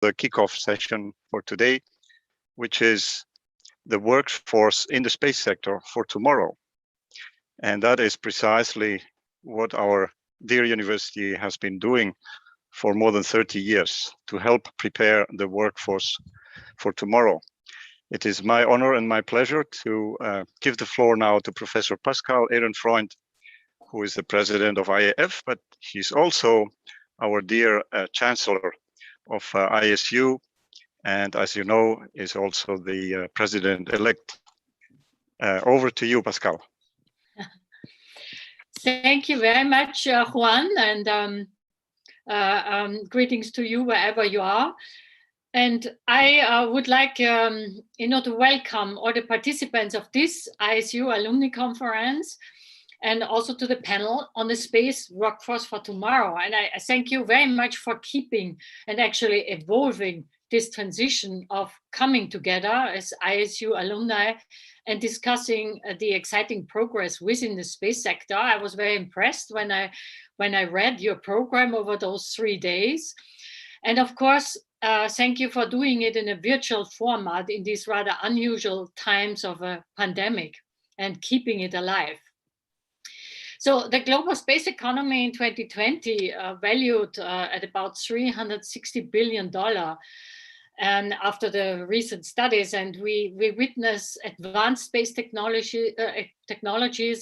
the kickoff session for today, which is the workforce in the space sector for tomorrow. And that is precisely what our dear university has been doing for more than 30 years to help prepare the workforce for tomorrow. It is my honor and my pleasure to give the floor now to Professor Pascal Ehrenfreund, who is the president of IAF, but he's also our dear chancellor of ISU, and as you know, is also the president-elect. Over to you, Pascal. Thank you very much, Juan, and greetings to you wherever you are. And I would like, to welcome all the participants of this ISU Alumni Conference, and also to the panel on the space workforce for tomorrow. And I thank you very much for keeping and actually evolving this transition of coming together as ISU alumni and discussing the exciting progress within the space sector. I was very impressed when I read your program over those 3 days. And of course, thank you for doing it in a virtual format in these rather unusual times of a pandemic and keeping it alive. So the global space economy in 2020 valued at about $360 billion. And after the recent studies, and we witness advanced space technologies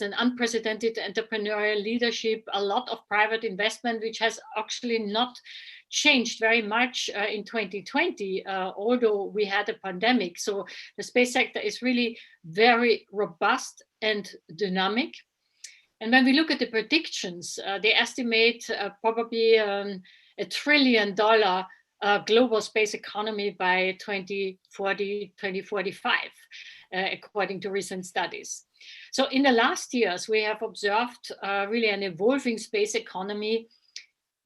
and unprecedented entrepreneurial leadership, a lot of private investment, which has actually not changed very much in 2020, although we had a pandemic. So the space sector is really very robust and dynamic. And when we look at the predictions, they estimate probably $1 trillion global space economy by 2040, 2045, according to recent studies. So in the last years, we have observed really an evolving space economy,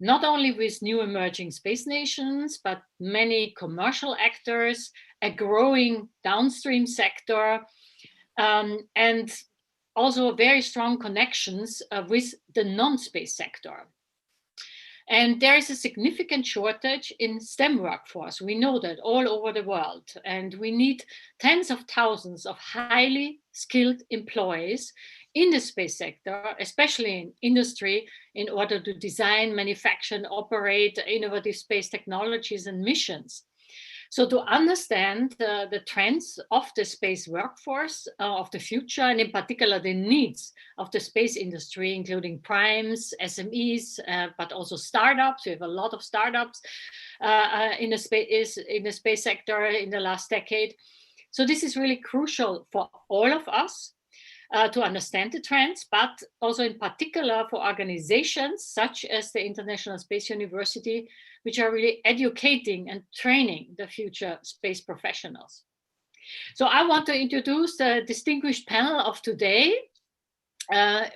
not only with new emerging space nations, but many commercial actors, a growing downstream sector, and also very strong connections with the non-space sector. And there is a significant shortage in STEM workforce. We know that all over the world. And we need tens of thousands of highly skilled employees in the space sector, especially in industry, in order to design, manufacture, and operate innovative space technologies and missions. So to understand the trends of the space workforce of the future, and in particular the needs of the space industry, including primes, SMEs, but also startups. We have a lot of startups in the space sector in the last decade. So this is really crucial for all of us to understand the trends, but also in particular for organizations such as the International Space University, which are really educating and training the future space professionals. So I want to introduce the distinguished panel of today.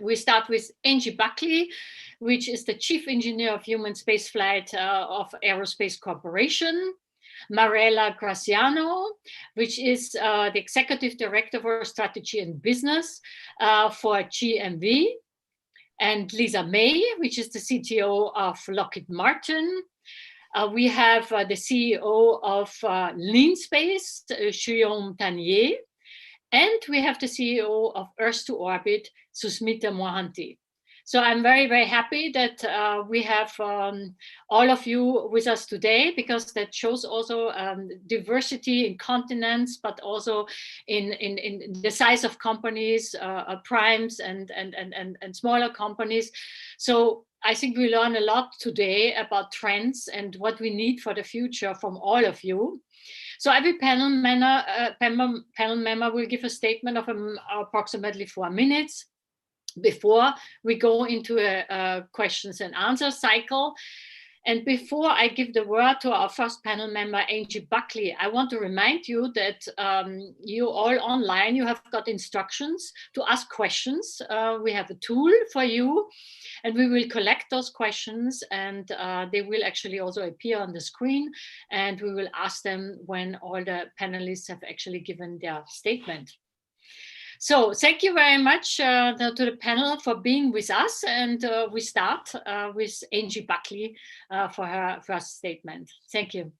We start with Angie Buckley, which is the Chief Engineer of Human Spaceflight of Aerospace Corporation. Marella Graziano, which is the Executive Director for Strategy and Business for GMV. And Lisa May, which is the CTO of Lockheed Martin. We have the CEO of Lean Space, Guillaume Tanier. And we have the CEO of Earth to Orbit, Susmita Mohanty. So I'm very, very happy that we have all of you with us today, because that shows also diversity in continents, but also in the size of companies, primes and smaller companies. So I think we learn a lot today about trends and what we need for the future from all of you. So every panel member will give a statement of approximately 4 minutes before we go into a questions and answers cycle. And before I give the word to our first panel member, Angie Buckley, I want to remind you that you all online, you have got instructions to ask questions. We have a tool for you, and we will collect those questions, and they will actually also appear on the screen, and we will ask them when all the panelists have actually given their statement. So thank you very much to the panel for being with us. And we start with Angie Buckley for her first statement. Thank you.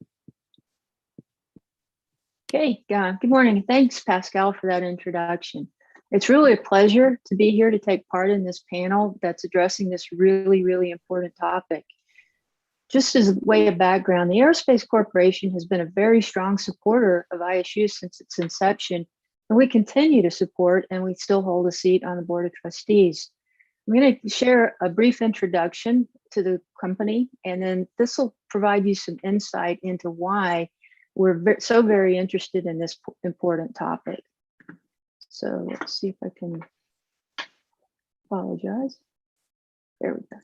Okay, good morning. Thanks, Pascal, for that introduction. It's really a pleasure to be here to take part in this panel that's addressing this really, really important topic. Just as a way of background, the Aerospace Corporation has been a very strong supporter of ISU since its inception, and we continue to support, and we still hold a seat on the Board of Trustees. I'm going to share a brief introduction to the company, and then this will provide you some insight into why we're so very interested in this important topic. So let's see if I can apologize. There we go.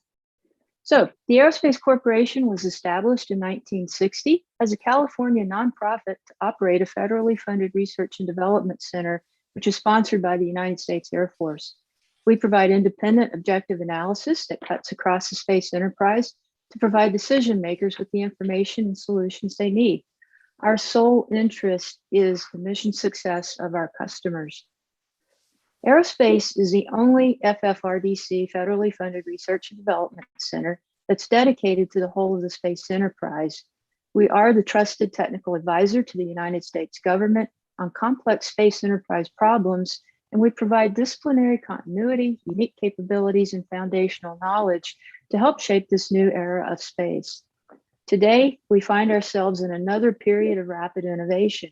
So the Aerospace Corporation was established in 1960 as a California nonprofit to operate a federally funded research and development center, which is sponsored by the United States Air Force. We provide independent, objective analysis that cuts across the space enterprise to provide decision makers with the information and solutions they need. Our sole interest is the mission success of our customers. Aerospace is the only FFRDC federally funded research and development center that's dedicated to the whole of the space enterprise. We are the trusted technical advisor to the United States government on complex space enterprise problems, and we provide disciplinary continuity, unique capabilities, and foundational knowledge to help shape this new era of space. Today, we find ourselves in another period of rapid innovation.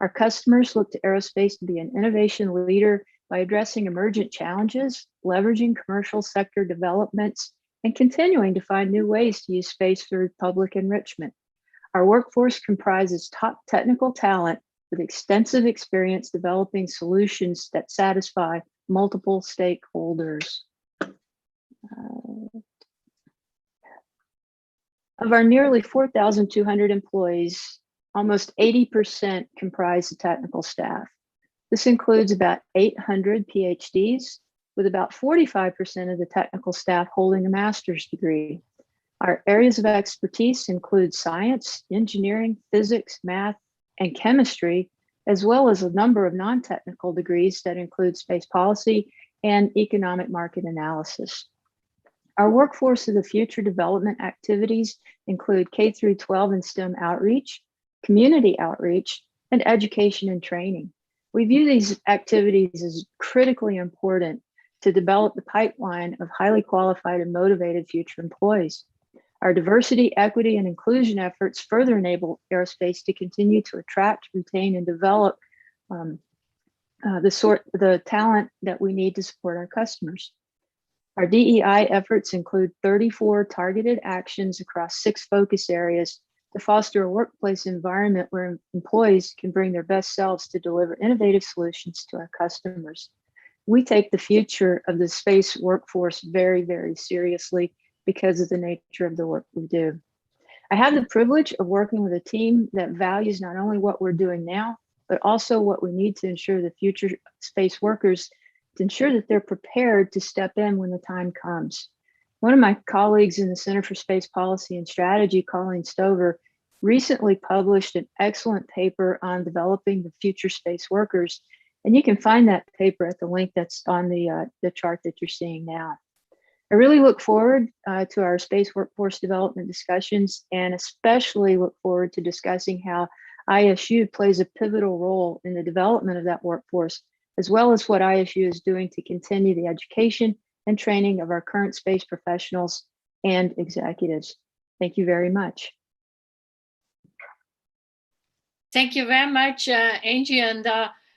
Our customers look to aerospace to be an innovation leader by addressing emergent challenges, leveraging commercial sector developments, and continuing to find new ways to use space for public enrichment. Our workforce comprises top technical talent with extensive experience developing solutions that satisfy multiple stakeholders. Of our nearly 4,200 employees, almost 80% comprise the technical staff. This includes about 800 PhDs, with about 45% of the technical staff holding a master's degree. Our areas of expertise include science, engineering, physics, math, and chemistry, as well as a number of non-technical degrees that include space policy and economic market analysis. Our workforce of the future development activities include K through 12 and STEM outreach, community outreach, and education and training. We view these activities as critically important to develop the pipeline of highly qualified and motivated future employees. Our diversity, equity, and inclusion efforts further enable aerospace to continue to attract, retain, and develop the talent that we need to support our customers. Our DEI efforts include 34 targeted actions across 6 focus areas to foster a workplace environment where employees can bring their best selves to deliver innovative solutions to our customers. We take the future of the space workforce very, very seriously because of the nature of the work we do. I have the privilege of working with a team that values not only what we're doing now, but also what we need to ensure the future space workers, to ensure that they're prepared to step in when the time comes. One of my colleagues in the Center for Space Policy and Strategy, Colleen Stover, recently published an excellent paper on developing the future space workers. And you can find that paper at the link that's on the chart that you're seeing now. I really look forward to our space workforce development discussions, and especially look forward to discussing how ISU plays a pivotal role in the development of that workforce, as well as what ISU is doing to continue the education and training of our current space professionals and executives. Thank you very much. Thank you very much, Angie. And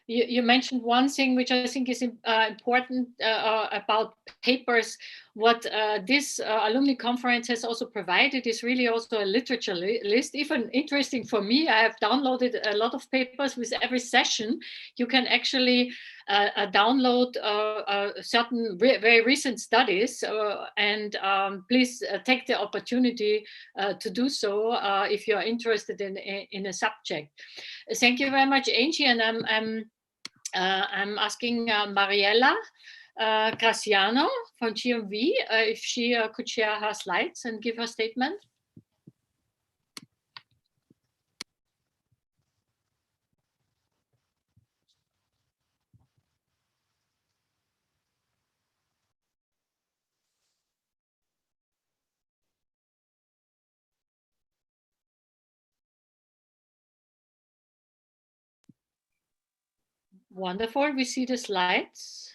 you mentioned one thing which I think is important about papers. What this alumni conference has also provided is really also a literature list. Even interesting for me, I have downloaded a lot of papers with every session. You can actually download certain very recent studies, and please take the opportunity to do so if you are interested in a subject. Thank you very much, Angie, and I'm asking Mariella Graciano from GMV if she could share her slides and give her statement. Wonderful. We see the slides.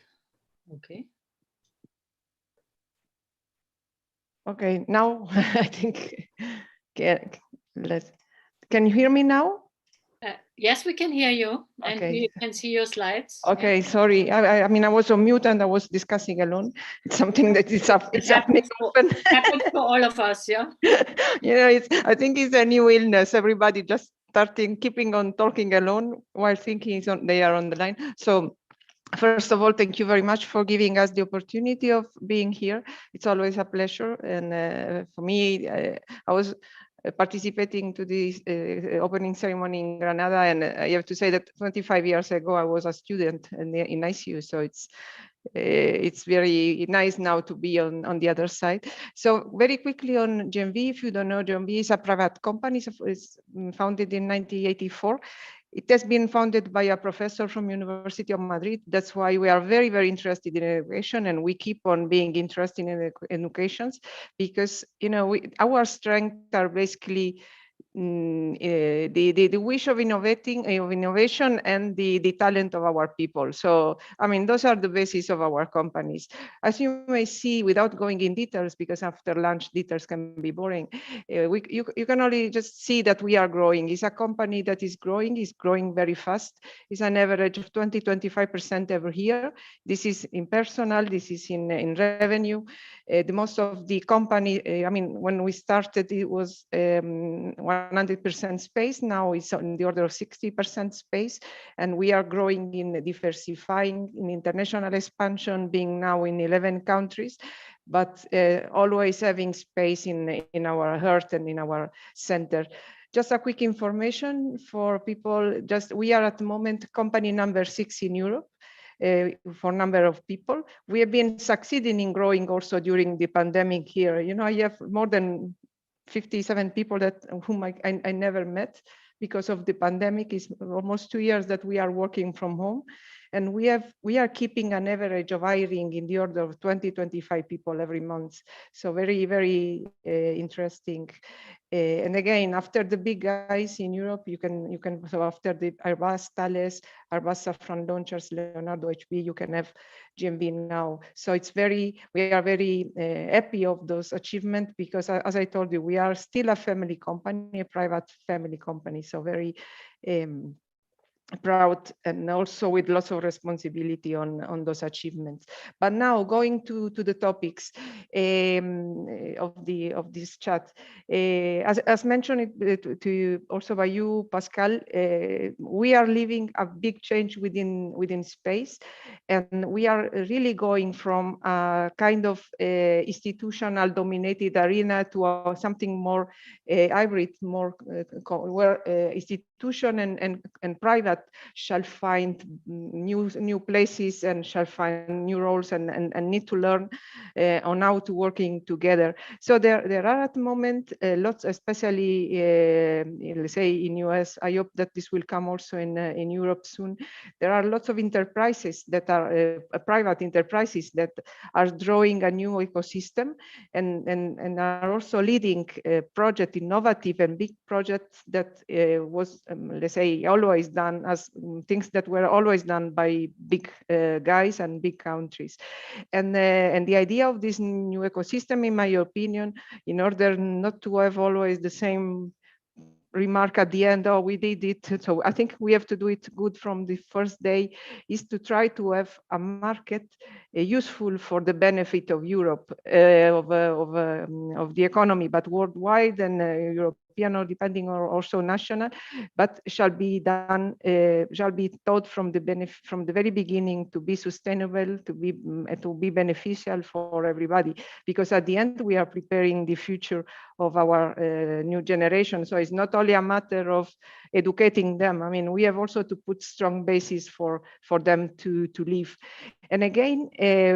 Okay. Okay, now I think, can you hear me now? Yes, we can hear you, and Okay. we can see your slides. Okay, sorry. I mean, I was on mute and I was discussing alone. It's something that is it's happening often. Happens to all of us, yeah. You know, I think it's a new illness. Everybody just keeping on talking alone while thinking they are on the line. So first of all, thank you very much for giving us the opportunity of being here. It's always a pleasure. And for me, I was participating to this opening ceremony in Granada. And I have to say that 25 years ago, I was a student in ISU. So it's very nice now to be on the other side. So very quickly on GMV, if you don't know, GMV is a private company. It's founded in 1984. It has been founded by a professor from University of Madrid. That's why we are very, very interested in education, and we keep on being interested in educations because, you know, our strengths are basically the wish of innovation and the talent of our people. So, I mean, those are the basis of our companies. As you may see, without going in details, because after lunch details can be boring, you can only just see that we are growing. It's a company that is growing very fast. It's an average of 20-25% every year. This is in personnel, this is in revenue. The most of the company, I mean, when we started, it was 100% space. Now it's on the order of 60% space. And we are growing in diversifying, in international expansion, being now in 11 countries, but always having space in our heart and in our center. Just a quick information for people, we are at the moment company number 6 in Europe. For number of people. We have been succeeding in growing also during the pandemic here. You know, I have more than 57 people whom I never met because of the pandemic. It's almost 2 years that we are working from home. And we are keeping an average of hiring in the order of 20-25 people every month. So very, very interesting. And again, after the big guys in Europe, so after the Airbus, Thales, Airbus Safran launchers, Leonardo, HB, you can have GMV now. So we are very happy of those achievements because, as I told you, we are still a family company, a private family company. So very proud and also with lots of responsibility on those achievements. But now going to the topics of this chat, as mentioned to also by you, Pascal, we are living a big change within space, and we are really going from a kind of institutional dominated arena to something more hybrid, more where institution and private shall find new places and shall find new roles and need to learn on how to working together. So there are at the moment lots, especially let's say in US. I hope that this will come also in Europe soon. There are lots of enterprises that are private enterprises that are drawing a new ecosystem and are also leading project, innovative and big projects that was let's say always done as things that were always done by big guys and big countries. And the idea of this new ecosystem, in my opinion, in order not to have always the same remark at the end, oh, we did it. So I think we have to do it good from the first day, is to try to have a market useful for the benefit of Europe, of the economy, but worldwide and European or depending or also national, but shall be done, shall be taught from the very beginning to be sustainable, to be beneficial for everybody, because at the end we are preparing the future of our new generation. So it's not only a matter of educating them. I mean, we have also to put strong basis for them to live. And again,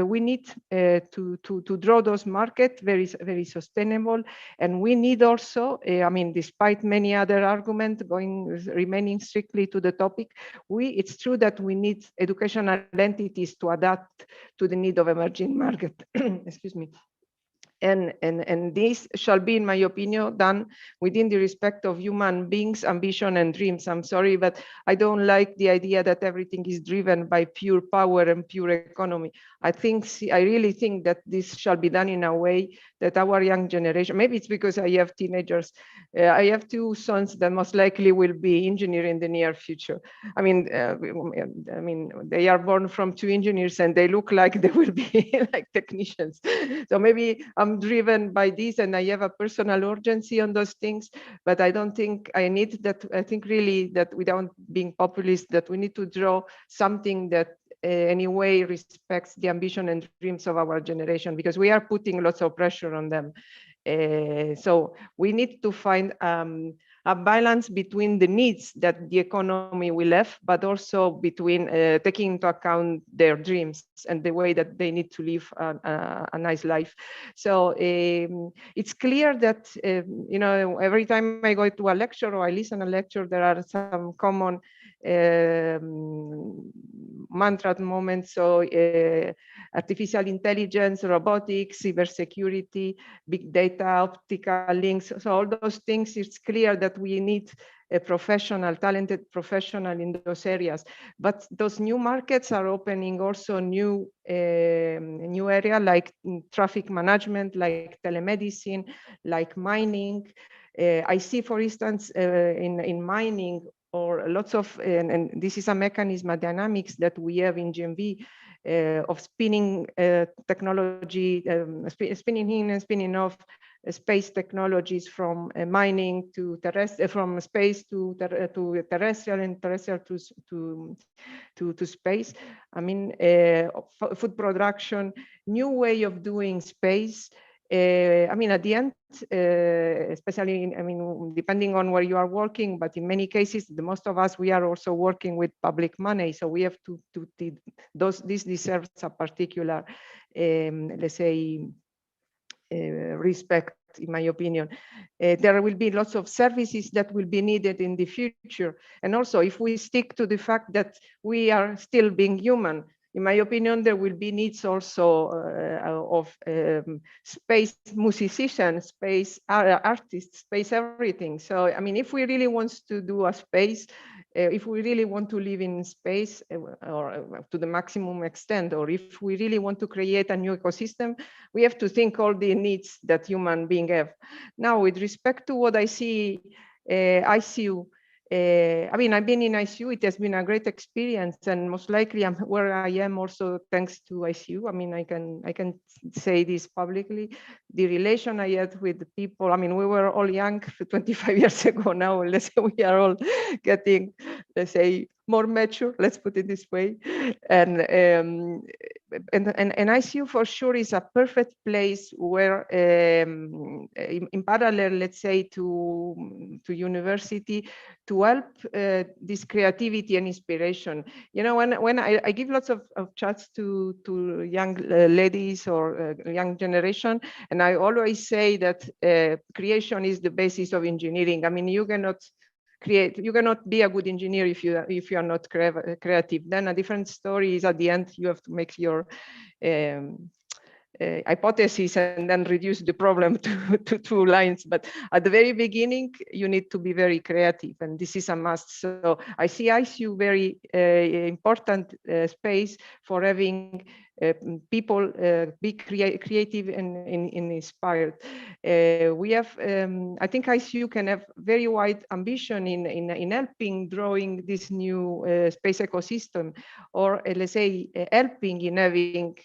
we need to draw those markets very sustainable. And we need also, I mean, despite many other arguments remaining strictly to the topic, it's true that we need educational entities to adapt to the need of emerging market. Excuse me. And this shall be, in my opinion, done within the respect of human beings' ambition and dreams. I'm sorry, but I don't like the idea that everything is driven by pure power and pure economy. I really think that this shall be done in a way that our young generation, maybe it's because I have teenagers, I have two sons that most likely will be engineers in the near future. I mean, they are born from two engineers and they look like they will be like technicians. So maybe I'm driven by this and I have a personal urgency on those things, but I don't think I need that. I think really that without being populist, that we need to draw something that anyway respects the ambition and dreams of our generation, because we are putting lots of pressure on them. So we need to find a balance between the needs that the economy will have, but also between taking into account their dreams and the way that they need to live a nice life. So it's clear that, every time I go to a lecture or I listen a lecture, there are some common mantra moments. So artificial intelligence, robotics, cybersecurity, big data, optical links. So all those things, it's clear that we need a professional, talented professional in those areas. But those new markets are opening also new area like traffic management, like telemedicine, like mining. I see, for instance, in mining, or lots of, and this is a mechanism, a dynamics that we have in GMV, of spinning technology, spinning in and spinning off space technologies from mining to terrestrial, from space to terrestrial, and terrestrial to space. I mean, food production, new way of doing space. I mean, at the end, especially, depending on where you are working, but in many cases, the most of us, we are also working with public money. So we have this deserves a particular, let's say, respect, in my opinion. There will be lots of services that will be needed in the future. And also, if we stick to the fact that we are still being human, in my opinion, there will be needs also of space musicians, space artists, space everything. So, I mean, if we really want to do a space, if we really want to live in space or to the maximum extent, or if we really want to create a new ecosystem, we have to think all the needs that human beings have. Now, with respect to what I see, ICU, I've been in ICU. It has been a great experience, and most likely I'm where I am also thanks to ICU. I mean, I can say this publicly. The relation I had with the people. I mean, we were all young 25 years ago. Now, let's say we are all getting, let's say, more mature. Let's put it this way. And ICU for sure is a perfect place where, in parallel, let's say, to university, to help this creativity and inspiration. You know, when I give lots of chats to young ladies or young generation, and I always say that creation is the basis of engineering. I mean, you cannot be a good engineer if you are not creative. Then a different story is at the end you have to make your hypothesis and then reduce the problem to 2 lines. But at the very beginning, you need to be very creative, and this is a must. So I see ICU very important space for having people be creative and inspired. We have, I think ICU can have very wide ambition in helping drawing this new space ecosystem, or let's say helping in having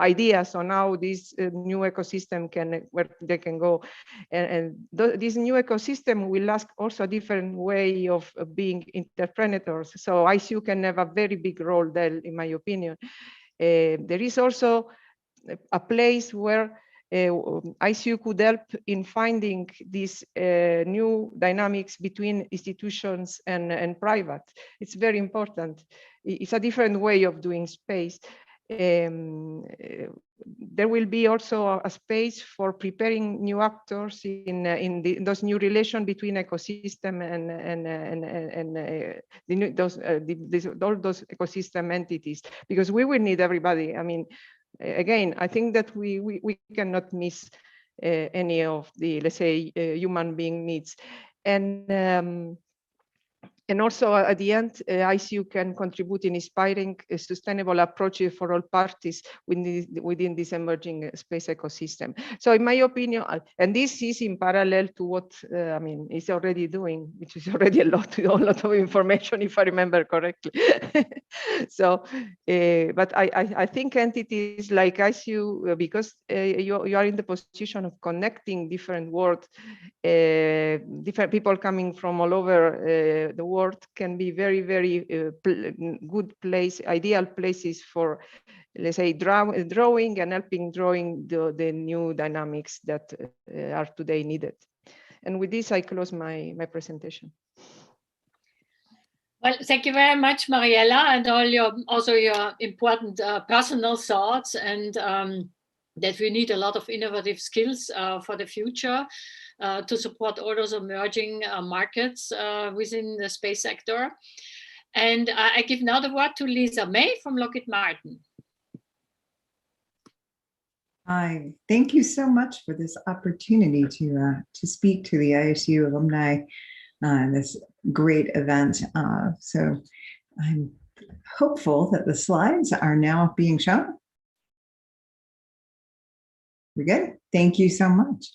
ideas on how this new ecosystem where they can go. And this new ecosystem will ask also a different way of being entrepreneurs. So ICU can have a very big role there, in my opinion. There is also a place where ICU could help in finding these new dynamics between institutions and private. It's very important. It's a different way of doing space. There will be also a space for preparing new actors in those new relations between ecosystem and all those ecosystem entities, because we will need everybody. I mean, again, I think that we cannot miss any of the, let's say, human being needs. And also at the end, ISU can contribute in inspiring sustainable approaches for all parties within this emerging space ecosystem. So in my opinion, and this is in parallel to what I mean, is already doing, which is already a lot of information, if I remember correctly. So, but I think entities like ISU, because you are in the position of connecting different worlds, different people coming from all over the world, can be very, very good place, ideal places for, let's say, drawing and helping drawing the new dynamics that are today needed. And with this, I close my presentation. Well, thank you very much, Mariella, and also your important personal thoughts, and that we need a lot of innovative skills for the future to support all those emerging markets within the space sector. And I give now the word to Lisa May from Lockheed Martin. Hi, thank you so much for this opportunity to speak to the ISU alumni this great event. So I'm hopeful that the slides are now being shown. We're good. Thank you so much.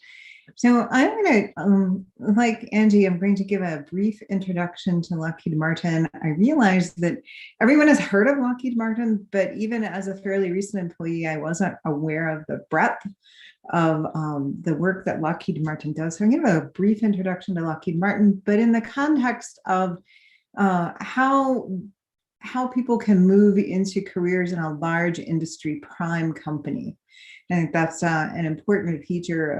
So I'm going to, like Angie, I'm going to give a brief introduction to Lockheed Martin. I realize that everyone has heard of Lockheed Martin, but even as a fairly recent employee, I wasn't aware of the breadth of the work that Lockheed Martin does. So I'm going to give a brief introduction to Lockheed Martin, but in the context of how people can move into careers in a large industry prime company. I think that's an important feature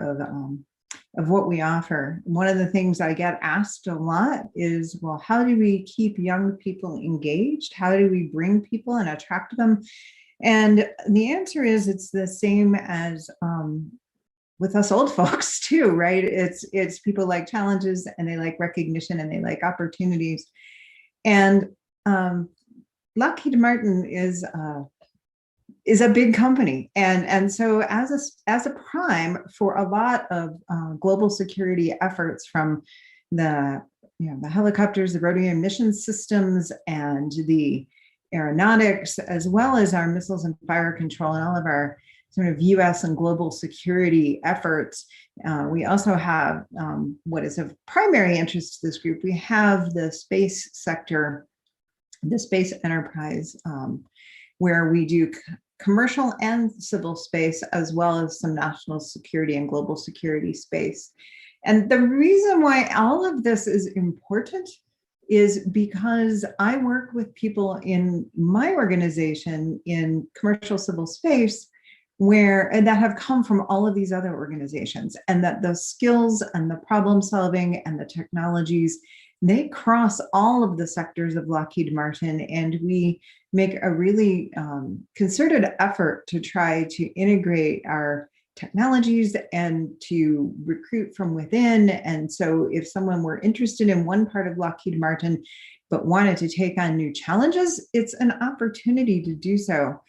of what we offer. One of the things I get asked a lot is, well, how do we keep young people engaged? How do we bring people and attract them? And the answer is it's the same as with us old folks too, right? It's people like challenges, and they like recognition, and they like opportunities. And Lockheed Martin is a big company, and so as a prime for a lot of global security efforts, from the helicopters, the rotary mission systems, and the aeronautics, as well as our missiles and fire control, and all of our sort of U.S. and global security efforts. We also have what is of primary interest to this group. We have the space sector, the space enterprise, where we do commercial and civil space, as well as some national security and global security space. And the reason why all of this is important is because I work with people in my organization in commercial civil space and that have come from all of these other organizations, and that the skills and the problem solving and the technologies, they cross all of the sectors of Lockheed Martin, and we make a really concerted effort to try to integrate our technologies and to recruit from within. And so if someone were interested in one part of Lockheed Martin, but wanted to take on new challenges, it's an opportunity to do so.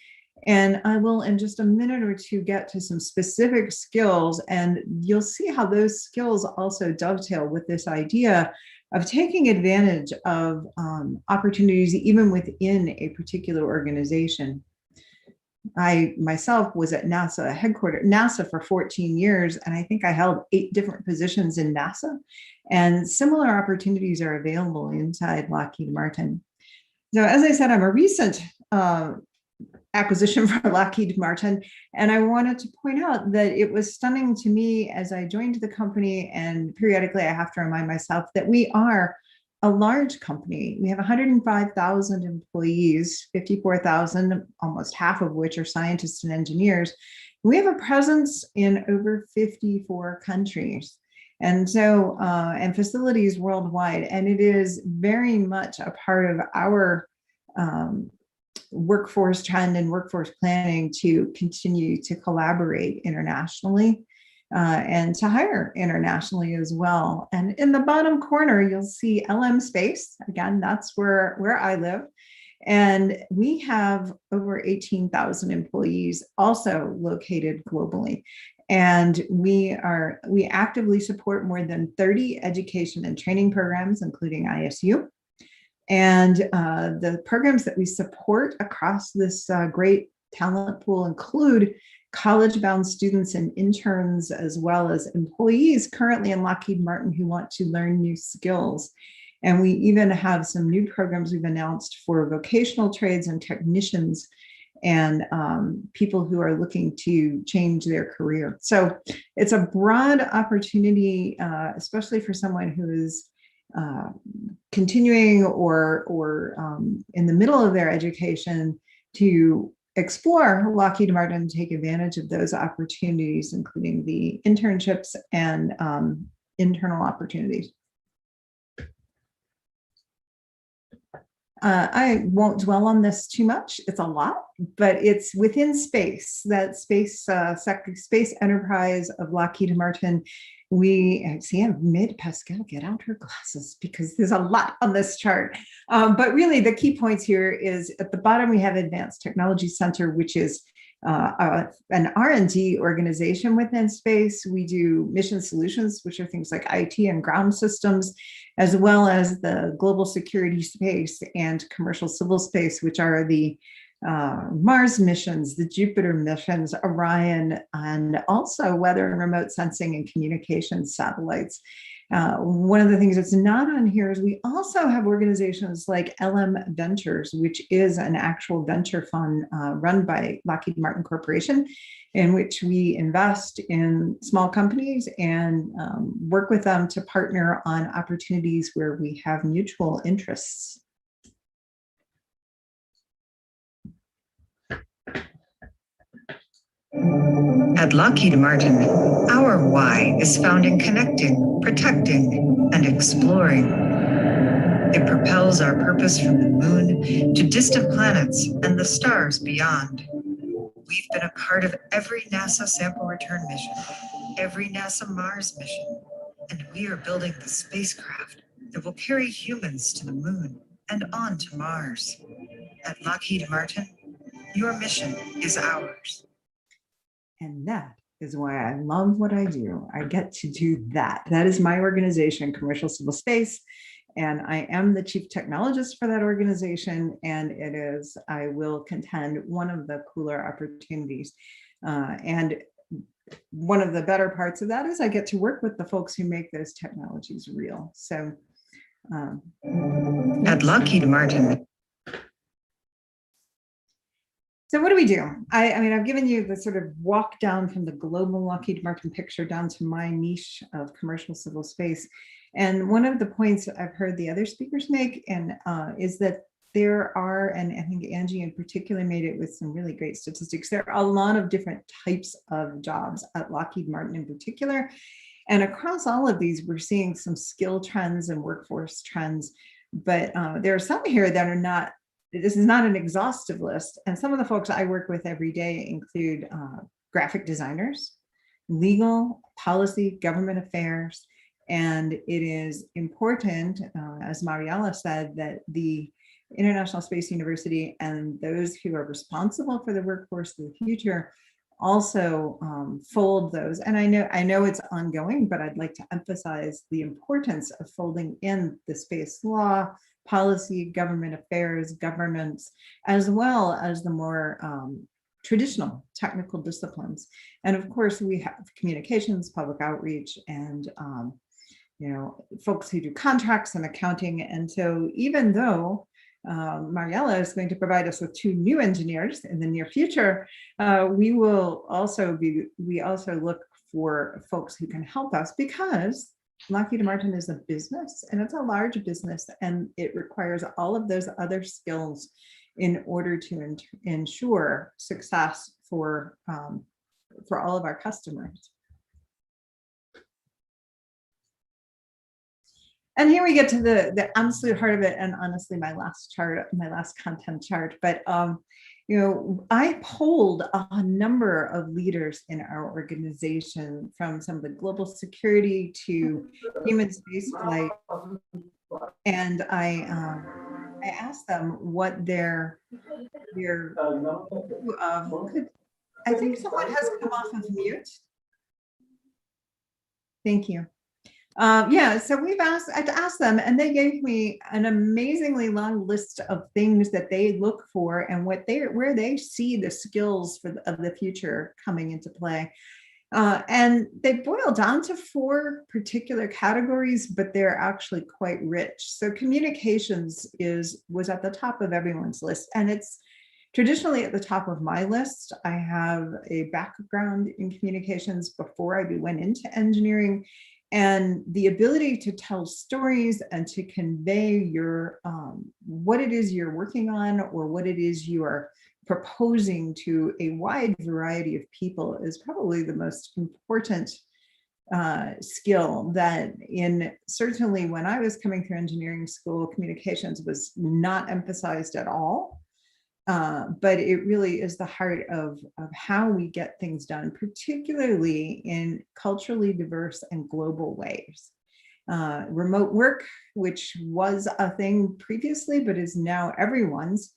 And I will, in just a minute or two, get to some specific skills, and you'll see how those skills also dovetail with this idea of taking advantage of opportunities even within a particular organization. I myself was at NASA for 14 years, and I think I held 8 different positions in NASA, and similar opportunities are available inside Lockheed Martin. So as I said, I'm a recent acquisition for Lockheed Martin, and I wanted to point out that it was stunning to me as I joined the company, and periodically I have to remind myself that we are a large company. We have 105,000 employees, 54,000, almost half of which are scientists and engineers. We have a presence in over 54 countries, and so and facilities worldwide, and it is very much a part of our workforce trend and workforce planning to continue to collaborate internationally and to hire internationally as well. And in the bottom corner, you'll see LM Space. Again, that's where I live. And we have over 18,000 employees also located globally. And we actively support more than 30 education and training programs, including ISU. And the programs that we support across this great talent pool include college-bound students and interns, as well as employees currently in Lockheed Martin who want to learn new skills. And we even have some new programs we've announced for vocational trades and technicians and people who are looking to change their career. So it's a broad opportunity, especially for someone who is continuing or in the middle of their education, to explore Lockheed Martin, take advantage of those opportunities, including the internships and internal opportunities. I won't dwell on this too much. It's a lot, but it's within space, that space sector, space enterprise of Lockheed Martin. We see I've made Pascal get out her glasses because there's a lot on this chart. But really the key points here is at the bottom, we have Advanced Technology Center, which is an R&D organization within space. We do mission solutions, which are things like IT and ground systems, as well as the global security space and commercial civil space, which are the Mars missions, the Jupiter missions, Orion, and also weather and remote sensing and communications satellites. One of the things that's not on here is we also have organizations like LM Ventures, which is an actual venture fund run by Lockheed Martin Corporation, in which we invest in small companies and work with them to partner on opportunities where we have mutual interests. At Lockheed Martin, our why is found in connecting, protecting, and exploring. It propels our purpose from the moon to distant planets and the stars beyond. We've been a part of every NASA sample return mission, every NASA Mars mission, and we are building the spacecraft that will carry humans to the moon and on to Mars. At Lockheed Martin, your mission is ours. And that is why I love what I do. I get to do that. That is my organization, Commercial Civil Space. And I am the chief technologist for that organization. And it is, I will contend, one of the cooler opportunities. And one of the better parts of that is I get to work with the folks who make those technologies real. So at Lockheed Martin. So what do we do? I mean, I've given you the sort of walk down from the global Lockheed Martin picture down to my niche of commercial civil space. And one of the points I've heard the other speakers make and is that there are, and I think Angie in particular made it with some really great statistics, there are a lot of different types of jobs at Lockheed Martin in particular. And across all of these, we're seeing some skill trends and workforce trends, but there are some here that are not, this is not an exhaustive list. And some of the folks I work with every day include graphic designers, legal, policy, government affairs. And it is important, as Mariela said, that the International Space University and those who are responsible for the workforce of the future also fold those. And I know it's ongoing, but I'd like to emphasize the importance of folding in the space law, policy, government affairs, governance, as well as the more traditional technical disciplines. And of course, we have communications, public outreach, and folks who do contracts and accounting. And so even though Mariela is going to provide us with 2 new engineers in the near future, we also look for folks who can help us, because Lockheed Martin is a business, and it's a large business, and it requires all of those other skills in order to ensure success for all of our customers. And here we get to the absolute heart of it, and honestly, my last content chart. But I polled a number of leaders in our organization, from some of the global security to human space flight, and I I asked them what their view of, I think someone has come off of mute. Thank you. Yeah, so I asked them, and they gave me an amazingly long list of things that they look for and where they see the skills of the future coming into play. And they boil down to 4 particular categories, but they're actually quite rich. So communications was at the top of everyone's list, and it's traditionally at the top of my list. I have a background in communications before I went into engineering, and the ability to tell stories and to convey your what it is you're working on or what it is you are proposing to a wide variety of people is probably the most important skill that certainly when I was coming through engineering school, communications was not emphasized at all. But it really is the heart of how we get things done, particularly in culturally diverse and global ways. Remote work, which was a thing previously, but is now everyone's,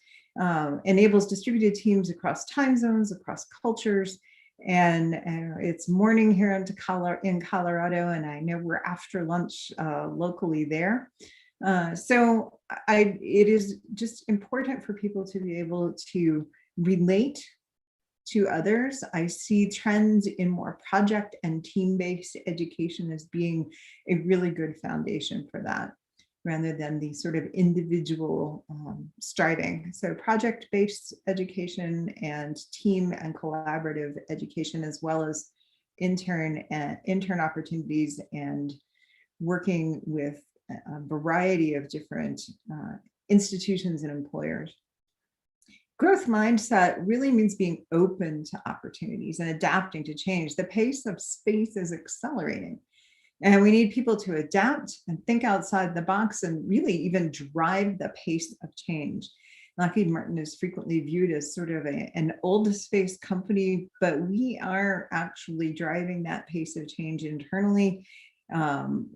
enables distributed teams across time zones, across cultures. And it's morning here in Colorado, and I know we're after lunch locally there. So it is just important for people to be able to relate to others. I see trends in more project and team-based education as being a really good foundation for that, rather than the sort of individual striving. So project-based education and team and collaborative education, as well as intern opportunities and working with a variety of different institutions and employers. Growth mindset really means being open to opportunities and adapting to change. The pace of space is accelerating, and we need people to adapt and think outside the box and really even drive the pace of change. Lockheed Martin is frequently viewed as sort of an old space company, but we are actually driving that pace of change internally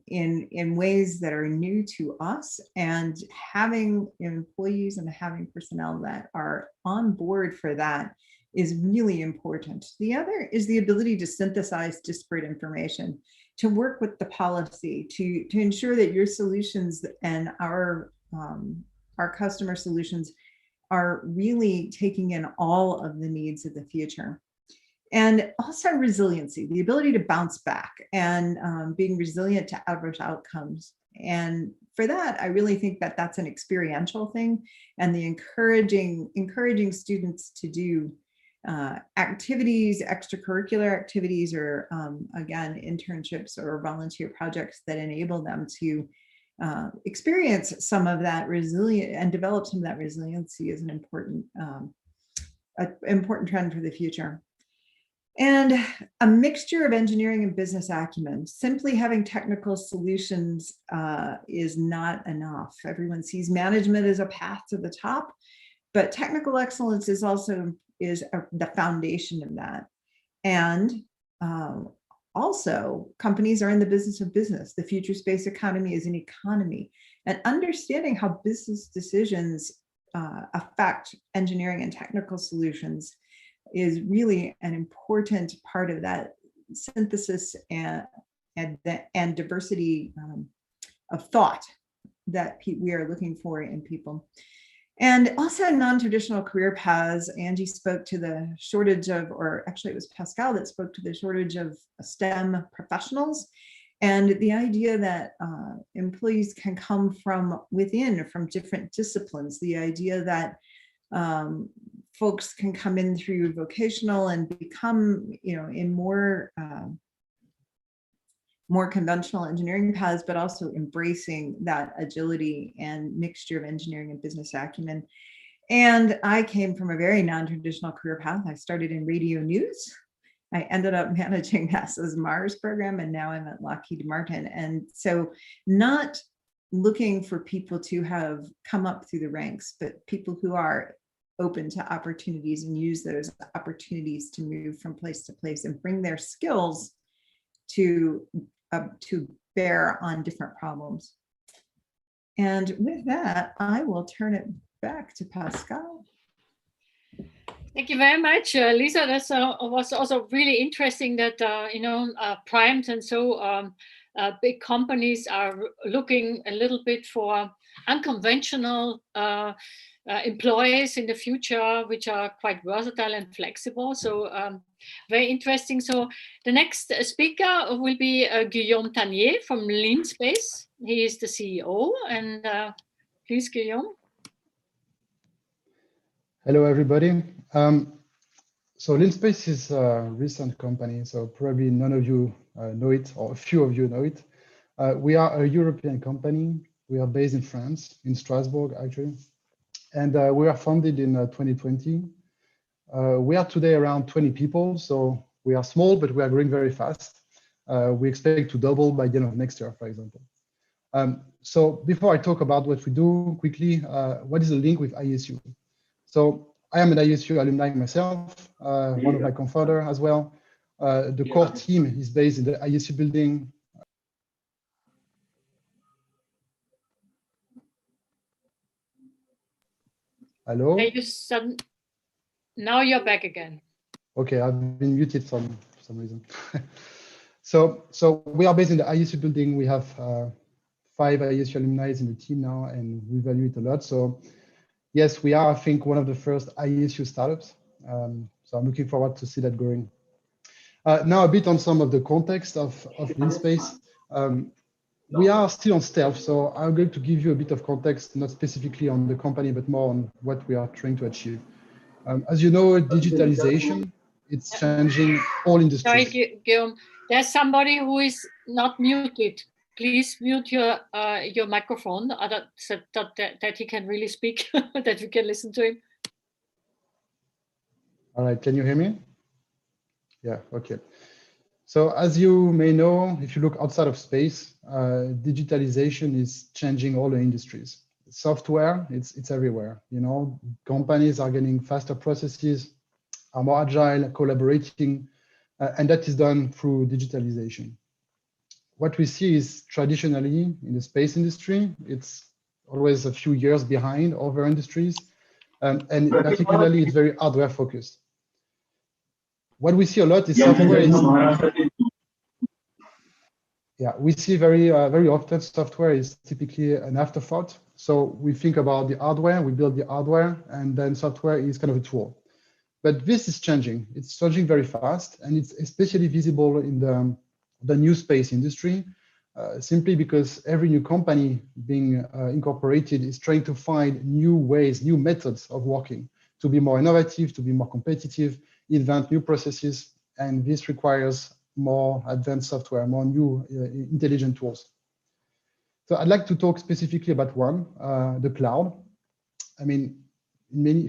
in ways that are new to us, and having employees and having personnel that are on board for that is really important. The other is the ability to synthesize disparate information, to work with the policy, to ensure that your solutions and our customer solutions are really taking in all of the needs of the future. And also resiliency, the ability to bounce back and being resilient to adverse outcomes. And for that, I really think that that's an experiential thing, and the encouraging students to do activities, extracurricular activities, or again, internships or volunteer projects that enable them to experience some of that resilience and develop some of that resiliency is an important trend for the future. And a mixture of engineering and business acumen. Simply having technical solutions is not enough. Everyone sees management as a path to the top, but technical excellence is also the foundation of that. And also, companies are in the business of business. The future space economy is an economy, and understanding how business decisions affect engineering and technical solutions is really an important part of that synthesis and diversity of thought that we are looking for in people. And also non-traditional career paths. Angie spoke to the shortage of, or actually it was Pascal that spoke to the shortage of STEM professionals, and the idea that employees can come from within, from different disciplines, the idea that folks can come in through vocational and become, in more conventional engineering paths, but also embracing that agility and mixture of engineering and business acumen. And I came from a very non-traditional career path. I started in radio news. I ended up managing NASA's Mars program, and now I'm at Lockheed Martin. And so not looking for people to have come up through the ranks, but people who are open to opportunities and use those opportunities to move from place to place and bring their skills to bear on different problems. And with that, I will turn it back to Pascal. Thank you very much, Lisa. That was also really interesting that, primes and so big companies are looking a little bit for unconventional employees in the future, which are quite versatile and flexible. So very interesting. So the next speaker will be Guillaume Tanier from LeanSpace. He is the CEO. And please, Guillaume. Hello, everybody. So LeanSpace is a recent company, so probably none of you know it, or a few of you know it. We are a European company. We are based in France, in Strasbourg, actually. And we were founded in 2020. We are today around 20 people, so we are small, but we are growing very fast. We expect to double by the end of next year, for example. So before I talk about what we do, quickly, what is the link with ISU? So I am an ISU alumni myself, one of my co-founders as well. The core team is based in the ISU building. Hello? Now you're back again. Okay, I've been muted for some reason. So we are based in the ISU building. We have 5 ISU alumni in the team now, and we value it a lot. So yes, we are, I think, one of the first ISU startups. So I'm looking forward to see that growing. Now a bit on some of the context of LeanSpace. We are still on stealth, so I'm going to give you a bit of context, not specifically on the company, but more on what we are trying to achieve. As you know, digitalization, it's changing all industries. Sorry, Guillaume, there's somebody who is not muted. Please mute your microphone so that he can really speak, that we can listen to him. All right, can you hear me? Yeah, okay. So as you may know, if you look outside of space, digitalization is changing all the industries. Software, it's everywhere. You know, companies are getting faster processes, are more agile, collaborating, and that is done through digitalization. What we see is traditionally in the space industry, it's always a few years behind other industries, and particularly it's very hardware focused. What we see a lot is software. We see very often software is typically an afterthought. So we think about the hardware, we build the hardware, and then software is kind of a tool. But this is changing. It's changing very fast, and it's especially visible in the new space industry, simply because every new company being incorporated is trying to find new ways, new methods of working to be more innovative, to be more competitive, invent new processes, and this requires more advanced software, more new intelligent tools. So I'd like to talk specifically about one, the cloud. I mean,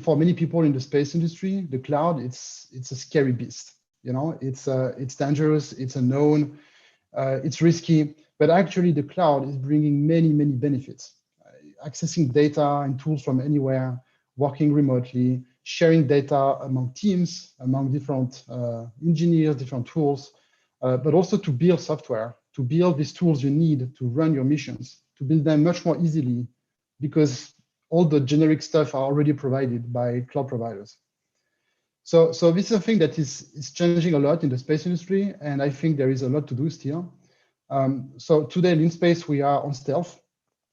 for many people in the space industry, the cloud, it's a scary beast. You know, it's dangerous, it's unknown, it's risky, but actually the cloud is bringing many benefits. Accessing data and tools from anywhere, working remotely, sharing data among teams, among different engineers, different tools, but also to build software, to build these tools you need to run your missions, to build them much more easily, because all the generic stuff are already provided by cloud providers. So this is a thing that is changing a lot in the space industry, and I think there is a lot to do still. So today in LeanSpace, we are on stealth,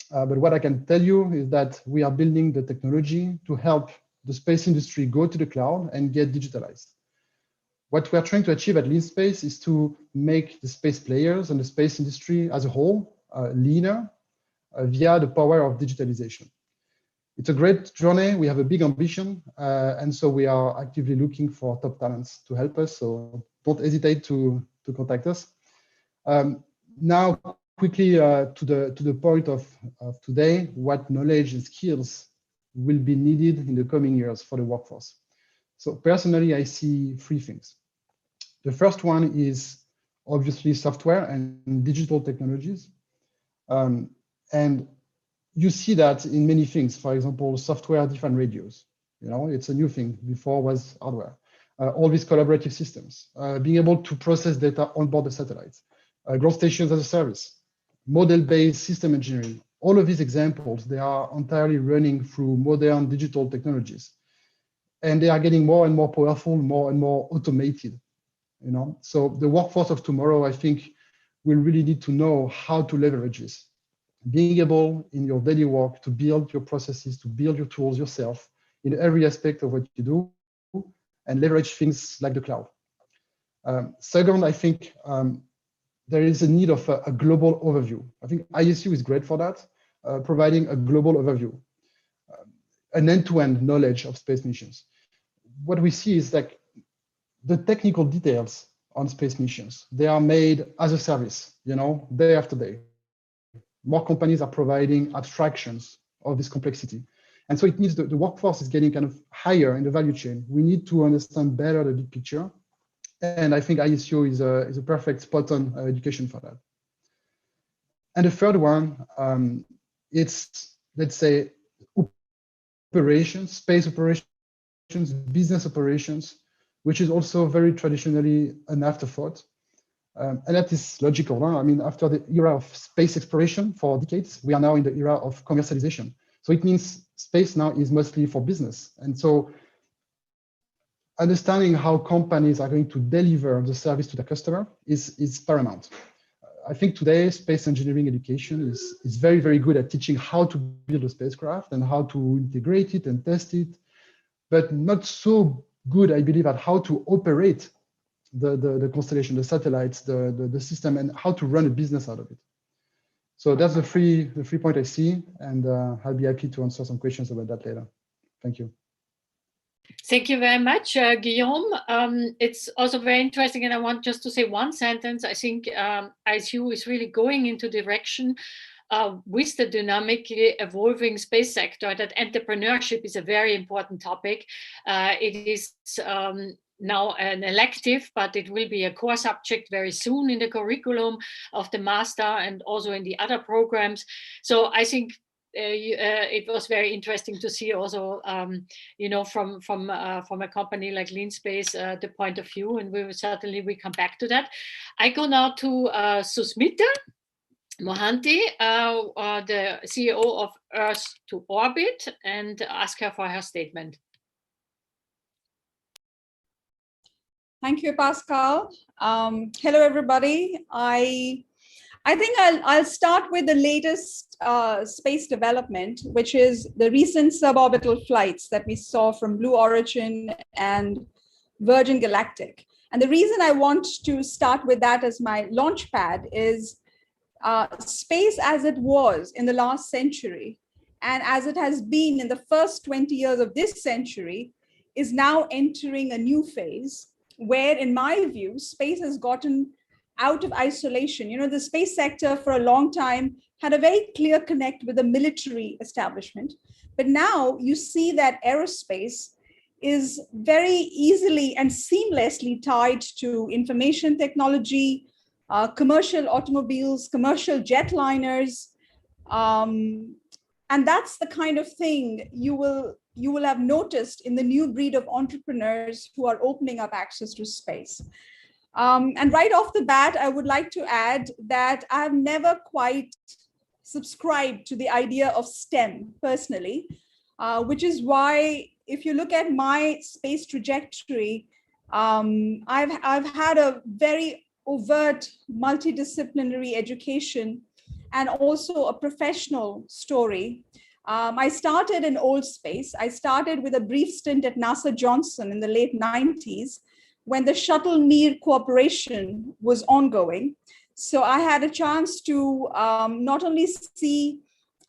but what I can tell you is that we are building the technology to help the space industry go to the cloud and get digitalized. What we are trying to achieve at LeanSpace is to make the space players and the space industry as a whole leaner via the power of digitalization. It's a great journey. We have a big ambition, and so we are actively looking for top talents to help us. So don't hesitate to contact us. Now, quickly to the point of today, what knowledge and skills will be needed in the coming years for the workforce. So personally, I see 3 things. The first one is obviously software and digital technologies. And you see that in many things. For example, software-defined radios. You know, it's a new thing. Before was hardware. All these collaborative systems, being able to process data on board the satellites, ground stations as a service, model-based system engineering. all of these examples, they are entirely running through modern digital technologies. And they are getting more and more powerful, more and more automated. So the workforce of tomorrow, I think, will really need to know how to leverage this. Being able in your daily work to build your processes, to build your tools yourself in every aspect of what you do, and leverage things like the cloud. Second, I think there is a need of a global overview. I think ISU is great for that, providing a global overview, an end-to-end knowledge of space missions. What we see is like the technical details on space missions, they are made as a service, day after day. More companies are providing abstractions of this complexity. And so it means that the workforce is getting kind of higher in the value chain. We need to understand better the big picture. And I think ISU is a perfect spot-on education for that. And the third one, it's, let's say, operations, space operations, business operations, which is also very traditionally an afterthought. And that is logical. Huh? I mean, after the era of space exploration for decades, we are now in the era of commercialization. So it means space now is mostly for business. And so understanding how companies are going to deliver the service to the customer is paramount. I think today space engineering education is very, very good at teaching how to build a spacecraft and how to integrate it and test it, but not so good, I believe, at how to operate the constellation, the satellites, the system, and how to run a business out of it. So that's the three points I see, and I'll be happy to answer some questions about that later. Thank you. Thank you very much, Guillaume. It's also very interesting, and I want just to say one sentence. I think ISU is really going into direction with the dynamically evolving space sector, that entrepreneurship is a very important topic. It is now an elective, but it will be a core subject very soon in the curriculum of the master and also in the other programs. So I think it was very interesting to see also, from a company like Lean Space, the point of view, and we come back to that. I go now to Susmita Mohanty, the CEO of Earth to Orbit, and ask her for her statement. Thank you, Pascal. Hello, everybody. I think I'll start with the latest space development, which is the recent suborbital flights that we saw from Blue Origin and Virgin Galactic. And the reason I want to start with that as my launch pad is space as it was in the last century, and as it has been in the first 20 years of this century, is now entering a new phase where, in my view, space has gotten out of isolation. The space sector for a long time had a very clear connect with the military establishment. But now you see that aerospace is very easily and seamlessly tied to information technology, commercial automobiles, commercial jetliners. And that's the kind of thing you will have noticed in the new breed of entrepreneurs who are opening up access to space. And right off the bat, I would like to add that I've never quite subscribed to the idea of STEM personally, which is why if you look at my space trajectory, I've had a very overt multidisciplinary education and also a professional story. I started in old space. I started with a brief stint at NASA Johnson in the late 90s when the Shuttle Mir cooperation was ongoing. So I had a chance to not only see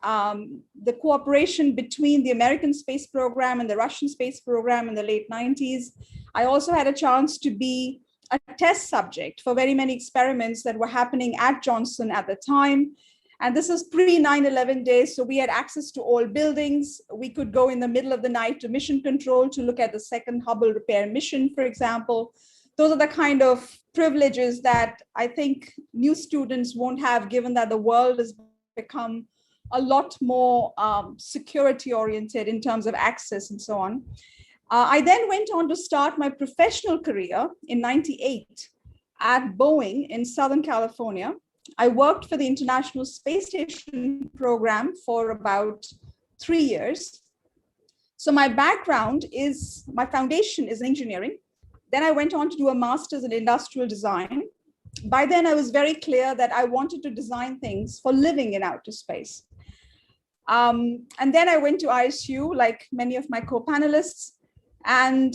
the cooperation between the American space program and the Russian space program in the late 90s, I also had a chance to be a test subject for very many experiments that were happening at Johnson at the time. And this is pre-9/11 days, so we had access to all buildings. We could go in the middle of the night to mission control to look at the second Hubble repair mission, for example. Those are the kind of privileges that I think new students won't have, given that the world has become a lot more security-oriented in terms of access and so on. I then went on to start my professional career in '98 at Boeing in Southern California, I worked for the International Space Station program for about 3 years. So my foundation is in engineering. Then I went on to do a master's in industrial design. By then I was very clear that I wanted to design things for living in outer space. And then I went to ISU, like many of my co-panelists. And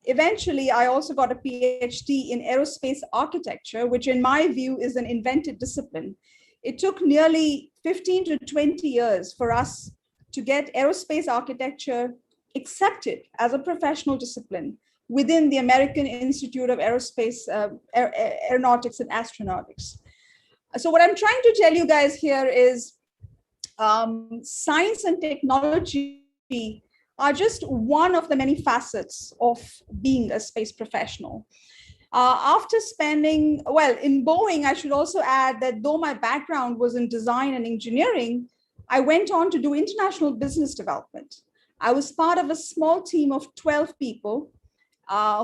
eventually I also got a PhD in aerospace architecture, which in my view is an invented discipline. It took nearly 15 to 20 years for us to get aerospace architecture accepted as a professional discipline within the American Institute of Aerospace, Aeronautics and Astronautics. So what I'm trying to tell you guys here is science and technology are just one of the many facets of being a space professional. After spending, well, in Boeing, I should also add that though my background was in design and engineering, I went on to do international business development. I was part of a small team of 12 people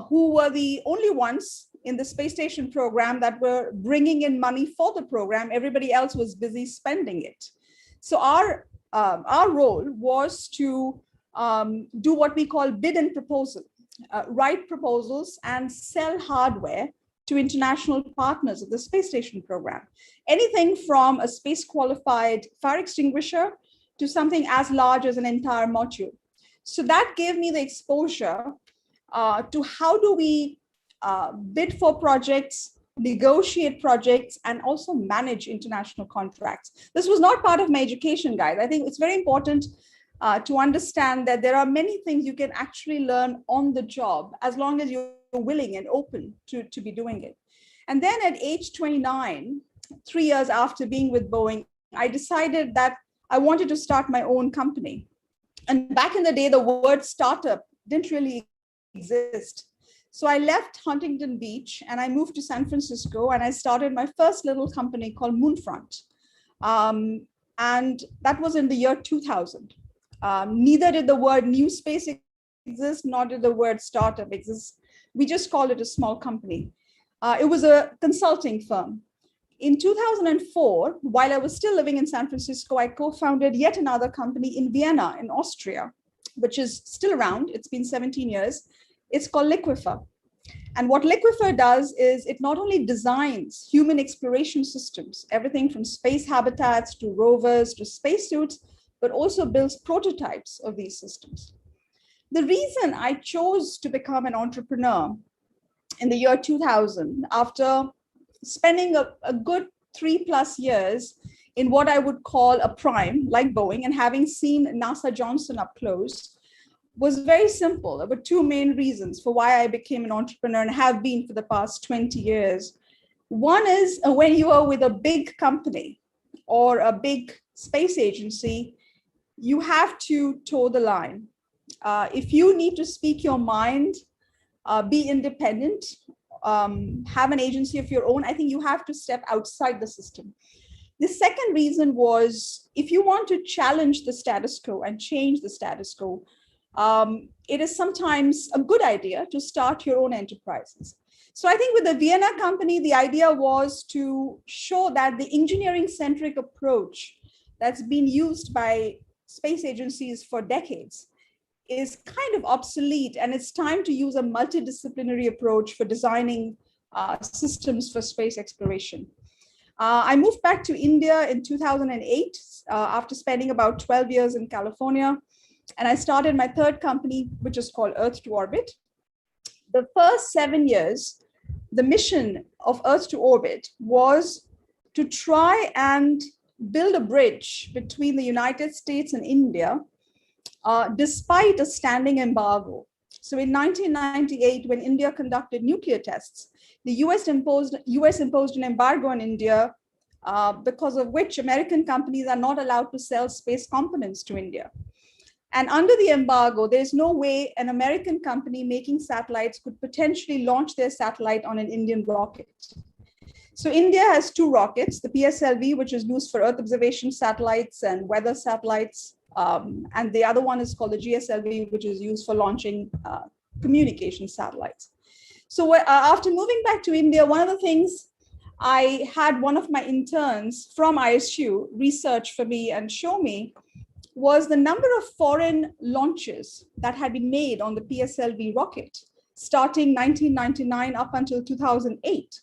who were the only ones in the space station program that were bringing in money for the program. Everybody else was busy spending it. So our role was to do what we call bid and proposal, write proposals and sell hardware to international partners of the space station program. Anything from a space qualified fire extinguisher to something as large as an entire module. So that gave me the exposure to how do we bid for projects, negotiate projects, and also manage international contracts. This was not part of my education, guys. I think it's very important to understand that there are many things you can actually learn on the job as long as you're willing and open to be doing it. And then at age 29, 3 years after being with Boeing, I decided that I wanted to start my own company. And back in the day, the word startup didn't really exist. So I left Huntington Beach and I moved to San Francisco and I started my first little company called Moonfront. And that was in the year 2000. Neither did the word new space exist, nor did the word startup exist. We just called it a small company. It was a consulting firm. In 2004, while I was still living in San Francisco, I co-founded yet another company in Vienna, in Austria, which is still around. It's been 17 years. It's called Liquifer. And what Liquifer does is it not only designs human exploration systems, everything from space habitats to rovers to spacesuits, but also builds prototypes of these systems. The reason I chose to become an entrepreneur in the year 2000, after spending a good 3+ years in what I would call a prime, like Boeing, and having seen NASA Johnson up close, was very simple. There were two main reasons for why I became an entrepreneur and have been for the past 20 years. One is when you are with a big company or a big space agency, you have to toe the line. If you need to speak your mind, be independent, have an agency of your own, I think you have to step outside the system. The second reason was if you want to challenge the status quo and change the status quo, it is sometimes a good idea to start your own enterprises. So I think with the Vienna company, the idea was to show that the engineering-centric approach that's been used by space agencies for decades is kind of obsolete, and it's time to use a multidisciplinary approach for designing systems for space exploration. I moved back to India in 2008 after spending about 12 years in California, and I started my third company, which is called Earth to Orbit. The first 7 years, the mission of Earth to Orbit was to try and build a bridge between the United States and India, despite a standing embargo. So in 1998, when India conducted nuclear tests, the US imposed an embargo on India, because of which American companies are not allowed to sell space components to India. And under the embargo, there's no way an American company making satellites could potentially launch their satellite on an Indian rocket. So India has two rockets, the PSLV, which is used for Earth observation satellites and weather satellites. And the other one is called the GSLV, which is used for launching communication satellites. So after moving back to India, one of the things I had one of my interns from ISU research for me and show me was the number of foreign launches that had been made on the PSLV rocket starting 1999 up until 2008.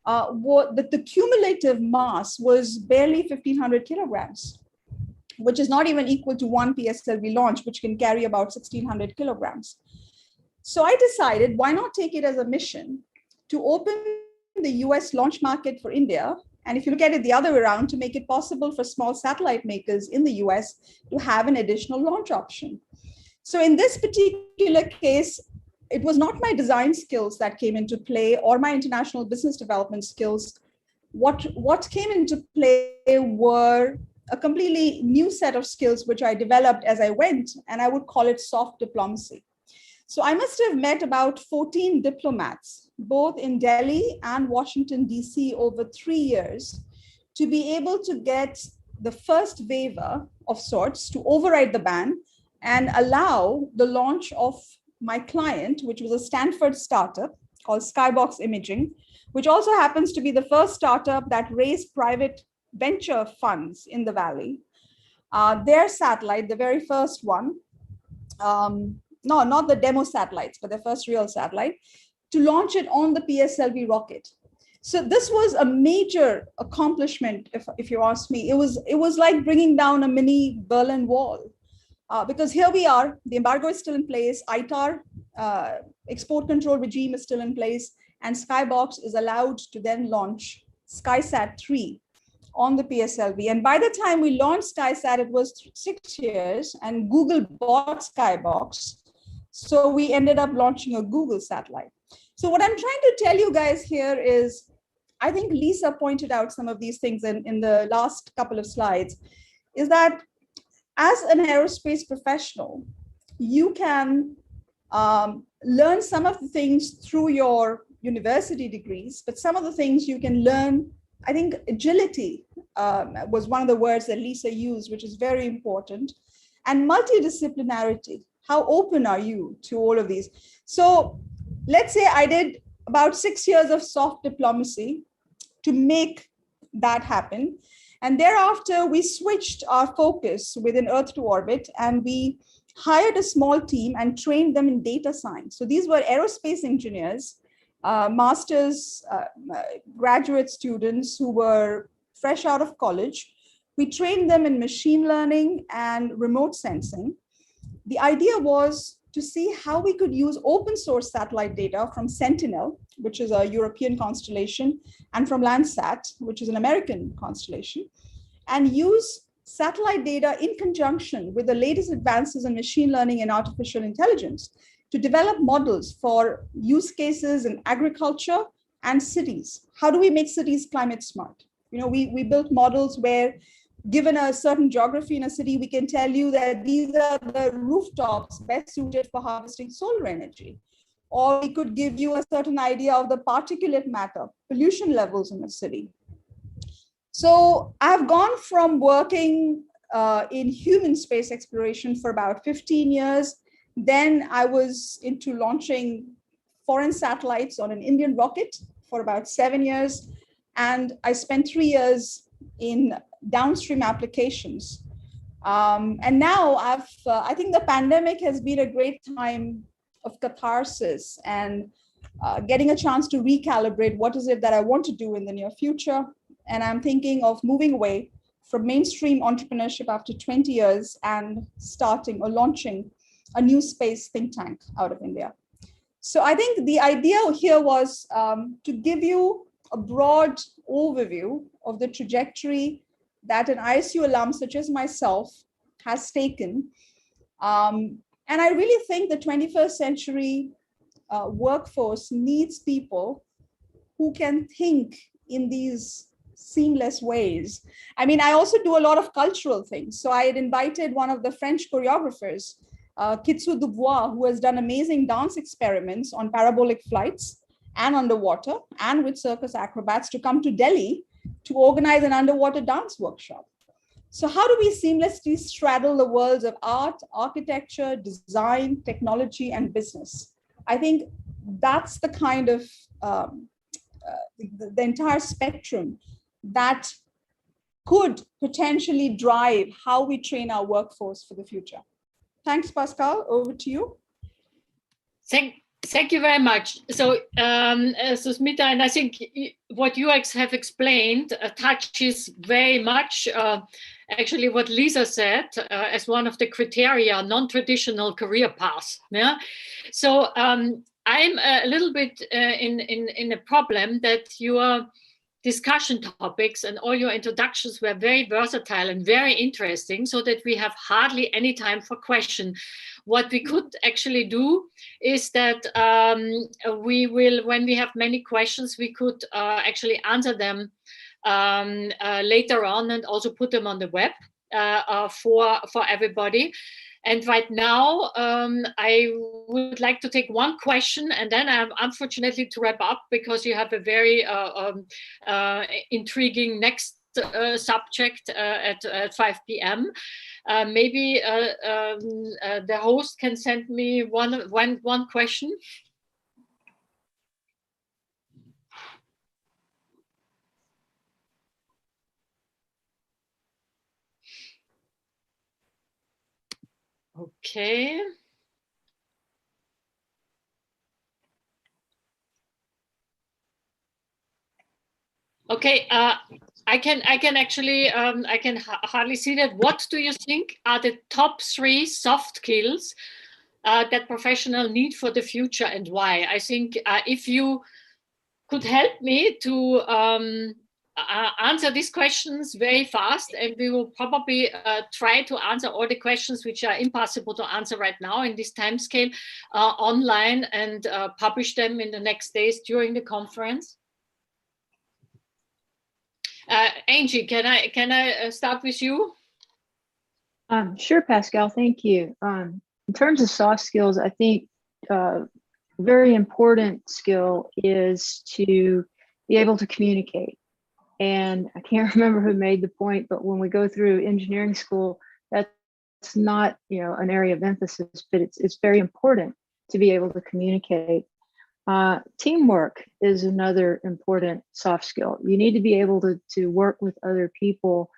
The cumulative mass was barely 1,500 kilograms, which is not even equal to one PSLV launch, which can carry about 1,600 kilograms. So I decided, why not take it as a mission to open the US launch market for India? And if you look at it the other way around, to make it possible for small satellite makers in the US to have an additional launch option. So in this particular case, it was not my design skills that came into play or my international business development skills. What came into play were a completely new set of skills, which I developed as I went, and I would call it soft diplomacy. So I must have met about 14 diplomats, both in Delhi and Washington, DC over 3 years, to be able to get the first waiver of sorts to override the ban and allow the launch of my client, which was a Stanford startup called Skybox Imaging, which also happens to be the first startup that raised private venture funds in the Valley. Their satellite, the very first one, no, not the demo satellites, but the first real satellite, to launch it on the PSLV rocket. So this was a major accomplishment, if you ask me. It was like bringing down a mini Berlin Wall, because here we are, the embargo is still in place, ITAR export control regime is still in place, and Skybox is allowed to then launch SkySat-3 on the PSLV. And by the time we launched SkySat, it was 6 years, and Google bought Skybox. So we ended up launching a Google satellite. So what I'm trying to tell you guys here is, I think Lisa pointed out some of these things in the last couple of slides, is that as an aerospace professional, you can learn some of the things through your university degrees, but some of the things you can learn, I think agility was one of the words that Lisa used, which is very important, and multidisciplinarity. How open are you to all of these? So let's say I did about 6 years of soft diplomacy to make that happen. And thereafter, we switched our focus within Earth to orbit, and we hired a small team and trained them in data science. So these were aerospace engineers, master's graduate students who were fresh out of college. We trained them in machine learning and remote sensing. The idea was to see how we could use open source satellite data from Sentinel, which is a European constellation, and from Landsat, which is an American constellation, and use satellite data in conjunction with the latest advances in machine learning and artificial intelligence to develop models for use cases in agriculture and cities. How do we make cities climate smart? You know, we built models where, given a certain geography in a city, we can tell you that these are the rooftops best suited for harvesting solar energy. Or we could give you a certain idea of the particulate matter, pollution levels in a city. So I've gone from working in human space exploration for about 15 years. Then I was into launching foreign satellites on an Indian rocket for about 7 years. And I spent 3 years in downstream applications. And now I think the pandemic has been a great time of catharsis and getting a chance to recalibrate what is it that I want to do in the near future. And I'm thinking of moving away from mainstream entrepreneurship after 20 years and starting or launching a new space think tank out of India. So I think the idea here was to give you a broad overview of the trajectory that an ISU alum such as myself has taken. And I really think the 21st century workforce needs people who can think in these seamless ways. I mean, I also do a lot of cultural things. So I had invited one of the French choreographers, Kitsu Dubois, who has done amazing dance experiments on parabolic flights and underwater and with circus acrobats, to come to Delhi to organize an underwater dance workshop. So how do we seamlessly straddle the worlds of art, architecture, design, technology, and business? I think that's the kind of the entire spectrum that could potentially drive how we train our workforce for the future. Thanks, Pascal. Over to you. Thank you very much. So, Susmita, and I think what you have explained touches very much actually what Lisa said as one of the criteria, non-traditional career paths. Yeah. So I'm a little bit in a problem that your discussion topics and all your introductions were very versatile and very interesting, so that we have hardly any time for question. What we could actually do is that we will, when we have many questions, we could actually answer them later on and also put them on the web for everybody. And right now, I would like to take one question, and then I'm unfortunately to wrap up because you have a very intriguing next subject at 5 p.m. Maybe the host can send me one question. Okay. Okay, I can actually I can hardly see that. What do you think are the top 3 soft skills that professionals need for the future, and why? I think if you could help me to answer these questions very fast, and we will probably try to answer all the questions which are impossible to answer right now in this time scale online, and publish them in the next days during the conference. Angie, can I start with you? Sure, Pascal, thank you. In terms of soft skills, I think very important skill is to be able to communicate. And I can't remember who made the point, but when we go through engineering school, that's not, an area of emphasis, but it's very important to be able to communicate. Teamwork is another important soft skill. You need to be able to work with other people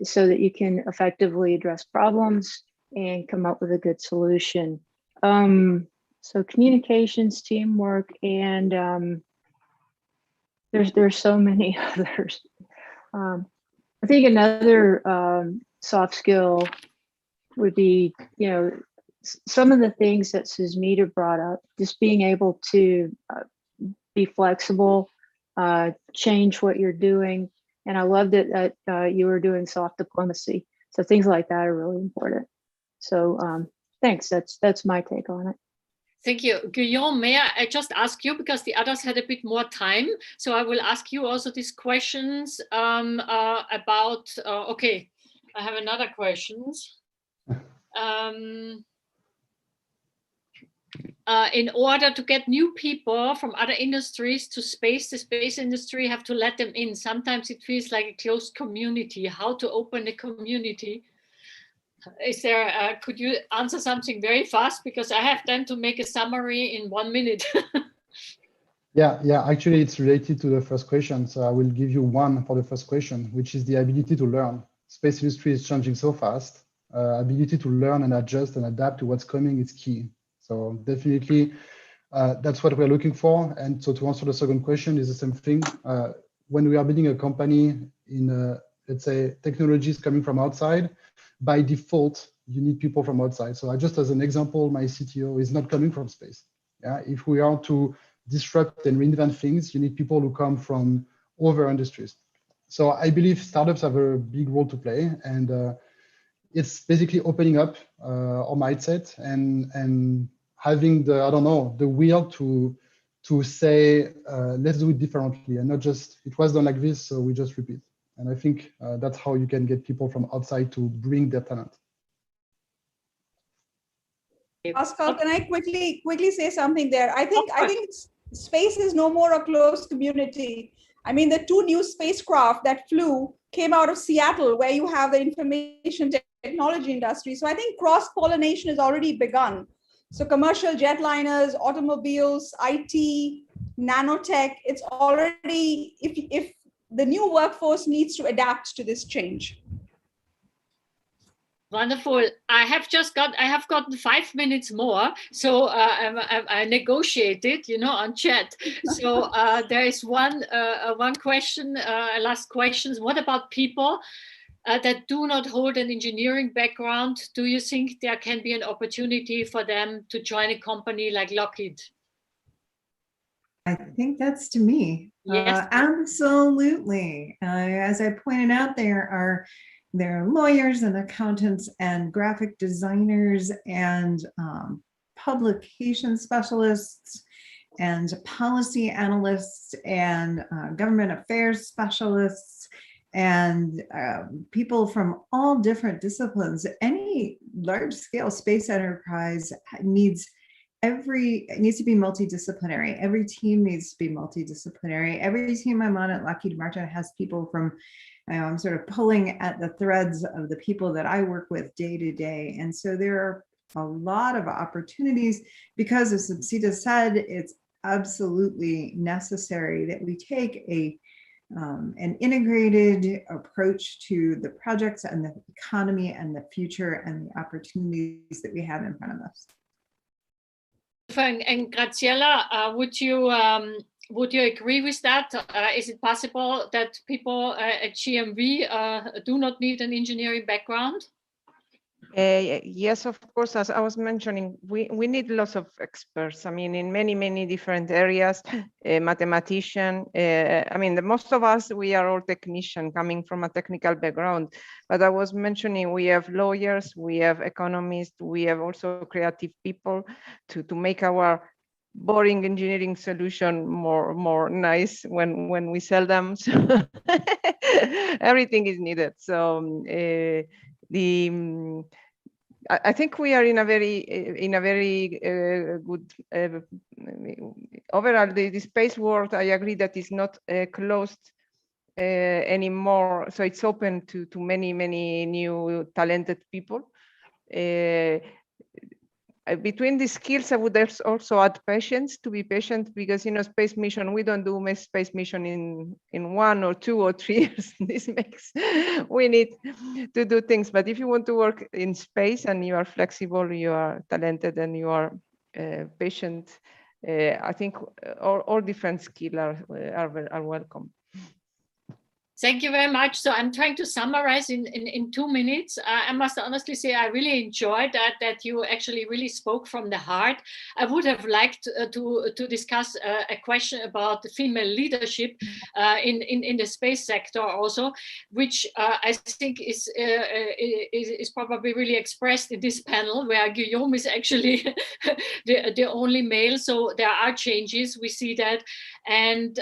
so that you can effectively address problems and come up with a good solution. So communications, teamwork, and there's so many others. I think another soft skill would be, some of the things that Susmita brought up, just being able to be flexible, change what you're doing. And I loved it that you were doing soft diplomacy. So things like that are really important. So thanks, that's my take on it. Thank you. Guillaume, may I just ask you, because the others had a bit more time, so I will ask you also these questions about, okay, I have another questions. In order to get new people from other industries to space, the space industry have to let them in. Sometimes it feels like a closed community. How to open a community? Is there, could you answer something very fast? Because I have then to make a summary in 1 minute. Yeah, actually it's related to the first question. So I will give you one for the first question, which is the ability to learn. Space industry is changing so fast. Ability to learn and adjust and adapt to what's coming is key. So definitely that's what we're looking for. And so to answer the second question is the same thing. When we are building a company in, let's say, technologies coming from outside, by default, you need people from outside. So just as an example, my CTO is not coming from space. Yeah, if we are to disrupt and reinvent things, you need people who come from other industries. So I believe startups have a big role to play, and it's basically opening up our mindset and having the, I don't know, the will to say, let's do it differently, and not just, it was done like this, so we just repeat. And I think that's how you can get people from outside to bring their talent. Pascal, can I quickly say something there? I think space is no more a closed community. I mean, the 2 new spacecraft that flew came out of Seattle, where you have the information technology industry. So I think cross-pollination has already begun. So commercial jetliners, automobiles, IT, nanotech, it's already, if the new workforce needs to adapt to this change. Wonderful. I have gotten 5 minutes more. So I negotiated, on chat. So there is one question, last questions. What about people that do not hold an engineering background? Do you think there can be an opportunity for them to join a company like Lockheed? I think that's to me. Yes. Absolutely. As I pointed out, there are lawyers and accountants and graphic designers and publication specialists and policy analysts and government affairs specialists and people from all different disciplines. Any large-scale space enterprise needs to be multidisciplinary. Every team needs to be multidisciplinary. Every team I'm on at Lockheed Martin has people from, I'm sort of pulling at the threads of the people that I work with day to day. And so there are a lot of opportunities because, as Subsita said, it's absolutely necessary that we take an integrated approach to the projects and the economy and the future and the opportunities that we have in front of us. And Graziella, would you agree with that? Is it possible that people at GMV do not need an engineering background? Yes, of course. As I was mentioning, we need lots of experts. I mean, in many different areas, mathematician. Most of us, we are all technicians coming from a technical background. But I was mentioning, we have lawyers, we have economists, we have also creative people to make our boring engineering solution more nice when we sell them. So everything is needed. So I think we are in a very good overall. The space world, I agree that is not closed anymore. So it's open to many new talented people. Between the skills, I would also add patience, to be patient, because space mission, we don't do space mission in 1 or 2 or 3 years. We need to do things. But if you want to work in space and you are flexible, you are talented, and you are patient, I think all different skills are welcome. Thank you very much. So I'm trying to summarize in 2 minutes. I must honestly say I really enjoyed that you actually really spoke from the heart. I would have liked to discuss a question about the female leadership in the space sector also, which I think is probably really expressed in this panel, where Guillaume is actually the only male. So there are changes, we see that. And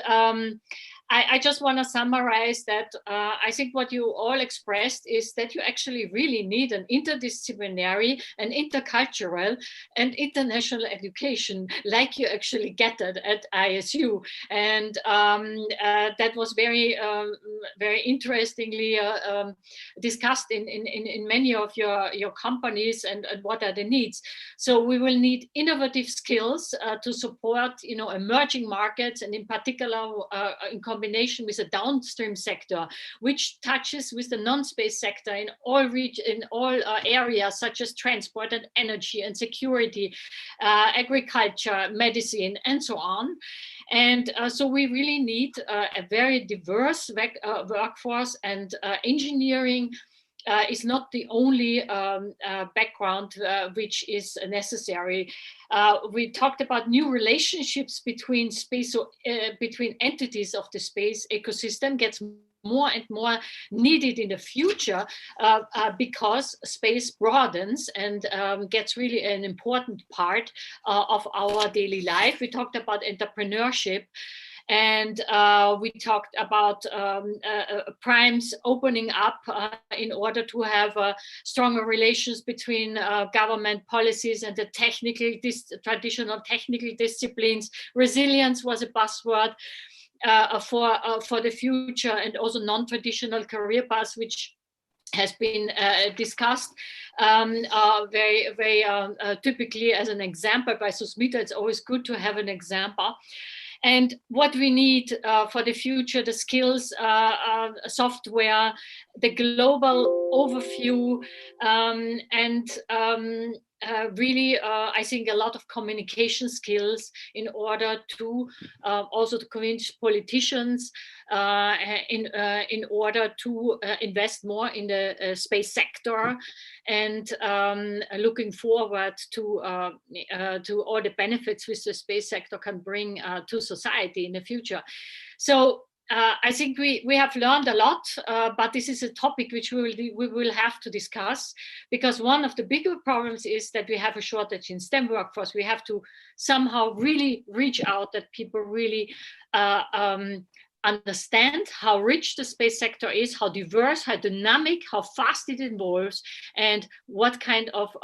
I just want to summarize that I think what you all expressed is that you actually really need an interdisciplinary and intercultural and international education, like you actually get it at ISU. And that was very interestingly discussed in many of your companies, and what are the needs. So we will need innovative skills to support emerging markets, and in particular in combination with a downstream sector, which touches with the non-space sector in all areas such as transport and energy and security, agriculture, medicine, and so on. And so we really need a very diverse workforce, and engineering is not the only background which is necessary. We talked about new relationships between between entities of the space ecosystem gets more and more needed in the future because space broadens and gets really an important part of our daily life. We talked about entrepreneurship. And we talked about primes opening up in order to have stronger relations between government policies and the traditional technical disciplines. Resilience was a buzzword for the future, and also non-traditional career paths, which has been discussed very typically as an example by Susmita. It's always good to have an example. and what we need for the future, the skills, software, the global overview, and really, I think a lot of communication skills in order to also to convince politicians in order to invest more in the space sector, and looking forward to all the benefits which the space sector can bring to society in the future. So I think we have learned a lot, but this is a topic which we will have to discuss, because one of the bigger problems is that we have a shortage in STEM workforce. We have to somehow really reach out that people really understand how rich the space sector is, how diverse, how dynamic, how fast it evolves, and what kind of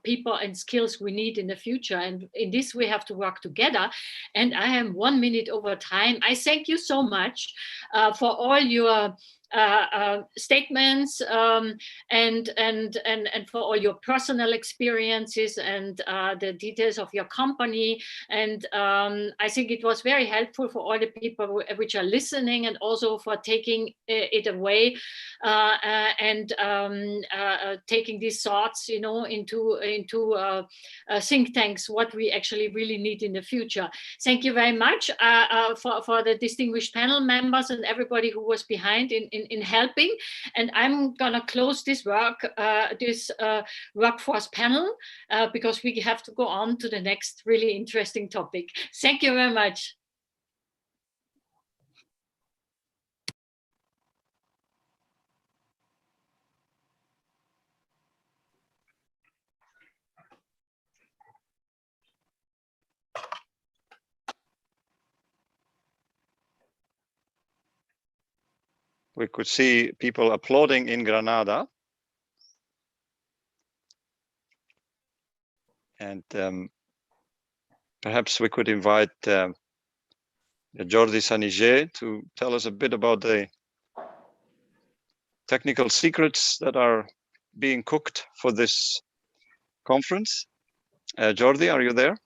people and skills we need in the future. And in this, we have to work together. And I am 1 minute over time. I thank you so much for all your statements and for all your personal experiences and the details of your company. And I think it was very helpful for all the people which are listening, and also for taking it away and taking these thoughts, you know, into think tanks, what we actually really need in the future. Thank you very much for the distinguished panel members and everybody who was behind in helping. And I'm gonna close this workforce panel because we have to go on to the next really interesting topic. Thank you very much. We could see people applauding in Granada. And perhaps we could invite Jordi Sanigé to tell us a bit about the technical secrets that are being cooked for this conference. Jordi, are you there?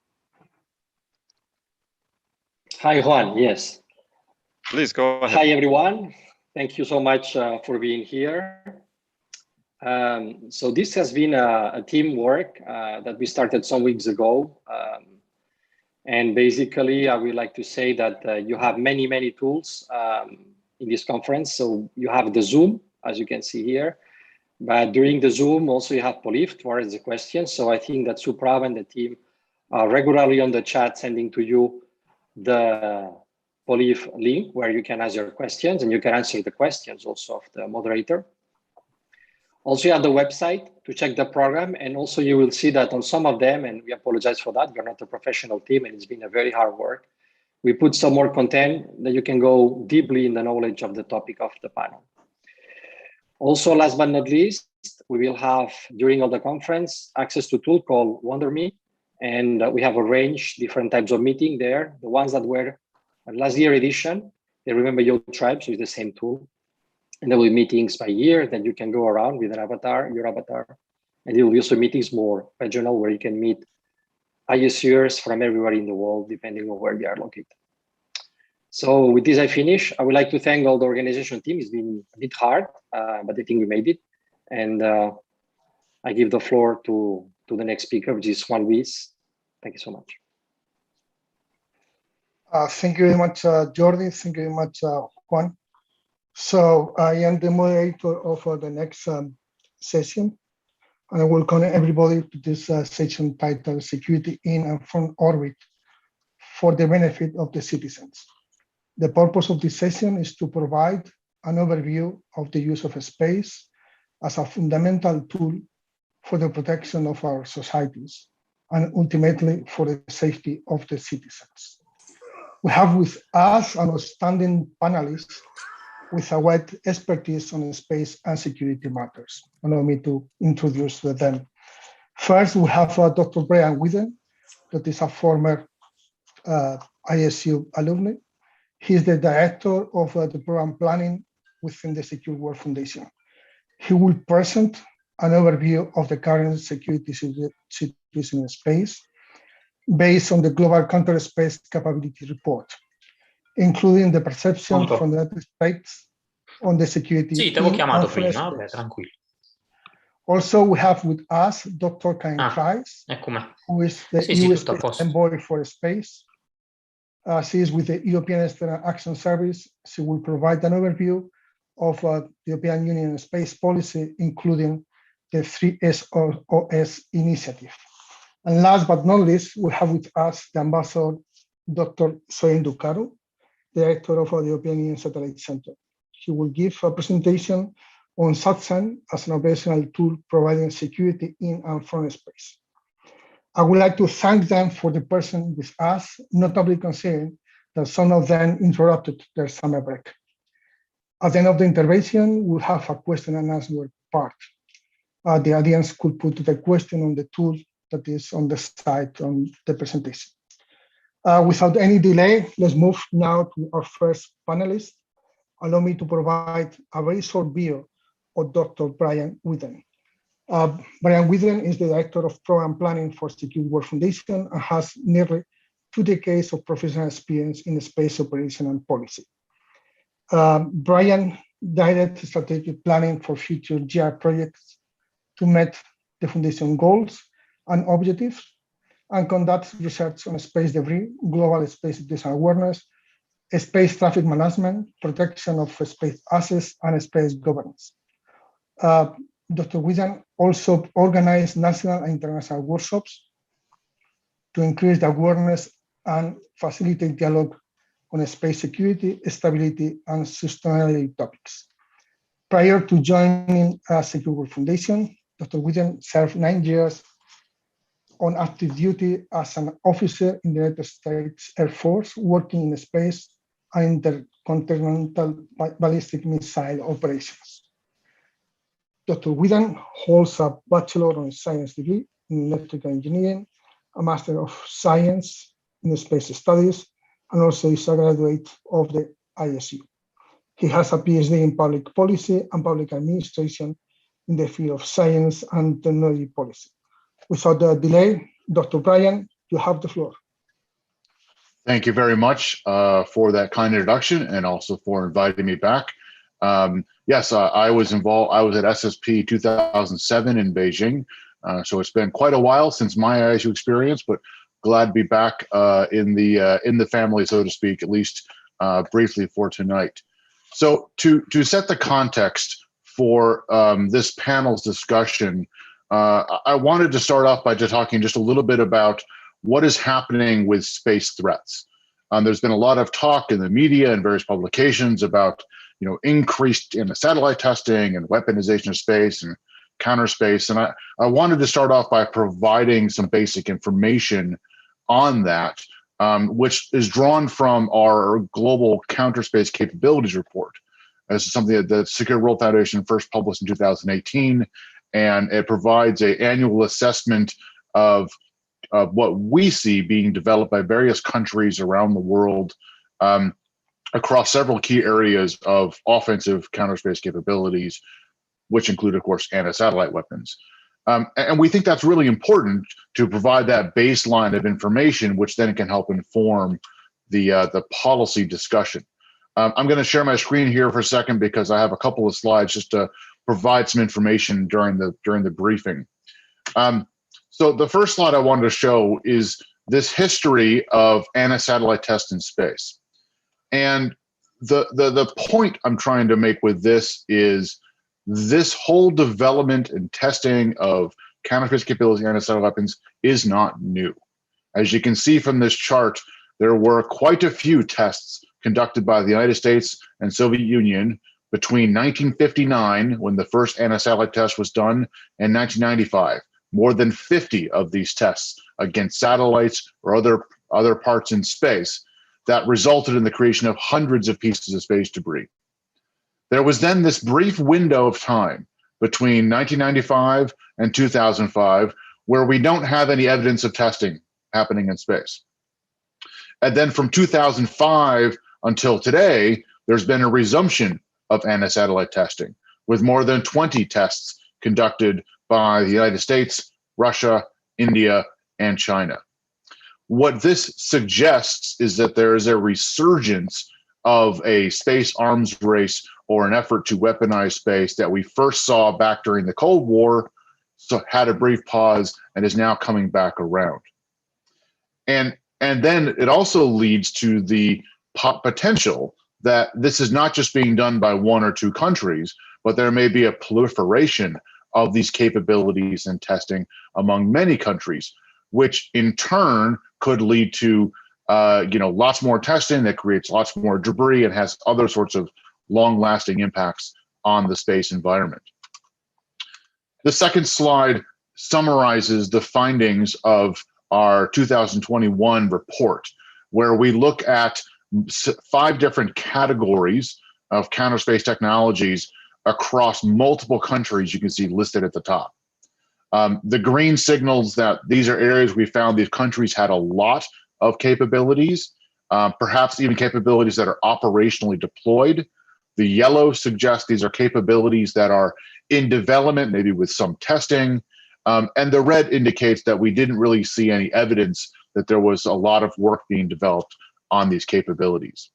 Hi, Juan. Yes. Please go ahead. Hi, everyone. Thank you so much for being here. So this has been a teamwork that we started some weeks ago. And basically, I would like to say that you have many, many tools in this conference. So you have the Zoom, as you can see here. But during the Zoom, also you have Polif to answer the questions. So I think that Suprav and the team are regularly on the chat sending to you the Polif link where you can ask your questions, and you can answer the questions also of the moderator. Also, you have the website to check the program, and also you will see that on some of them, and we apologize for that, we're not a professional team and it's been a very hard work. We put some more content that you can go deeply in the knowledge of the topic of the panel. Also, last but not least, we will have during all the conference access to a tool called WonderMe, and we have arranged different types of meeting there. The ones that were last year edition, they remember your tribe, so it's the same tool. And there will be meetings by year that you can go around with an avatar, your avatar. And there will be also meetings more regional where you can meet ISUers from everywhere in the world, depending on where you are located. So with this, I finish. I would like to thank all the organization team. It's been a bit hard, but I think we made it. And I give the floor to the next speaker, which is Juan Luis. Thank you so much. Thank you very much, Jordi. Thank you very much, Juan. So I am the moderator of the next session, and I welcome everybody to this session titled Security in and from Orbit for the benefit of the citizens. The purpose of this session is to provide an overview of the use of space as a fundamental tool for the protection of our societies and ultimately for the safety of the citizens. We have with us an outstanding panelist with a wide expertise on space and security matters. Allow me to introduce them. First, we have Dr. Brian Whedon, that is a former ISU alumni. He's the director of the program planning within the Secure World Foundation. He will present an overview of the current security situation in space based on the Global Counter Space Capability Report. including the perception Pronto? from the United States on the security. Sì, ti avevo chiamato and foreign prima, vabbè, space. tranquillo. Also, we have with us Dr. Karen Kreis, Ecco me. who is the Sì, sì, EU tutto a Space posto. Envoy for Space. She is with the European External Action Service. She will provide an overview of the European Union space policy, including the 3SOS initiative. And last but not least, we have with us the Ambassador, Dr. Soren Ducaru, Director of the European Union Satellite Center. He will give a presentation on SATSAN as an operational tool providing security in and from space. I would like to thank them for the person with us, notably considering that some of them interrupted their summer break. At the end of the intervention, we'll have a question and answer part. The audience could put the question on the tool that is on the side on the presentation. Without any delay, let's move now to our first panelist. Allow me to provide a very short bio of Dr. Brian Whedon. Brian Whedon is the Director of Program Planning for Secure World Foundation and has nearly 2 decades of professional experience in space operation and policy. Brian directed strategic planning for future GR projects to meet the Foundation goals and objectives and conducts research on space debris, global space situation awareness, space traffic management, protection of space assets, and space governance. Dr. Whedon also organized national and international workshops to increase the awareness and facilitate dialogue on space security, stability, and sustainability topics. Prior to joining Secure World Foundation, Dr. Whedon served 9 years on active duty as an officer in the United States Air Force, working in space and intercontinental ballistic missile operations. Dr. Whedon holds a Bachelor of Science degree in Electrical Engineering, a Master of Science in Space Studies, and also is a graduate of the ISU. He has a PhD in Public Policy and Public Administration in the field of Science and Technology Policy. Without delay, Dr. Brian, you have the floor. Thank you very much for that kind introduction and also for inviting me back. Yes, I was involved. I was at SSP 2007 in Beijing. So it's been quite a while since my ISU experience, but glad to be back in the family, so to speak, at least briefly for tonight. So to set the context for this panel's discussion, I wanted to start off by just talking just a little bit about what is happening with space threats. There's been a lot of talk in the media and various publications about increased satellite testing and weaponization of space and counter space. And I wanted to start off by providing some basic information on that, which is drawn from our Global Counter Space Capabilities Report. This is something that the Secure World Foundation first published in 2018, and it provides an annual assessment of what we see being developed by various countries around the world across several key areas of offensive counter space capabilities, which include, of course, anti-satellite weapons. And we think that's really important to provide that baseline of information, which then can help inform the policy discussion. I'm going to share my screen here for a second because I have a couple of slides just to provide some information during the briefing. So the first slide I wanted to show is this history of anti-satellite tests in space. And the point I'm trying to make with this is this whole development and testing of counter-space capabilities and anti-satellite weapons is not new. As you can see from this chart, there were quite a few tests conducted by the United States and Soviet Union between 1959, when the first anti-satellite test was done, and 1995. More than 50 of these tests against satellites or other parts in space that resulted in the creation of hundreds of pieces of space debris. There was then this brief window of time between 1995 and 2005 where we don't have any evidence of testing happening in space. And then from 2005 until today, there's been a resumption of anti-satellite testing with more than 20 tests conducted by the United States, Russia, India, and China. what this suggests is that there is a resurgence of a space arms race or an effort to weaponize space that we first saw back during the Cold War, so had a brief pause and is now coming back around. And then it also leads to the potential that this is not just being done by one or two countries, but there may be a proliferation of these capabilities and testing among many countries, which in turn could lead to lots more testing that creates lots more debris and has other sorts of long-lasting impacts on the space environment. The second slide summarizes the findings of our 2021 report, where we look at 5 different categories of counter space technologies across multiple countries you can see listed at the top. The green signals that these are areas we found these countries had a lot of capabilities, perhaps even capabilities that are operationally deployed. The yellow suggests these are capabilities that are in development, maybe with some testing. And the red indicates that we didn't really see any evidence that there was a lot of work being developed on these capabilities.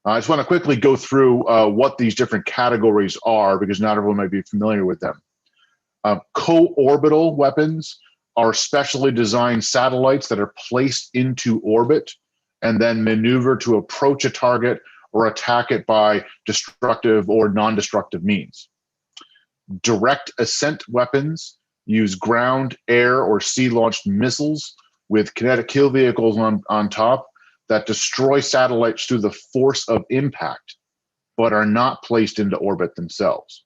I just want to quickly go through what these different categories are, because not everyone might be familiar with them. Co-orbital weapons are specially designed satellites that are placed into orbit and then maneuver to approach a target or attack it by destructive or non-destructive means. Direct ascent weapons use ground, air, or sea-launched missiles with kinetic kill vehicles on top that destroy satellites through the force of impact, but are not placed into orbit themselves.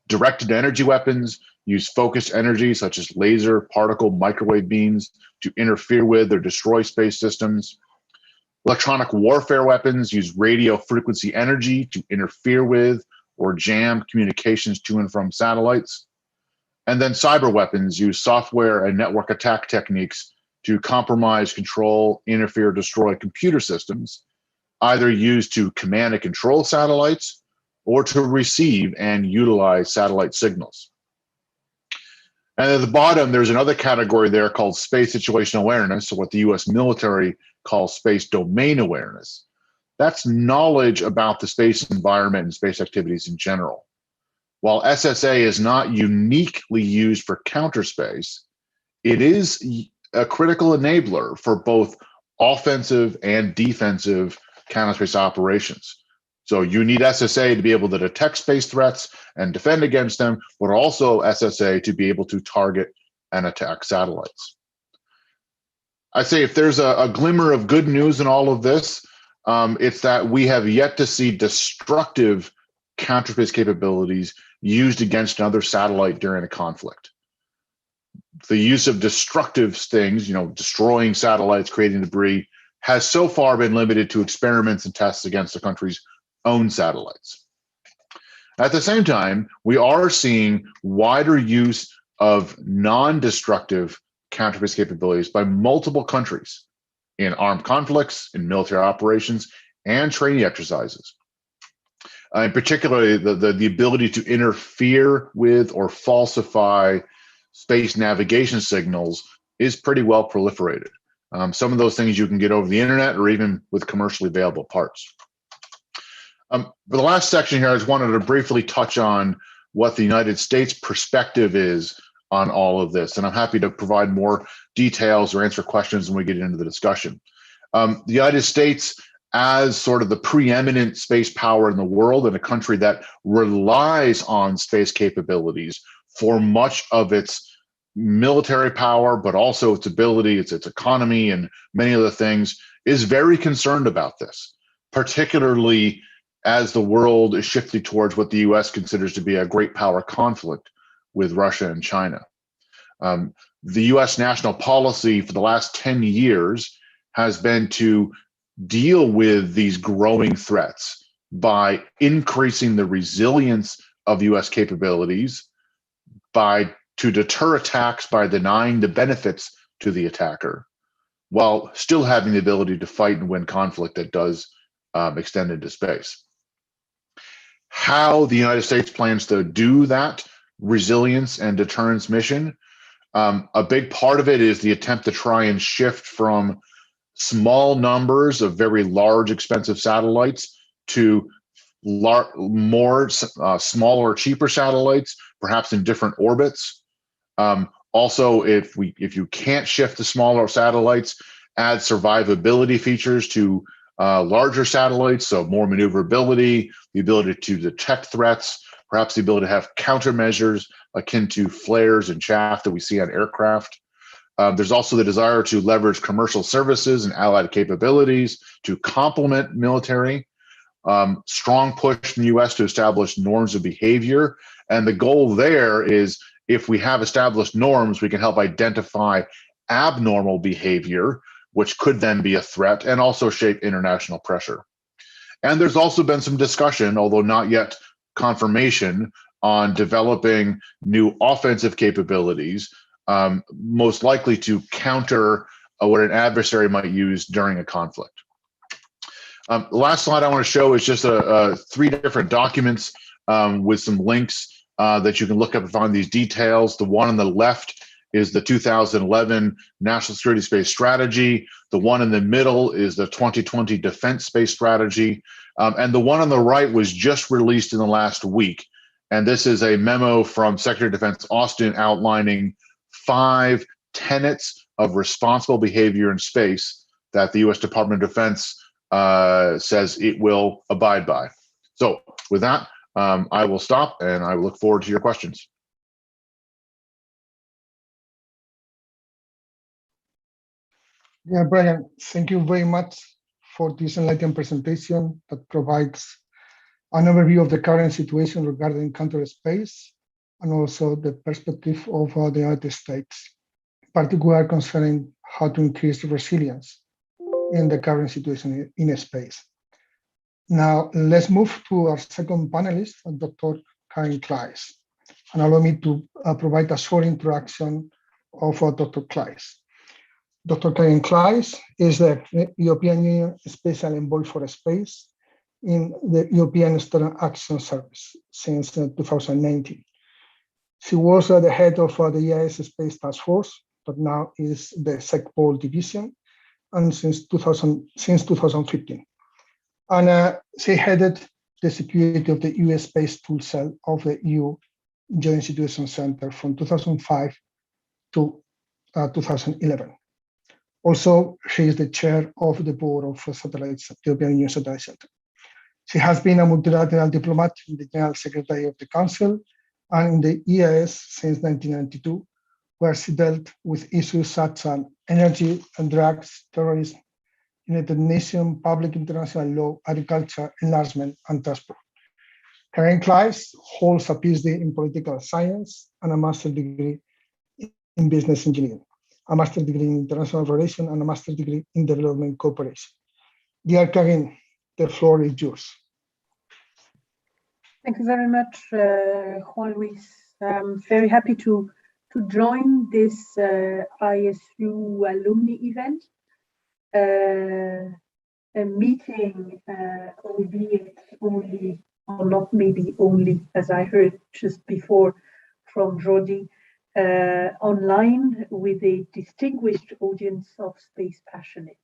Directed energy weapons use focused energy such as laser, particle, microwave beams to interfere with or destroy space systems. Electronic warfare weapons use radio frequency energy to interfere with or jam communications to and from satellites. And then cyber weapons use software and network attack techniques to compromise, control, interfere, destroy computer systems, either used to command and control satellites or to receive and utilize satellite signals. And at the bottom, there's another category there called space situational awareness, or what the US military calls space domain awareness. That's knowledge about the space environment and space activities in general. While SSA is not uniquely used for counterspace, it is a critical enabler for both offensive and defensive counterspace operations. So you need SSA to be able to detect space threats and defend against them, but also SSA to be able to target and attack satellites. I'd say if there's a glimmer of good news in all of this, it's that we have yet to see destructive counterspace capabilities used against another satellite during a conflict. The use of destructive things, destroying satellites, creating debris, has so far been limited to experiments and tests against the country's own satellites. At the same time, we are seeing wider use of non-destructive counterspace capabilities by multiple countries in armed conflicts, in military operations, and training exercises. In particular, the ability to interfere with or falsify space navigation signals is pretty well proliferated. Some of those things you can get over the internet or even with commercially available parts. For the last section here, I just wanted to briefly touch on what the United States perspective is on all of this, and I'm happy to provide more details or answer questions when we get into the discussion. The United States, as sort of the preeminent space power in the world and a country that relies on space capabilities for much of its military power, but also its ability, its economy, and many other things, is very concerned about this, particularly as the world is shifting towards what the US considers to be a great power conflict with Russia and China. The US national policy for the last 10 years has been to deal with these growing threats by increasing the resilience of US capabilities, to deter attacks by denying the benefits to the attacker, while still having the ability to fight and win conflict that does extend into space. How the United States plans to do that resilience and deterrence mission A big part of it is the attempt to try and shift from small numbers of very large, expensive satellites to more smaller, cheaper satellites, perhaps in different orbits. Also, if you can't shift to smaller satellites, add survivability features to larger satellites, so more maneuverability, the ability to detect threats, perhaps the ability to have countermeasures akin to flares and chaff that we see on aircraft. There's also the desire to leverage commercial services and allied capabilities to complement military. Strong push in the US to establish norms of behavior. And the goal there is, if we have established norms, we can help identify abnormal behavior, which could then be a threat and also shape international pressure. And there's also been some discussion, although not yet confirmation, on developing new offensive capabilities, most likely to counter what an adversary might use during a conflict. The last slide I want to show is just 3 different documents with some links that you can look up and find these details. The one on the left is the 2011 National Security Space Strategy. The one in the middle is the 2020 Defense Space Strategy. And the one on the right was just released in the last week. And this is a memo from Secretary of Defense Austin outlining 5 tenets of responsible behavior in space that the US Department of Defense says it will abide by. So with that, I will stop and I look forward to your questions. Yeah, Brian, thank you very much for this enlightening presentation that provides an overview of the current situation regarding counterspace and also the perspective of the United States, particularly concerning how to increase resilience in the current situation in space. Now, let's move to our second panelist, Dr. Karen Kleiss. And allow me to provide a short introduction of Dr. Kleiss. Dr. Karen Kleiss is the European Union Special Envoy for Space in the European External Action Service since 2019. She was the head of the EIS Space Task Force, but now is the SecPol division, and since 2015. And she headed the security of the US Space Tool Cell of the EU Joint Situation Center from 2005 to 2011. Also, she is the chair of the board of satellites at the European Union Satellite Center. She has been a multilateral diplomat in the General Secretary of the Council and in the EIS since 1992, where she dealt with issues such as energy and drugs, terrorism, United Nations, public international law, agriculture, enlargement, and transport. Karen Kleiss holds a PhD in political science and a master's degree in business engineering, a master's degree in international relations, and a master's degree in development cooperation. Dear Karen, the floor is yours. Thank you very much, Juan Luis. I'm very happy to join this ISU alumni event. A meeting, albeit only, or not maybe only, as I heard just before from Jordi, online with a distinguished audience of space passionate.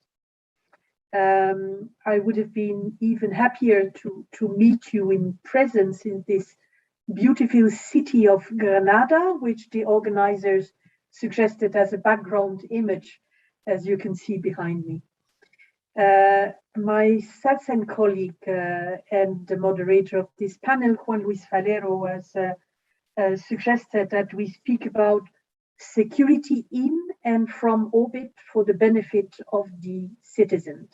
I would have been even happier to meet you in presence in this beautiful city of Granada, which the organizers suggested as a background image, as you can see behind me. My SATSEN colleague and the moderator of this panel, Juan Luis Valero, has suggested that we speak about security in and from orbit for the benefit of the citizen.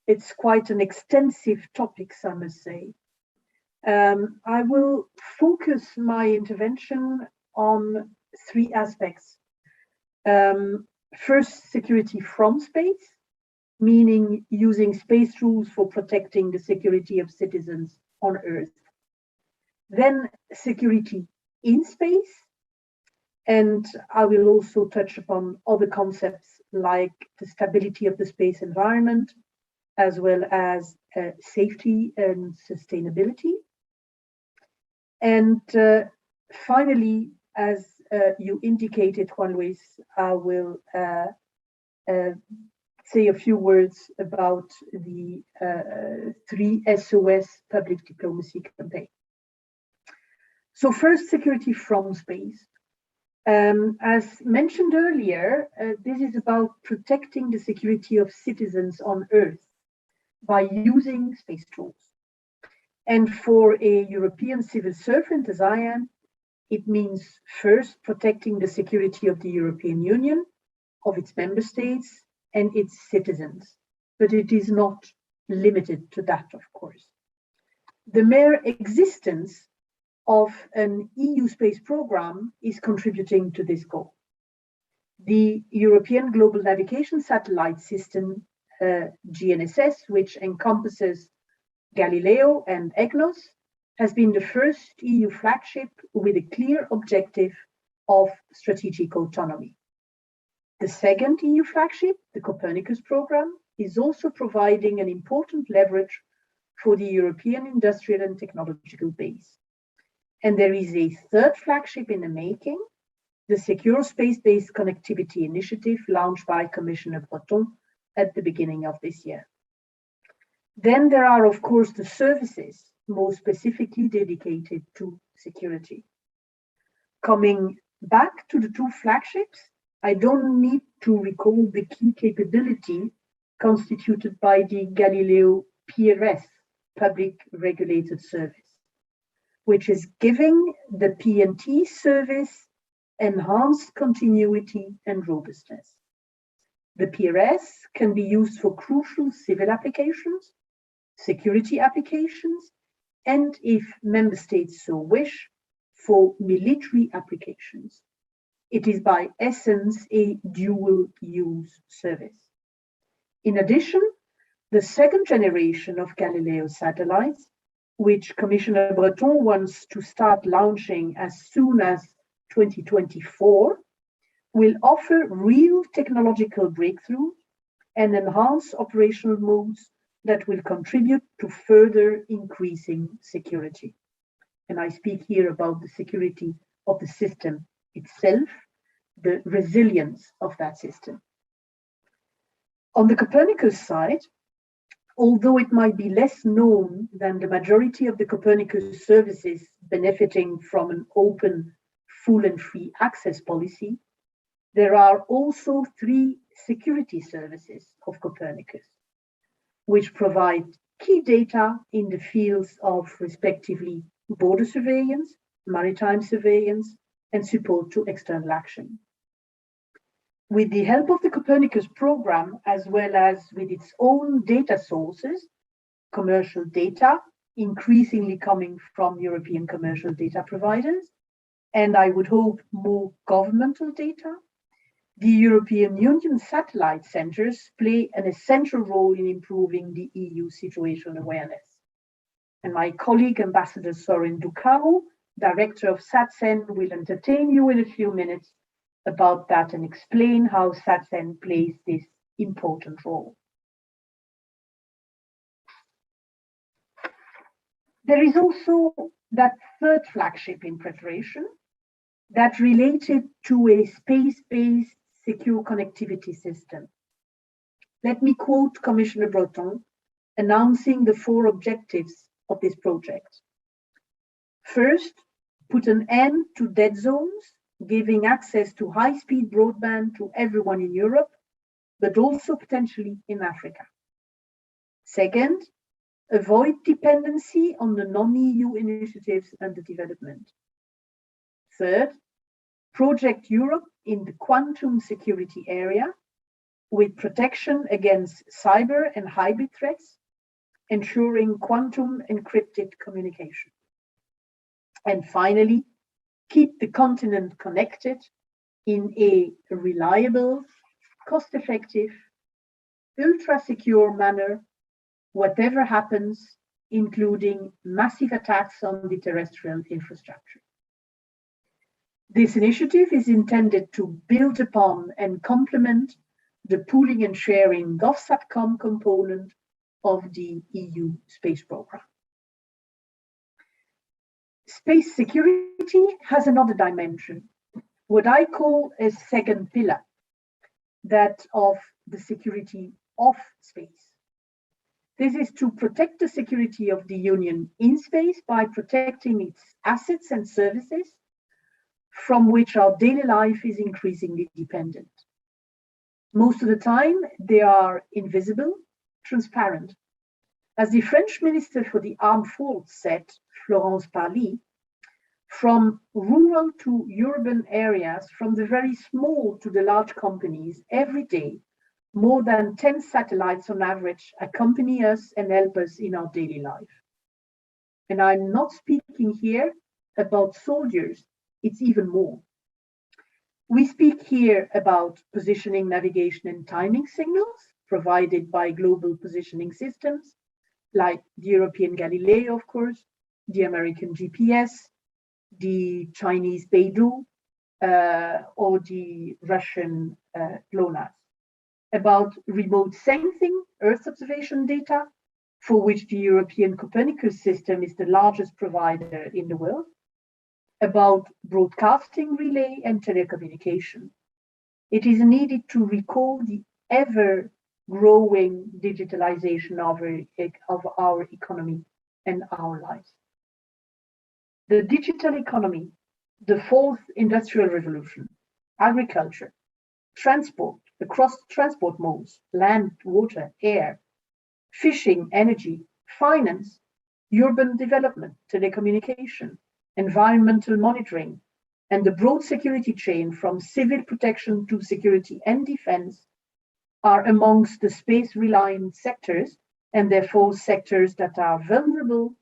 It's quite an extensive topic, I must say. I will focus my intervention on 3 aspects. First, security from space, meaning using space rules for protecting the security of citizens on Earth. Then security in space, and I will also touch upon other concepts like the stability of the space environment, as well as safety and sustainability. And finally, as you indicated, Juan Luis, I will say a few words about the 3 SOS public diplomacy campaign. So first, security from space. As mentioned earlier, this is about protecting the security of citizens on Earth by using space tools. And for a European civil servant as I am, it means first protecting the security of the European Union, of its member states, and its citizens. But it is not limited to that, of course. The mere existence of an EU space program is contributing to this goal. The European Global Navigation Satellite System, GNSS, which encompasses Galileo and EGNOS, has been the first EU flagship with a clear objective of strategic autonomy. The second EU flagship, the Copernicus program, is also providing an important leverage for the European industrial and technological base. And there is a third flagship in the making, the Secure Space-Based Connectivity Initiative launched by Commissioner Breton at the beginning of this year. Then there are, of course, the services more specifically dedicated to security. Coming back to the 2 flagships, I don't need to recall the key capability constituted by the Galileo PRS, Public Regulated Service, which is giving the PNT service enhanced continuity and robustness. The PRS can be used for crucial civil applications, security applications, and if member states so wish, for military applications. It is by essence a dual-use service. In addition, the second generation of Galileo satellites, which Commissioner Breton wants to start launching as soon as 2024, will offer real technological breakthroughs and enhance operational modes that will contribute to further increasing security. And I speak here about the security of the system itself, the resilience of that system. On the Copernicus side, although it might be less known than the majority of the Copernicus services benefiting from an open, full and free access policy, there are also 3 security services of Copernicus, which provide key data in the fields of respectively border surveillance, maritime surveillance, and support to external action. With the help of the Copernicus program, as well as with its own data sources, commercial data, increasingly coming from European commercial data providers, and I would hope more governmental data, the European Union satellite centers play an essential role in improving the EU situational awareness. And my colleague, Ambassador Sorin Ducaro, Director of SATCEN, will entertain you in a few minutes about that and explain how SATCEN plays this important role. There is also that third flagship in preparation that related to a space-based secure connectivity system. Let me quote Commissioner Breton announcing the 4 objectives of this project. First, put an end to dead zones, giving access to high-speed broadband to everyone in Europe, but also potentially in Africa. Second, avoid dependency on the non-EU initiatives under development. Third, project Europe in the quantum security area with protection against cyber and hybrid threats, ensuring quantum encrypted communication. And finally, keep the continent connected in a reliable, cost-effective, ultra-secure manner, whatever happens, including massive attacks on the terrestrial infrastructure. This initiative is intended to build upon and complement the pooling and sharing GovSatcom component of the EU space program. Space security has another dimension, what I call a second pillar, that of the security of space. This is to protect the security of the Union in space by protecting its assets and services from which our daily life is increasingly dependent. Most of the time, they are invisible, transparent. As the French Minister for the Armed Forces said, Florence Parly, from rural to urban areas, from the very small to the large companies, every day, more than 10 satellites on average accompany us and help us in our daily life. And I'm not speaking here about soldiers, it's even more. We speak here about positioning, navigation, and timing signals provided by global positioning systems, like the European Galileo, of course, the American GPS, the Chinese Beidou, or the Russian GLONASS. About remote sensing, Earth observation data, for which the European Copernicus system is the largest provider in the world. About broadcasting relay and telecommunication. It is needed to recall the ever-growing digitalization of our economy and our lives. The digital economy, the fourth industrial revolution, agriculture, transport, across transport modes, land, water, air, fishing, energy, finance, urban development, telecommunication, environmental monitoring, and the broad security chain from civil protection to security and defense are amongst the space-reliant sectors, and therefore sectors that are vulnerable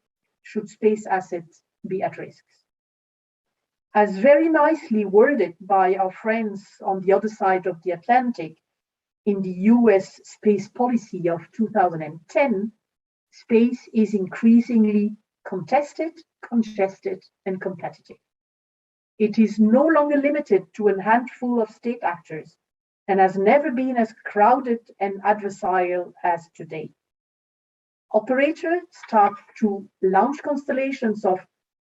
should space assets be at risk. As very nicely worded by our friends on the other side of the Atlantic in the US space policy of 2010, space is increasingly contested, congested, and competitive. It is no longer limited to a handful of state actors and has never been as crowded and adversarial as today. Operators start to launch constellations of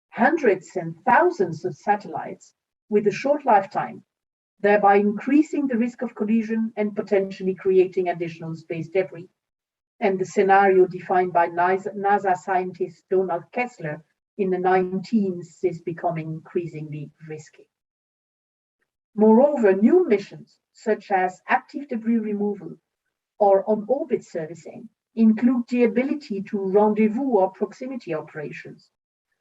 hundreds and thousands of satellites with a short lifetime, thereby increasing the risk of collision and potentially creating additional space debris. And the scenario defined by NASA scientist Donald Kessler in the 19s is becoming increasingly risky. Moreover, new missions such as active debris removal or on-orbit servicing include the ability to rendezvous or proximity operations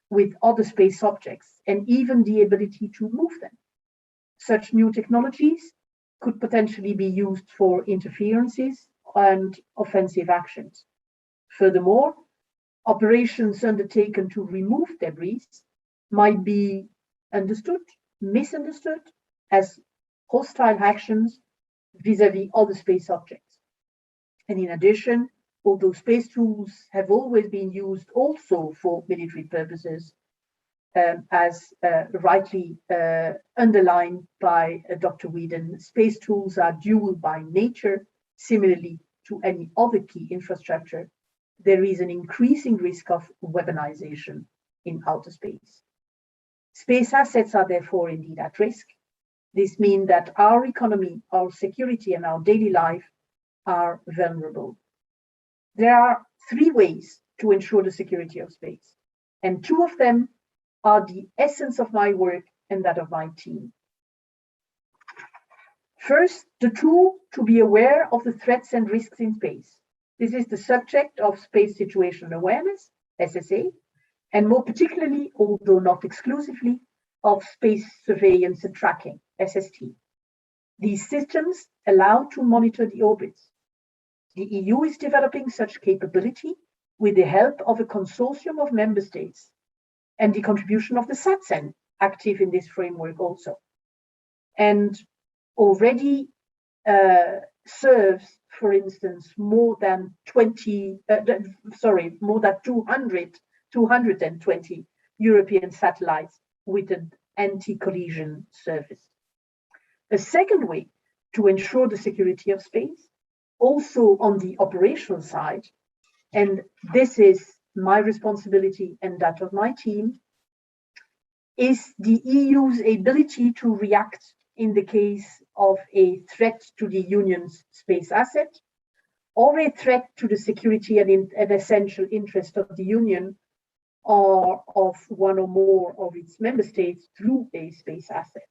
with other space objects and even the ability to move them. Such new technologies could potentially be used for interferences and offensive actions. Furthermore, operations undertaken to remove debris might be understood, misunderstood as hostile actions vis-à-vis other space objects. And in addition, although space tools have always been used also for military purposes, as rightly underlined by Dr. Whedon, space tools are dual by nature. Similarly to any other key infrastructure, there is an increasing risk of weaponization in outer space. Space assets are therefore indeed at risk. This means that our economy, our security, and our daily life are vulnerable. There are three ways to ensure the security of space, and two of them are the essence of my work and that of my team. First, the tool to be aware of the threats and risks in space. This is the subject of Space Situational Awareness, SSA, and more particularly, although not exclusively, of Space Surveillance and Tracking, SST. These systems allow to monitor the orbits. The EU is developing such capability with the help of a consortium of member states and the contribution of the SATCEN, active in this framework also, and already serves, for instance, more than 220 European satellites with an anti-collision service. A second way to ensure the security of space, also on the operational side, and this is my responsibility and that of my team, is the EU's ability to react in the case of a threat to the Union's space asset, or a threat to the security and an essential interest of the Union or of one or more of its member states through a space asset.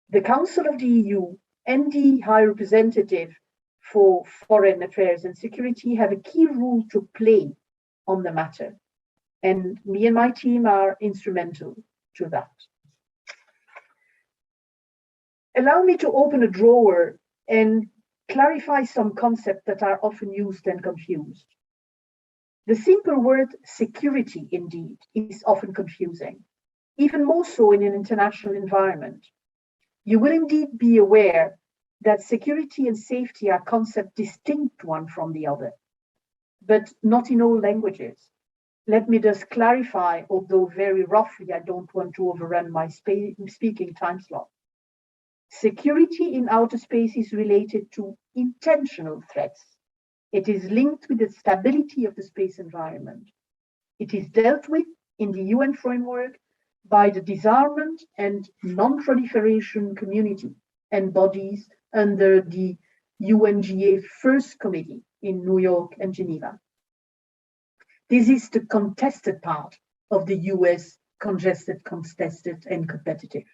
The Council of the EU and the High Representative for Foreign Affairs and Security have a key role to play on the matter, and me and my team are instrumental to that. Allow me to open a drawer and clarify some concepts that are often used and confused. The simple word security, indeed, is often confusing, even more so in an international environment. You will indeed be aware that security and safety are concepts distinct one from the other, but not in all languages. Let me just clarify, although very roughly, I don't want to overrun my speaking time slot. Security in outer space is related to intentional threats. It is linked with the stability of the space environment. It is dealt with in the UN framework by the disarmament and non-proliferation community and bodies under the UNGA First Committee in New York and Geneva. This is the contested part of the US congested, contested, and competitive.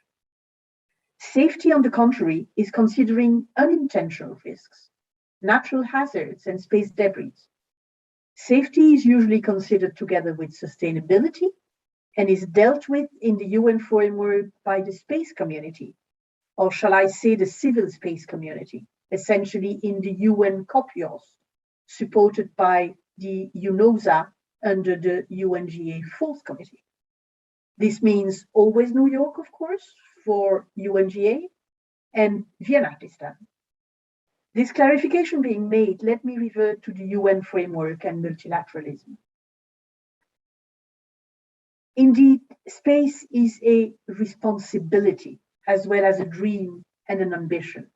Safety, on the contrary, is considering unintentional risks, natural hazards, and space debris. Safety is usually considered together with sustainability and is dealt with in the UN framework by the space community, or shall I say the civil space community, essentially in the UN COPIOS, supported by the UNOSA under the UNGA Fourth Committee. This means always New York, of course, for UNGA, and Vienna this time. This clarification being made, let me revert to the UN framework and multilateralism. Indeed, space is a responsibility as well as a dream and an ambition.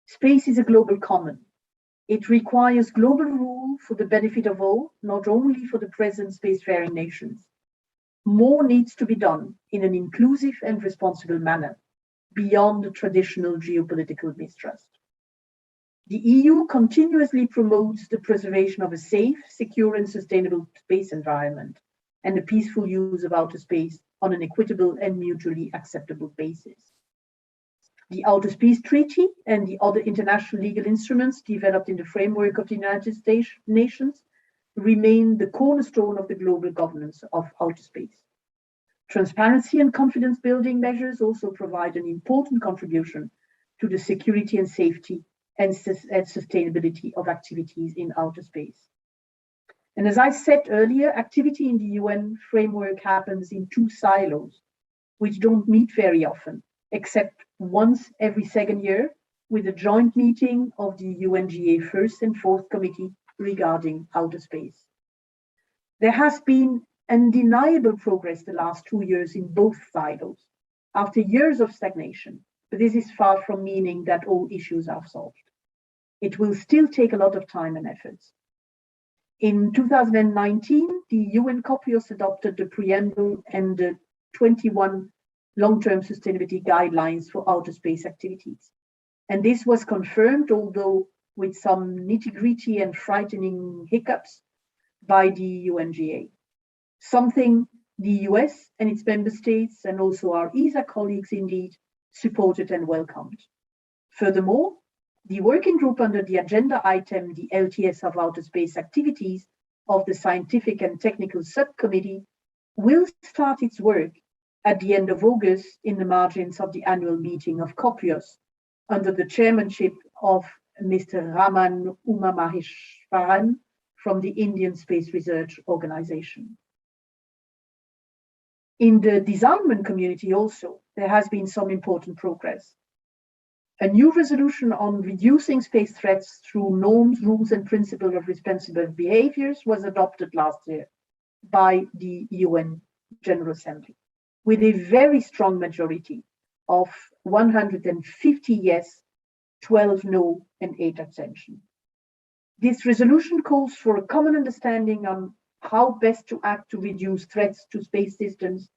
Space is a global common. It requires global rule for the benefit of all, not only for the present spacefaring nations. More needs to be done in an inclusive and responsible manner, beyond the traditional geopolitical mistrust. The EU continuously promotes the preservation of a safe, secure, and sustainable space environment and the peaceful use of outer space on an equitable and mutually acceptable basis. The Outer Space Treaty and the other international legal instruments developed in the framework of the United Nations remain the cornerstone of the global governance of outer space. Transparency and confidence building measures also provide an important contribution to the security and safety and sustainability of activities in outer space. And as I said earlier, activity in the UN framework happens in two silos, which don't meet very often, except once every second year, with a joint meeting of the UNGA First and Fourth Committee regarding outer space. There has been undeniable progress the last 2 years in both silos, after years of stagnation, but this is far from meaning that all issues are solved. It will still take a lot of time and efforts. In 2019, the UN COPIOS adopted the preamble and the 21 long-term sustainability guidelines for outer space activities. And this was confirmed, although with some nitty-gritty and frightening hiccups, by the UNGA. Something the US and its member states and also our ESA colleagues indeed supported and welcomed. Furthermore, the working group under the agenda item, the LTS of outer space activities of the Scientific and Technical Subcommittee, will start its work at the end of August in the margins of the annual meeting of COPIOS under the chairmanship of Mr. Raman Umamaheshwaran from the Indian Space Research Organization. In the disarmament community also, there has been some important progress. A new resolution on reducing space threats through norms, rules, and principles of responsible behaviors was adopted last year by the UN General Assembly, with a very strong majority of 150 yes, 12 no, and 8 abstention. This resolution calls for a common understanding on how best to act to reduce threats to space systems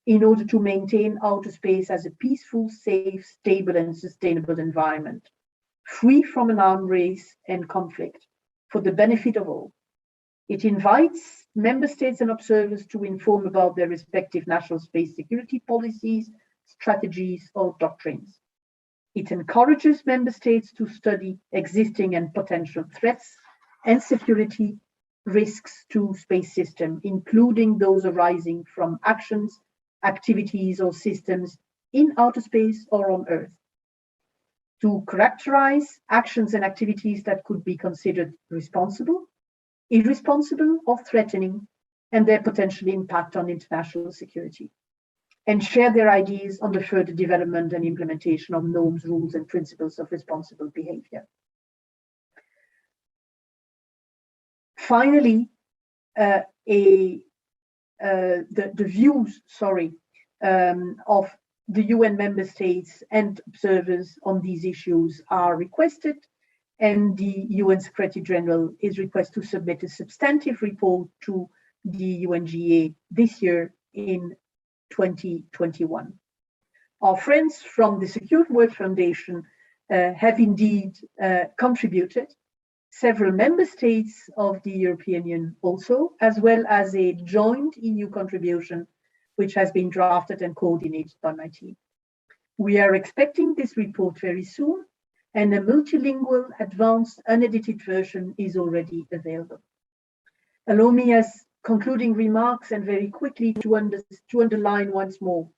in order to maintain outer space as a peaceful, safe, stable, and sustainable environment, free from an arms race and conflict, for the benefit of all. It invites member states and observers to inform about their respective national space security policies, strategies, or doctrines. It encourages member states to study existing and potential threats and security risks to space system, including those arising from actions, activities, or systems in outer space or on Earth. To characterize actions and activities that could be considered responsible, irresponsible, or threatening, and their potential impact on international security, and share their ideas on the further development and implementation of norms, rules, and principles of responsible behavior. Finally, the views, of the UN member states and observers on these issues are requested, and the UN Secretary General is requested to submit a substantive report to the UNGA this year in 2021. Our friends from the Secure World Foundation have indeed contributed, several member states of the European Union also, as well as a joint EU contribution, which has been drafted and coordinated by my team. We are expecting this report very soon, and a multilingual, advanced, unedited version is already available. Allow me as concluding remarks and very quickly to underline once more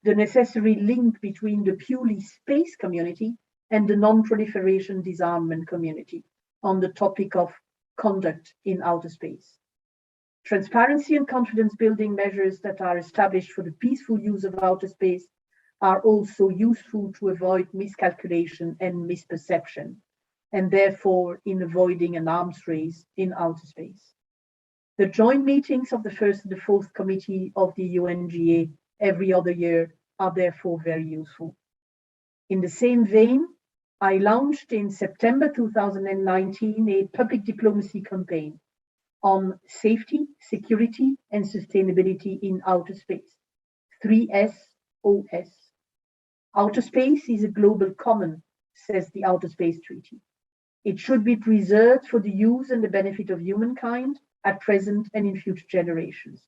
the necessary link between the purely space community and the non-proliferation disarmament community on the topic of conduct in outer space. Transparency and confidence building measures that are established for the peaceful use of outer space are also useful to avoid miscalculation and misperception, and therefore in avoiding an arms race in outer space. The joint meetings of the first and the fourth committee of the UNGA every other year are therefore very useful. In the same vein, I launched in September 2019 a public diplomacy campaign on safety, security, and sustainability in outer space, 3SOS. Outer space is a global common, says the Outer Space Treaty. It should be preserved for the use and the benefit of humankind at present and in future generations.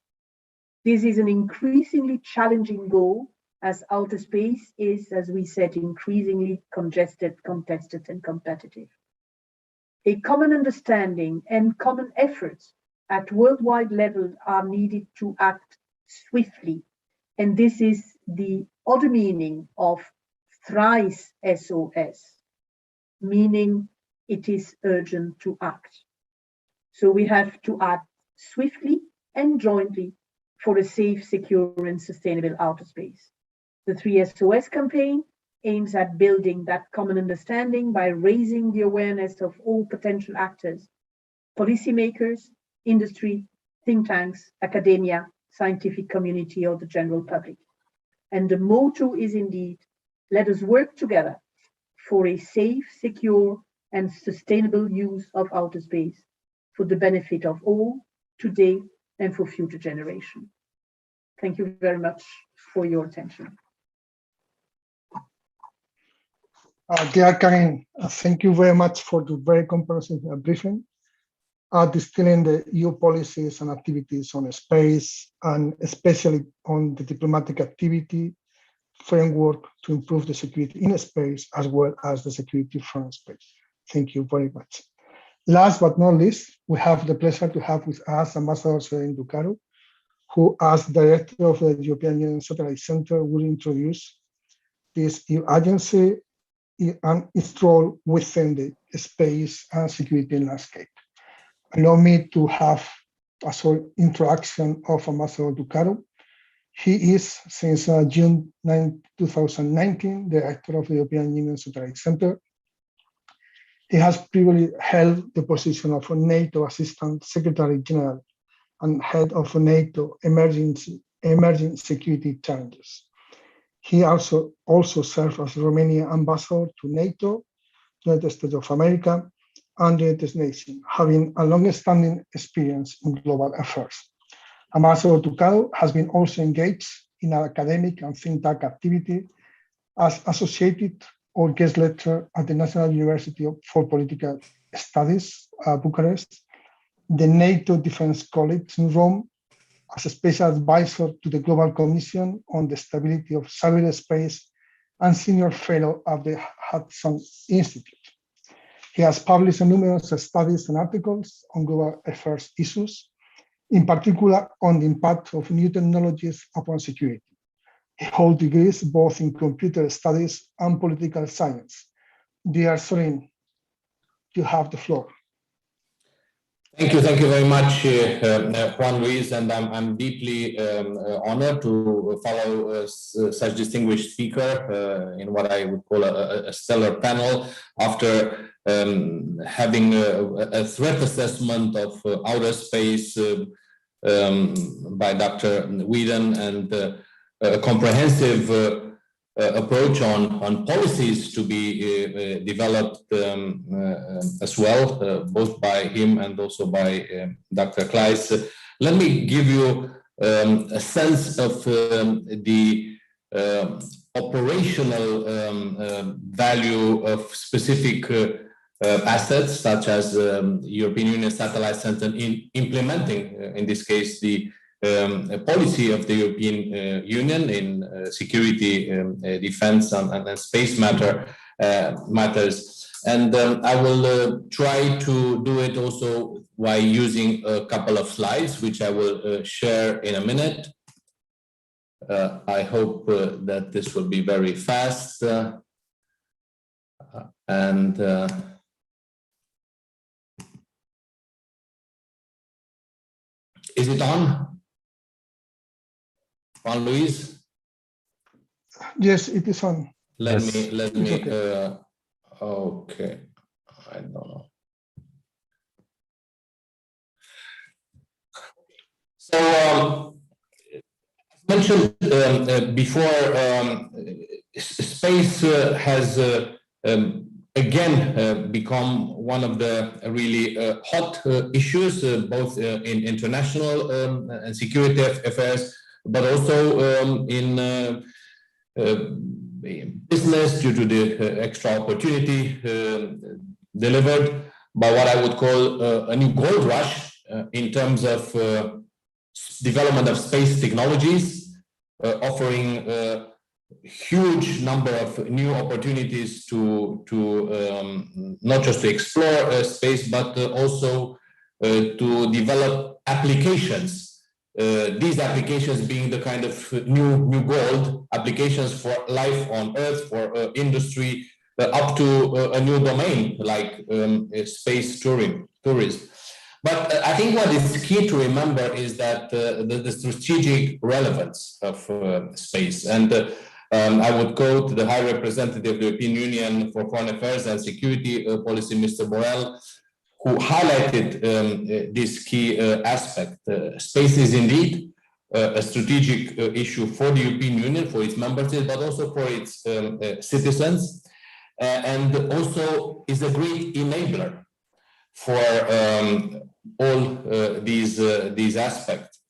This is an increasingly challenging goal, as outer space is, as we said, increasingly congested, contested, and competitive. A common understanding and common efforts at worldwide level are needed to act swiftly, and this is the other meaning of thrice SOS, meaning it is urgent to act. So we have to act swiftly and jointly for a safe, secure, and sustainable outer space. The 3SOS campaign aims at building that common understanding by raising the awareness of all potential actors, policymakers, industry, think tanks, academia, scientific community, or the general public. And the motto is indeed, let us work together for a safe, secure, and sustainable use of outer space for the benefit of all today and for future generations. Thank you very much for your attention. Dear Karin, thank you very much for the very comprehensive briefing, distilling the EU policies and activities on space, and especially on the diplomatic activity framework to improve the security in space as well as the security from space. Thank you very much. Last but not least, we have the pleasure to have with us Ambassador Serin Ducaro, who, as Director of the European Union Satellite Center, will introduce this EU agency and its role within the space and security landscape. Allow me to have a short introduction of Ambassador Ducaro. He is, since June 9, 2019, Director of the European Union Satellite Center. He has previously held the position of NATO Assistant Secretary General and Head of NATO Emerging Security Challenges. He also served as Romanian Ambassador to NATO, United States of America, and the United Nations, having a long-standing experience in global affairs. Ambassador Ducaro has been also engaged in academic and think tank activity as associated or guest lecturer at the National University for Political Studies, Bucharest, the NATO Defense College in Rome, as a special advisor to the Global Commission on the Stability of Cyberspace, and senior fellow of the Hudson Institute. He has published numerous studies and articles on global affairs issues, in particular on the impact of new technologies upon security. He holds degrees both in computer studies and political science. Dear Sorin, you have the floor. Thank you very much, Juan Luis, and I'm deeply honored to follow such distinguished speaker in what I would call a stellar panel after having a threat assessment of outer space by Dr. Whedon and a comprehensive approach on policies to be developed as well, both by him and also by Dr. Kleis. Let me give you a sense of the operational value of specific assets, such as European Union Satellite Center in implementing, in this case, the policy of the European Union in security, defense, and space matters. And I will try to do it also by using a couple of slides, which I will share in a minute. I hope that this will be very fast. Is it on? Juan Luis? Yes, it is on. Let me, okay. Okay, I don't know. So, as mentioned before, space has again become one of the really hot issues, both in international and security affairs, but also in business due to the extra opportunity delivered by what I would call a new gold rush in terms of development of space technologies, offering huge number of new opportunities to not just to explore space, but also to develop applications. These applications being the kind of new gold applications for life on Earth, for industry, up to a new domain like space tourism. But I think what is key to remember is that the strategic relevance of space. And I would quote the High Representative of the European Union for Foreign Affairs and Security Policy, Mr. Borrell, who highlighted this key aspect. Space is indeed a strategic issue for the European Union, for its member states, but also for its citizens, and also is a great enabler for all these aspects.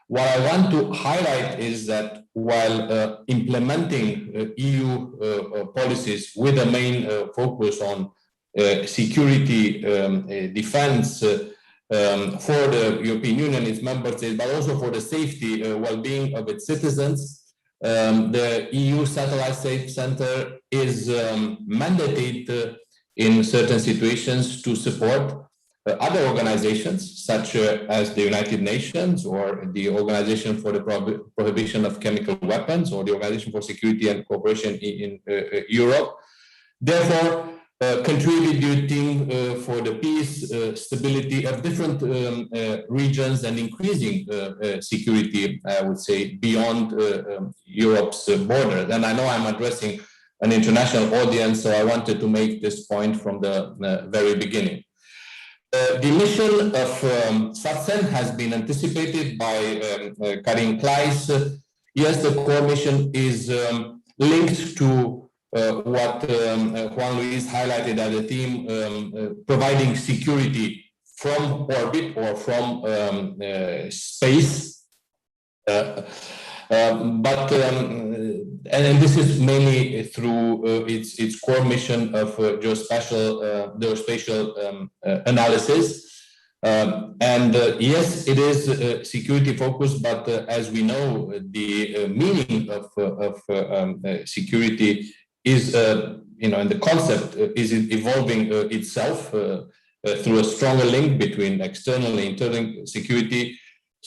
What I want to highlight is that while implementing EU policies with a main focus on security, defense for the European Union, its member states, but also for the safety, well-being of its citizens, the EU Satellite Center is mandated in certain situations to support other organizations, such as the United Nations or the Organization for the Prohibition of Chemical Weapons or the Organization for Security and Cooperation in Europe. Therefore, contributing for the peace, stability of different regions and increasing security, I would say, beyond Europe's borders. And I know I'm addressing an international audience, so I wanted to make this point from the very beginning. The mission of SATCEN has been anticipated by Karin Kleis. Yes, the core mission is linked to what Juan Luis highlighted as a theme, providing security from orbit or from space. And this is mainly through its core mission of geospatial analysis. Yes, it is security focused, but as we know, the meaning of security is, and the concept is evolving itself through a stronger link between external and internal security,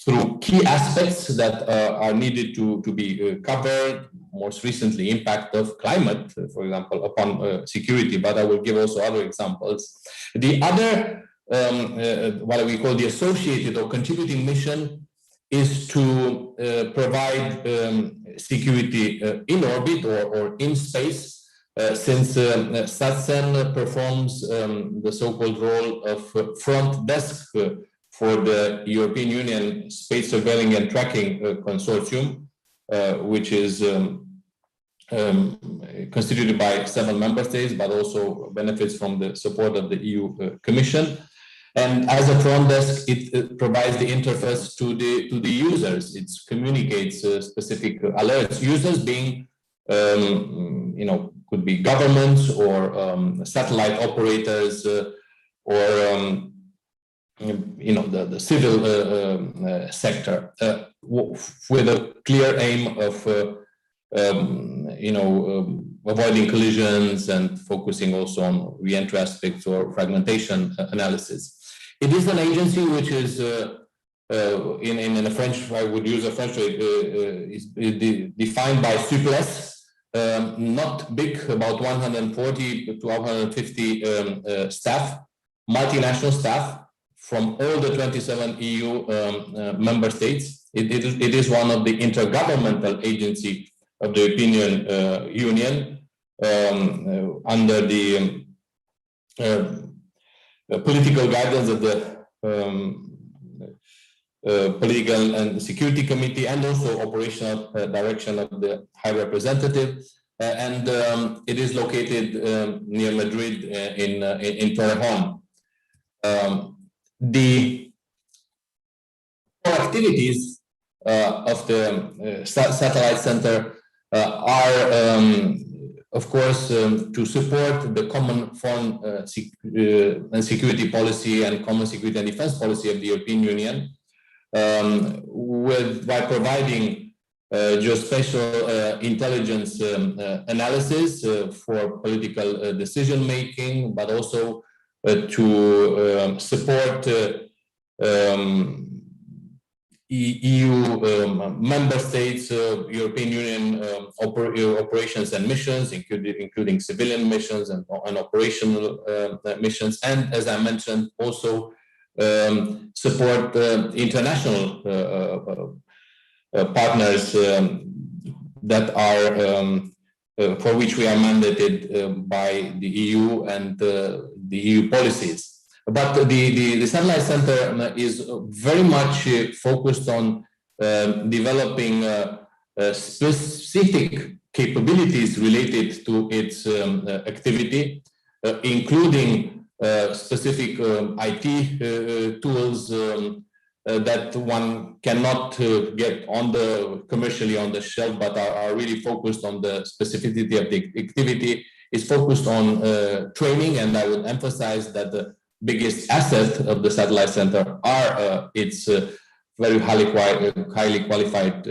through key aspects that are needed to be covered, most recently impact of climate, for example, upon security, but I will give also other examples. The other, what we call the associated or contributing mission, is to provide security in orbit or in space, since SATSEN performs the so-called role of front desk for the European Union Space Surveilling and Tracking Consortium, which is constituted by 7 member states, but also benefits from the support of the EU Commission. And as a front desk, it provides the interface to the users. It communicates specific alerts. Users being, could be governments or satellite operators or the civil sector, with a clear aim of avoiding collisions and focusing also on re-entry aspects or fragmentation analysis. It is an agency which is in a French, I would use a French word, is defined by souplesse, not big, about 140 to 150 staff, multinational staff from all the 27 EU member states. It is one of the intergovernmental agencies of the European Union under the political guidance of the Political and Security Committee, and also operational direction of the High Representative. And it is located near Madrid in Torrejón. The activities of the Satellite Center are, of course, to support the common foreign and security policy and common security and defense policy of the European Union, by providing geospatial intelligence analysis for political decision making, but also to support EU member states, European Union operations and missions, including civilian missions and operational missions, and as I mentioned, also support international partners that are for which we are mandated by the EU and the EU policies. But the Satellite Center is very much focused on developing specific capabilities related to its activity, including specific IT tools that one cannot get commercially on the shelf, but are really focused on the specificity of the activity. Is focused on training, and I would emphasize that the biggest asset of the Satellite Center are its very highly qualified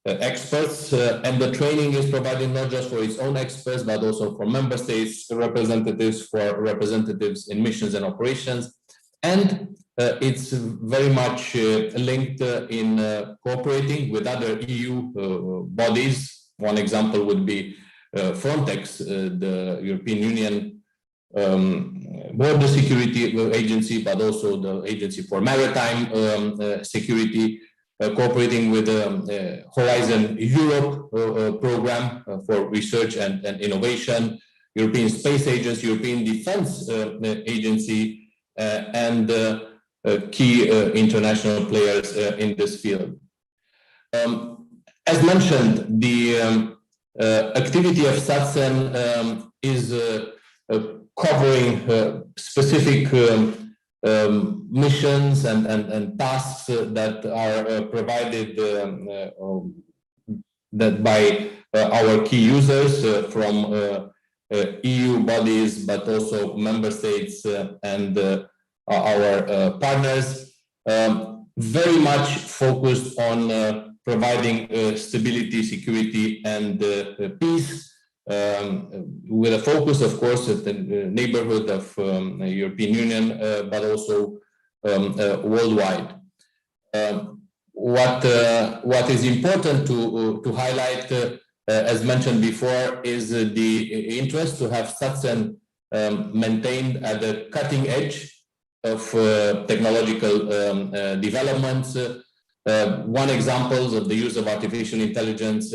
experts, and the training is provided not just for its own experts, but also for member states representatives, for representatives in missions and operations, and it's very much linked in cooperating with other EU bodies. One example would be Frontex, the European Union border security agency, but also the Agency for Maritime Security, cooperating with the Horizon Europe program for research and innovation, European Space Agency, European Defense Agency, and key international players in this field. As mentioned, the activity of SATSEN is covering specific missions and tasks that are provided that by our key users from EU bodies, but also member states and our partners, very much focused on providing stability, security, and peace, with a focus, of course, at the neighborhood of the European Union, but also worldwide. What is important to highlight, as mentioned before, is the interest to have SATSEN maintained at the cutting edge of technological developments. One example of the use of artificial intelligence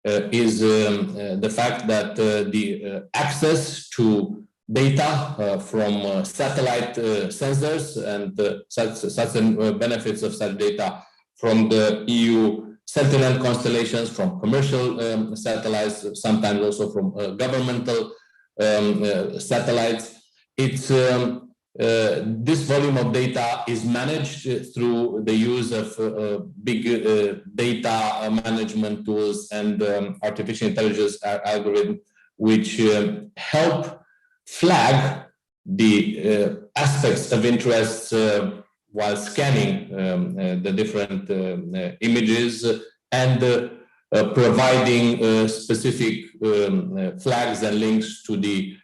is the fact that the access to data from satellite sensors and SATSEN benefits of such data from the EU Sentinel constellations, from commercial satellites, sometimes also from governmental satellites. It's this volume of data is managed through the use of big data management tools and artificial intelligence algorithms, which help flag the aspects of interest while scanning the different images and providing specific flags and links to the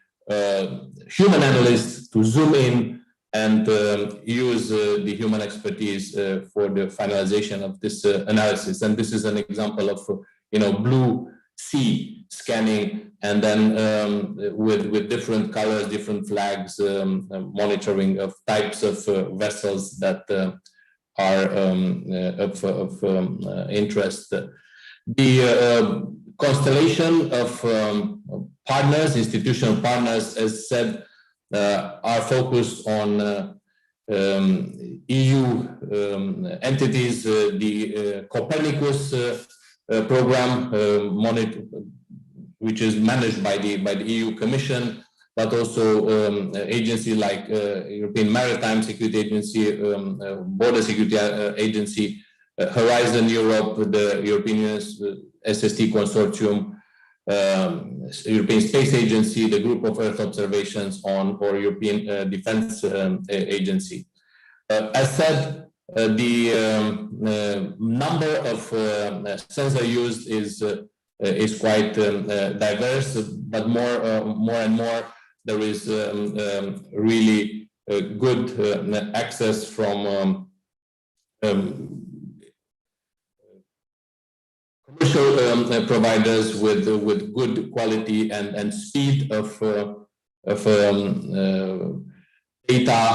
human analysts to zoom in and use the human expertise for the finalization of this analysis. And this is an example of, blue sea scanning, and then with different colors, different flags, monitoring of types of vessels that are of interest. The constellation of partners, institutional partners, as said, are focused on EU entities, the Copernicus program, which is managed by the EU Commission, but also agencies like European Maritime Security Agency, Border Security Agency, Horizon Europe, the European SST Consortium, European Space Agency, the Group of Earth Observations or European Defense Agency. As said, the number of sensors used is quite diverse, but more and more there is really good access from commercial providers with good quality and speed of data,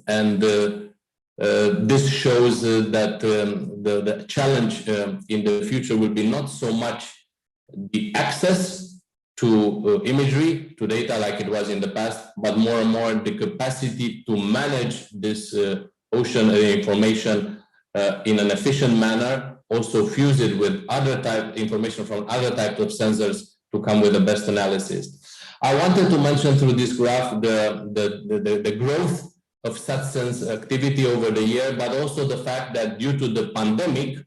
and this shows that the challenge in the future will be not so much the access to imagery, to data like it was in the past, but more and more the capacity to manage this ocean information in an efficient manner, also fuse it with other information from other types of sensors to come with the best analysis. I wanted to mention through this graph the growth of SATSEN's activity over the year, but also the fact that due to the pandemic,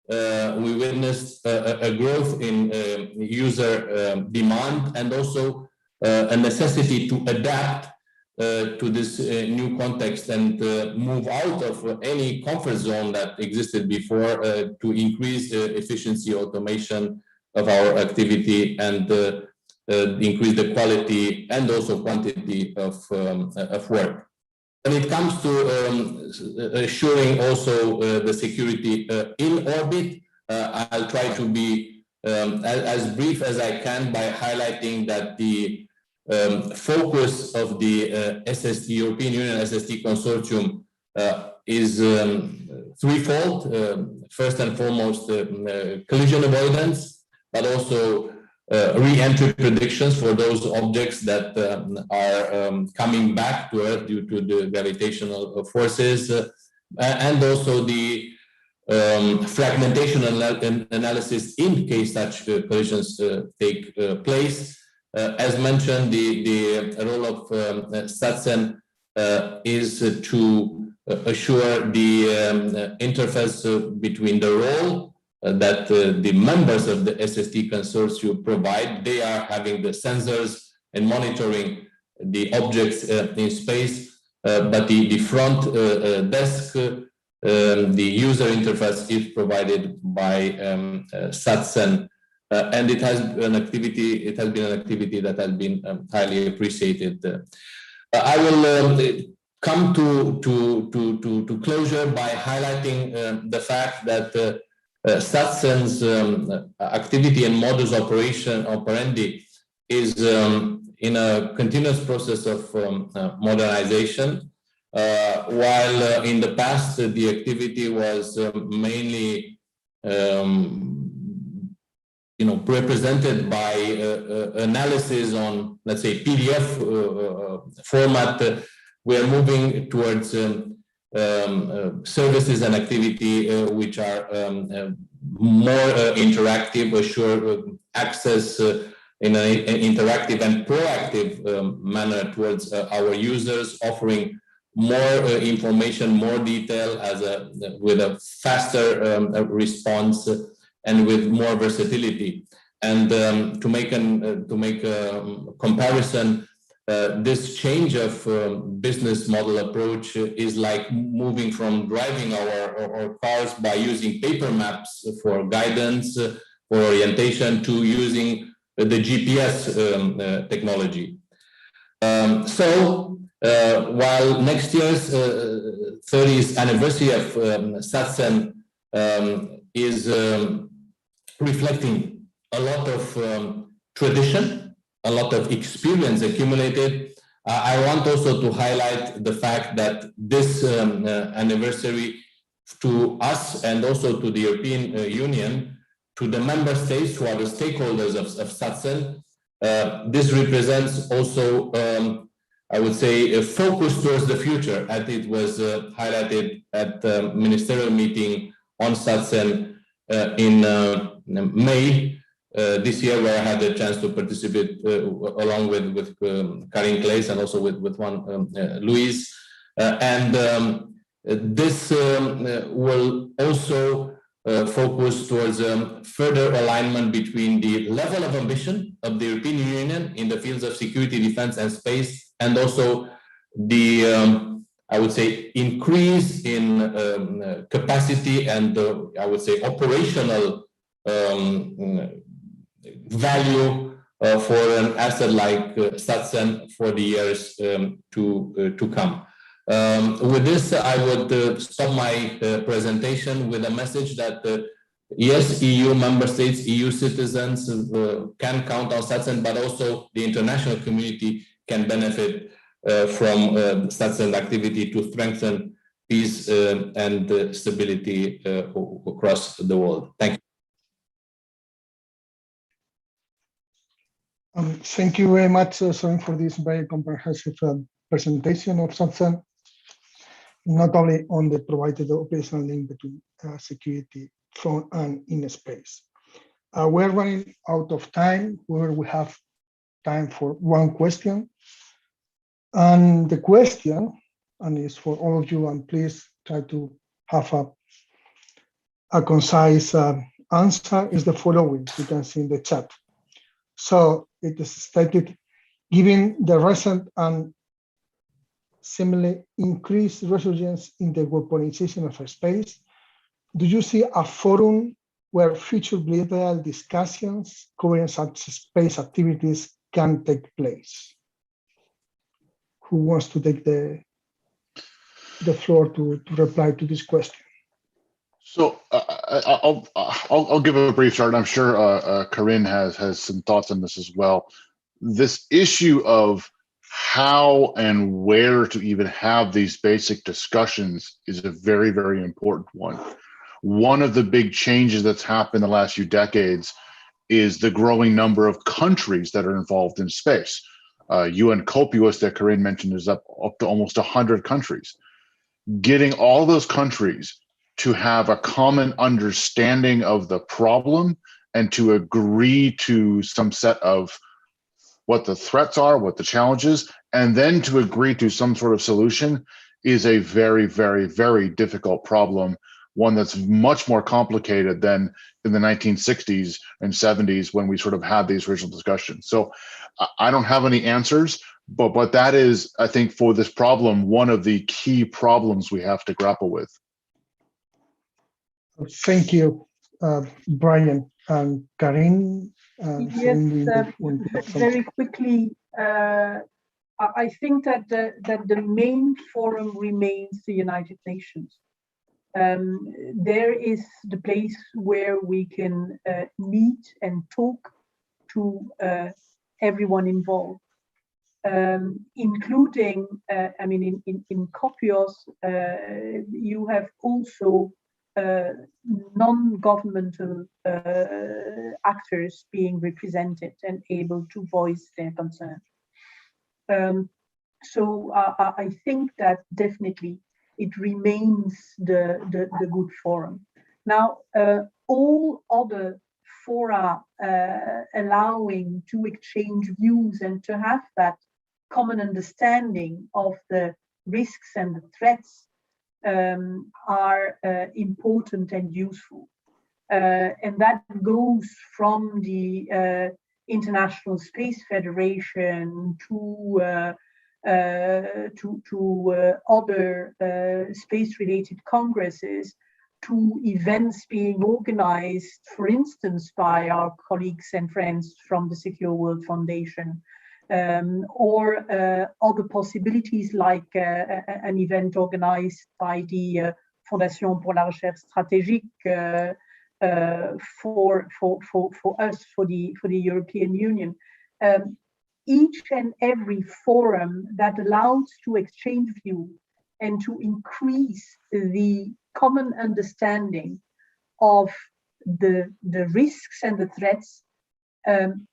we witnessed a growth in user demand and also a necessity to adapt to this new context and move out of any comfort zone that existed before to increase the efficiency, automation of our activity and increase the quality and also quantity of work. When it comes to assuring also the security in orbit, I'll try to be as brief as I can by highlighting that the focus of the SST, European Union SST Consortium, is threefold. First and foremost, collision avoidance, but also re-entry predictions for those objects that are coming back to Earth due to the gravitational forces, and also the fragmentation analysis in case such collisions take place. As mentioned, the role of SATSEN is to assure the interface between the role that the members of the SST consortium provide. They are having the sensors and monitoring the objects in space, but the front desk, the user interface is provided by SATSEN, and it has been an activity that has been highly appreciated. I will come to closure by highlighting the fact that SATSEN's activity and modus operandi is in a continuous process of modernization. While in the past the activity was mainly represented by analysis on, let's say, PDF format, we are moving towards services and activity which are more interactive, assure access in an interactive and proactive manner towards our users, offering more information, more detail with a faster response and with more versatility. And to make a comparison, this change of business model approach is like moving from driving our cars by using paper maps for guidance, for orientation, to using the GPS technology. While next year's 30th anniversary of SATSEN is reflecting a lot of tradition, a lot of experience accumulated, I want also to highlight the fact that this anniversary to us and also to the European Union, to the member states who are the stakeholders of SATSEN, this represents also, I would say, a focus towards the future, as it was highlighted at the ministerial meeting on SATSEN in May this year, where I had the chance to participate along with Karin Claes and also with Juan Luis. This will also focus towards further alignment between the level of ambition of the European Union in the fields of security, defense, and space, and also the, I would say, increase in capacity and, I would say, operational value for an asset like SATSEN for the years to come. With this, I would stop my presentation with a message that yes, EU member states, EU citizens can count on SATSEN, but also the international community can benefit from SATSEN activity to strengthen peace and stability across the world. Thank you. Thank you very much, Soren, for this very comprehensive presentation of SATSEN, not only on the provided operational link between security front and in space. We're running out of time, where we have time for one question. And the question, and it's for all of you, and please try to have a concise answer, is the following. You can see in the chat. So it is stated, given the recent and similarly increased resurgence in the weaponization of space, do you see a forum where future bilateral discussions covering such space activities can take place? Who wants to take the floor to reply to this question? So I'll give a brief start. I'm sure Karin has some thoughts on this as well. This issue of how and where to even have these basic discussions is a very, very important one. One of the big changes that's happened in the last few decades is the growing number of countries that are involved in space. UN COPUOS that Karin mentioned is up to almost 100 countries. Getting all those countries to have a common understanding of the problem and to agree to some set of what the threats are, what the challenges, and then to agree to some sort of solution is a very, very, very difficult problem, one that's much more complicated than in the 1960s and 70s when we sort of had these original discussions. So I don't have any answers, but that is, I think, for this problem, one of the key problems we have to grapple with. Thank you, Brian and Karin. Yes, very quickly. I think that the main forum remains the United Nations. There is the place where we can meet and talk to everyone involved, including, I mean, in COPIOS, you have also non-governmental actors being represented and able to voice their concerns. So I think that definitely it remains the good forum. Now, all other fora allowing to exchange views and to have that common understanding of the risks and the threats are important and useful. And that goes from the International Space Federation to other space-related congresses, to events being organized, for instance, by our colleagues and friends from the Secure World Foundation, or other possibilities like an event organized by the Fondation pour la Recherche Stratégique for us, for the European Union. Each and every forum that allows to exchange views and to increase the common understanding of the risks and the threats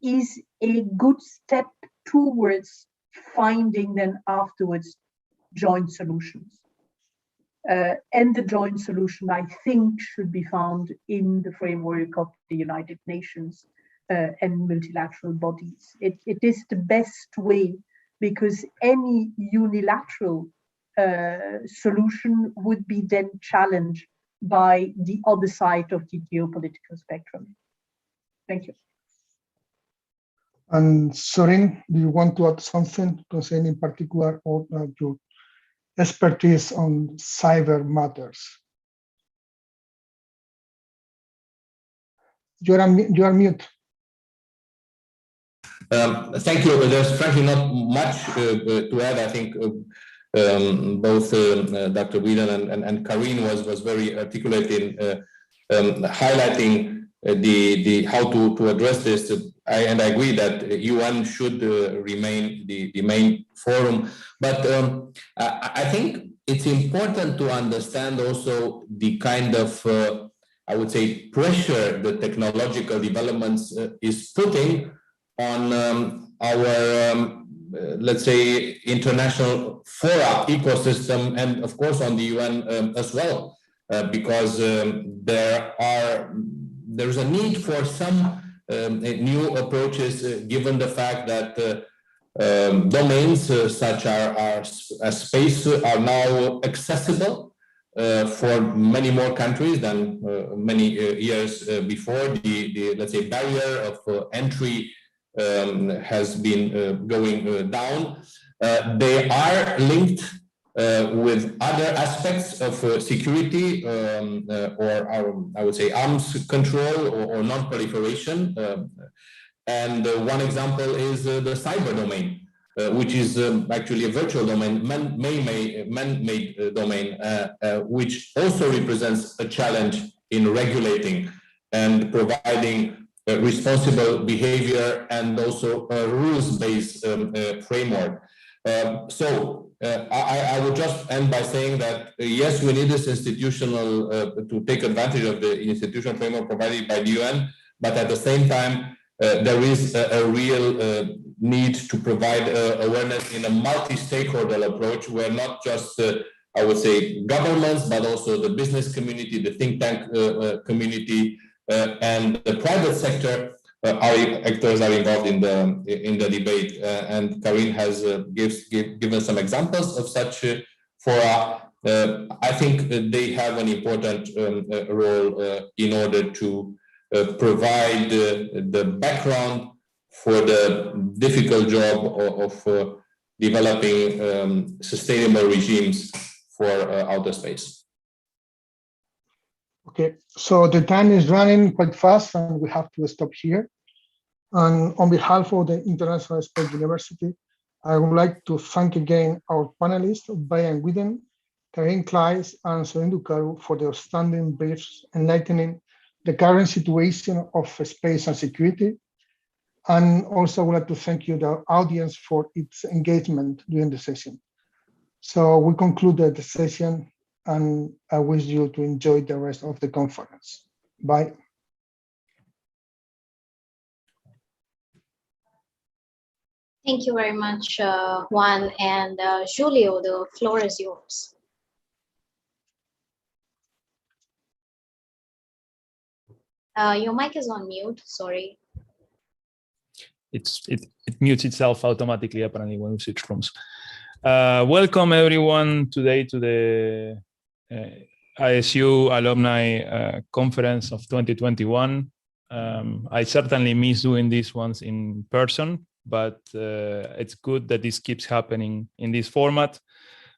is a good step towards finding then afterwards joint solutions. And the joint solution, I think, should be found in the framework of the United Nations and multilateral bodies. It is the best way, because any unilateral solution would be then challenged by the other side of the geopolitical spectrum. Thank you. And Sorin, do you want to add something concerning particular or your expertise on cyber matters? You are mute. Thank you. There's frankly not much to add. I think both Dr. Whelan and Karin was very articulate in highlighting the how to address this. And I agree that UN should remain the main forum. But I think it's important to understand also the kind of, I would say, pressure the technological developments is putting on our, let's say, international fora ecosystem, and of course on the UN as well, because there's a need for some new approaches, given the fact that domains such as space are now accessible for many more countries than many years before. The let's say barrier of entry has been going down. They are linked with other aspects of security or I would say arms control or non-proliferation. And one example is the cyber domain, which is actually a virtual domain, man-made domain, which also represents a challenge in regulating and providing responsible behavior and also a rules-based framework. So I would just end by saying that yes, we need this institutional to take advantage of the institutional framework provided by the UN, but at the same time there is a real need to provide awareness in a multi-stakeholder approach, where not just I would say governments, but also the business community, the think tank community, and the private sector actors are involved in the debate. And Karin has given some examples of such fora. I think they have an important role in order to provide the background for the difficult job of developing sustainable regimes for outer space. Okay, so the time is running quite fast and we have to stop here. And on behalf of the International Space University, I would like to thank again our panelists, Brian Whedon, Karin Kleiss, and Soren Ducaru for the outstanding briefs enlightening the current situation of space and security. And also I would like to thank you, the audience, for its engagement during the session. So we concluded the session and I wish you to enjoy the rest of the conference. Bye. Thank you very much, Juan, and Julio, the floor is yours. Your mic is on mute, sorry. It mutes itself automatically, apparently, when we switch rooms. Welcome, everyone, today to the ISU Alumni Conference of 2021. I certainly miss doing these ones in person, but it's good that this keeps happening in this format.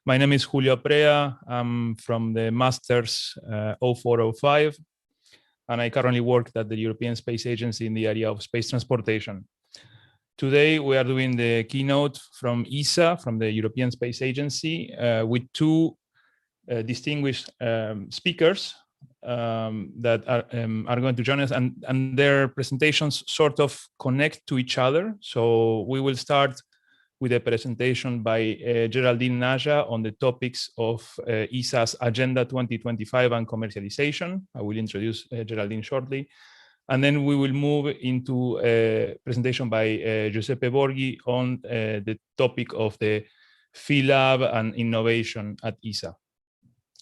My name is Julio Prea. I'm from the Masters 0405, and I currently work at the European Space Agency in the area of space transportation. Today, we are doing the keynote from ESA, from the European Space Agency, with two distinguished speakers that are going to join us, and their presentations sort of connect to each other. So we will start with a presentation by Geraldine Naja on the topics of ESA's Agenda 2025 and commercialization. I will introduce Geraldine shortly. And then we will move into a presentation by Giuseppe Borghi on the topic of the PhilLab and innovation at ESA,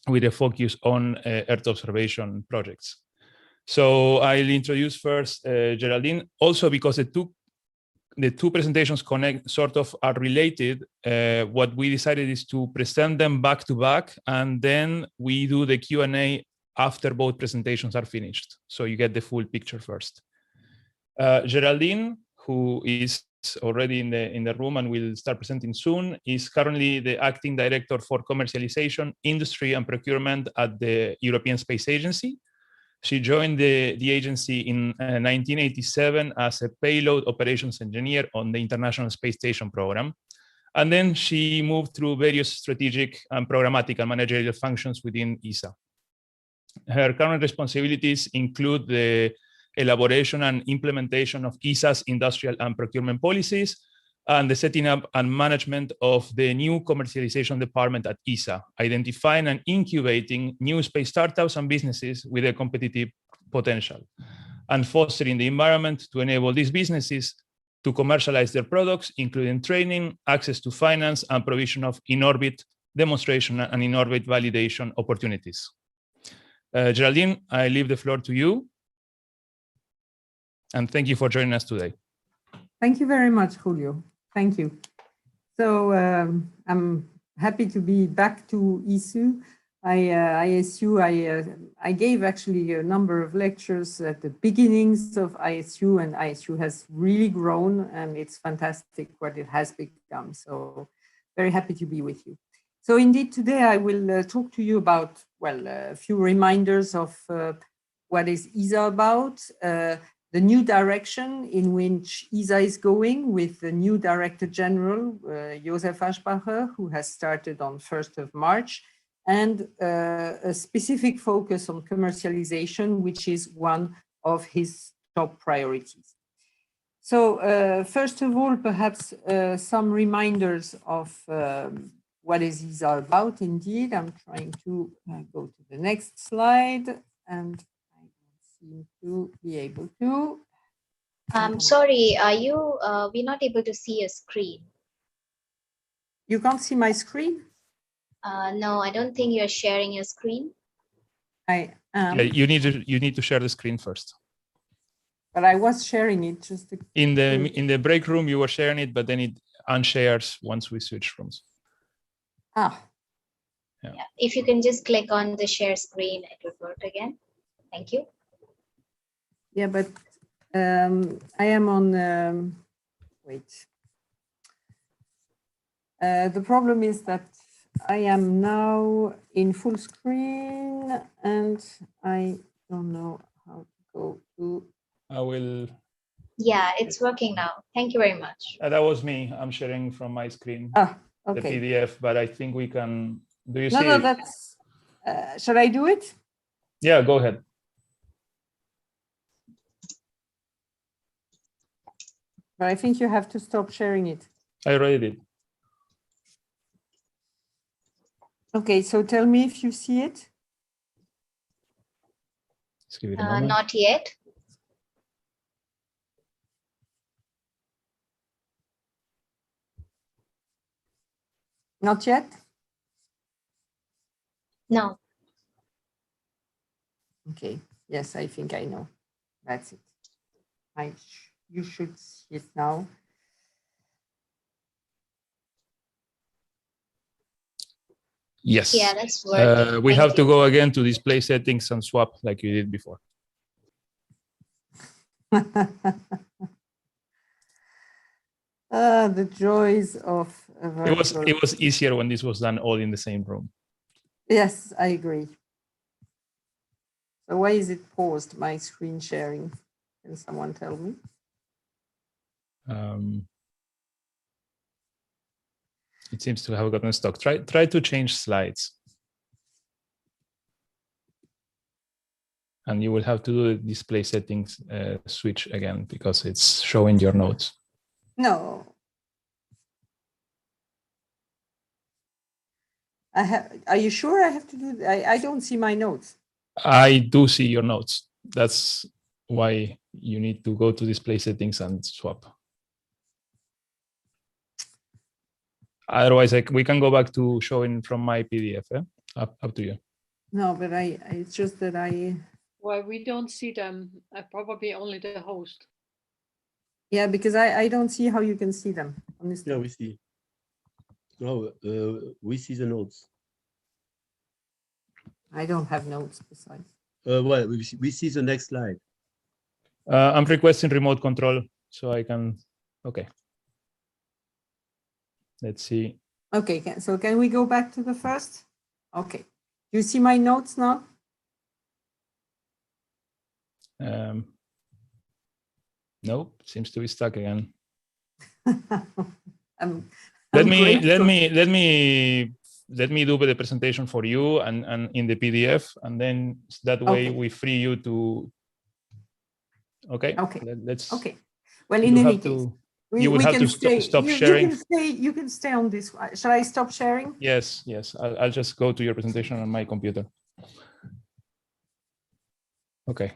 with a focus on Earth observation projects. So I'll introduce first Geraldine, also because the two presentations connect, sort of are related. What we decided is to present them back to back, and then we do the Q&A after both presentations are finished. So you get the full picture first. Geraldine, who is already in the room and will start presenting soon, is currently the acting director for commercialization, industry and procurement at the European Space Agency. She joined the agency in 1987 as a payload operations engineer on the International Space Station program. And then she moved through various strategic and programmatic and managerial functions within ESA. Her current responsibilities include the elaboration and implementation of ESA's industrial and procurement policies, and the setting up and management of the new commercialization department at ESA, identifying and incubating new space startups and businesses with a competitive potential, and fostering the environment to enable these businesses to commercialize their products, including training, access to finance, and provision of in-orbit demonstration and in-orbit validation opportunities. Geraldine, I leave the floor to you. And thank you for joining us today. Thank you very much, Julio. Thank you. So I'm happy to be back to ISU. I gave actually a number of lectures at the beginnings of ISU, and ISU has really grown, and it's fantastic what it has become. So very happy to be with you. So indeed, today I will talk to you about, well, a few reminders of what is ESA about, the new direction in which ESA is going with the new Director General, Josef Aschbacher, who has started on 1st of March, and a specific focus on commercialization, which is one of his top priorities. So first of all, perhaps some reminders of what is ESA about indeed. I'm trying to go to the next slide, and I don't seem to be able to. Sorry, we're not able to see a screen. You can't see my screen? No, I don't think you're sharing your screen. You need to share the screen first. But I was sharing it just in the break room. You were sharing it, but then it unshares once we switch rooms. Ah. Yeah. If you can just click on the share screen, it will work again. Thank you. Yeah, but I am on. Wait. The problem is that I am now in full screen and I don't know how to go to. I will. Yeah, it's working now. Thank you very much. That was me. I'm sharing from my screen. Ah, okay. The PDF, but I think we can. Do you see? No, that's. Shall I do it? Yeah, go ahead. But I think you have to stop sharing it. I already did. Okay, so tell me if you see it. Just give it a moment. Not yet. Not yet? No. Okay, yes, I think I know. That's it. You should see it now. Yes. Yeah, that's working. We have to go again to display settings and swap like you did before. The joys of it was easier when this was done all in the same room. Yes, I agree. So why is it paused, my screen sharing? Can someone tell me? It seems to have gotten stuck. Try to change slides. And you will have to do the display settings switch again because it's showing your notes. No. Are you sure I have to do that? I don't see my notes. I do see your notes. That's why you need to go to display settings and swap. Otherwise, we can go back to showing from my PDF. Up to you. No, but it's just that Well, we don't see them. Probably only the host. Yeah, because I don't see how you can see them. Honestly. Yeah, we see. No, we see the notes. I don't have notes besides. Well, we see the next slide. I'm requesting remote control so I can. Okay. Let's see. Okay, so can we go back to the first? Okay. Do you see my notes now? Nope, seems to be stuck again. Let me do the presentation for you and in the PDF, and then that way we free you to. Okay. Okay. Let's. Okay. Well, in any case, you would have to stop sharing. You can stay on this. Shall I stop sharing? Yes. I'll just go to your presentation on my computer. Okay.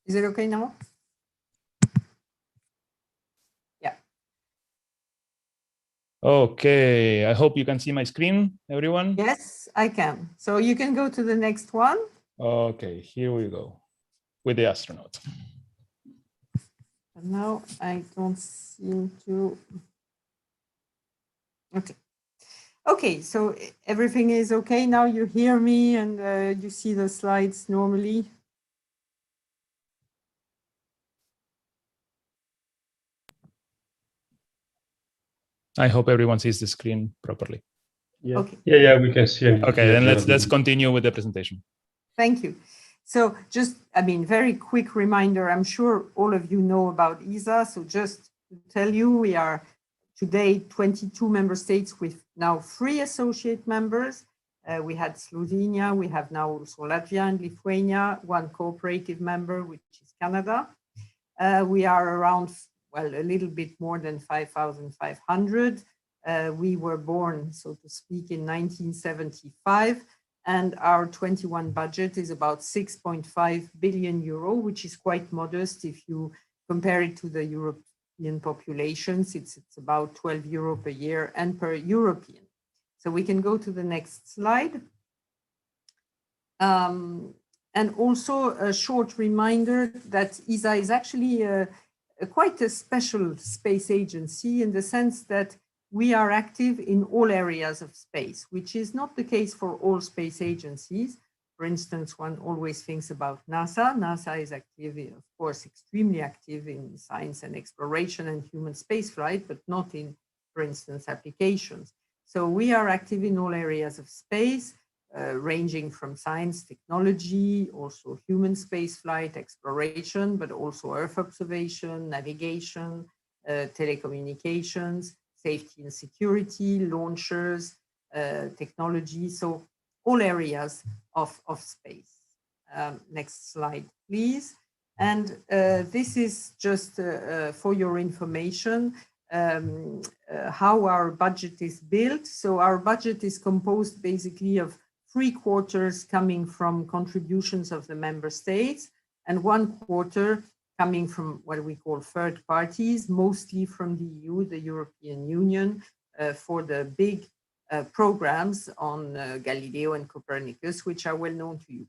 Is it okay now? Yeah. Okay. I hope you can see my screen, everyone. Yes, I can. So you can go to the next one. Okay, here we go with the astronaut. But now I don't seem to. Okay. Okay, so everything is okay now. You hear me and you see the slides normally. I hope everyone sees the screen properly. Yeah. Okay. Yeah, we can see it. Okay, then let's continue with the presentation. Thank you. So just, very quick reminder, I'm sure all of you know about ESA. So just to tell you, we are today 22 member states with now 3 associate members. We had Slovenia, we have now also Latvia and Lithuania, 1 cooperative member, which is Canada. We are around, a little bit more than 5,500. We were born, so to speak, in 1975, and our 21 budget is about 6.5 billion euro, which is quite modest if you compare it to the European populations. It's about 12 euro per year and per European. So we can go to the next slide. And And also a short reminder that ESA is actually quite a special space agency in the sense that we are active in all areas of space, which is not the case for all space agencies. For instance, one always thinks about NASA. NASA is active, of course, extremely active in science and exploration and human spaceflight, but not in, for instance, applications. So we are active in all areas of space, ranging from science, technology, also human spaceflight, exploration, but also Earth observation, navigation, telecommunications, safety and security, launchers, technology, so all areas of space. Next slide, please. And this is just for your information, how our budget is built. So our budget is composed basically of 3/4 coming from contributions of the member states and 1/4 coming from what we call third parties, mostly from the EU, the European Union, for the big programs on Galileo and Copernicus, which are well known to you.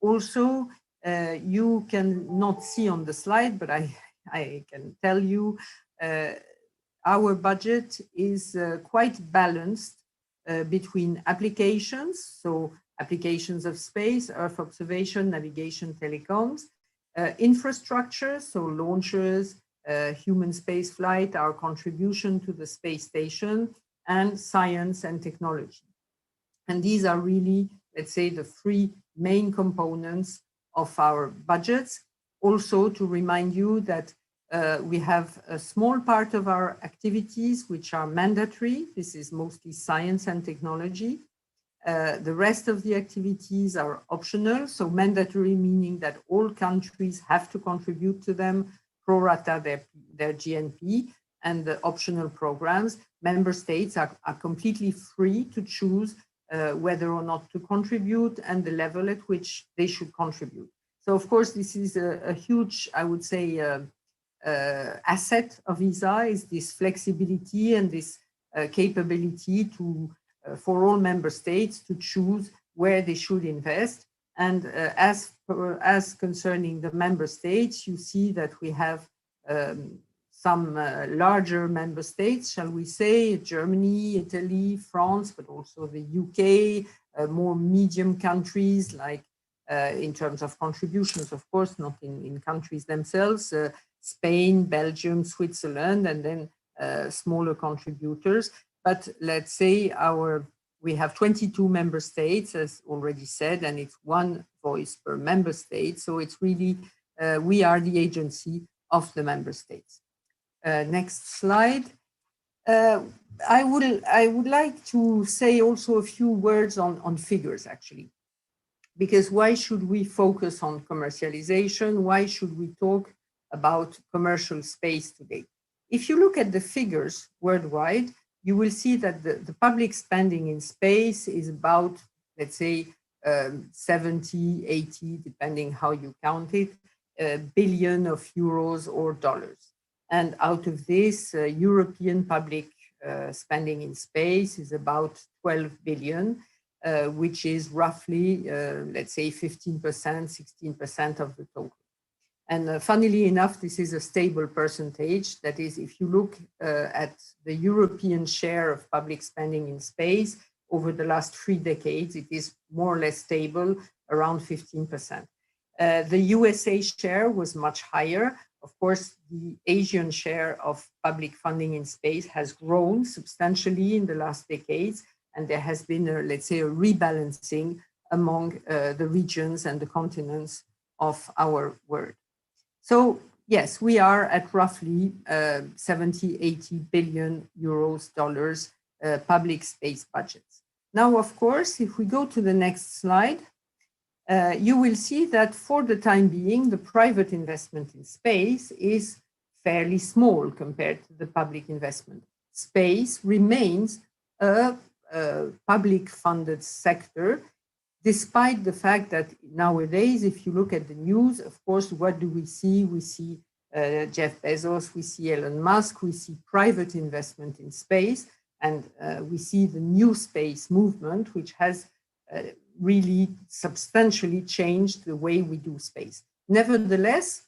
Also, you can not see on the slide, but I can tell you, our budget is quite balanced between applications, so applications of space, Earth observation, navigation, telecoms, infrastructure, so launchers, human space flight, our contribution to the space station, and science and technology. And these are really, let's say, the three main components of our budgets. Also, to remind you that we have a small part of our activities which are mandatory. This is mostly science and technology. The rest of the activities are optional, so mandatory meaning that all countries have to contribute to them pro rata their GNP, and the optional programs, member states are completely free to choose whether or not to contribute and the level at which they should contribute. So of course, this is a huge, I would say, asset of ESA, is this flexibility and this capability to for all member states to choose where they should invest. And as concerning the member states, you see that we have some larger member states, shall we say, Germany, Italy, France, but also the UK, more medium countries like in terms of contributions, of course, not in countries themselves, Spain, Belgium, Switzerland, and then smaller contributors. But let's say we have 22 member states, as already said, and it's one voice per member state. So it's really, we are the agency of the member states. Next slide. I would like to say also a few words on figures, actually, because why should we focus on commercialization? Why should we talk about commercial space today? If you look at the figures worldwide, you will see that the public spending in space is about, let's say, 70, 80, depending how you count it, billion of euros or dollars. And out of this, European public spending in space is about 12 billion, which is roughly, let's say, 15%, 16% of the total. And funnily enough, this is a stable percentage. That is, if you look at the European share of public spending in space over the last 3 decades, it is more or less stable, around 15%. The USA share was much higher. Of course, the Asian share of public funding in space has grown substantially in the last decades, and there has been, let's say, a rebalancing among the regions and the continents of our world. So yes, we are at roughly 70, 80 billion euros, dollars public space budgets. Now, of course, if we go to the next slide, you will see that for the time being, the private investment in space is fairly small compared to the public investment. Space remains a public funded sector, despite the fact that nowadays, if you look at the news, of course, what do we see? We see Jeff Bezos, we see Elon Musk, we see private investment in space, and we see the new space movement, which has really substantially changed the way we do space. Nevertheless,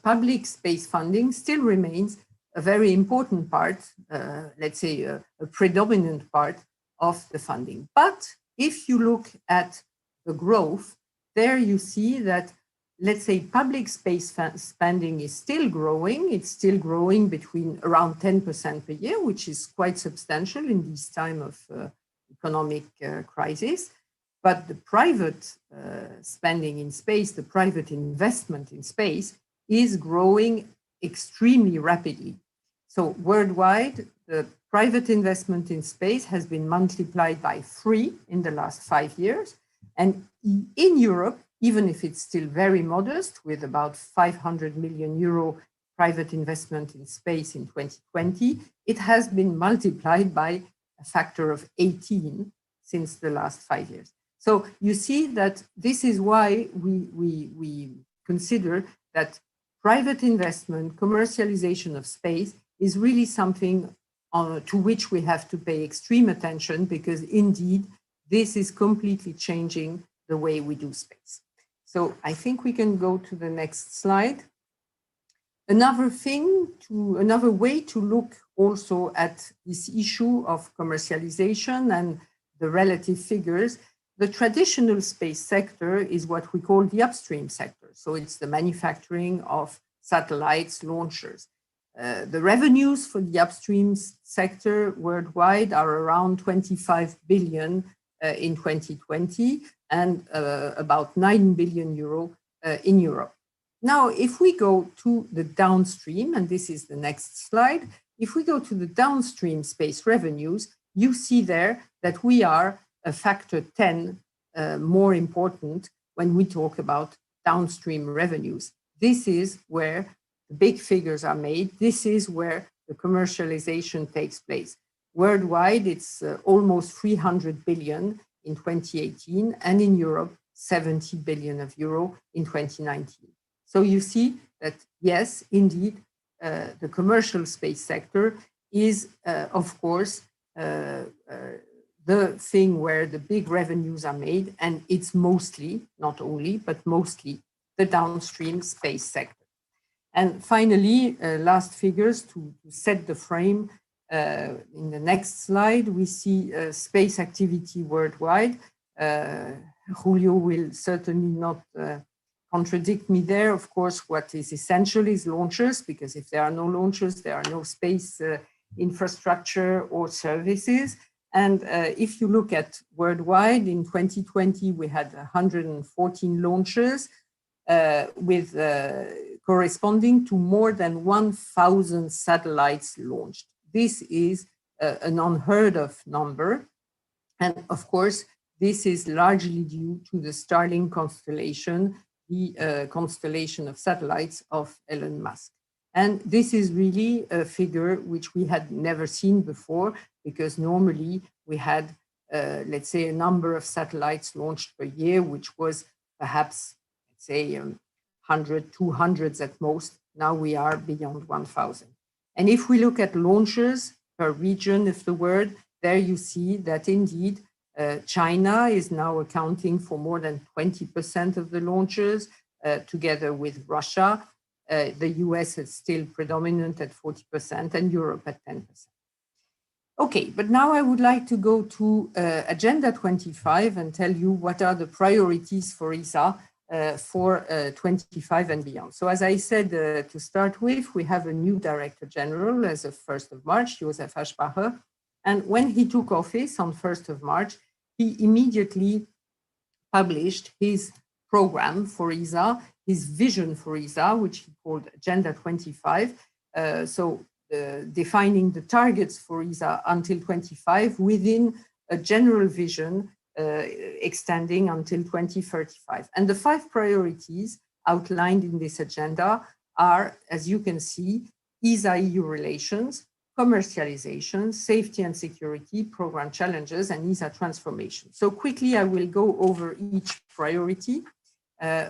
public space funding still remains a very important part, let's say a predominant part of the funding. But if you look at the growth, there you see that, let's say, public space spending is still growing. It's still growing between around 10% per year, which is quite substantial in this time of economic crisis. But the private spending in space, the private investment in space is growing extremely rapidly. So worldwide, the private investment in space has been multiplied by 3 in the last 5 years. And in Europe, even if it's still very modest, with about 500 million euro private investment in space in 2020, it has been multiplied by a factor of 18 since the last 5 years. So you see that this is why we consider that private investment, commercialization of space is really something to which we have to pay extreme attention, because indeed, this is completely changing the way we do space. So I think we can go to the next slide. Another way to look also at this issue of commercialization and the relative figures, the traditional space sector is what we call the upstream sector. So it's the manufacturing of satellites, launchers. The revenues for the upstream sector worldwide are around 25 billion in 2020 and about 9 billion euro in Europe. Now, if we go to the downstream, and this is the next slide, if we go to the downstream space revenues, you see there that we are a factor 10 more important when we talk about downstream revenues. This is where the big figures are made. This is where the commercialization takes place. Worldwide, it's almost 300 billion in 2018, and in Europe, 70 billion euro in 2019. So you see that, yes, indeed, the commercial space sector is, of course, the thing where the big revenues are made, and it's mostly, not only, but mostly the downstream space sector. And finally, last figures to set the frame. In the next slide, we see space activity worldwide. Julio will certainly not contradict me there. Of course, what is essential is launchers, because if there are no launchers, there are no space infrastructure or services. And if you look at worldwide, in 2020, we had 114 launchers with corresponding to more than 1,000 satellites launched. This is an unheard of number. And of course, this is largely due to the Starlink constellation, the constellation of satellites of Elon Musk. And this is really a figure which we had never seen before, because normally we had, let's say, a number of satellites launched per year, which was perhaps, let's say, 100, 200 at most. Now we are beyond 1,000. And if we look at launchers per region of the world, there you see that indeed China is now accounting for more than 20% of the launchers, together with Russia. The US is still predominant at 40% and Europe at 10%. Okay, but now I would like to go to Agenda 25 and tell you what are the priorities for ESA for 25 and beyond. So as I said, to start with, we have a new Director General as of 1st of March, Josef Aschbacher. And when he took office on 1st of March, he immediately published his program for ESA, his vision for ESA, which he called Agenda 25. Defining the targets for ESA until 25 within a general vision extending until 2035. And the 5 priorities outlined in this agenda are, as you can see, ESA-EU relations, commercialization, safety and security, program challenges, and ESA transformation. So quickly, I will go over each priority.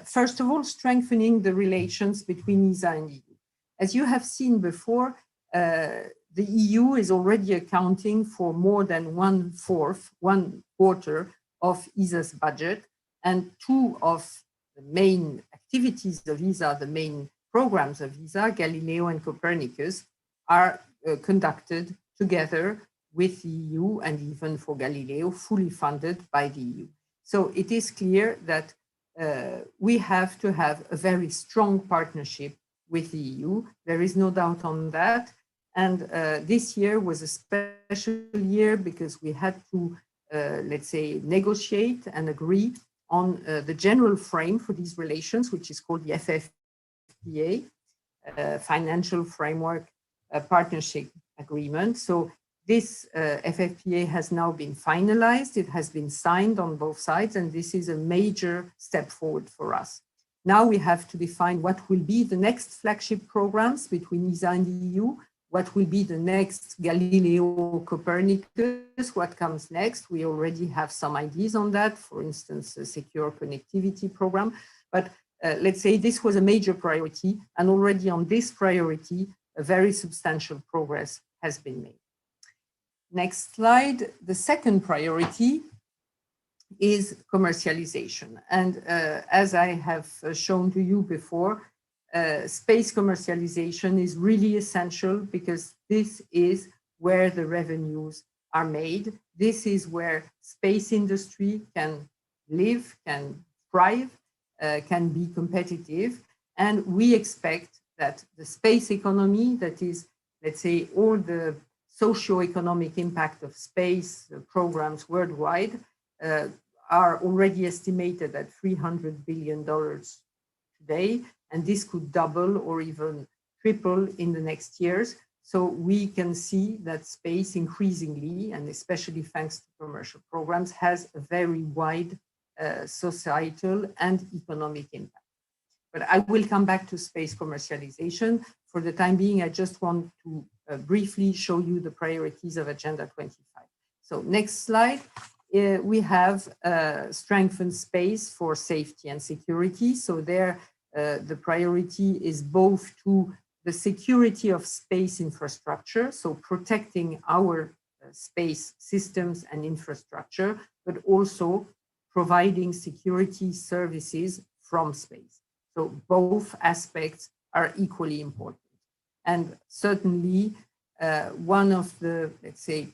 First of all, strengthening the relations between ESA and EU. As you have seen before, the EU is already accounting for more than 1/4 of ESA's budget. And two of the main activities of ESA, the main programs of ESA, Galileo and Copernicus, are conducted together with the EU, and even for Galileo, fully funded by the EU. So it is clear that we have to have a very strong partnership with the EU. There is no doubt on that. And this year was a special year because we had to, let's say, negotiate and agree on the general frame for these relations, which is called the FFPA, Financial Framework Partnership Agreement. So this FFPA has now been finalized. It has been signed on both sides, and this is a major step forward for us. Now we have to define what will be the next flagship programs between ESA and the EU, what will be the next Galileo, Copernicus, what comes next. We already have some ideas on that, for instance, a secure connectivity program. But let's say this was a major priority, and already on this priority, a very substantial progress has been made. Next slide. The second priority is commercialization. And as I have shown to you before, space commercialization is really essential because this is where the revenues are made. This is where space industry can live, can thrive, can be competitive. And we expect that the space economy, that is, let's say, all the socio-economic impact of space programs worldwide, are already estimated at $300 billion today, and this could double or even triple in the next years. So we can see that space increasingly, and especially thanks to commercial programs, has a very wide societal and economic impact. But I will come back to space commercialization. For the time being, I just want to briefly show you the priorities of Agenda 25. So next slide. We have strengthened space for safety and security. So there, the priority is both to the security of space infrastructure, so protecting our space systems and infrastructure, but also providing security services from space. So both aspects are equally important. And certainly one of the, let's say,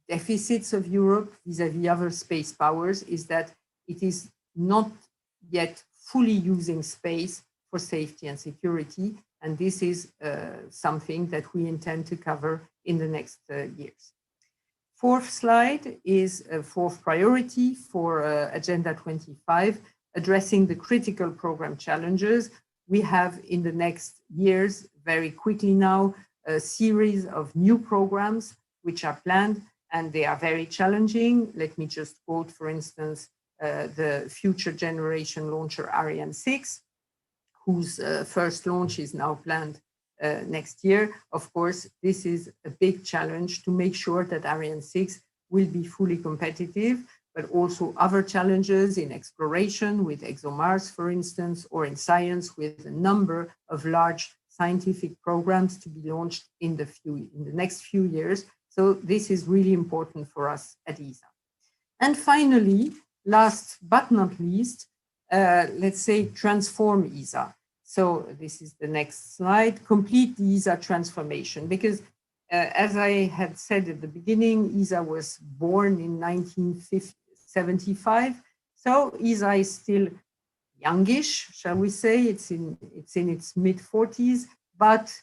deficits of Europe vis-à-vis other space powers is that it is not yet fully using space for safety and security. And this is something that we intend to cover in the next years. Fourth slide is a fourth priority for Agenda 25, addressing the critical program challenges. We have in the next years, very quickly now, a series of new programs which are planned, and they are very challenging. Let me just quote, for instance, the future generation launcher Ariane 6, whose first launch is now planned next year. Of course, this is a big challenge to make sure that Ariane 6 will be fully competitive, but also other challenges in exploration with ExoMars, for instance, or in science with a number of large scientific programs to be launched in the next few years. So this is really important for us at ESA. And finally, last but not least, let's say transform ESA. So this is the next slide, complete the ESA transformation, because as I had said at the beginning, ESA was born in 1975. So ESA is still youngish, shall we say, it's in its mid-40s, but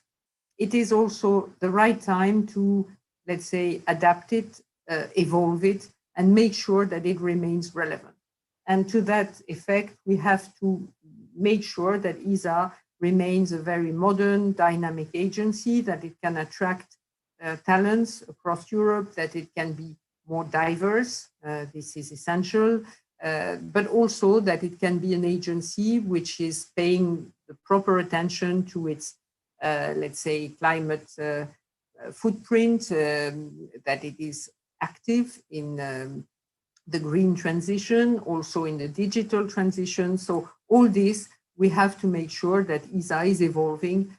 it is also the right time to, let's say, adapt it, evolve it, and make sure that it remains relevant. And to that effect, we have to make sure that ESA remains a very modern, dynamic agency, that it can attract talents across Europe, that it can be more diverse. This is essential, but also that it can be an agency which is paying the proper attention to its, let's say, climate footprint, that it is active in the green transition, also in the digital transition. So all this, we have to make sure that ESA is evolving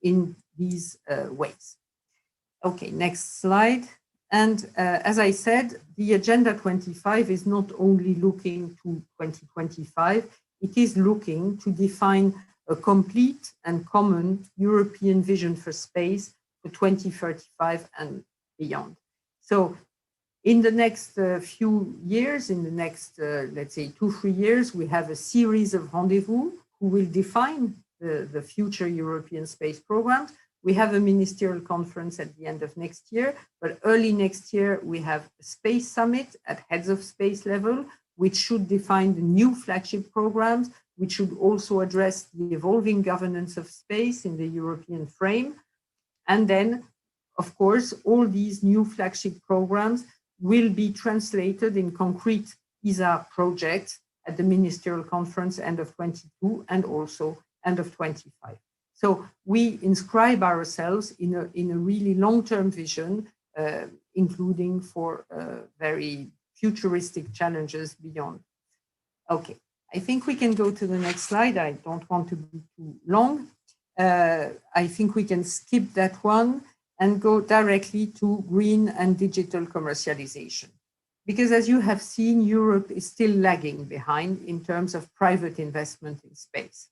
in these ways. Okay, next slide. And as I said, the Agenda 25 is not only looking to 2025, it is looking to define a complete and common European vision for space for 2035 and beyond. So in the next few years, in the next, let's say 2-3 years, we have a series of rendezvous who will define the future European space programs. We have a ministerial conference at the end of next year, but early next year, we have a space summit at heads of space level, which should define the new flagship programs, which should also address the evolving governance of space in the European frame. And then, of course, all these new flagship programs will be translated in concrete ESA projects at the ministerial conference end of 22 and also end of 25. So we inscribe ourselves in a really long-term vision, including for very futuristic challenges beyond. Okay, I think we can go to the next slide. I don't want to be too long. I think we can skip that one and go directly to green and digital commercialization. Because as you have seen, Europe is still lagging behind in terms of private investment in space.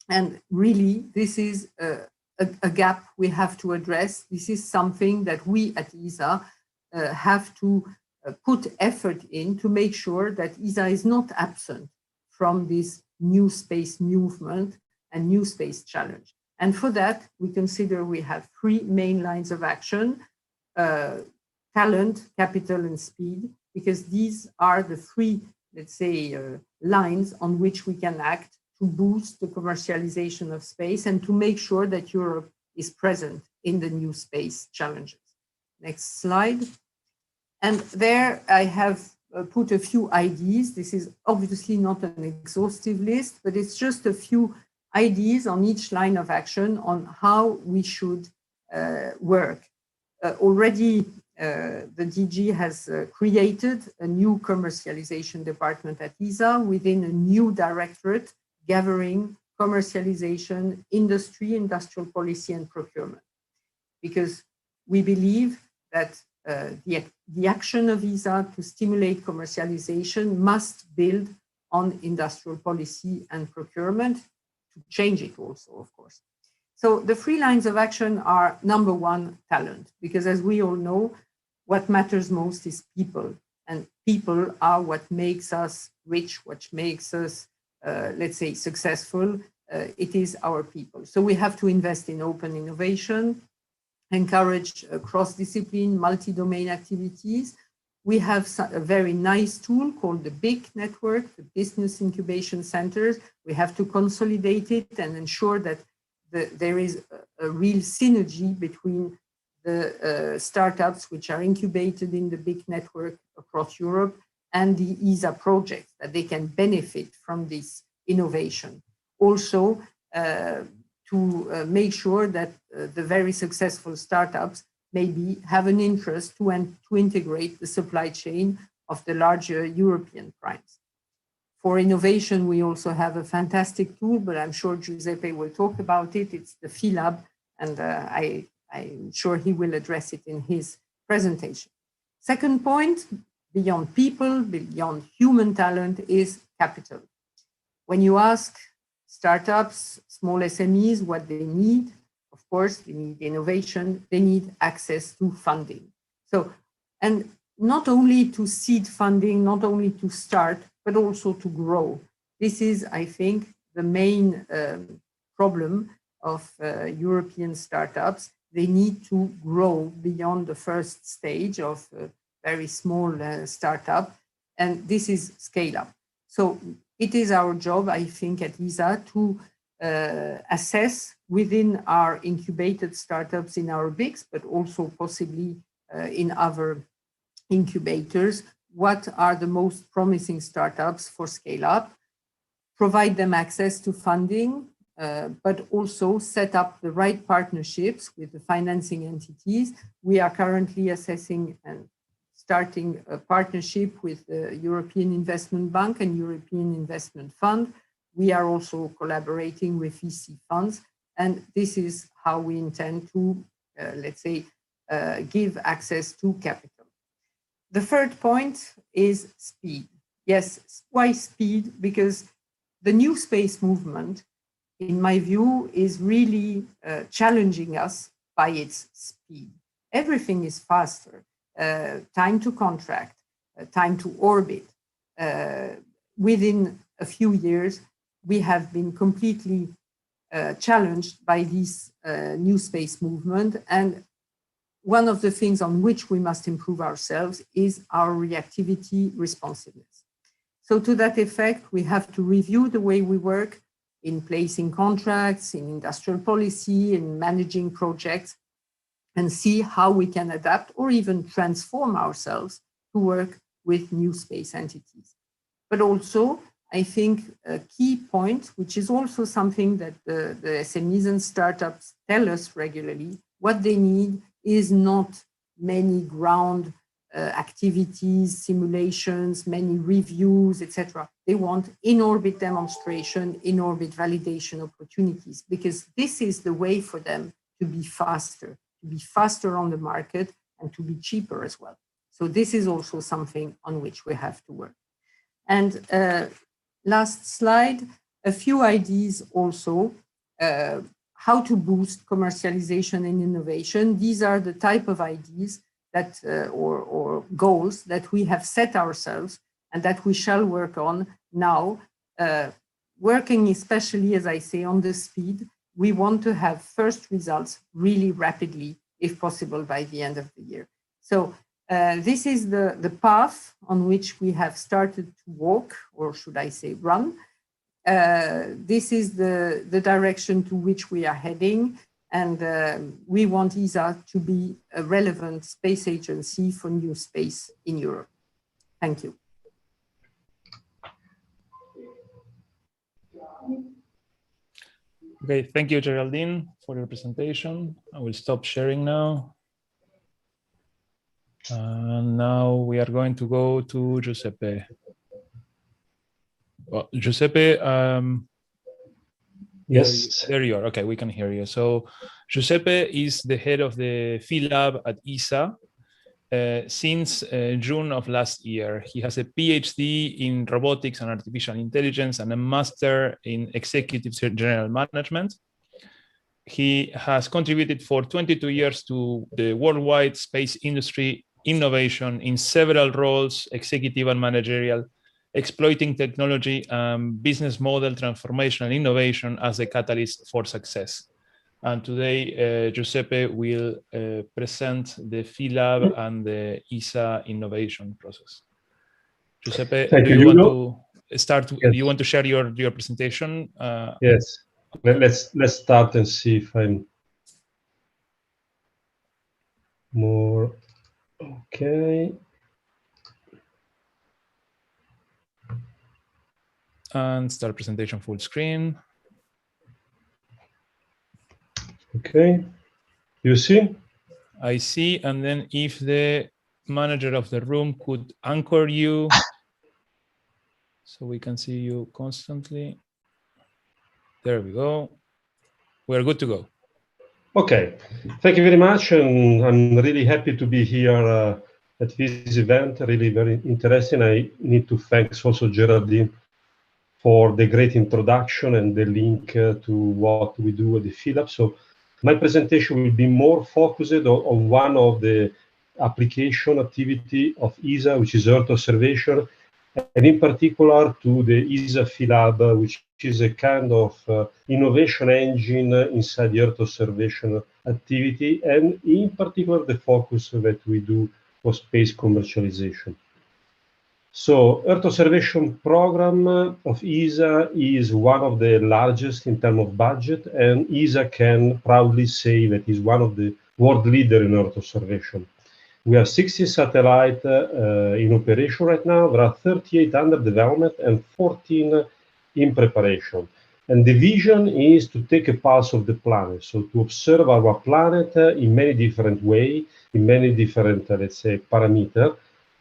And really, this is a gap we have to address. This is something that we at ESA have to put effort in to make sure that ESA is not absent from this new space movement and new space challenge. And for that, we consider we have 3 main lines of action: talent, capital, and speed, because these are the 3, let's say, lines on which we can act to boost the commercialization of space and to make sure that Europe is present in the new space challenges. Next slide. And there I have put a few ideas. This is obviously not an exhaustive list, but it's just a few ideas on each line of action on how we should work. Already the DG has created a new commercialization department at ESA within a new directorate gathering commercialization, industry, industrial policy, and procurement. Because we believe that the action of ESA to stimulate commercialization must build on industrial policy and procurement to change it also, of course. So the 3 lines of action are: number 1, talent, because as we all know, what matters most is people, and people are what makes us rich, what makes us let's say, successful. It is our people. So we have to invest in open innovation, encourage cross-discipline, multi-domain activities. We have a very nice tool called the BIC network, the Business Incubation Centers. We have to consolidate it and ensure that there is a real synergy between the startups which are incubated in the BIC network across Europe and the ESA projects, that they can benefit from this innovation. Also, to make sure that the very successful startups maybe have an interest to integrate the supply chain of the larger European primes. For innovation, we also have a fantastic tool, but I'm sure Giuseppe will talk about it. It's the PhiLab, and I'm sure he will address it in his presentation. Second point, beyond people, beyond human talent, is capital. When you ask startups, small SMEs, what they need, of course, they need innovation, they need access to funding. So, and not only to seed funding, not only to start, but also to grow. This is, I think, the main problem of European startups. They need to grow beyond the first stage of very small startup, and this is scale up. So it is our job, I think, at ESA to assess within our incubated startups in our BICs, but also possibly in other incubators, what are the most promising startups for scale up, provide them access to funding, but also set up the right partnerships with the financing entities. We are currently assessing and starting a partnership with the European Investment Bank and European Investment Fund. We are also collaborating with VC funds, and this is how we intend to, let's say, give access to capital. The third point is speed. Yes, why speed? Because the new space movement, in my view, is really challenging us by its speed. Everything is faster. Time to contract, time to orbit. Within a few years, we have been completely challenged by this new space movement. And one of the things on which we must improve ourselves is our reactivity responsiveness. So to that effect, we have to review the way we work in placing contracts, in industrial policy, in managing projects, and see how we can adapt or even transform ourselves to work with new space entities. But also, I think a key point, which is also something that the SMEs and startups tell us regularly, what they need is not many ground activities, simulations, many reviews, etc. They want in-orbit demonstration, in-orbit validation opportunities, because this is the way for them to be faster on the market and to be cheaper as well. So this is also something on which we have to work. And last slide, a few ideas also, how to boost commercialization and innovation. These are the type of ideas that, or goals that we have set ourselves and that we shall work on now, working especially, as I say, on the speed. We want to have first results really rapidly, if possible, by the end of the year. So this is the path on which we have started to walk, or should I say run. This is the direction to which we are heading. And we want ESA to be a relevant space agency for new space in Europe. Thank you. Okay, thank you, Geraldine, for your presentation. I will stop sharing now. And now we are going to go to Giuseppe. Well, Giuseppe, yes, there you are. Okay, we can hear you. So Giuseppe is the head of the PhilLab at ESA since June of last year. He has a PhD in robotics and artificial intelligence and a master in executive general management. He has contributed for 22 years to the worldwide space industry innovation in several roles, executive and managerial, exploiting technology and business model transformation and innovation as a catalyst for success. And today, Giuseppe will present the PhilLab and the ESA innovation process. Giuseppe, thank do you, you want Giulio. to start? Yes. Do you want to share your presentation? Yes. Let's start and see if I'm more okay. And start presentation full screen. Okay. You see? I see. And then if the manager of the room could anchor you so we can see you constantly. There we go. We're good to go. Okay. Thank you very much. And I'm really happy to be here at this event. Really very interesting. I need to thank also Geraldine for the great introduction and the link to what we do at the PhilLab. So my presentation will be more focused on one of the application activity of ESA, which is Earth observation, and in particular to the ESA PhilLab, which is a kind of innovation engine inside the Earth observation activity, and in particular the focus that we do for space commercialization. So Earth observation program of ESA is one of the largest in terms of budget, and ESA can proudly say that is one of the world leader in Earth observation. We have 60 satellites in operation right now. There are 38 under development and 14 in preparation. And the vision is to take a pulse of the planet, so to observe our planet in many different ways, in many different, let's say, parameters,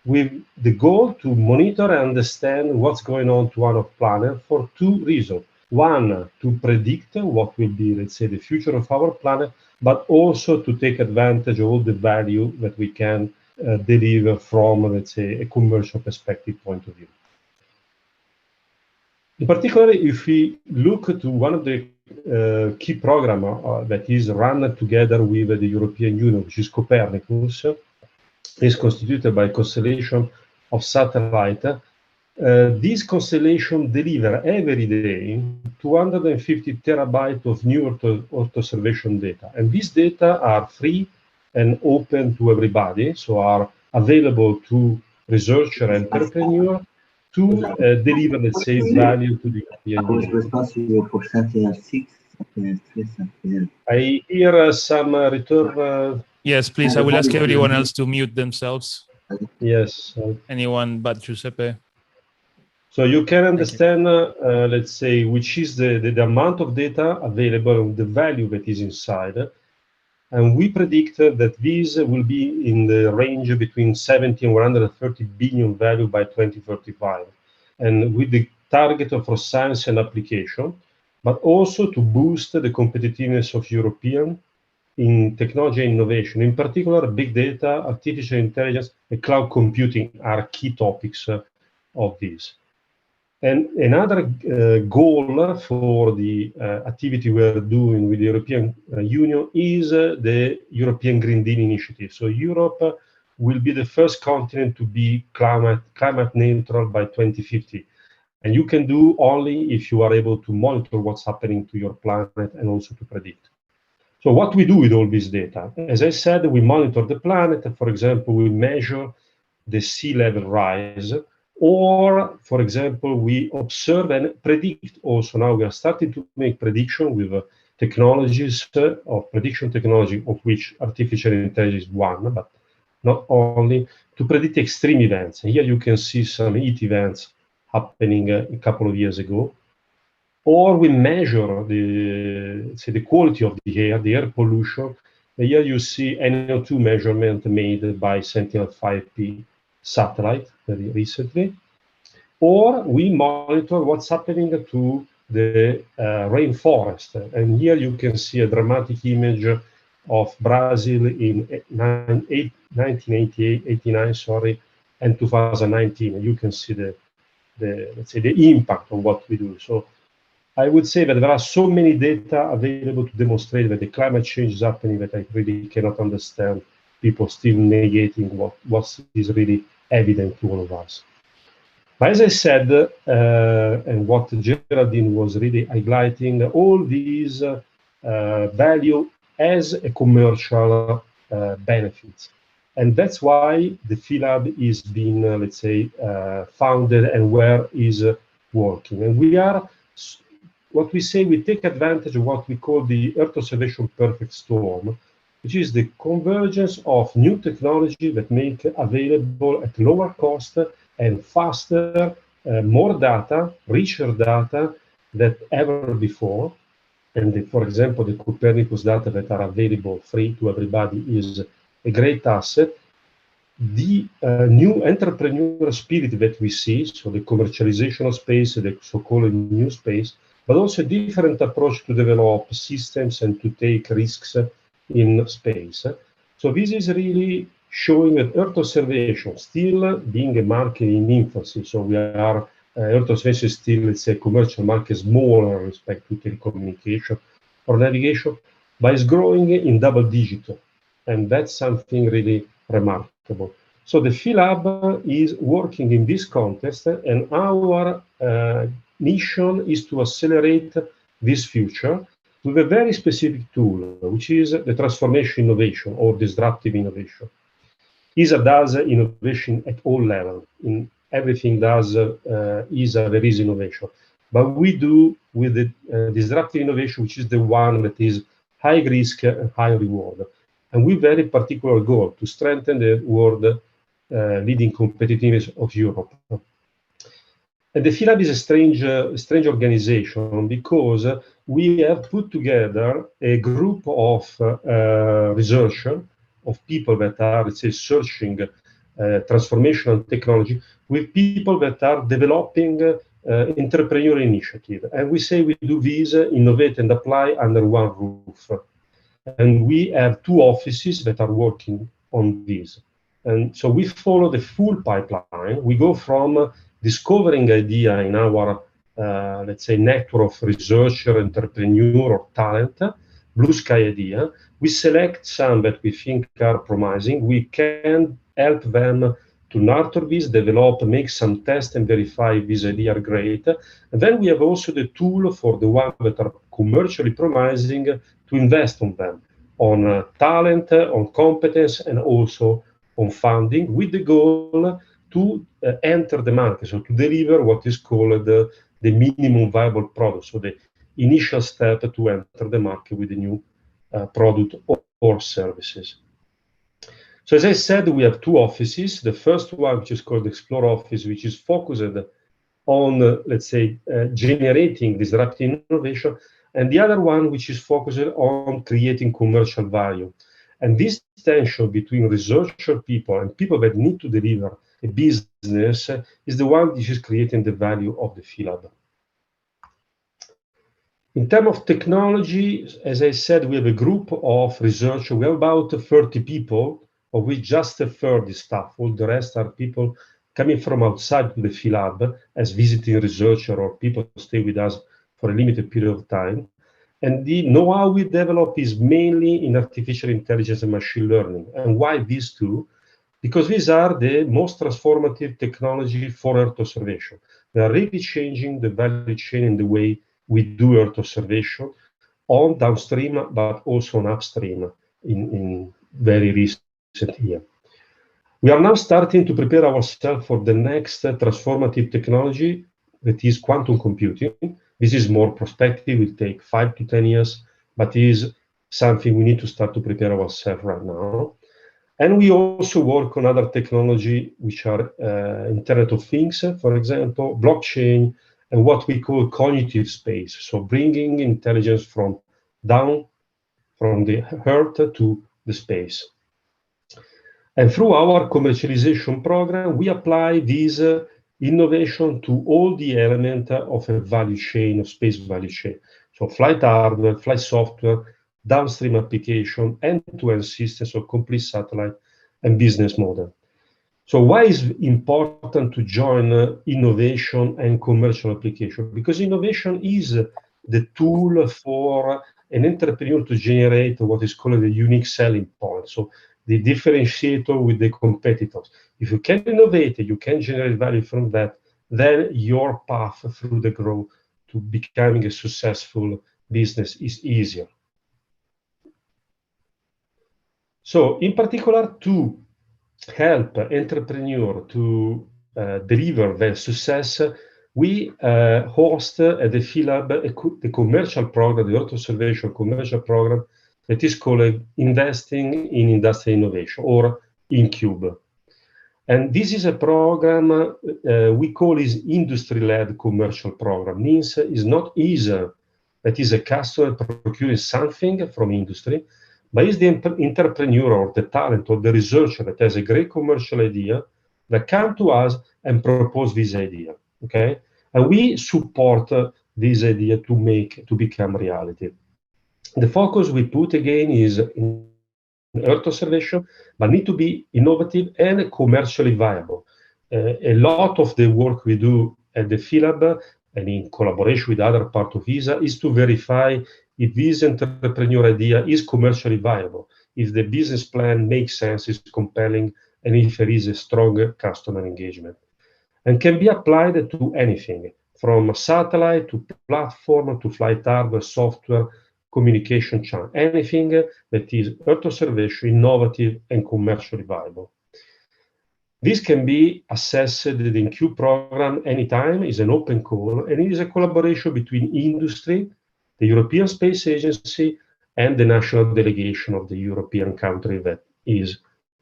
with the goal to monitor and understand what's going on to our planet for two reasons. One, to predict what will be, let's say, the future of our planet, but also to take advantage of all the value that we can deliver from, let's say, a commercial perspective point of view. In particular, if we look to one of the key programs that is run together with the European Union, which is Copernicus, is constituted by a constellation of satellites. This constellation deliver every day 250 terabytes of new Earth observation data. And these data are free and open to everybody, so are available to researcher and entrepreneur to deliver, let's say, value to the European Union. I was responsible for Sentinel-6. I hear some return. Yes, please. I will ask everyone else to mute themselves. Yes. Anyone but Giuseppe. So you can understand, let's say, which is the amount of data available and the value that is inside. And we predict that these will be in the range between 70 and 130 billion value by 2035. And with the target for science and application, but also to boost the competitiveness of European in technology and innovation. In particular, big data, artificial intelligence, and cloud computing are key topics of this. And another goal for the activity we're doing with the European Union is the European Green Deal Initiative. So Europe will be the first continent to be climate neutral by 2050. And you can do only if you are able to monitor what's happening to your planet and also to predict. So what we do with all this data? As I said, we monitor the planet. For example, we measure the sea level rise. Or, for example, we observe and predict also. Now we are starting to make prediction with technologies of prediction technology, of which artificial intelligence is one, but not only, to predict extreme events. Here you can see some heat events happening a couple of years ago. Or we measure the quality of the air pollution. Here you see NO2 measurement made by Sentinel-5P satellite very recently, or we monitor what's happening to the rainforest. And here you can see a dramatic image of Brazil in 1989, sorry, and 2019. You can see let's say the impact of what we do. So I would say that there are so many data available to demonstrate that the climate change is happening that I really cannot understand people still negating what is really evident to all of us. But as I said, and what Geraldine was really highlighting, all these value as a commercial benefits. And that's why the PhilLab is being, let's say, founded and where is working. And we are, what we say, we take advantage of what we call the Earth observation perfect storm, which is the convergence of new technology that make available at lower cost and faster, more data, richer data than ever before. And for example, the Copernicus data that are available free to everybody is a great asset. The new entrepreneurial spirit that we see, so the commercialization of space, the so-called new space, but also a different approach to develop systems and to take risks in space. So this is really showing that Earth observation still being a market in infancy. So we are, Earth observation is still, let's say, commercial market, smaller with respect to telecommunication or navigation, but it's growing in double digit. And that's something really remarkable. So the PhilLab is working in this context, and our mission is to accelerate this future with a very specific tool, which is the transformation innovation or disruptive innovation. ESA does innovation at all levels. In everything does ESA, there is innovation. But we do with the disruptive innovation, which is the one that is high risk and high reward. And with very particular goal to strengthen the world leading competitiveness of Europe. And the PhilLab is a strange organization because we have put together a group of researchers, of people that are, let's say, searching transformational technology with people that are developing entrepreneurial initiative. And we say we do this, innovate and apply under one roof. And we have 2 offices that are working on this. And so we follow the full pipeline. We go from discovering idea in our, let's say, network of researcher, entrepreneur, or talent, blue sky idea. We select some that we think are promising. We can help them to nurture this, develop, make some tests, and verify if these ideas are great. And then we have also the tool for the ones that are commercially promising to invest on them, on talent, on competence, and also on funding, with the goal to enter the market, so to deliver what is called the minimum viable product, so the initial step to enter the market with a new product or services. So as I said, we have 2 offices. The first one, which is called the Explore Office, which is focused on, let's say, generating disruptive innovation, and the other one, which is focused on creating commercial value. And this tension between researcher people and people that need to deliver a business is the one which is creating the value of the PhilHub. In terms of technology, as I said, we have a group of researchers. We have about 30 people, of which just a third is staff. All the rest are people coming from outside the PhilHub as visiting researcher, or people stay with us for a limited period of time. And the know-how we develop is mainly in artificial intelligence and machine learning. And why these two? Because these are the most transformative technology for Earth observation. They are really changing the value chain in the way we do Earth observation on downstream, but also on upstream in very recent years. We are now starting to prepare ourselves for the next transformative technology, that is quantum computing. This is more prospective, it will take 5 to 10 years, but is something we need to start to prepare ourselves right now. And we also work on other technology, which are Internet of Things, for example, blockchain, and what we call cognitive space. So bringing intelligence from down from the Earth to the space. And through our commercialization program, we apply this innovation to all the elements of a value chain, of space value chain. So flight hardware, flight software, downstream application, end-to-end systems, so complete satellite and business model. So why is it important to join innovation and commercial application? Because innovation is the tool for an entrepreneur to generate what is called a unique selling point. So the differentiator with the competitors. If you can innovate, you can generate value from that, then your path through the growth to becoming a successful business is easier. So in particular, to help entrepreneurs to deliver their success, we host at the PhilHub the commercial program, the Earth observation commercial program, that is called Investing in Industrial Innovation, or InCube. And this is a program we call is industry-led commercial program. Means it's not easy that is a customer procuring something from industry, but it's the entrepreneur or the talent or the researcher that has a great commercial idea that come to us and propose this idea, okay? And we support this idea to become reality. The focus we put again is in Earth observation, but need to be innovative and commercially viable. A lot of the work we do at the PhilHub and in collaboration with other parts of ESA is to verify if this entrepreneur idea is commercially viable, if the business plan makes sense, is compelling, and if there is a strong customer engagement. And can be applied to anything, from satellite to platform to flight hardware, software, communication channel, anything that is Earth observation, innovative, and commercially viable. This can be assessed in the InCube program anytime, is an open call, and it is a collaboration between industry, the European Space Agency, and the national delegation of the European country that is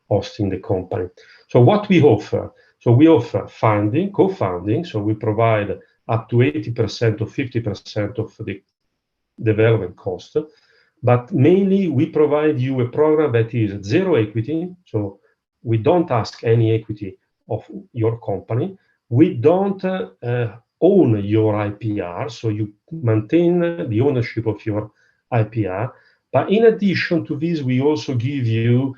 hosting the company. So what we offer? So we offer funding, co-funding, so we provide up to 80% or 50% of the development cost, but mainly we provide you a program that is zero equity, so we don't ask any equity of your company. We don't own your IPR, so you maintain the ownership of your IPR, But in addition to this, we also give you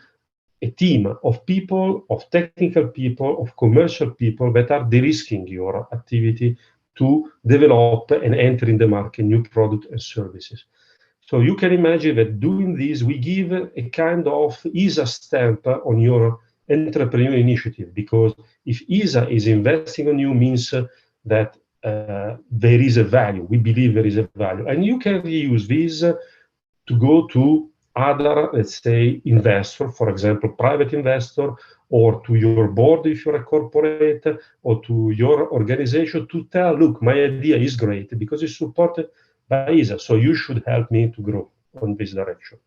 a team of people, of technical people, of commercial people that are de-risking your activity to develop and enter in the market new products and services. So you can imagine that doing this, we give a kind of ESA stamp on your entrepreneurial initiative, because if ESA is investing on you, means that there is a value. We believe there is a value. And you can use this to go to other, let's say, investor, for example, private investor, or to your board if you're a corporate, or to your organization to tell, look, my idea is great because it's supported by ESA, so you should help me to grow on this direction.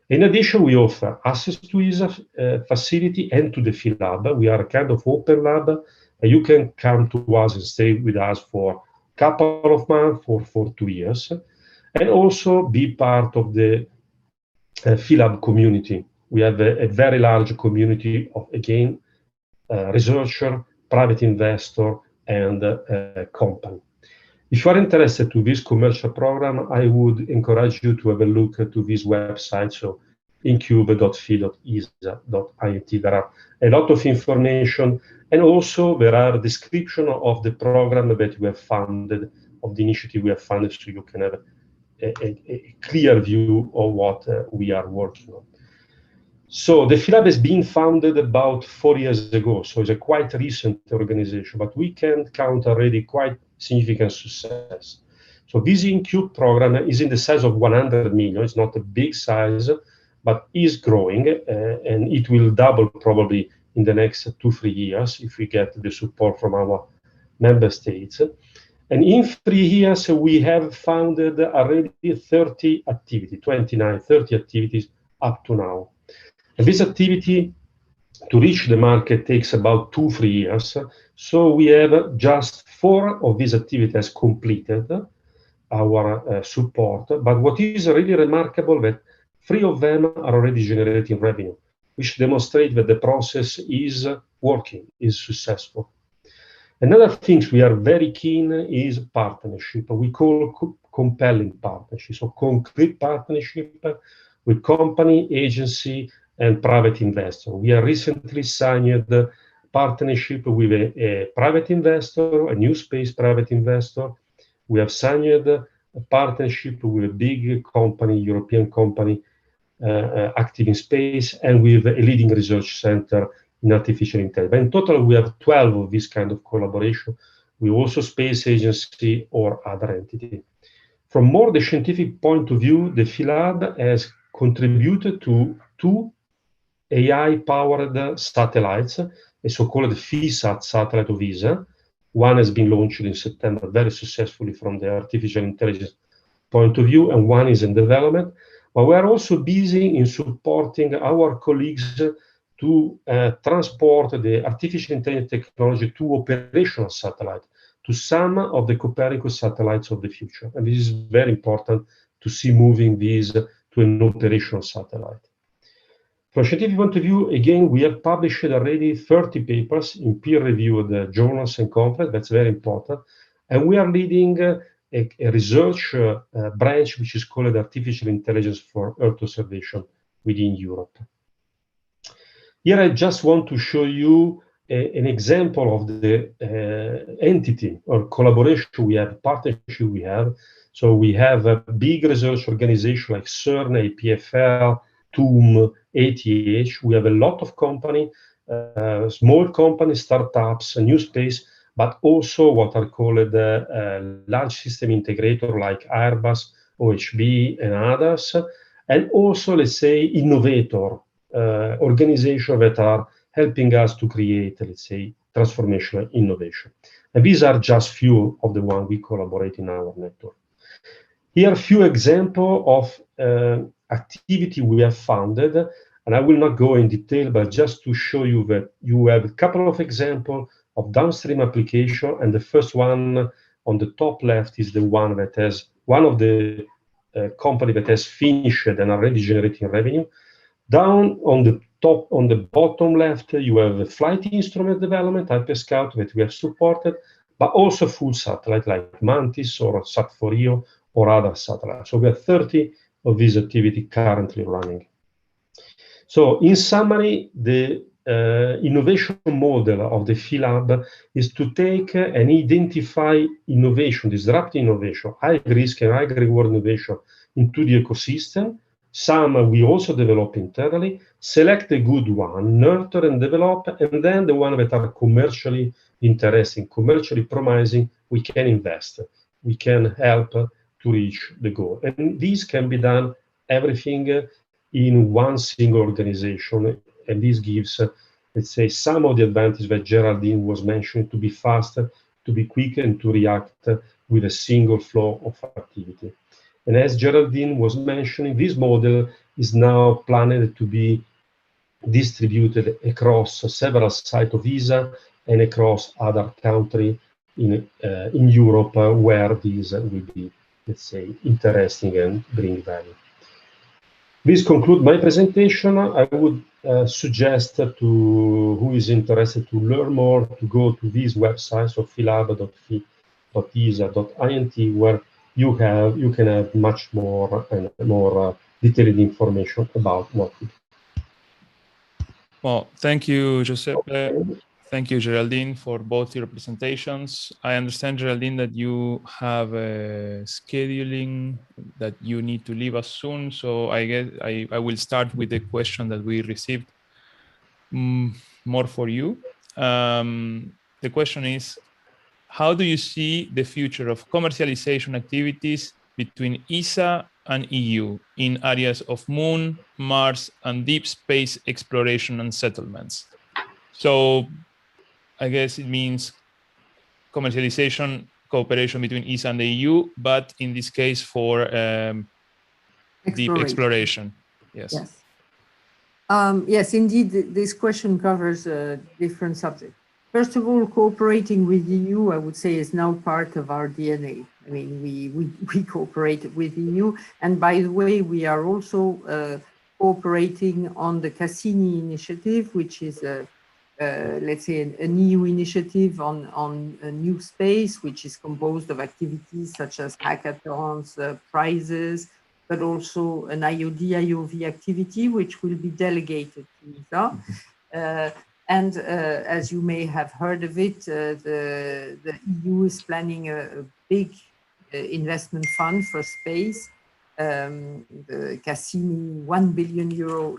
In addition, we offer access to ESA facility and to the field lab. We are a kind of open lab. You can come to us and stay with us for a couple of months or for 2 years, and also be part of the field lab community. We have a very large community of, again, researcher, private investor, and company. If you are interested to this commercial program, I would encourage you to have a look at this website, so incube.fi.esa.it. There are a lot of information, and also there are description of the program that we have funded, of the initiative we have funded, so you can have a clear view of what we are working on. So the FILAB has been founded about 4 years ago, so it's a quite recent organization, but we can count already quite significant success. So this InCube program is in the size of 100 million. It's not a big size, but is growing, and it will double probably in the next 2-3 years if we get the support from our member states. And in 3 years, we have founded already 30 activities, 29, 30 activities up to now. And this activity, to reach the market, takes about 2-3 years. So we have just 4 of these activities completed our support. But what is really remarkable that 3 of them are already generating revenue, which demonstrate that the process is working, is successful. Another thing we are very keen is partnership. We call compelling partnership, so concrete partnership with company, agency, and private investor. We have recently signed a partnership with a private investor, a new space private investor. We have signed a partnership with a big company, European company, active in space, and with a leading research center in artificial intelligence. In total, we have 12 of this kind of collaboration with also space agency or other entity. From more the scientific point of view, the FILAB has contributed to 2 AI-powered satellites, a so-called FISAT satellite of ESA. One has been launched in September very successfully from the artificial intelligence point of view, and one is in development. But we are also busy in supporting our colleagues to transport the artificial intelligence technology to operational satellite, to some of the Copernicus satellites of the future. And this is very important to see moving these to an operational satellite. From a scientific point of view, again, we have published already 30 papers in peer-reviewed journals and conferences. That's very important. And we are leading a research branch which is called Artificial Intelligence for Earth Observation within Europe. Here I just want to show you an example of the entity or collaboration we have, partnership we have. So we have a big research organization like CERN, APFL, TUM, ATH. We have a lot of company, small companies, startups, a new space, but also what are called large system integrator like Airbus, OHB, and others. And also, let's say, innovator organizations that are helping us to create, let's say, transformational innovation. And these are just few of the ones we collaborate in our network. Here are a few examples of activity we have funded, and I will not go in detail, but just to show you that you have a couple of examples of downstream application, and the first one on the top left is the one that has one of the company that has finished and already generating revenue. Down on the top, on the bottom left, you have the flight instrument development, Hyperscout, that we have supported, but also full satellite like Mantis or Sat4EO or other satellites. So we have 30 of this activity currently running. So in summary, the innovation model of the PhiLab is to take and identify innovation, disruptive innovation, high risk and high reward innovation into the ecosystem. Some we also develop internally, select a good one, nurture and develop, and then the one that are commercially interesting, commercially promising, we can invest. We can help to reach the goal. And this can be done everything in one single organization. And this gives, let's say, some of the advantages that Geraldine was mentioning, to be faster, to be quicker, and to react with a single flow of activity. And as Geraldine was mentioning, this model is now planned to be distributed across several sites of ESA and across other countries in Europe where these will be, let's say, interesting and bring value. This concludes my presentation. I would suggest to who is interested to learn more to go to this website, so philab.esa.int, where you can have much more and more detailed information about what we do. Well, thank you, Giuseppe. Thank you, Geraldine, for both your presentations. I understand, Geraldine, that you have a scheduling that you need to leave us soon. So I guess I will start with the question that we received more for you. The question is, how do you see the future of commercialization activities between ESA and EU in areas of Moon, Mars, and deep space exploration and settlements? So I guess it means commercialization cooperation between ESA and the EU, but in this case for deep exploration. Yes. Yes. Yes, indeed, this question covers different subjects. First of all, cooperating with the EU, I would say, is now part of our DNA. I mean, we cooperate with the EU. And by the way, we are also cooperating on the Cassini initiative, which is let's say an EU initiative on a new space, which is composed of activities such as hackathons, prizes, but also an IOD/IOV activity, which will be delegated to ESA. And as you may have heard of it, the EU is planning a big investment fund for space, the Cassini €1 billion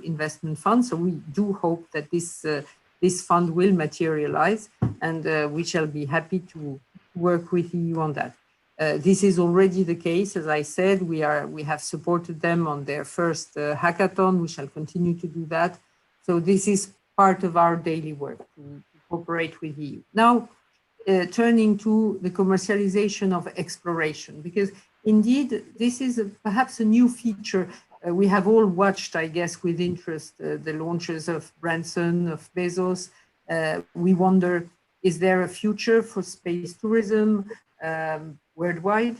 investment fund. So we do hope that this fund will materialize, and we shall be happy to work with EU on that. This is already the case. As I said, we have supported them on their first hackathon. We shall continue to do that. So this is part of our daily work to cooperate with EU. Now, turning to the commercialization of exploration, because indeed, this is perhaps a new feature. We have all watched, I guess, with interest, the launches of Branson, of Bezos. We wonder, is there a future for space tourism worldwide?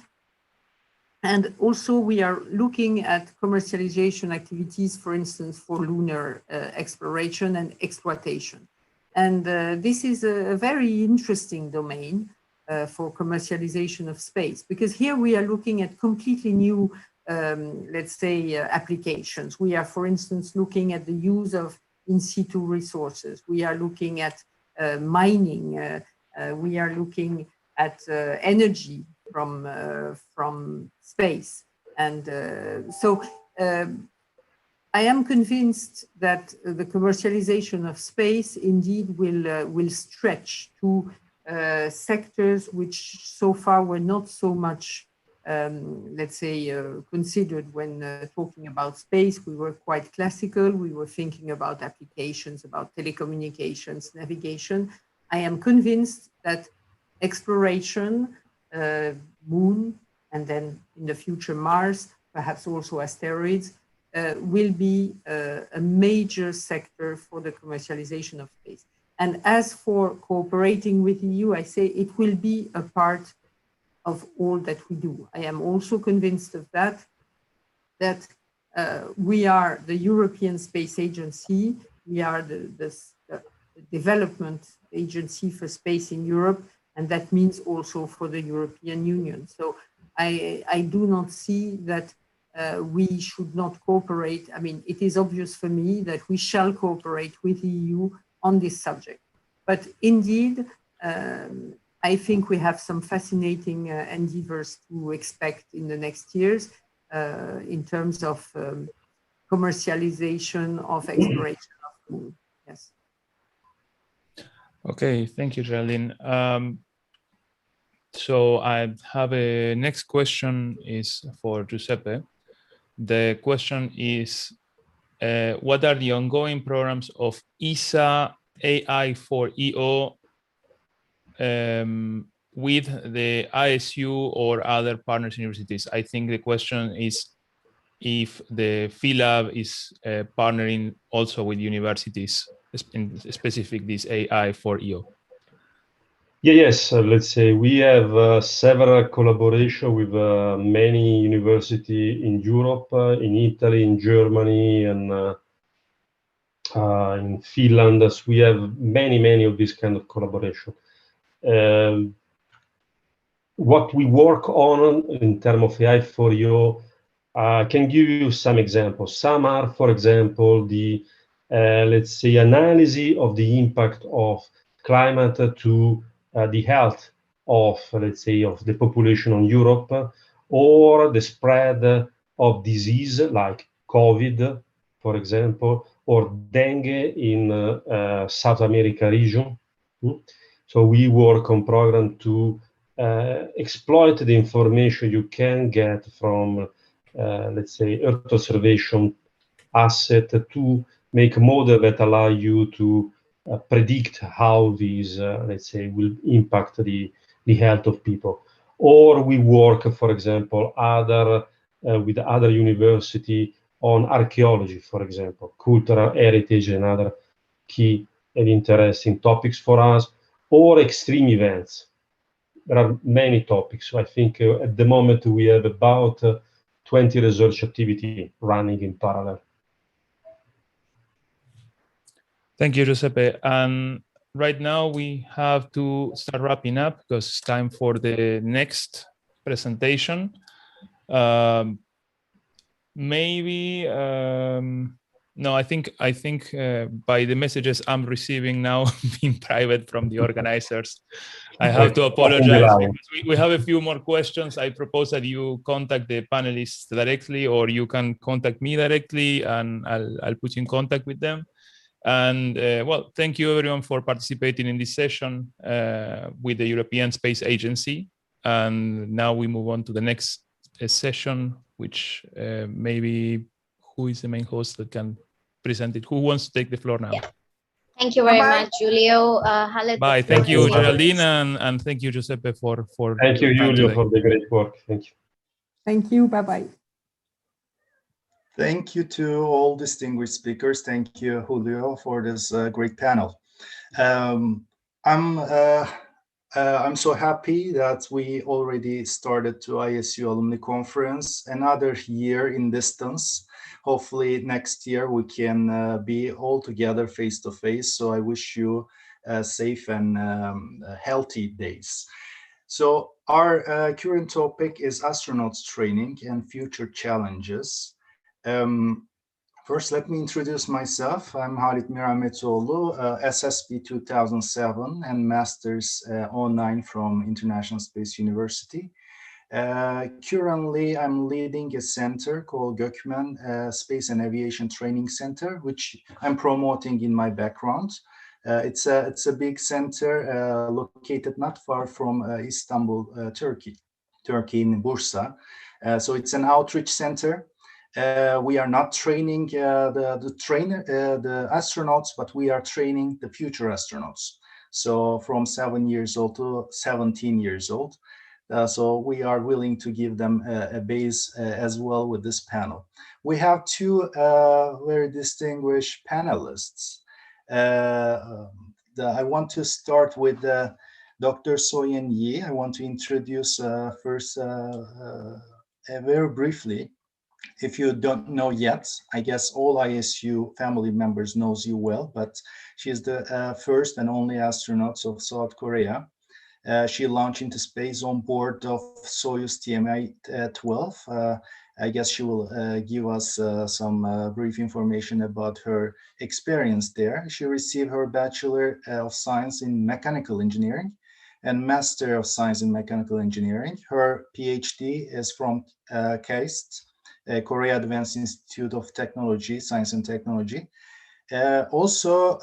And also we are looking at commercialization activities, for instance, for lunar exploration and exploitation. And this is a very interesting domain for commercialization of space, because here we are looking at completely new, let's say, applications. We are, for instance, looking at the use of in situ resources. We are looking at mining. We are looking at energy from space. And so I am convinced that the commercialization of space indeed will stretch to sectors which so far were not so much, let's say, considered when talking about space. We were quite classical. We were thinking about applications, about telecommunications, navigation. I am convinced that exploration, Moon, and then in the future Mars, perhaps also asteroids, will be a major sector for the commercialization of space. And as for cooperating with the EU, I say it will be a part of all that we do. I am also convinced of that we are the European Space Agency. We are the development agency for space in Europe, and that means also for the European Union. So I do not see that we should not cooperate. I mean, it is obvious for me that we shall cooperate with the EU on this subject. But indeed, I think we have some fascinating endeavors to expect in the next years in terms of commercialization of exploration of the moon. Yes. Okay, thank you, Geraldine. So I have a next question is for Giuseppe. The question is, what are the ongoing programs of ESA AI4EO with the ISU or other partners universities? I think the question is if the PhilLab is partnering also with universities, in specific this AI4EO. Yeah, yes, let's say we have several collaboration with many university in Europe, in Italy, in Germany, and in Finland. So we have many of these kind of collaboration. What we work on in terms of AI4EO, I can give you some examples. Some are, for example, the let's say analysis of the impact of climate to the health of, let's say, of the population on Europe, or the spread of disease like COVID, for example, or dengue in South America region. So we work on program to exploit the information you can get from, let's say, Earth observation asset to make a model that allow you to predict how these, let's say, will impact the health of people. Or we work, for example, with other university on archaeology, for example, cultural heritage and other key and interesting topics for us, or extreme events. There are many topics. So I think at the moment we have about 20 research activity running in parallel. Thank you, Giuseppe. And right now we have to start wrapping up because it's time for the next presentation. No, I think by the messages I'm receiving now being private from the organizers, I have to apologize because we have a few more questions. I propose that you contact the panelists directly, or you can contact me directly and I'll put you in contact with them. And well, thank you everyone for participating in this session with the European Space Agency. And now we move on to the next session, which maybe who is the main host that can present it? Who wants to take the floor now? Yeah. Thank you very much, Julio. Bye. Thank you, Geraldine, and thank you, Giuseppe, for thank you, Julio, for the great work. Thank you. Thank you. Bye-bye. Thank you to all distinguished speakers. Thank you, Julio, for this great panel. I'm so happy that we already started to ISU Alumni Conference, another year in distance. Hopefully next year we can be all together face to face. So I wish you safe and healthy days. So our current topic is astronauts training and future challenges. First, let me introduce myself. I'm Halit Mirametoğlu, SSP 2007 and Masters 09 from International Space University. Currently, I'm leading a center called Gökmen Space and Aviation Training Center, which I'm promoting in my background. It's a big center located not far from Istanbul, Turkey in Bursa. So it's an outreach center. We are not training the astronauts, but we are training the future astronauts. So from 7 years old to 17 years old. So we are willing to give them a base as well with this panel. We have two very distinguished panelists. I want to start with Dr. Soyen Yi. I want to introduce first very briefly. If you don't know yet, I guess all ISU family members knows you well, but she is the first and only astronaut of South Korea. She launched into space on board of Soyuz TMI-12 I guess she will give us some brief information about her experience there. She received her Bachelor of Science in Mechanical Engineering and Master of Science in Mechanical Engineering. Her PhD is from KAIST, Korea Advanced Institute of Technology, Science and Technology. Also,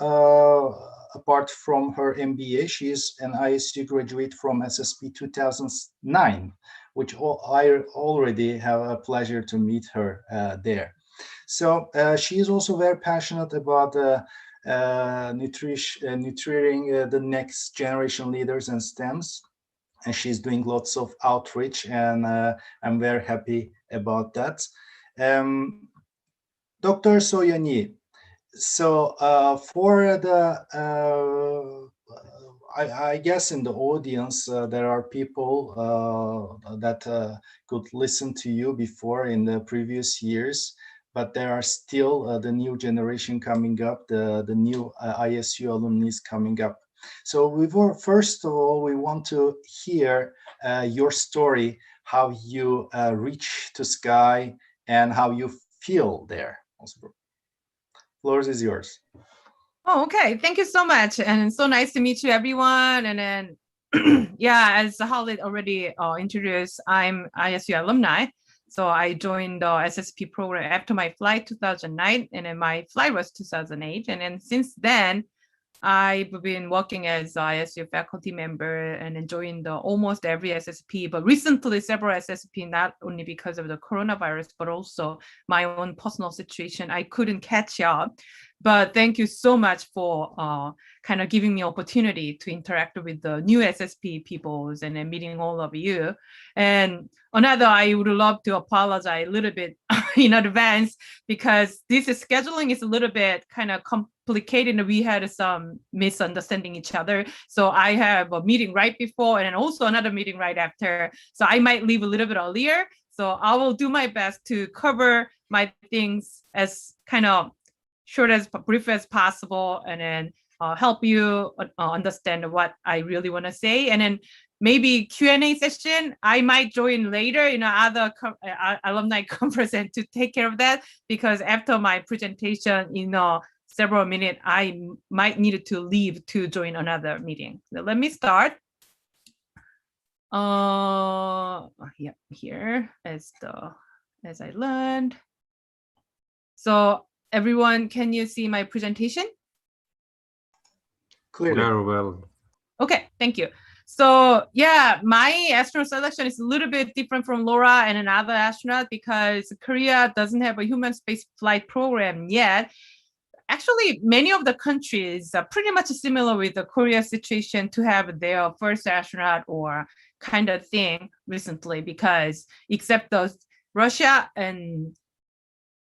apart from her MBA, she is an ISU graduate from SSP 2009, which I already have a pleasure to meet her there. So she is also very passionate about nurturing the next generation leaders and STEMs. And she's doing lots of outreach, and I'm very happy about that. Dr. Soyani, so for the, I guess in the audience, there are people that could listen to you before in the previous years, but there are still the new generation coming up, the new ISU alumni coming up. So first of all, we want to hear your story, how you reach to Sky and how you feel there. Floor is yours. Oh, okay. Thank you so much. And so nice to meet you, everyone. And then, yeah, as Khalid already introduced, I'm ISU alumni. So I joined the SSP program after my flight 2009, and then my flight was 2008. And then since then, I've been working as ISU faculty member and enjoying almost every SSP, but recently several SSP, not only because of the coronavirus, but also my own personal situation. I couldn't catch up, but thank you so much for kind of giving me opportunity to interact with the new SSP peoples and then meeting all of you. And another, I would love to apologize a little bit in advance because this scheduling is a little bit kind of complicated and we had some misunderstanding each other. So I have a meeting right before and then also another meeting right after. So I might leave a little bit earlier. So I will do my best to cover my things as kind of short as brief as possible and then help you understand what I really want to say. And then maybe Q&A session, I might join later in other alumni conference and to take care of that, because after my presentation in several minutes, I might need to leave to join another meeting. So let me start. Yeah, here as I learned. So everyone, can you see my presentation? Clearly. Very well. Okay, thank you. So yeah, my astronaut selection is a little bit different from Laura and another astronaut because Korea doesn't have a human space flight program yet. Actually, many of the countries are pretty much similar with the Korea situation to have their first astronaut or kind of thing recently, because except those Russia and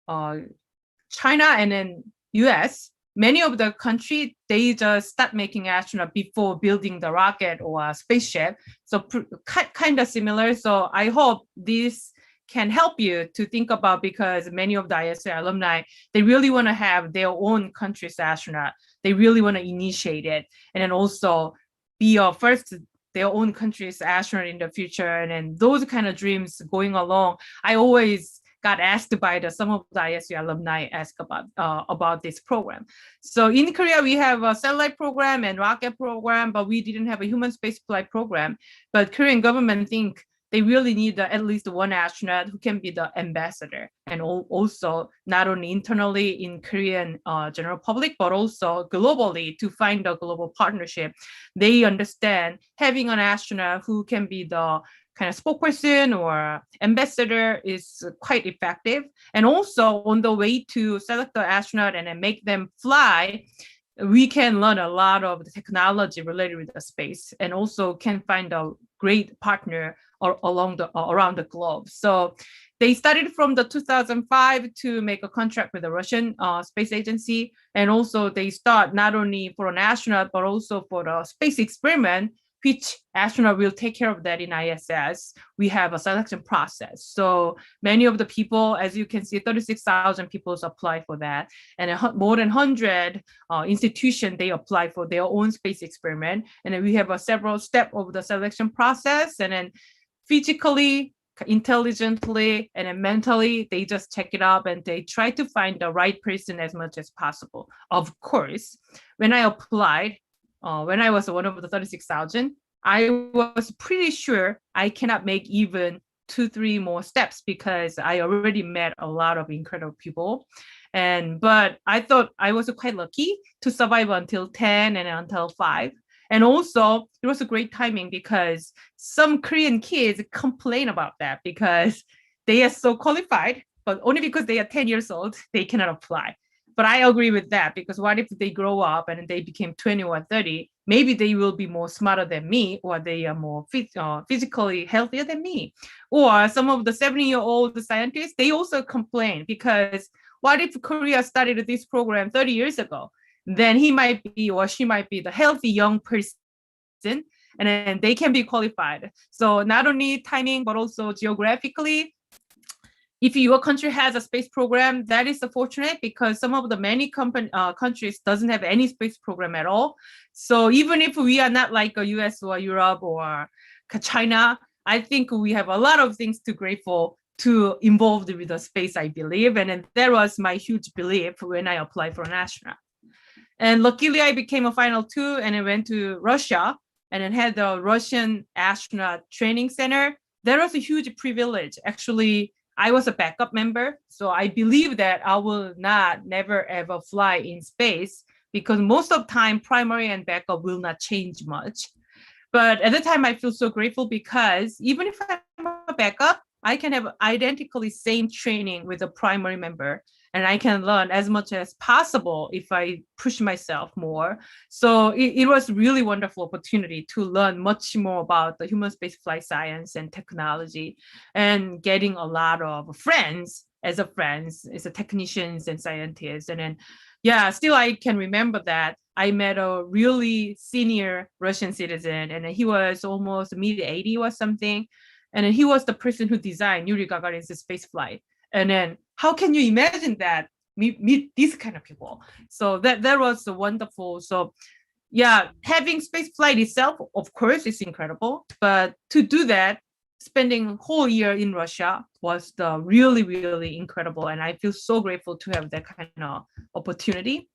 China and then US, many of the countries, they just start making astronaut before building the rocket or a spaceship. So kind of similar. So I hope this can help you to think about, because many of the ISU alumni, they really want to have their own country's astronaut. They really want to initiate it. And then also be first their own country's astronaut in the future. And then those kind of dreams going along, I always got asked by some of the ISU alumni ask about this program. So in Korea, we have a satellite program and rocket program, but we didn't have a human space flight program. But Korean government think they really need at least one astronaut who can be the ambassador, and also not only internally in Korean general public, but also globally to find a global partnership. They understand having an astronaut who can be the kind of spokesperson or ambassador is quite effective. And also on the way to select the astronaut and then make them fly, we can learn a lot of the technology related with the space, and also can find a great partner around the globe. So they started from the 2005 to make a contract with the Russian space agency. And also they start not only for an astronaut, but also for the space experiment, which astronaut will take care of that in ISS. We have a selection process. So many of the people, as you can see, 36,000 people apply for that. And more than 100 institutions, they apply for their own space experiment. And then we have several steps of the selection process. And then physically, intelligently and then mentally, they just check it up and they try to find the right person as much as possible. Of course, when I applied, when I was one of the 36,000, I was pretty sure I cannot make even 2-3 more steps because I already met a lot of incredible people. But I thought I was quite lucky to survive until 10 and until 5. And also it was a great timing because some Korean kids complain about that because they are so qualified, but only because they are 10 years old, they cannot apply. But I agree with that because what if they grow up and they became 20 or 30, maybe they will be more smarter than me, or they are more physically healthier than me. Or some of the 70-year-old scientists, they also complain because what if Korea started this program 30 years ago? Then he might be or she might be the healthy young person, and then they can be qualified. So not only timing, but also geographically, if your country has a space program, that is fortunate because some of the many countries doesn't have any space program at all. So even if we are not like a US or Europe or China, I think we have a lot of things to grateful to involved with the space, I believe. And that was my huge belief when I applied for an astronaut. And luckily I became a final 2 and I went to Russia and then had the Russian astronaut training center. That was a huge privilege. Actually, I was a backup member, so I believe that I will never ever fly in space because most of the time primary and backup will not change much. But at the time I feel so grateful because even if I'm a backup, I can have identically same training with a primary member and I can learn as much as possible if I push myself more. So it was really wonderful opportunity to learn much more about the human spaceflight science and technology and getting a lot of friends as technicians and scientists. And then, yeah, still I can remember that I met a really senior Russian citizen and he was almost mid-80 or something. And then he was the person who designed Yuri Gagarin's space flight. And then how can you imagine that, meet these kind of people? So that was wonderful. So yeah, having space flight itself, of course, is incredible. But to do that, spending a whole year in Russia was the really, really incredible. And I feel so grateful to have that kind of opportunity.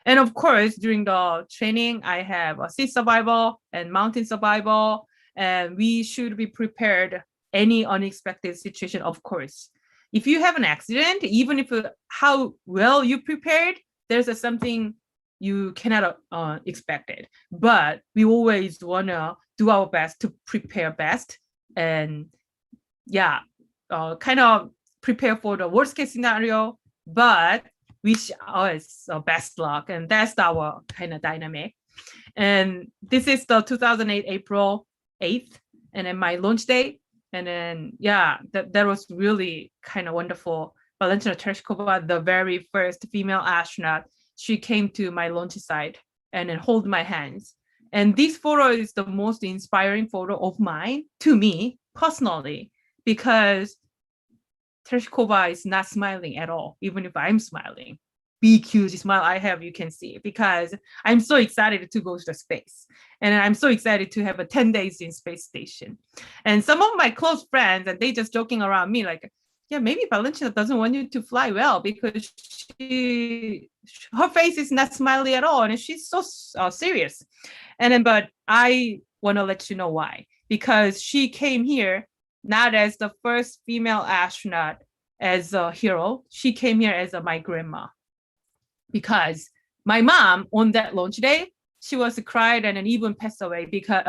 And of course, during the training, I have a sea survival and mountain survival. And we should be prepared any unexpected situation, of course. If you have an accident, even if how well you prepared, there's something you cannot expect it. But we always want to do our best to prepare best and yeah, kind of prepare for the worst case scenario, but wish us best luck. And that's our kind of dynamic. And this is the 2008 April 8th, and then my launch date. And then, yeah, that was really kind of wonderful. Valentina Tereshkova, the very first female astronaut, she came to my launch site and then hold my hands. And this photo is the most inspiring photo of mine to me personally, because Tereshkova is not smiling at all, even if I'm smiling. Big, huge smile I have, you can see, because I'm so excited to go to the space. And I'm so excited to have a 10 days in space station. And some of my close friends, and they just joking around me like, yeah, maybe Valentina doesn't want you to fly well because her face is not smiley at all. And she's so serious. And then, but I want to let you know why, because she came here not as the first female astronaut as a hero. She came here as my grandma. Because my mom on that launch day, she was cried and then even passed away because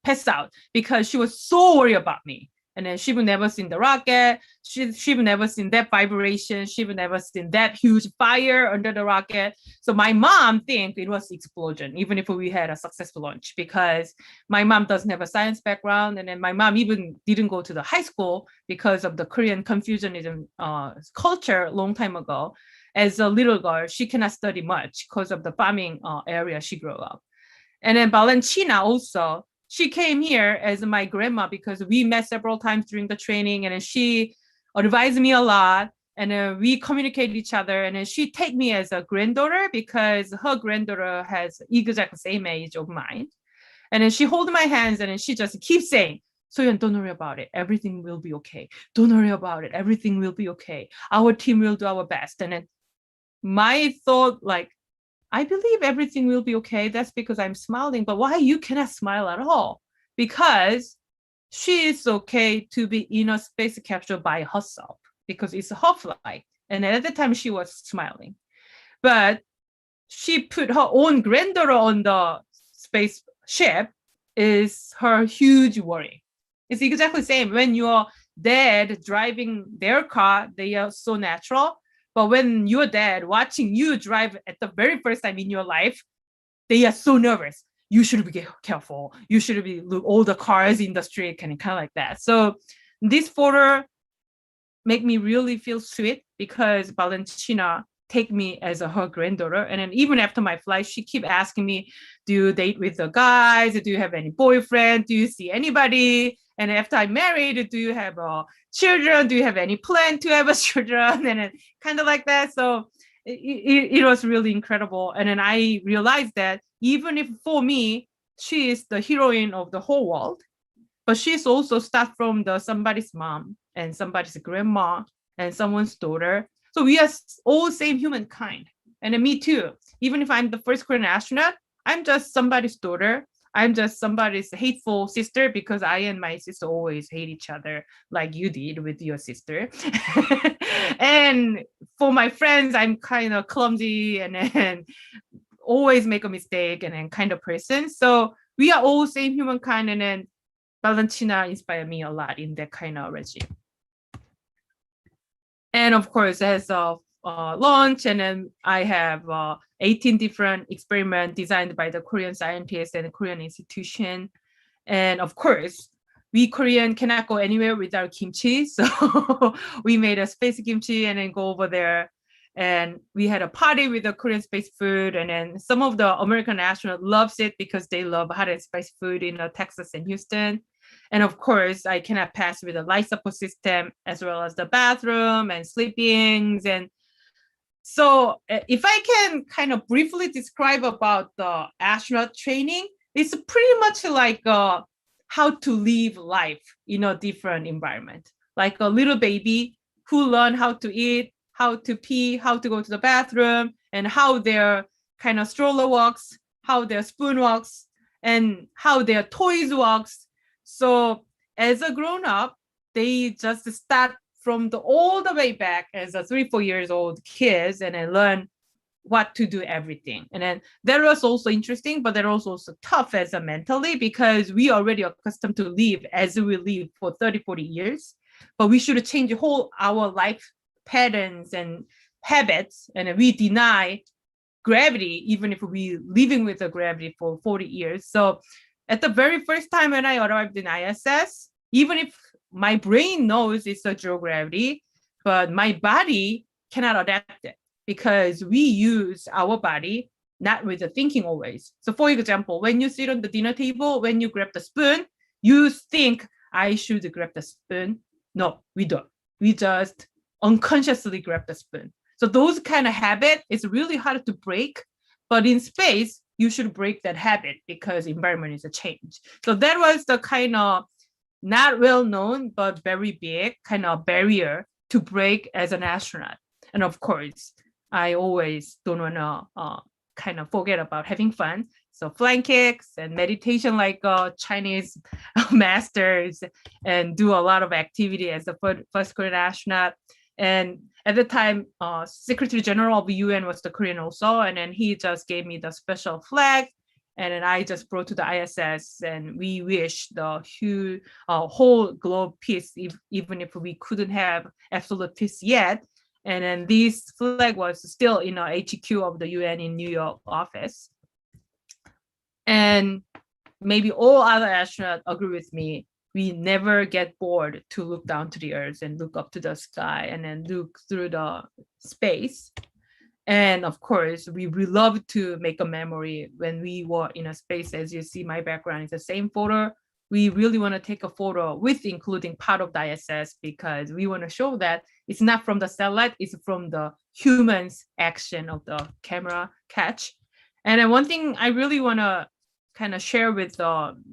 passed out because she was so worried about me. And then she would never seen the rocket. She would never seen that vibration. She would never seen that huge fire under the rocket. So my mom think it was explosion, even if we had a successful launch, because my mom doesn't have a science background. And then my mom even didn't go to the high school because of the Korean Confucianism culture a long time ago. As a little girl, she cannot study much because of the farming area she grew up. And then Valentina also, she came here as my grandma because we met several times during the training, and then she advised me a lot, and then we communicate each other, and then she take me as a granddaughter because her granddaughter has exactly the same age of mine. And then she hold my hands and then she just keeps saying, Soyeon, don't worry about it. Everything will be okay. Don't worry about it. Everything will be okay. Our team will do our best. And then my thought, like, I believe everything will be okay. That's because I'm smiling. But why you cannot smile at all? Because she is okay to be in a space capsule by herself because it's her flight. And at the time she was smiling. But she put her own granddaughter on the spaceship is her huge worry. It's exactly the same. When your dad driving their car, they are so natural. But when your dad watching you drive at the very first time in your life, they are so nervous. You should be careful. You should be look all the cars in the street, kind of like that. So this photo make me really feel sweet because Valentina take me as her granddaughter. And then even after my flight, she keep asking me, do you date with the guys? Do you have any boyfriend? Do you see anybody? And after I married, do you have children? Do you have any plan to have a children? And then kind of like that. So it was really incredible. And then I realized that even if for me, she is the heroine of the whole world, but she's also start from somebody's mom and somebody's grandma and someone's daughter. So we are all same humankind. And then me too. Even if I'm the first Korean astronaut, I'm just somebody's daughter. I'm just somebody's hateful sister because I and my sister always hate each other like you did with your sister. And for my friends, I'm kind of clumsy and then always make a mistake and then kind of person. So we are all same humankind. And then Valentina inspired me a lot in that kind of regime. And of course, as of launch, and then I have 18 different experiments designed by the Korean scientists and the Korean institution. And of course, we Korean cannot go anywhere without kimchi. So we made a space kimchi and then go over there. And we had a party with the Korean space food. And then some of the American astronauts loves it because they love hot and spicy food in Texas and Houston. And of course, I cannot pass with the life support system as well as the bathroom and sleepings. And so if I can kind of briefly describe about the astronaut training, it's pretty much like how to live life in a different environment. Like a little baby who learn how to eat, how to pee, how to go to the bathroom, and how their kind of stroller walks, how their spoon walks, and how their toys walks. So as a grown-up, they just start from all the way back as a 3-4 years old kids and then learn what to do everything. And then that was also interesting, but that was also tough as a mentally because we already accustomed to live as we live for 30-40 years, but we should change our life patterns and habits, and we deny gravity even if we living with the gravity for 40 years. So at the very first time when I arrived in ISS, even if my brain knows it's a zero gravity, but my body cannot adapt it because we use our body not with the thinking always. So for example, when you sit on the dinner table, when you grab the spoon, you think I should grab the spoon. No, we don't. We just unconsciously grab the spoon. So those kind of habit is really hard to break, but in space, you should break that habit because environment is a change. So that was the kind of not well known, but very big kind of barrier to break as an astronaut. And of course, I always don't want to kind of forget about having fun. So flying kicks and meditation like Chinese masters and do a lot of activity as the first Korean astronaut. And at the time, Secretary General of the UN was the Korean also. And then he just gave me the special flag. And then I just brought to the ISS and we wish the whole globe peace, even if we couldn't have absolute peace yet. And then this flag was still in the HQ of the UN in New York office. And maybe all other astronauts agree with me. We never get bored to look down to the earth and look up to the sky and then look through the space. And of course, we love to make a memory when we were in a space. As you see, my background is the same photo. We really want to take a photo with including part of the ISS because we want to show that it's not from the satellite, it's from the humans' action of the camera catch. And then one thing I really want to kind of share with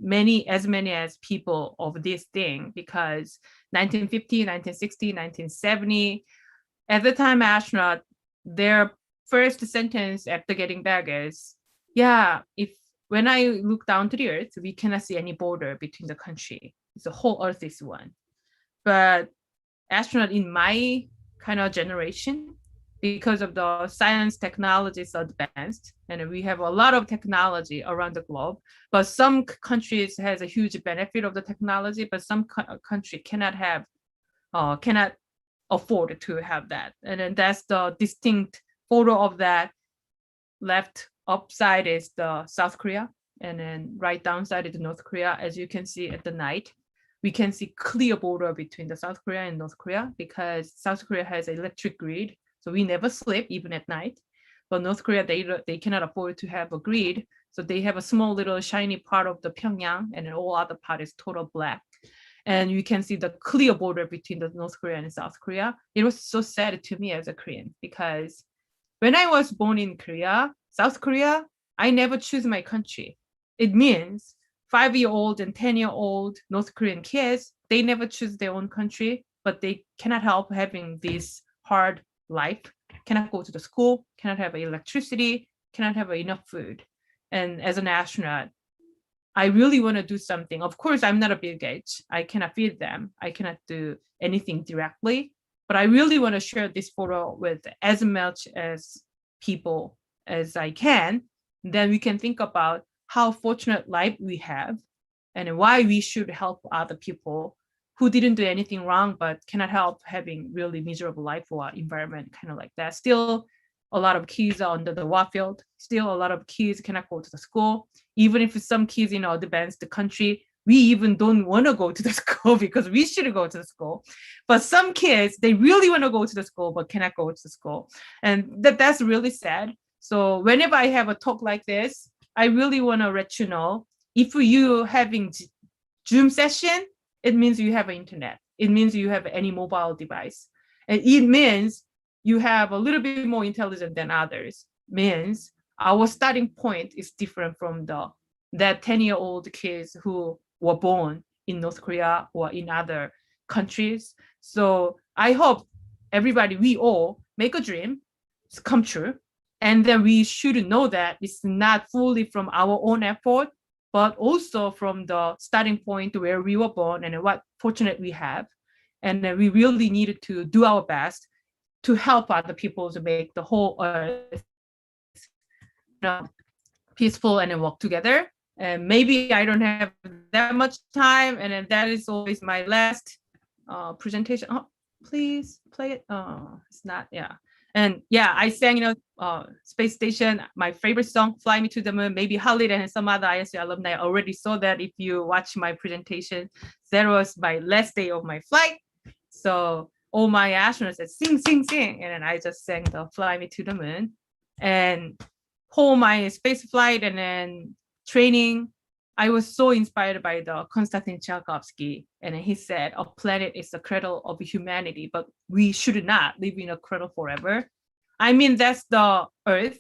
many as people of this thing, because 1950, 1960, 1970, at the time astronaut, their first sentence after getting back is, yeah, when I look down to the earth, we cannot see any border between the country. The whole earth is one. But astronaut in my kind of generation, because of the science technology is advanced, and we have a lot of technology around the globe, but some countries has a huge benefit of the technology, but some country cannot afford to have that. And then that's the distinct photo of that. Left upside is the South Korea, and then right downside is North Korea. As you can see at the night, we can see clear border between the South Korea and North Korea, because South Korea has an electric grid, so we never sleep even at night. But North Korea, they cannot afford to have a grid, so they have a small little shiny part of the Pyongyang, and then all other part is total black. And you can see the clear border between the North Korea and South Korea. It was so sad to me as a Korean, because when I was born in Korea, South Korea, I never choose my country. It means 5-year-old and 10-year-old North Korean kids, they never choose their own country, but they cannot help having this hard life, cannot go to the school, cannot have electricity, cannot have enough food. And as an astronaut, I really want to do something. Of course, I'm not a Bill Gates. I cannot feed them. I cannot do anything directly, but I really want to share this photo with as much as people as I can. Then we can think about how fortunate life we have and why we should help other people who didn't do anything wrong, but cannot help having really miserable life or environment, kind of like that. Still, a lot of kids are under the war field. Still, a lot of kids cannot go to the school. Even if some kids in advanced country, we even don't want to go to the school because we should go to the school. But some kids, they really want to go to the school, but cannot go to the school. And that's really sad. So whenever I have a talk like this, I really want to let you know, if you having Zoom session, it means you have internet. It means you have any mobile device. And it means you have a little bit more intelligent than others. Means our starting point is different from that 10-year-old kids who were born in North Korea or in other countries. So I hope everybody, we all make a dream come true. And then we should know that it's not fully from our own effort, but also from the starting point where we were born and what fortunate we have. And then we really needed to do our best to help other people to make the whole earth peaceful and then work together. And maybe I don't have that much time, and then that is always my last presentation. Oh, please play it. Oh, it's not, yeah. And yeah, I sang, Space Station, my favorite song, Fly Me to the Moon. Maybe Khalid and some other ISU alumni already saw that if you watch my presentation. That was my last day of my flight. So all my astronauts said, sing, sing, sing. And then I just sang the Fly Me to the Moon. And whole my space flight and then training, I was so inspired by the Konstantin Tsiolkovsky. And he said, a planet is the cradle of humanity, but we should not live in a cradle forever. I mean, that's the Earth.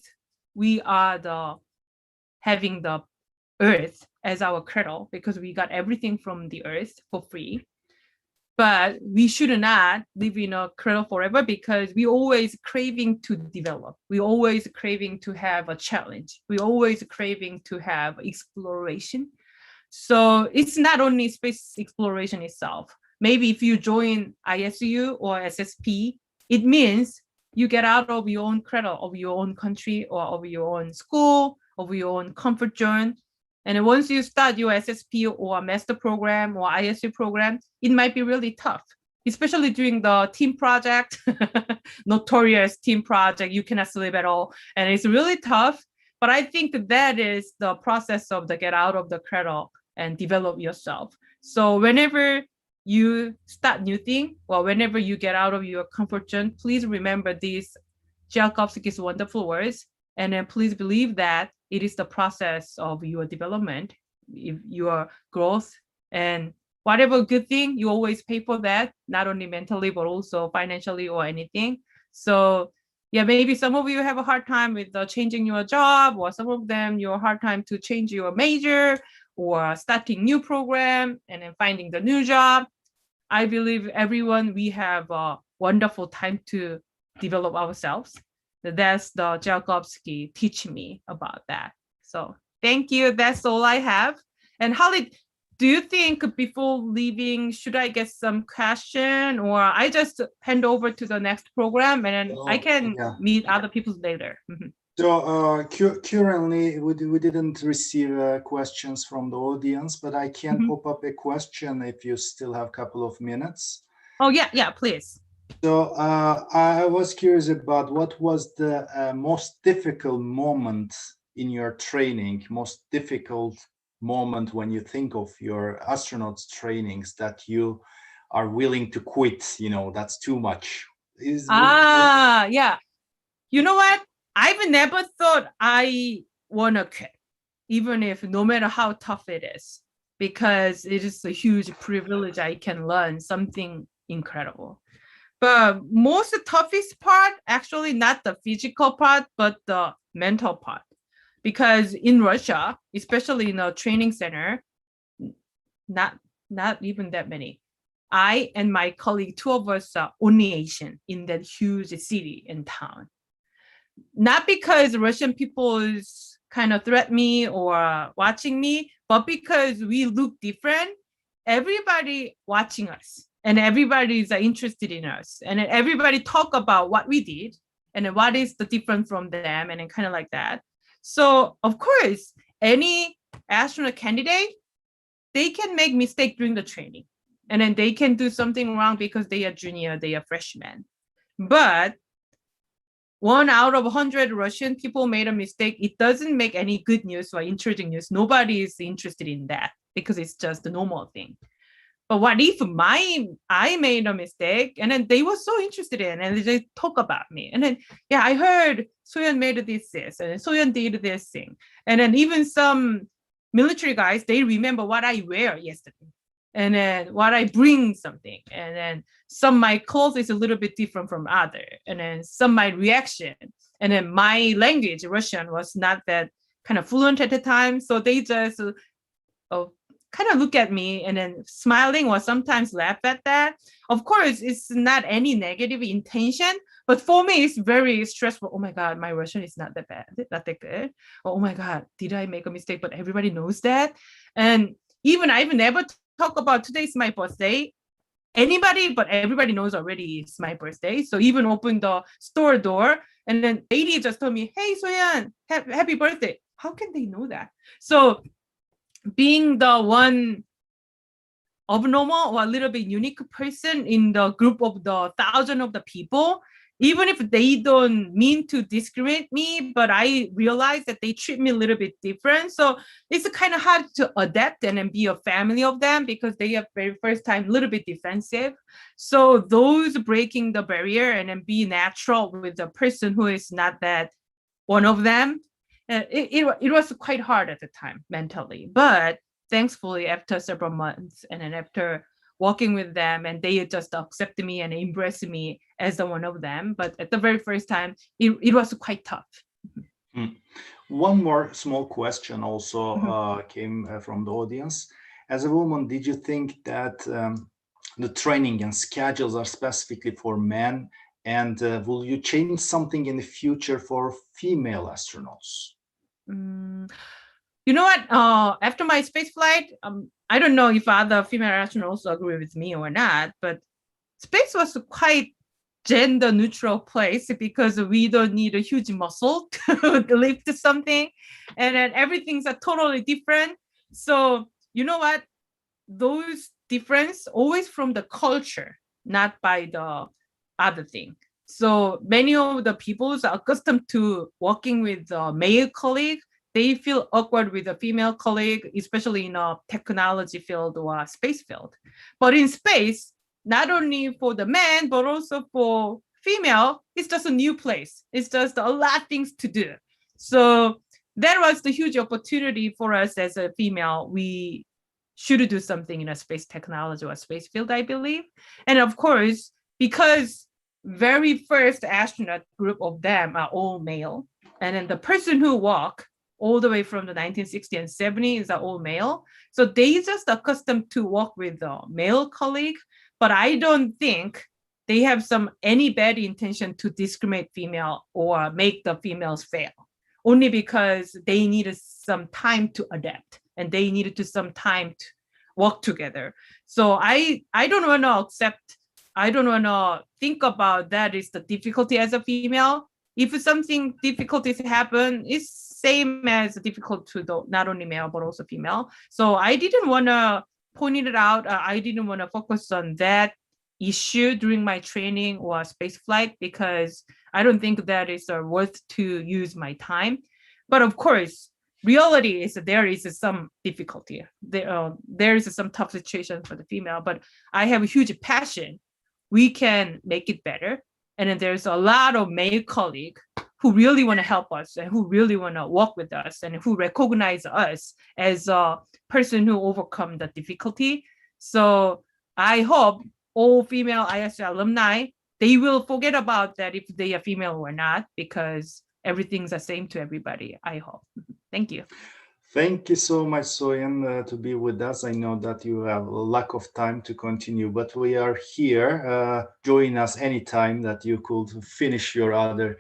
We are having the Earth as our cradle because we got everything from the Earth for free. But we should not live in a cradle forever because we always craving to develop. We always craving to have a challenge. We always craving to have exploration. So it's not only space exploration itself. Maybe if you join ISU or SSP, it means you get out of your own cradle, of your own country or of your own school, of your own comfort zone. And once you start your SSP or master program or ISU program, it might be really tough, especially during the team project, notorious team project, you cannot sleep at all. And it's really tough. But I think that is the process of the get out of the cradle and develop yourself. So whenever you start new thing, or whenever you get out of your comfort zone, please remember these Tsiolkovsky's wonderful words. And then please believe that it is the process of your development, your growth, and whatever good thing, you always pay for that, not only mentally, but also financially or anything. So yeah, maybe some of you have a hard time with changing your job, or some of them you have a hard time to change your major or starting new program and then finding the new job. I believe everyone, we have a wonderful time to develop ourselves. That's the Tsiolkovsky teaching me about that. So thank you. That's all I have. And Holly, do you think before leaving, should I get some question, or I just hand over to the next program and then I can meet other people later? So currently we didn't receive questions from the audience, but I can pop up a question if you still have a couple of minutes. Oh yeah, please. So I was curious about what was the most difficult moment in your training, most difficult moment when you think of your astronauts trainings that you are willing to quit, you know, that's too much. Yeah. You know what? I've never thought I want to quit, even if no matter how tough it is, because it is a huge privilege. I can learn something incredible. But most toughest part, actually not the physical part, but the mental part. Because in Russia, especially in a training center, not even that many. I and my colleague, two of us are only Asian in that huge city and town. Not because Russian people is kind of threat me or watching me, but because we look different. Everybody watching us and everybody is interested in us, and everybody talk about what we did and then what is the difference from them, and then kind of like that. So of course, any astronaut candidate, they can make mistake during the training, and then they can do something wrong because they are junior, they are freshmen. But 1 out of 100 Russian people made a mistake. It doesn't make any good news or interesting news. Nobody is interested in that because it's just the normal thing. But what if I made a mistake and then they were so interested in and they talk about me. And then, yeah, I heard Soyeon made this, and Soyeon did this thing. And then even some military guys, they remember what I wear yesterday. And then what I bring something. And then some my clothes is a little bit different from other. And then some my reaction. And then my language, Russian, was not that kind of fluent at the time. So they just kind of look at me and then smiling or sometimes laugh at that. Of course, it's not any negative intention, but for me, it's very stressful. Oh my God, my Russian is not that bad, not that good. Oh my God, did I make a mistake? But everybody knows that. And even I've never talk about today's my birthday. Anybody, but everybody knows already it's my birthday. So even open the store door and then lady just told me, hey, Soyeon, happy birthday. How can they know that? So being the one abnormal or a little bit unique person in the group of the thousand of the people, even if they don't mean to discriminate me, but I realize that they treat me a little bit different. So it's kind of hard to adapt and then be a family of them because they are very first time a little bit defensive. So those breaking the barrier and then be natural with the person who is not that one of them, it was quite hard at the time mentally. But thankfully, after several months and then after walking with them, and they just accepted me and embraced me as the one of them. But at the very first time, it was quite tough. One more small question also came from the audience. As a woman, did you think that the training and schedules are specifically for men? And will you change something in the future for female astronauts? You know what? After my space flight, I don't know if other female astronauts agree with me or not, but space was quite gender neutral place because we don't need a huge muscle to lift something, and then everything's totally different. So you know what? Those difference always from the culture, not by the other thing. So many of the people are accustomed to working with a male colleague. They feel awkward with a female colleague, especially in a technology field or a space field. But in space, not only for the men, but also for female, it's just a new place. It's just a lot of things to do. So that was the huge opportunity for us as a female. We should do something in a space technology or space field, I believe. And of course, because very first astronaut group of them are all male. And then the person who walk all the way from the 1960 and 70s are all male. So they just accustomed to work with a male colleague, but I don't think they have any bad intention to discriminate female or make the females fail, only because they needed some time to adapt and they needed to some time to work together. So I don't want to accept, I don't want to think about that is the difficulty as a female. If something difficulties happen, it's same as difficult to the, not only male, but also female. So I didn't want to point it out. I didn't want to focus on that issue during my training or space flight, because I don't think that is worth to use my time. But of course, reality is that there is some difficulty. There is some tough situation for the female, but I have a huge passion. We can make it better. And then there's a lot of male colleagues who really want to help us and who really want to work with us and who recognize us as a person who overcome the difficulty. So I hope all female ISU alumni, they will forget about that if they are female or not, because everything's the same to everybody, I hope. Thank you. Thank you so much, Soyan, to be with us. I know that you have a lack of time to continue, but we are here. Join us anytime that you could finish your other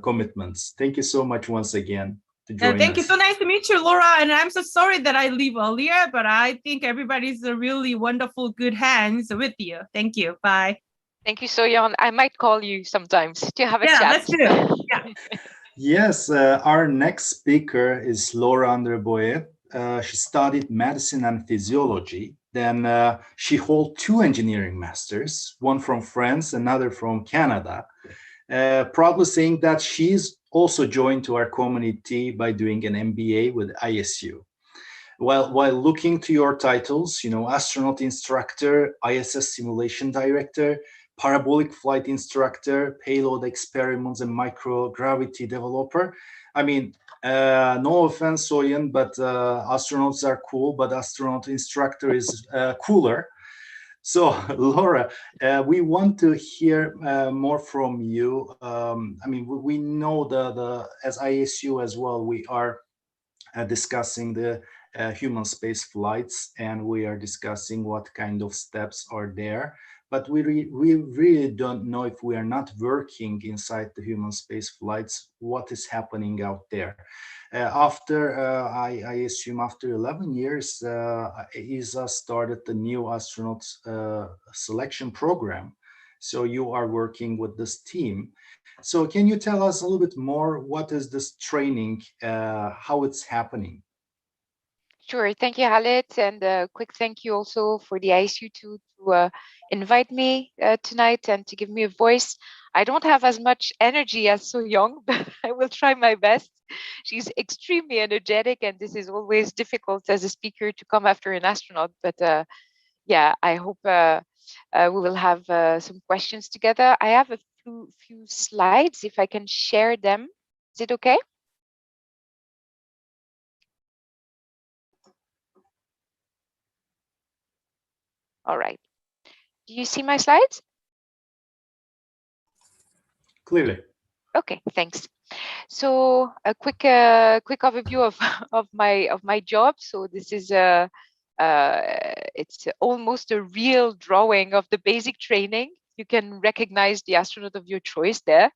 commitments. Thank you so much once again to join us. Thank you. So nice to meet you, Laura. And I'm so sorry that I leave earlier, but I think everybody's a really wonderful, good hands with you. Thank you. Bye. Thank you, Soyan. I might call you sometimes to have a chat. Yeah, let's do it. Yeah. Yes, our next speaker is Laura Anderboye. She studied medicine and physiology. Then she holds 2 engineering masters, one from France, another from Canada. Proudly saying that she's also joined to our community by doing an MBA with ISU. While looking to your titles, astronaut instructor, ISS simulation director, parabolic flight instructor, payload experiments, and microgravity developer. I mean, no offense, Soyan, but astronauts are cool, but astronaut instructor is cooler. So, Laura, we want to hear more from you. I mean, we know as ISU as well, we are discussing the human space flights, and we are discussing what kind of steps are there. But we really don't know, if we are not working inside the human space flights, what is happening out there. I assume after 11 years, ESA started the new astronaut selection program. So you are working with this team. So can you tell us a little bit more, what is this training, how it's happening? Sure. Thank you, Halit. And a quick thank you also for the ISU to invite me tonight and to give me a voice. I don't have as much energy as So Young, but I will try my best. She's extremely energetic, and this is always difficult as a speaker to come after an astronaut. But yeah, I hope we will have some questions together. I have a few slides, if I can share them. Is it okay? All right. Do you see my slides? Clearly. Okay, thanks. So a quick overview of my job. So this is it's almost a real drawing of the basic training. You can recognize the astronaut of your choice there.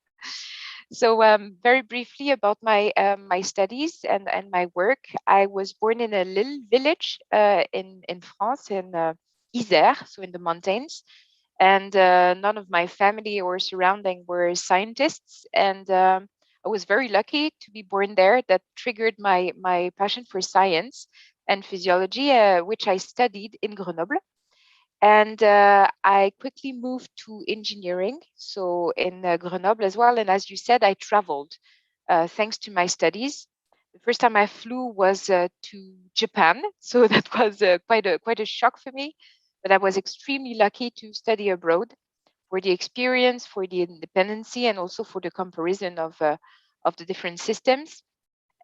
So very briefly about my studies and my work. I was born in a little village in France, in Isère, so in the mountains. And none of my family or surrounding were scientists. And I was very lucky to be born there. That triggered my passion for science and physiology, which I studied in Grenoble. And I quickly moved to engineering, so in Grenoble as well. And as you said, I traveled thanks to my studies. The first time I flew was to Japan, so that was quite a shock for me. But I was extremely lucky to study abroad for the experience, for the independency, and also for the comparison of the different systems.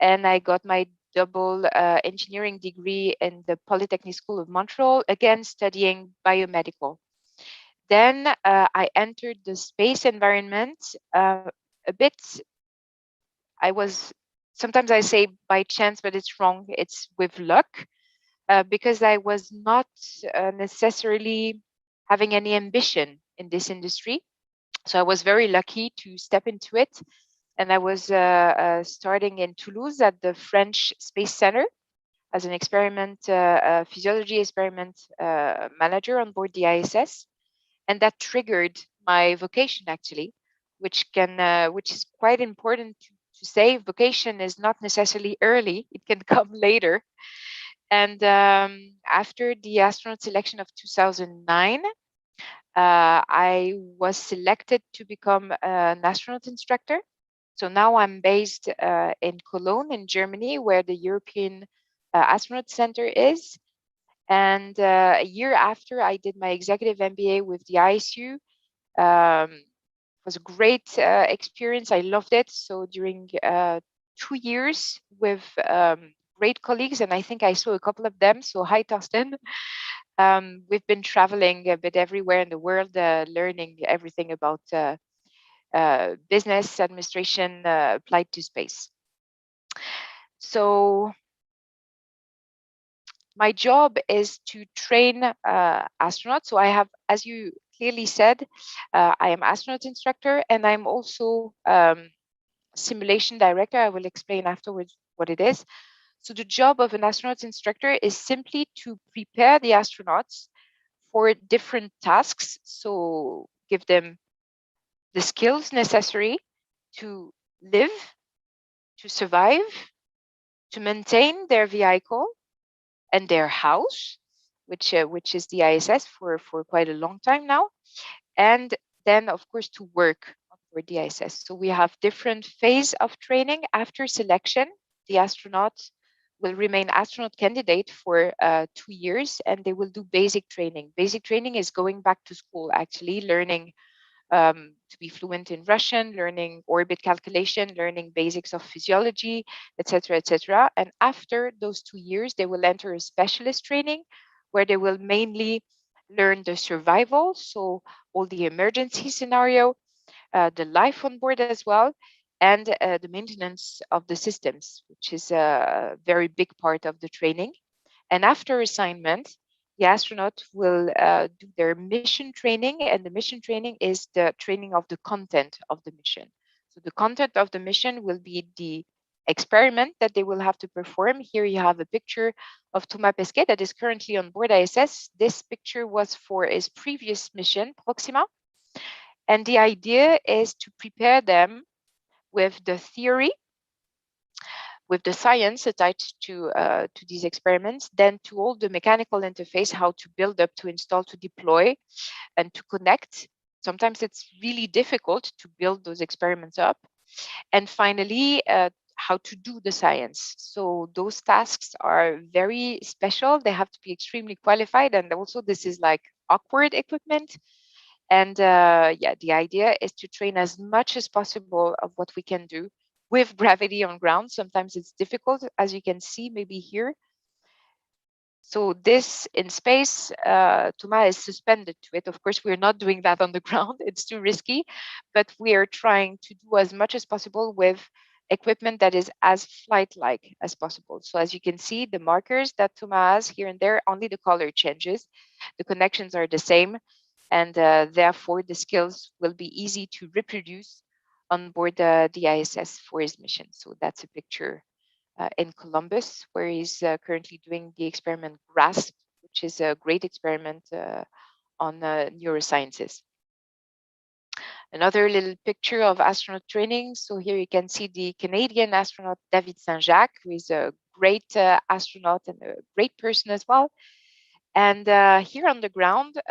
And I got my double engineering degree in the Polytechnic School of Montreal, again studying biomedical. Then I entered the space environment a bit. Sometimes I say by chance, but it's wrong. It's with luck, because I was not necessarily having any ambition in this industry. So I was very lucky to step into it. And I was starting in Toulouse at the French Space Center as an physiology experiment manager on board the ISS. And that triggered my vocation, actually, which is quite important to say. Vocation is not necessarily early; it can come later. And after the astronaut selection of 2009, I was selected to become an astronaut instructor. So now I'm based in Cologne, in Germany, where the European Astronaut Center is. And a year after, I did my executive MBA with the ISU. It was a great experience. I loved it. So during 2 years with great colleagues, and I think I saw a couple of them. So hi, Torsten. We've been traveling a bit everywhere in the world, learning everything about business administration applied to space. So my job is to train astronauts. So I have, as you clearly said, I am astronaut instructor, and I'm also simulation director. I will explain afterwards what it is. So the job of an astronaut instructor is simply to prepare the astronauts for different tasks. So give them the skills necessary to live, to survive, to maintain their vehicle and their house, which is the ISS for quite a long time now, and then of course to work for the ISS. So we have different phase of training. After selection, the astronauts will remain astronaut candidate for 2 years, and they will do basic training. Basic training is going back to school, actually learning to be fluent in Russian, learning orbit calculation, learning basics of physiology, etc., etc. And after those 2 years, they will enter a specialist training where they will mainly learn the survival, so all the emergency scenario, the life on board as well, and the maintenance of the systems, which is a very big part of the training. And after assignment, the astronaut will do their mission training, and the mission training is the training of the content of the mission. So the content of the mission will be the experiment that they will have to perform. Here you have a picture of Thomas Pesquet that is currently on board ISS. This picture was for his previous mission, Proxima. And the idea is to prepare them with the theory, with the science attached to these experiments, then to all the mechanical interface, how to build up, to install, to deploy, and to connect. Sometimes it's really difficult to build those experiments up. And finally, how to do the science. So those tasks are very special. They have to be extremely qualified. And also this is like awkward equipment. And yeah, the idea is to train as much as possible of what we can do with gravity on ground. Sometimes it's difficult, as you can see maybe here. So this in space, Thomas is suspended to it. Of course, we're not doing that on the ground. It's too risky, but we are trying to do as much as possible with equipment that is as flight-like as possible. So as you can see, the markers that Thomas has here and there, only the color changes. The connections are the same, and therefore the skills will be easy to reproduce on board the ISS for his mission. So that's a picture in Columbus, where he's currently doing the experiment GRASP, which is a great experiment on neurosciences. Another little picture of astronaut training. So here you can see the Canadian astronaut David Saint-Jacques, who is a great astronaut and a great person as well. And here on the ground,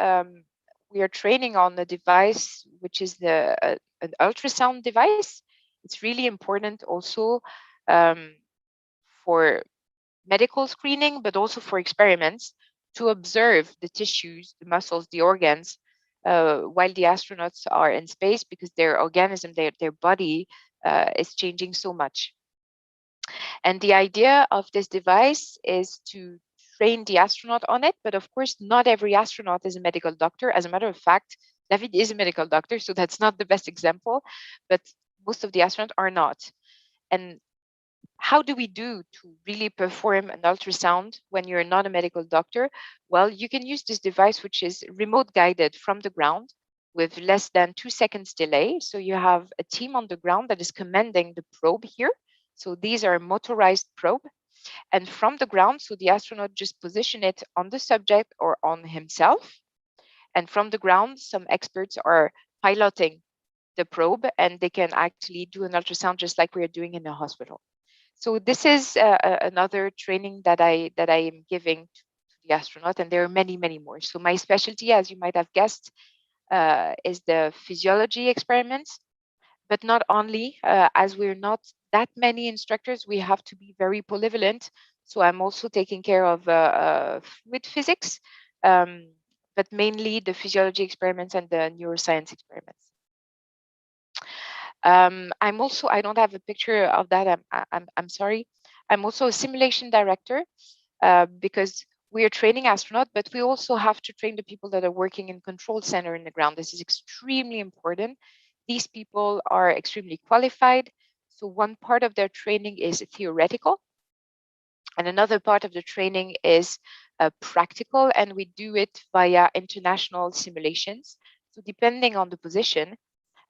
we are training on a device which is an ultrasound device. It's really important also for medical screening, but also for experiments to observe the tissues, the muscles, the organs while the astronauts are in space, because their organism, their body is changing so much. And the idea of this device is to train the astronaut on it. But of course, not every astronaut is a medical doctor. As a matter of fact, David is a medical doctor, so that's not the best example, but most of the astronauts are not. And how do we do to really perform an ultrasound when you're not a medical doctor? Well, you can use this device, which is remote guided from the ground with less than 2 seconds delay. So you have a team on the ground that is commanding the probe here. So these are motorized probe. And from the ground, so the astronaut just position it on the subject or on himself. And from the ground, some experts are piloting the probe, and they can actually do an ultrasound just like we are doing in a hospital. So this is another training that I am giving to the astronaut, and there are many, many more. So my specialty, as you might have guessed, is the physiology experiments, but not only. As we're not that many instructors, we have to be very polyvalent. So I'm also taking care of fluid physics, but mainly the physiology experiments and the neuroscience experiments. I'm also, I don't have a picture of that, I'm sorry. I'm also a simulation director because we are training astronauts, but we also have to train the people that are working in control center in the ground. This is extremely important. These people are extremely qualified. So one part of their training is theoretical, and another part of the training is practical, and we do it via international simulations. So depending on the position,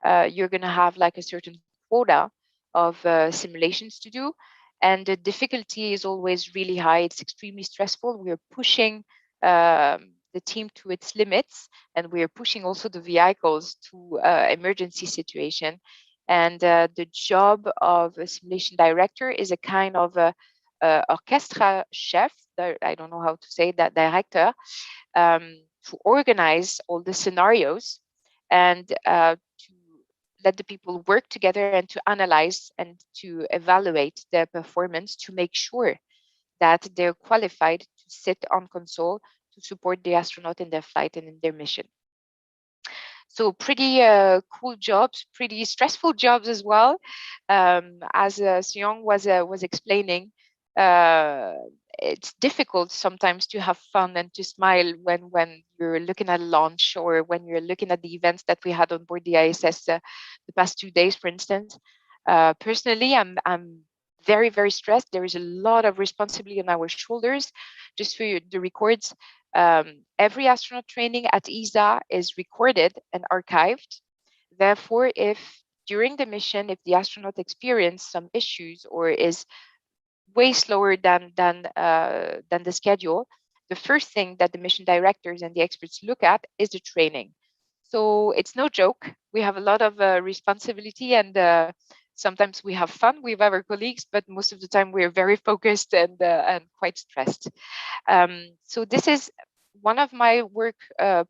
you're going to have like a certain quota of simulations to do. And the difficulty is always really high. It's extremely stressful. We're pushing the team to its limits, and we're pushing also the vehicles to emergency situation. And the job of a simulation director is a kind of a orchestra chef, I don't know how to say that, director, to organize all the scenarios and to let the people work together and to analyze and to evaluate their performance to make sure that they're qualified to sit on console to support the astronaut in their flight and in their mission. So pretty cool jobs, pretty stressful jobs as well. As Seong was explaining, it's difficult sometimes to have fun and to smile when you're looking at a launch or when you're looking at the events that we had on board the ISS the past 2 days, for instance. Personally, I'm very, very stressed. There is a lot of responsibility on our shoulders. Just for the records, every astronaut training at ESA is recorded and archived. Therefore, if during the mission, if the astronaut experiences some issues or is way slower than the schedule, the first thing that the mission directors and the experts look at is the training. So it's no joke. We have a lot of responsibility, and sometimes we have fun with our colleagues, but most of the time we're very focused and quite stressed. So this is one of my work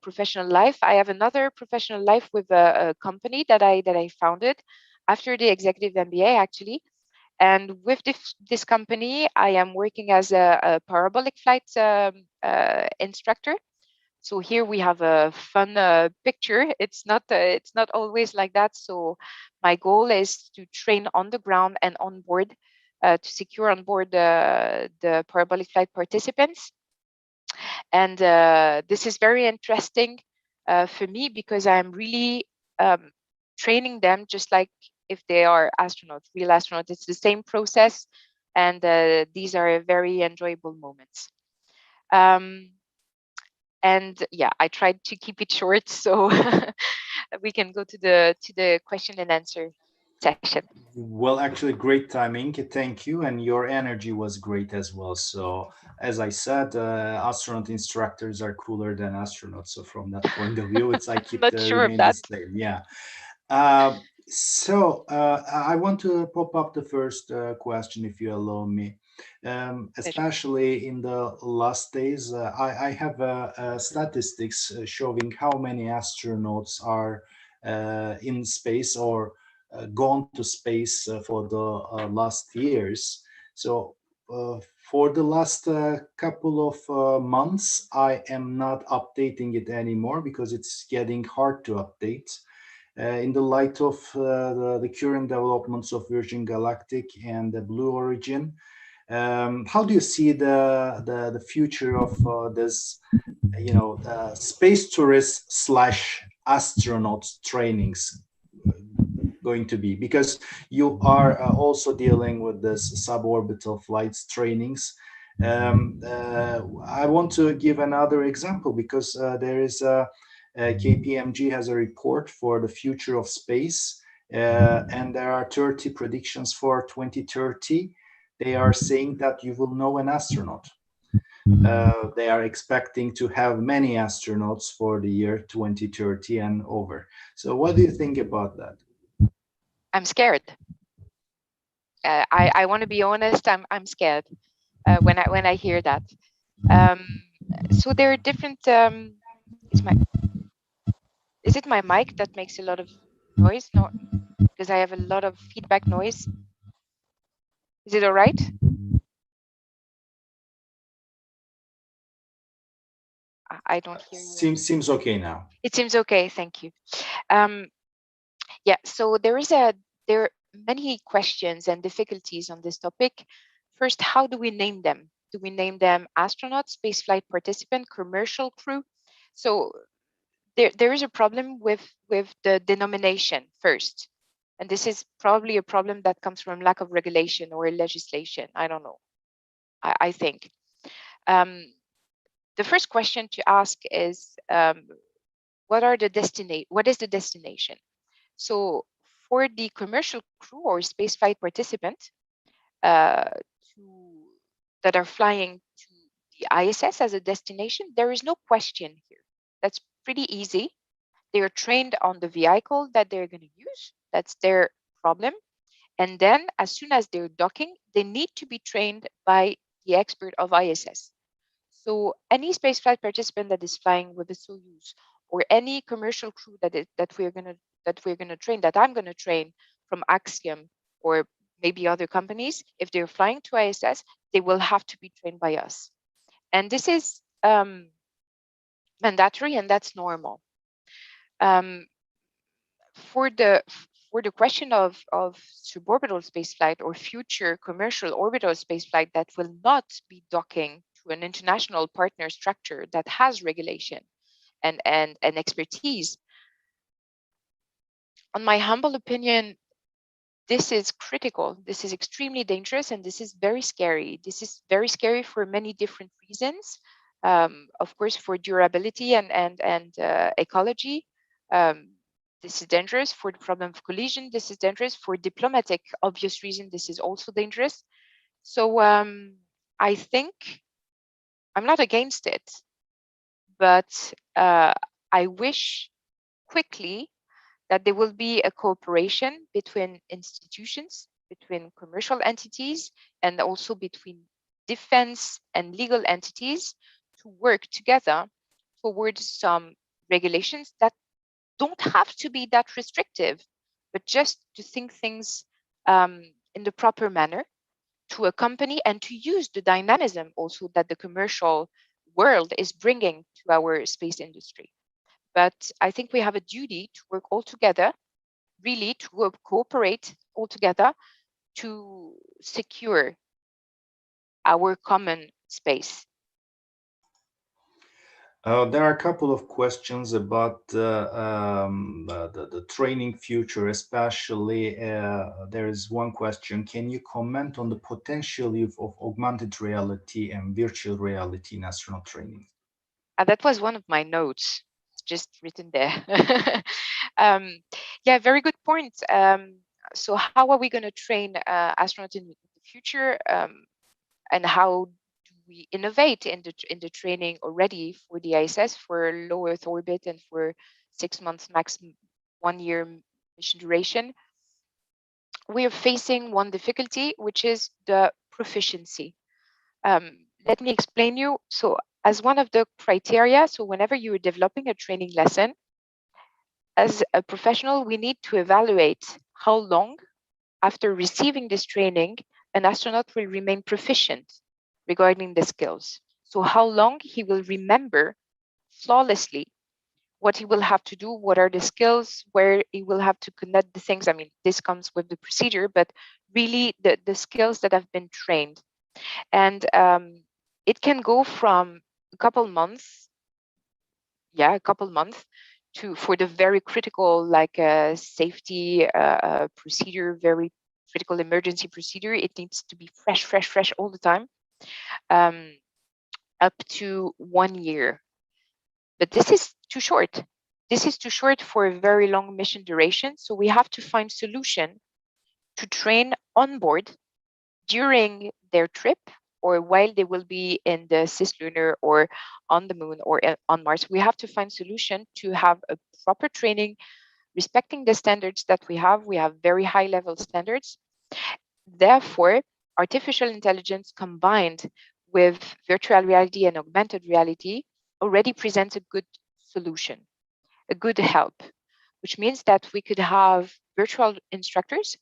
professional life. I have another professional life with a company that I founded after the executive MBA, actually. And with this company, I am working as a parabolic flight instructor. So here we have a fun picture. It's not always like that. So my goal is to train on the ground and on board to secure on board the parabolic flight participants. And this is very interesting for me because I'm really training them just like if they are astronauts, real astronauts. It's the same process, and these are very enjoyable moments. And yeah, I tried to keep it short so we can go to the question and answer session. Well, actually, great timing. Thank you. And your energy was great as well. So, as I said, astronaut instructors are cooler than astronauts. So, from that point of view, it's I keep Not sure of remain that. the same. Yeah. So, I want to pop up the first question, if you allow me. Especially in the last days, I have statistics showing how many astronauts are in space or gone to space for the last years. So for the last couple of months, I am not updating it anymore because it's getting hard to update. In the light of the current developments of Virgin Galactic and the Blue Origin, How do you see the future of this, space tourist / astronaut trainings going to be? Because you are also dealing with this suborbital flights trainings. I want to give another example, because there is KPMG has a report for the future of space, and there are 30 predictions for 2030. They are saying that you will know an astronaut. They are expecting to have many astronauts for the year 2030 and over. So what do you think about that? I'm scared. I want to be honest. I'm scared when I hear that. So there are different. Is it my mic that makes a lot of noise? No, because I have a lot of feedback noise. Is it all right? I don't hear you. Seems okay now. It seems okay. Thank you. Yeah. So there are many questions and difficulties on this topic. First, how do we name them? Do we name them astronaut, spaceflight participant, commercial crew? So there is a problem with the denomination first. And this is probably a problem that comes from lack of regulation or legislation. I don't know. I think. The first question to ask is, what is the destination? So for the commercial crew or spaceflight participant that are flying to the ISS as a destination, there is no question here. That's pretty easy. They are trained on the vehicle that they're going to use. That's their problem. And then as soon as they're docking, they need to be trained by the expert of ISS. So any spaceflight participant that is flying with a Soyuz, or any commercial crew that we're gonna train, that I'm gonna train from Axiom or maybe other companies, if they're flying to ISS, they will have to be trained by us. And this is mandatory, and that's normal. For the question of suborbital spaceflight or future commercial orbital spaceflight that will not be docking to an international partner structure that has regulation and expertise, on my humble opinion, this is critical. This is extremely dangerous, and this is very scary. This is very scary for many different reasons. Of course, for durability and ecology. This is dangerous for the problem of collision. This is dangerous for diplomatic, obvious reason. This is also dangerous. So I think I'm not against it, but I wish quickly that there will be a cooperation between institutions, between commercial entities, and also between defense and legal entities to work together towards some regulations that don't have to be that restrictive, but just to think things in the proper manner, to accompany and to use the dynamism also that the commercial world is bringing to our space industry. But I think we have a duty to work all together, really to cooperate all together to secure our common space. There are a couple of questions about the training future, especially there is one question. Can you comment on the potential use of augmented reality and virtual reality in astronaut training? That was one of my notes, just written there. Yeah, very good point. So how are we going to train astronauts in the future, and how do we innovate in the training already for the ISS, for low Earth orbit, and for 6 months, max 1 year mission duration? We are facing one difficulty, which is the proficiency. Let me explain you. So as one of the criteria, so whenever you are developing a training lesson, as a professional, we need to evaluate how long after receiving this training an astronaut will remain proficient regarding the skills. So how long he will remember flawlessly what he will have to do, what are the skills, where he will have to connect the things. I mean, this comes with the procedure, but really the skills that have been trained. And it can go from a couple months, to for the very critical, like safety procedure, very critical emergency procedure. It needs to be fresh all the time, up to 1 year. But this is too short. This is too short for a very long mission duration. So we have to find solution to train on board during their trip, or while they will be in the cislunar or on the moon or on Mars. We have to find solution to have a proper training, respecting the standards that we have. We have very high level standards. Therefore, artificial intelligence combined with virtual reality and augmented reality already presents a good solution, a good help, which means that we could have virtual instructors.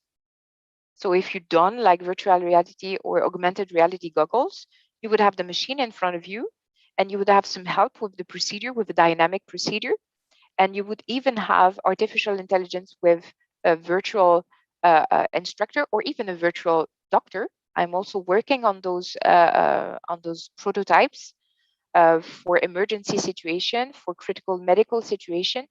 So if you don like virtual reality or augmented reality goggles, you would have the machine in front of you, and you would have some help with the procedure, with the dynamic procedure. And you would even have artificial intelligence with a virtual instructor or even a virtual doctor. I'm also working on those prototypes for emergency situation, for critical medical situation,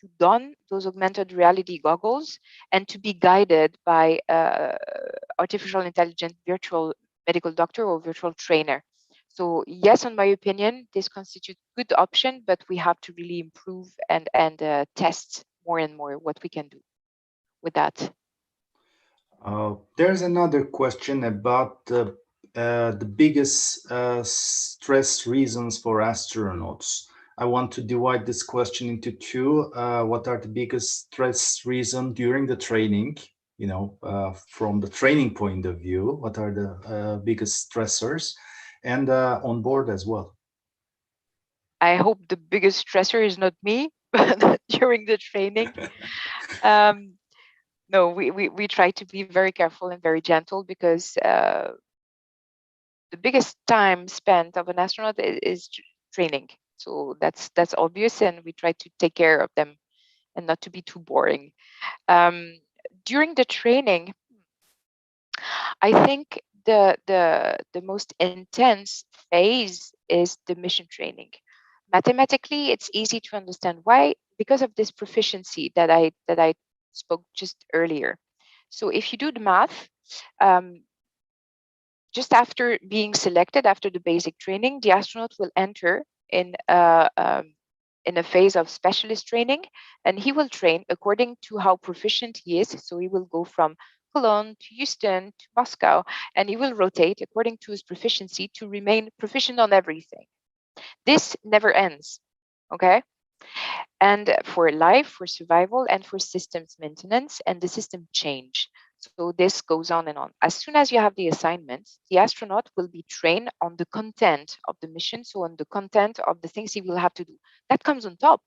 to don those augmented reality goggles and to be guided by artificial intelligence virtual medical doctor or virtual trainer. So yes, in my opinion, this constitutes good option, but we have to really improve and test more and more what we can do with that. There's another question about the biggest stress reasons for astronauts. I want to divide this question into two. What are the biggest stress reasons during the training? You know, from the training point of view, what are the biggest stressors, and on board as well? I hope the biggest stressor is not me during the training. No, we try to be very careful and very gentle, because the biggest time spent of an astronaut is training. So that's obvious, and we try to take care of them and not to be too boring. During the training, I think the most intense phase is the mission training. Mathematically, it's easy to understand why, because of this proficiency that I spoke just earlier. So if you do the math, just after being selected, after the basic training, the astronaut will enter in a phase of specialist training, and he will train according to how proficient he is. So he will go from Cologne to Houston to Moscow, and he will rotate according to his proficiency to remain proficient on everything. This never ends, okay? And for life, for survival, and for systems maintenance and the system change. So this goes on and on. As soon as you have the assignments, the astronaut will be trained on the content of the mission, so on the content of the things he will have to do. That comes on top,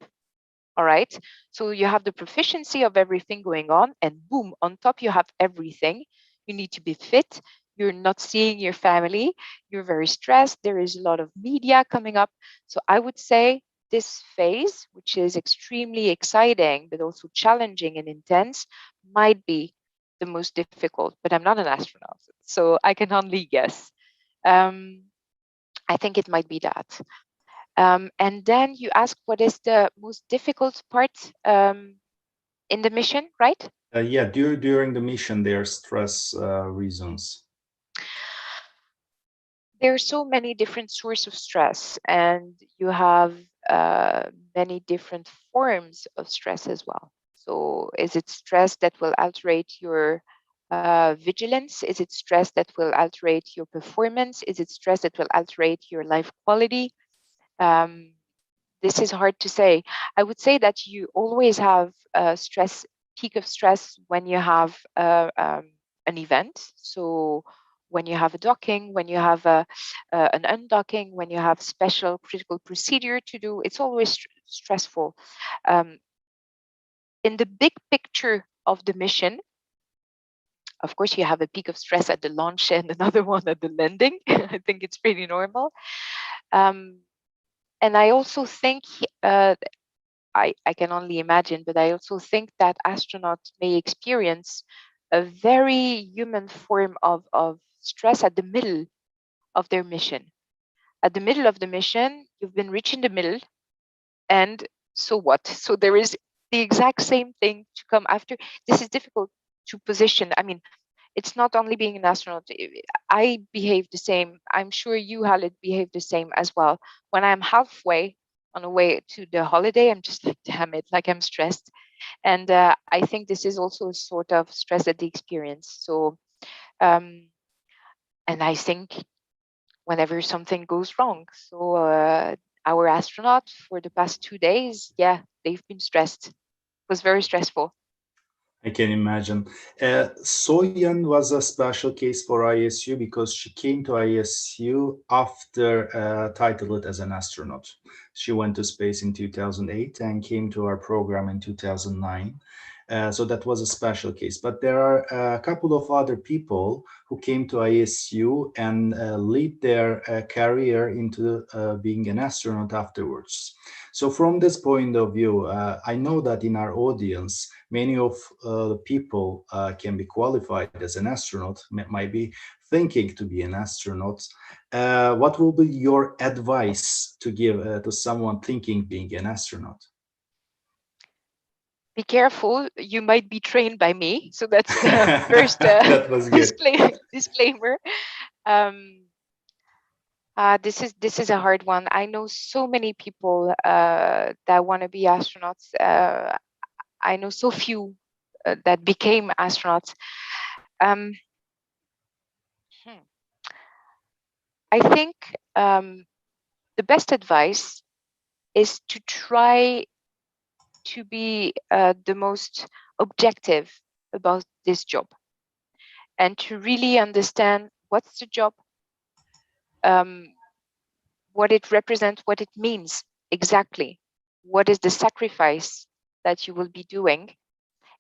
all right? So you have the proficiency of everything going on, and boom, on top you have everything. You need to be fit. You're not seeing your family. You're very stressed. There is a lot of media coming up. So I would say this phase, which is extremely exciting, but also challenging and intense, might be the most difficult, but I'm not an astronaut, so I can only guess. I think it might be that. And then you ask what is the most difficult part in the mission, right? Yeah, during the mission, there are stress reasons. There are so many different sources of stress, and you have many different forms of stress as well. So is it stress that will alterate your vigilance? Is it stress that will alterate your performance? Is it stress that will alterate your life quality? This is hard to say. I would say that you always have a peak of stress when you have an event. So when you have a docking, when you have an undocking, when you have special critical procedure to do, it's always stressful. In the big picture of the mission, of course, you have a peak of stress at the launch and another one at the landing. I think it's pretty normal. And I also think, I can only imagine, but I also think that astronauts may experience a very human form of stress at the middle of their mission. At the middle of the mission, you've been reaching the middle, and so what? So there is the exact same thing to come after. This is difficult to position. I mean, it's not only being an astronaut. I behave the same. I'm sure you, Khalid, behave the same as well. When I'm halfway on the way to the holiday, I'm just like, damn it, like I'm stressed. And I think this is also a sort of stress at the experience. So, and I think whenever something goes wrong. So our astronaut for the past 2 days, yeah, they've been stressed. It was very stressful. I can imagine. Soyan was a special case for ISU because she came to ISU after titled as an astronaut. She went to space in 2008 and came to our program in 2009. So that was a special case. But there are a couple of other people who came to ISU and lead their career into being an astronaut afterwards. So from this point of view, I know that in our audience, many of the people can be qualified as an astronaut, might be thinking to be an astronaut. What will be your advice to give to someone thinking being an astronaut? Be careful, you might be trained by me. So that's the first that was good. disclaimer. This is a hard one. I know so many people that want to be astronauts. I know so few that became astronauts. I think the best advice is to try to be the most objective about this job and to really understand what's the job, what it represents, what it means exactly, what is the sacrifice that you will be doing,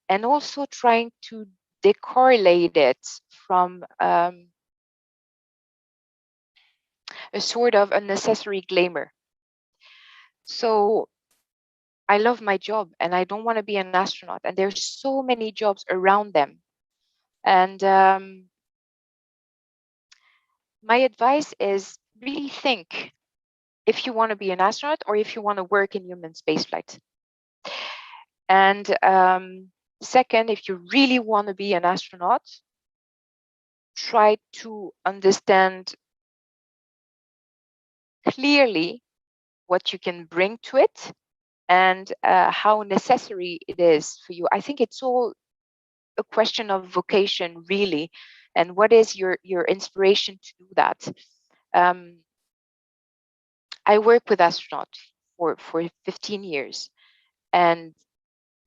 and also trying to decorrelate it from a sort of unnecessary glamour. So I love my job and I don't want to be an astronaut, and there's so many jobs around them. And my advice is really think if you want to be an astronaut or if you want to work in human spaceflight. And second, if you really want to be an astronaut, try to understand clearly what you can bring to it and how necessary it is for you. I think it's all a question of vocation, really, and what is your inspiration to do that. I work with astronauts for 15 years, and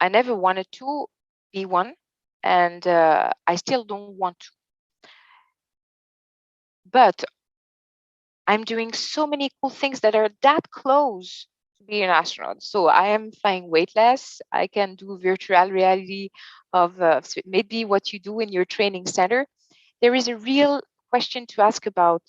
I never wanted to be one, and I still don't want to. But I'm doing so many cool things that are that close to be an astronaut. So I am flying weightless. I can do virtual reality of maybe what you do in your training center. There is a real question to ask about,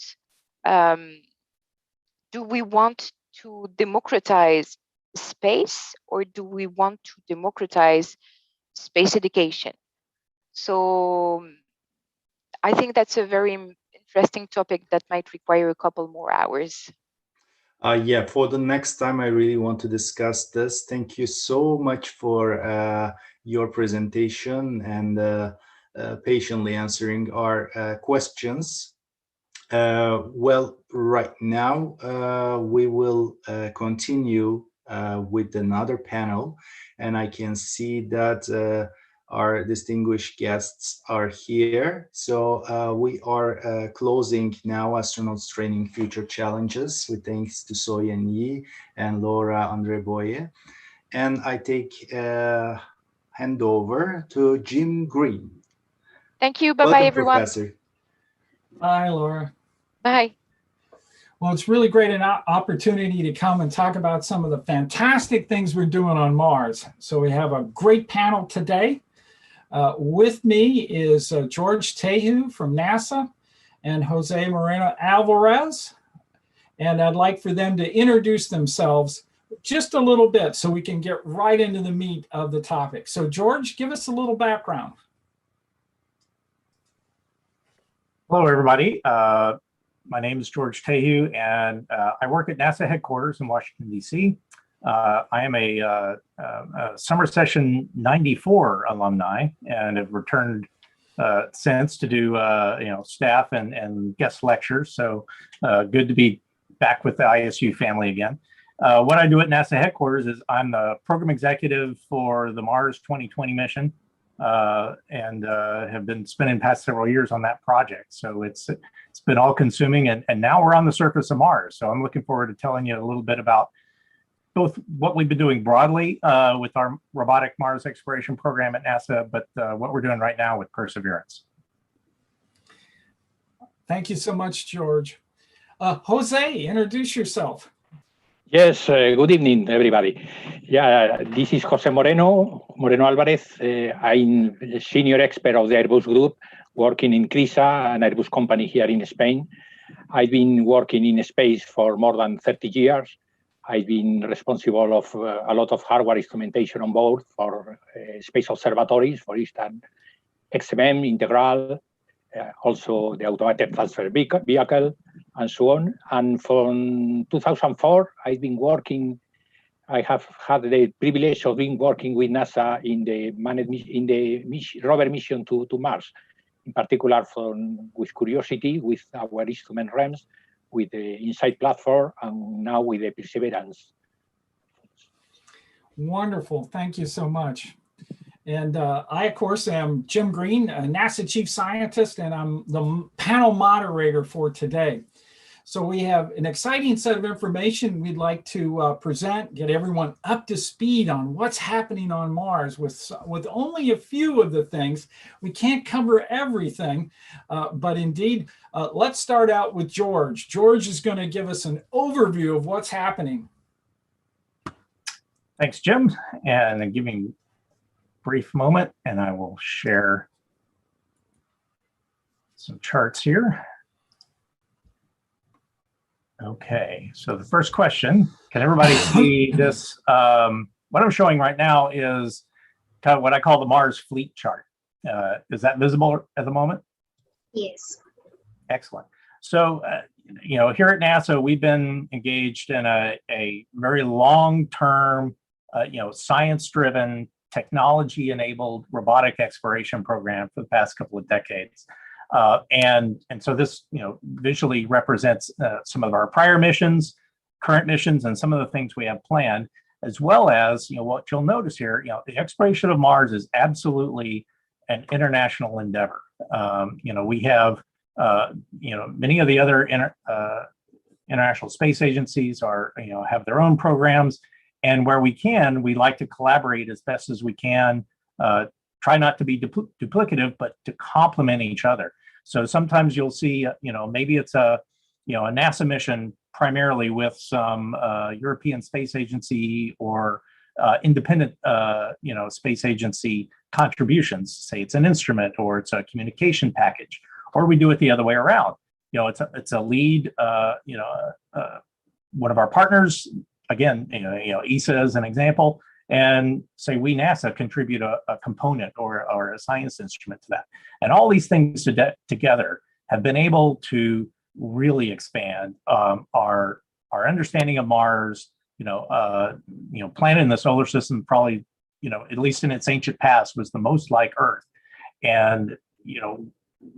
do we want to democratize space or do we want to democratize space education? So I think that's a very interesting topic that might require a couple more hours. Yeah, for the next time, I really want to discuss this. Thank you so much for your presentation and patiently answering our questions. Well, right now, we will continue with another panel, and I can see that our distinguished guests are here. So we are closing now Astronauts Training Future Challenges with thanks to Soyan Yi and Laura Andreboye. And I take hand over to Jim Green. Thank you. Bye-bye, Welcome, everyone. Professor. Bye, Laura. Bye. Well, it's really great an opportunity to come and talk about some of the fantastic things we're doing on Mars. So we have a great panel today. With me is George Tehu from NASA and Jose Moreno Alvarez. And I'd like for them to introduce themselves just a little bit so we can get right into the meat of the topic. So George, give us a little background. Hello, everybody. My name is George Tehu, and I work at NASA headquarters in Washington, D.C. I am a summer session 94 alumni and have returned since to do staff and guest lectures. So good to be back with the ISU family again. What I do at NASA headquarters is I'm the program executive for the Mars 2020 mission and have been spending past several years on that project. So it's been all consuming, and now we're on the surface of Mars. So I'm looking forward to telling you a little bit about both what we've been doing broadly with our robotic Mars exploration program at NASA, but what we're doing right now with Perseverance. Thank you so much, George. Jose, introduce yourself. Yes, good evening, everybody. Yeah, this is Jose Moreno Alvarez. I'm a senior expert of the Airbus Group, working in CRISA, an Airbus company here in Spain. I've been working in space for more than 30 years. I've been responsible of a lot of hardware instrumentation on board for space observatories, for instance, XMM, Integral, also the automated transfer vehicle, and so on. And from 2004, I've been working. I have had the privilege of being working with NASA in the rover mission to Mars, in particular with Curiosity, with our instrument REMS, with the InSight platform, and now with the Perseverance. Wonderful, thank you so much. And I, of course, am Jim Green, a NASA Chief Scientist, and I'm the panel moderator for today. So we have an exciting set of information we'd like to present, get everyone up to speed on what's happening on Mars with only a few of the things. We can't cover everything, but indeed, let's start out with George. George is going to give us an overview of what's happening. Thanks, Jim. And give me a brief moment, and I will share some charts here. Okay, so the first question, can everybody see this? What I'm showing right now is kind of what I call the Mars fleet chart. Is that visible at the moment? Yes. Excellent. So, here at NASA, we've been engaged in a very long-term, science-driven, technology-enabled robotic exploration program for the past couple of decades. And so this, visually represents some of our prior missions, current missions, and some of the things we have planned, as well as, what you'll notice here, the exploration of Mars is absolutely an international endeavor. We have, many of the other international space agencies have their own programs, and where we can, we like to collaborate as best as we can. Try not to be duplicative, but to complement each other. So sometimes you'll see, maybe it's a NASA mission primarily with some European Space Agency or independent, space agency contributions. Say it's an instrument or it's a communication package, or we do it the other way around. It's a lead, one of our partners. Again, ESA is an example. And say we NASA contribute a component or a science instrument to that. And all these things together have been able to really expand our understanding of Mars, planet in the solar system probably, at least in its ancient past, was the most like Earth. And,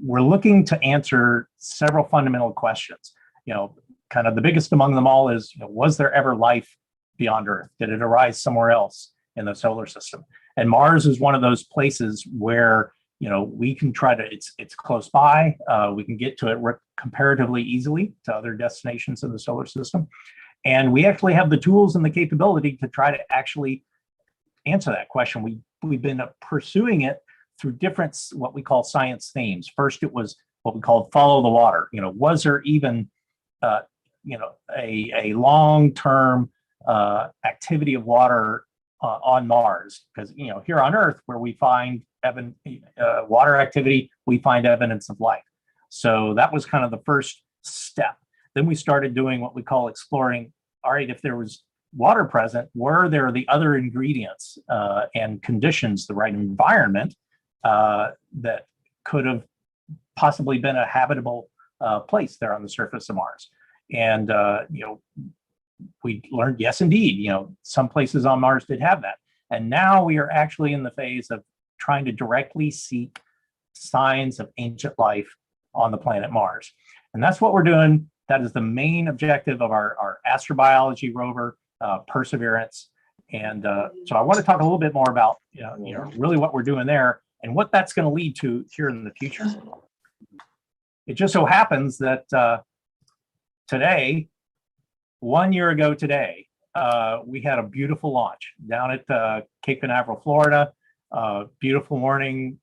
we're looking to answer several fundamental questions. Kind of the biggest among them all is, was there ever life beyond Earth? Did it arise somewhere else in the solar system? And Mars is one of those places where, we can try to, it's close by, we can get to it comparatively easily to other destinations in the solar system. And we actually have the tools and the capability to try to actually answer that question. We've been pursuing it through different, what we call science themes. First, it was what we called follow the water. Was there even, a long-term activity of water on Mars? Because here on Earth, where we find water activity, we find evidence of life. So that was kind of the first step. Then we started doing what we call exploring. All right, if there was water present, were there the other ingredients and conditions, the right environment that could have possibly been a habitable place there on the surface of Mars. And we learned, yes, indeed, some places on Mars did have that. And now we are actually in the phase of trying to directly seek signs of ancient life on the planet Mars. And that's what we're doing. That is the main objective of our astrobiology rover, Perseverance. And so I want to talk a little bit more about really what we're doing there and what that's going to lead to here in the future. It just so happens that today, 1 year ago today, we had a beautiful launch down at Cape Canaveral, Florida. Beautiful morning.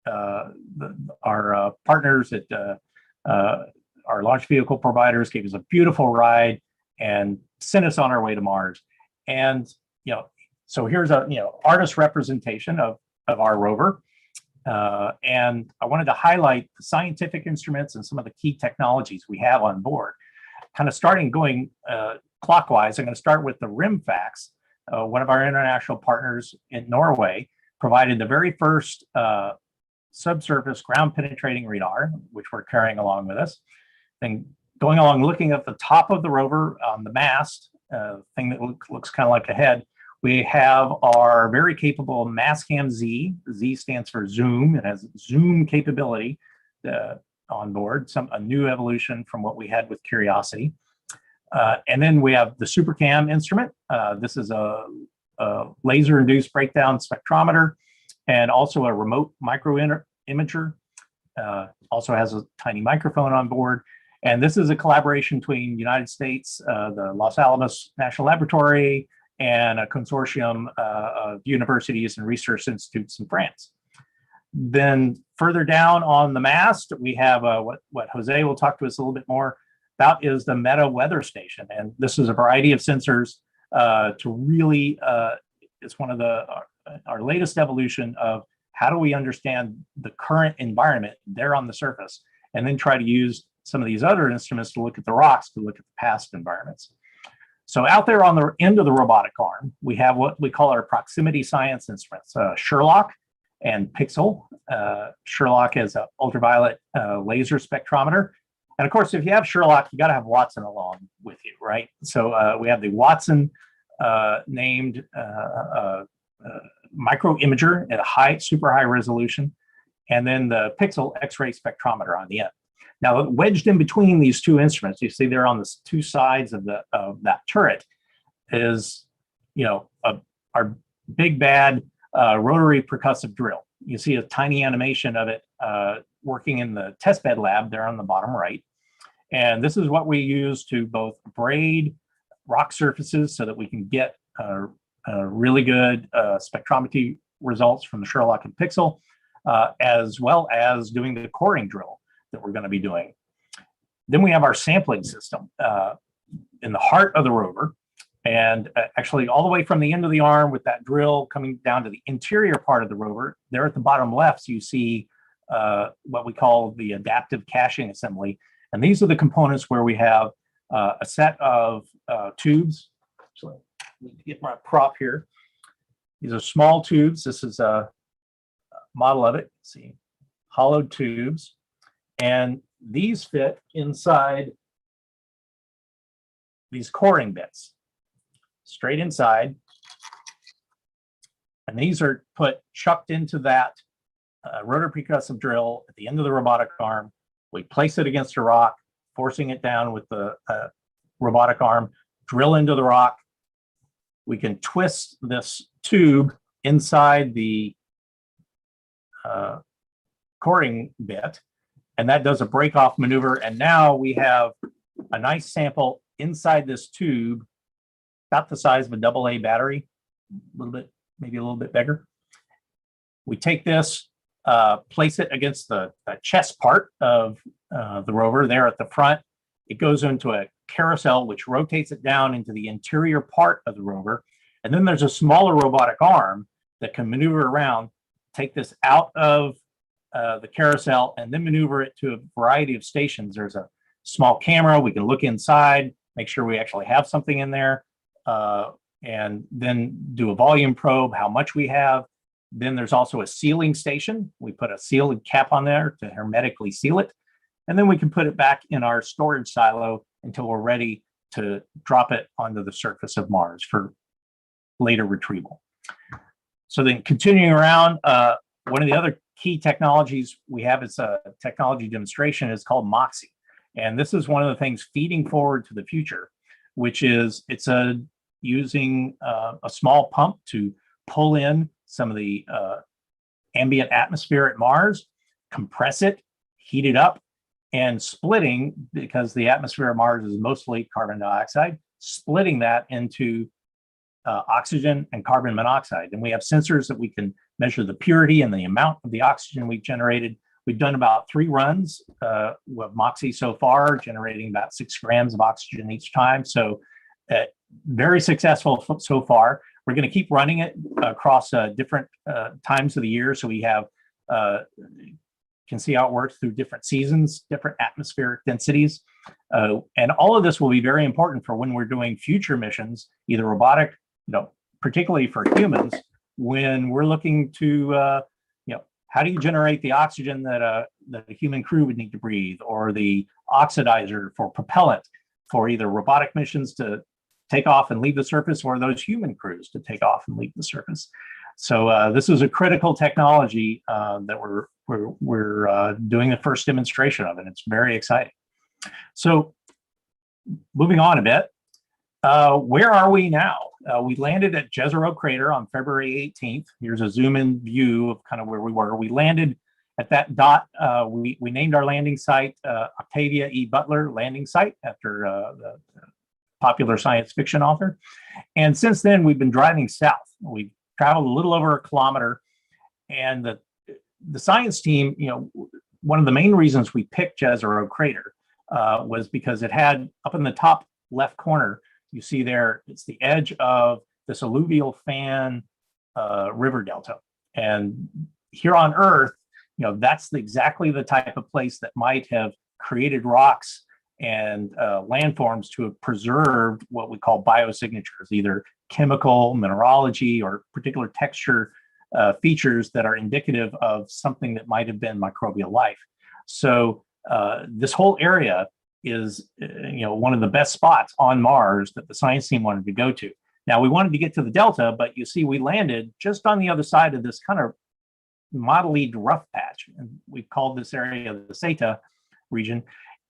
Our partners at our launch vehicle providers gave us a beautiful ride and sent us on our way to Mars. And so here's a artist representation of our rover. And I wanted to highlight the scientific instruments and some of the key technologies we have on board. Kind of going clockwise, I'm going to start with the RIMFAX. One of our international partners in Norway provided the very first subsurface ground penetrating radar, which we're carrying along with us. Then going along, looking at the top of the rover on the mast, thing that looks kind of like a head, we have our very capable Mastcam Z. Z stands for zoom. It has zoom capability on board, a new evolution from what we had with Curiosity. And then we have the SuperCam instrument. This is a laser-induced breakdown spectrometer and also a remote micro imager. Also has a tiny microphone on board. And this is a collaboration between United States, the Los Alamos National Laboratory, and a consortium of universities and research institutes in France. Then further down on the mast, we have what Jose will talk to us a little bit more about is the Meta Weather Station. And this is a variety of sensors to really, it's one of our latest evolution of how do we understand the current environment there on the surface, and then try to use some of these other instruments to look at the rocks, to look at the past environments. So out there on the end of the robotic arm, we have what we call our proximity science instruments, Sherlock and Pixel. Sherlock is an ultraviolet laser spectrometer. And of course, if you have Sherlock, you got to have Watson along with you, right? So we have the Watson named micro imager at a super high resolution, and then the Pixel X-ray spectrometer on the end. Now, wedged in between these two instruments, you see there on the two sides of that turret is, our big bad rotary percussive drill. You see a tiny animation of it working in the testbed lab there on the bottom right. And this is what we use to both braid rock surfaces so that we can get really good spectrometry results from the Sherlock and Pixel, as well as doing the coring drill that we're going to be doing. Then we have our sampling system in the heart of the rover, and actually all the way from the end of the arm with that drill coming down to the interior part of the rover. There at the bottom left, you see what we call the adaptive caching assembly. And these are the components where we have a set of tubes. So let me get my prop here. These are small tubes. This is a model of it. See, hollowed tubes. And these fit inside these coring bits, straight inside. And these are chucked into that rotor percussive drill at the end of the robotic arm. We place it against a rock, forcing it down with the robotic arm, drill into the rock. We can twist this tube inside the coring bit, and that does a break-off maneuver. And now we have a nice sample inside this tube, about the size of a AA battery, a little bit, maybe a little bit bigger. We take this, place it against the chest part of the rover there at the front. It goes into a carousel, which rotates it down into the interior part of the rover. And then there's a smaller robotic arm that can maneuver around, take this out of the carousel, and then maneuver it to a variety of stations. There's a small camera. We can look inside, make sure we actually have something in there, and then do a volume probe, how much we have. Then there's also a sealing station. We put a sealing cap on there to hermetically seal it. and then we can put it back in our storage silo until we're ready to drop it onto the surface of Mars for later retrieval. So then continuing around, one of the other key technologies we have as a technology demonstration is called MOXIE. And this is one of the things feeding forward to the future, which is it's using a small pump to pull in some of the ambient atmosphere at Mars, compress it, heat it up, and splitting, because the atmosphere of Mars is mostly carbon dioxide, splitting that into oxygen and carbon monoxide. And we have sensors that we can measure the purity and the amount of the oxygen we've generated. We've done about 3 runs with MOXIE so far, generating about 6 grams of oxygen each time. So very successful so far. We're going to keep running it across different times of the year. So we have can see how it works through different seasons, different atmospheric densities. And all of this will be very important for when we're doing future missions, either robotic, particularly for humans, when we're looking to, how do you generate the oxygen that a human crew would need to breathe, or the oxidizer for propellant for either robotic missions to take off and leave the surface, or those human crews to take off and leave the surface. So this is a critical technology that we're doing the first demonstration of, and it's very exciting. So moving on a bit, where are we now? We landed at Jezero Crater on February 18th. Here's a zoom-in view of kind of where we were. We landed at that dot. We named our landing site Octavia E. Butler Landing Site, after the popular science fiction author. And since then, we've been driving south. We've traveled a little over 1 kilometer. And the science team, one of the main reasons we picked Jezero Crater was because it had, up in the top left corner, you see there, it's the edge of this alluvial fan river delta. And here on Earth, that's exactly the type of place that might have created rocks and landforms to have preserved what we call biosignatures, either chemical, mineralogy, or particular texture features that are indicative of something that might have been microbial life. So this whole area is one of the best spots on Mars that the science team wanted to go to. Now, we wanted to get to the delta, but you see we landed just on the other side of this kind of mottly rough patch, and we've called this area the Zeta region.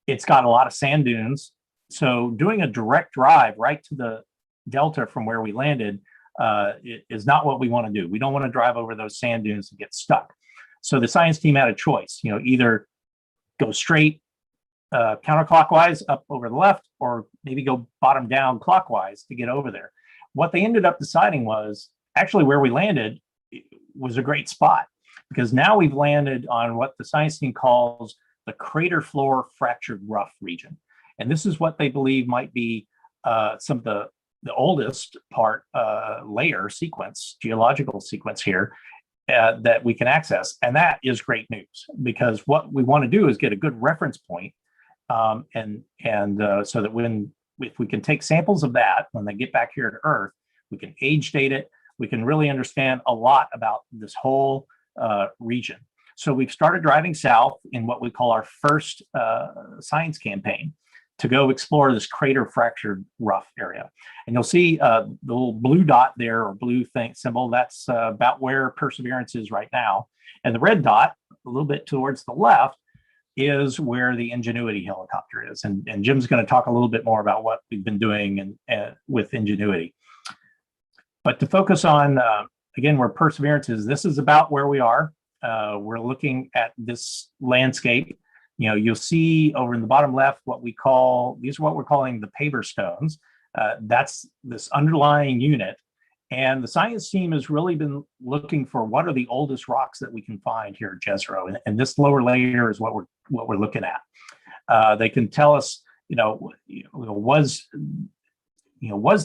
It's got a lot of sand dunes, so doing a direct drive right to the delta from where we landed is not what we want to do. We don't want to drive over those sand dunes and get stuck. So the science team had a choice, either go straight counterclockwise up over the left, or maybe go bottom down clockwise to get over there. What they ended up deciding was actually where we landed was a great spot, because now we've landed on what the science team calls the crater floor fractured rough region. And this is what they believe might be some of the oldest part layer sequence, geological sequence here that we can access. And that is great news, because what we want to do is get a good reference point, and so that if we can take samples of that when they get back here to Earth, we can age date it. We can really understand a lot about this whole region. So we've started driving south in what we call our first science campaign to go explore this crater fractured rough area. And you'll see the little blue dot there, or blue symbol, that's about where Perseverance is right now. And the red dot, a little bit towards the left, is where the Ingenuity helicopter is. And Jim's going to talk a little bit more about what we've been doing with Ingenuity. But to focus on, again, where Perseverance is, this is about where we are. We're looking at this landscape. You'll see over in the bottom left these are what we're calling the paver stones. That's this underlying unit. And the science team has really been looking for what are the oldest rocks that we can find here at Jezero. And this lower layer is what we're looking at. They can tell us, was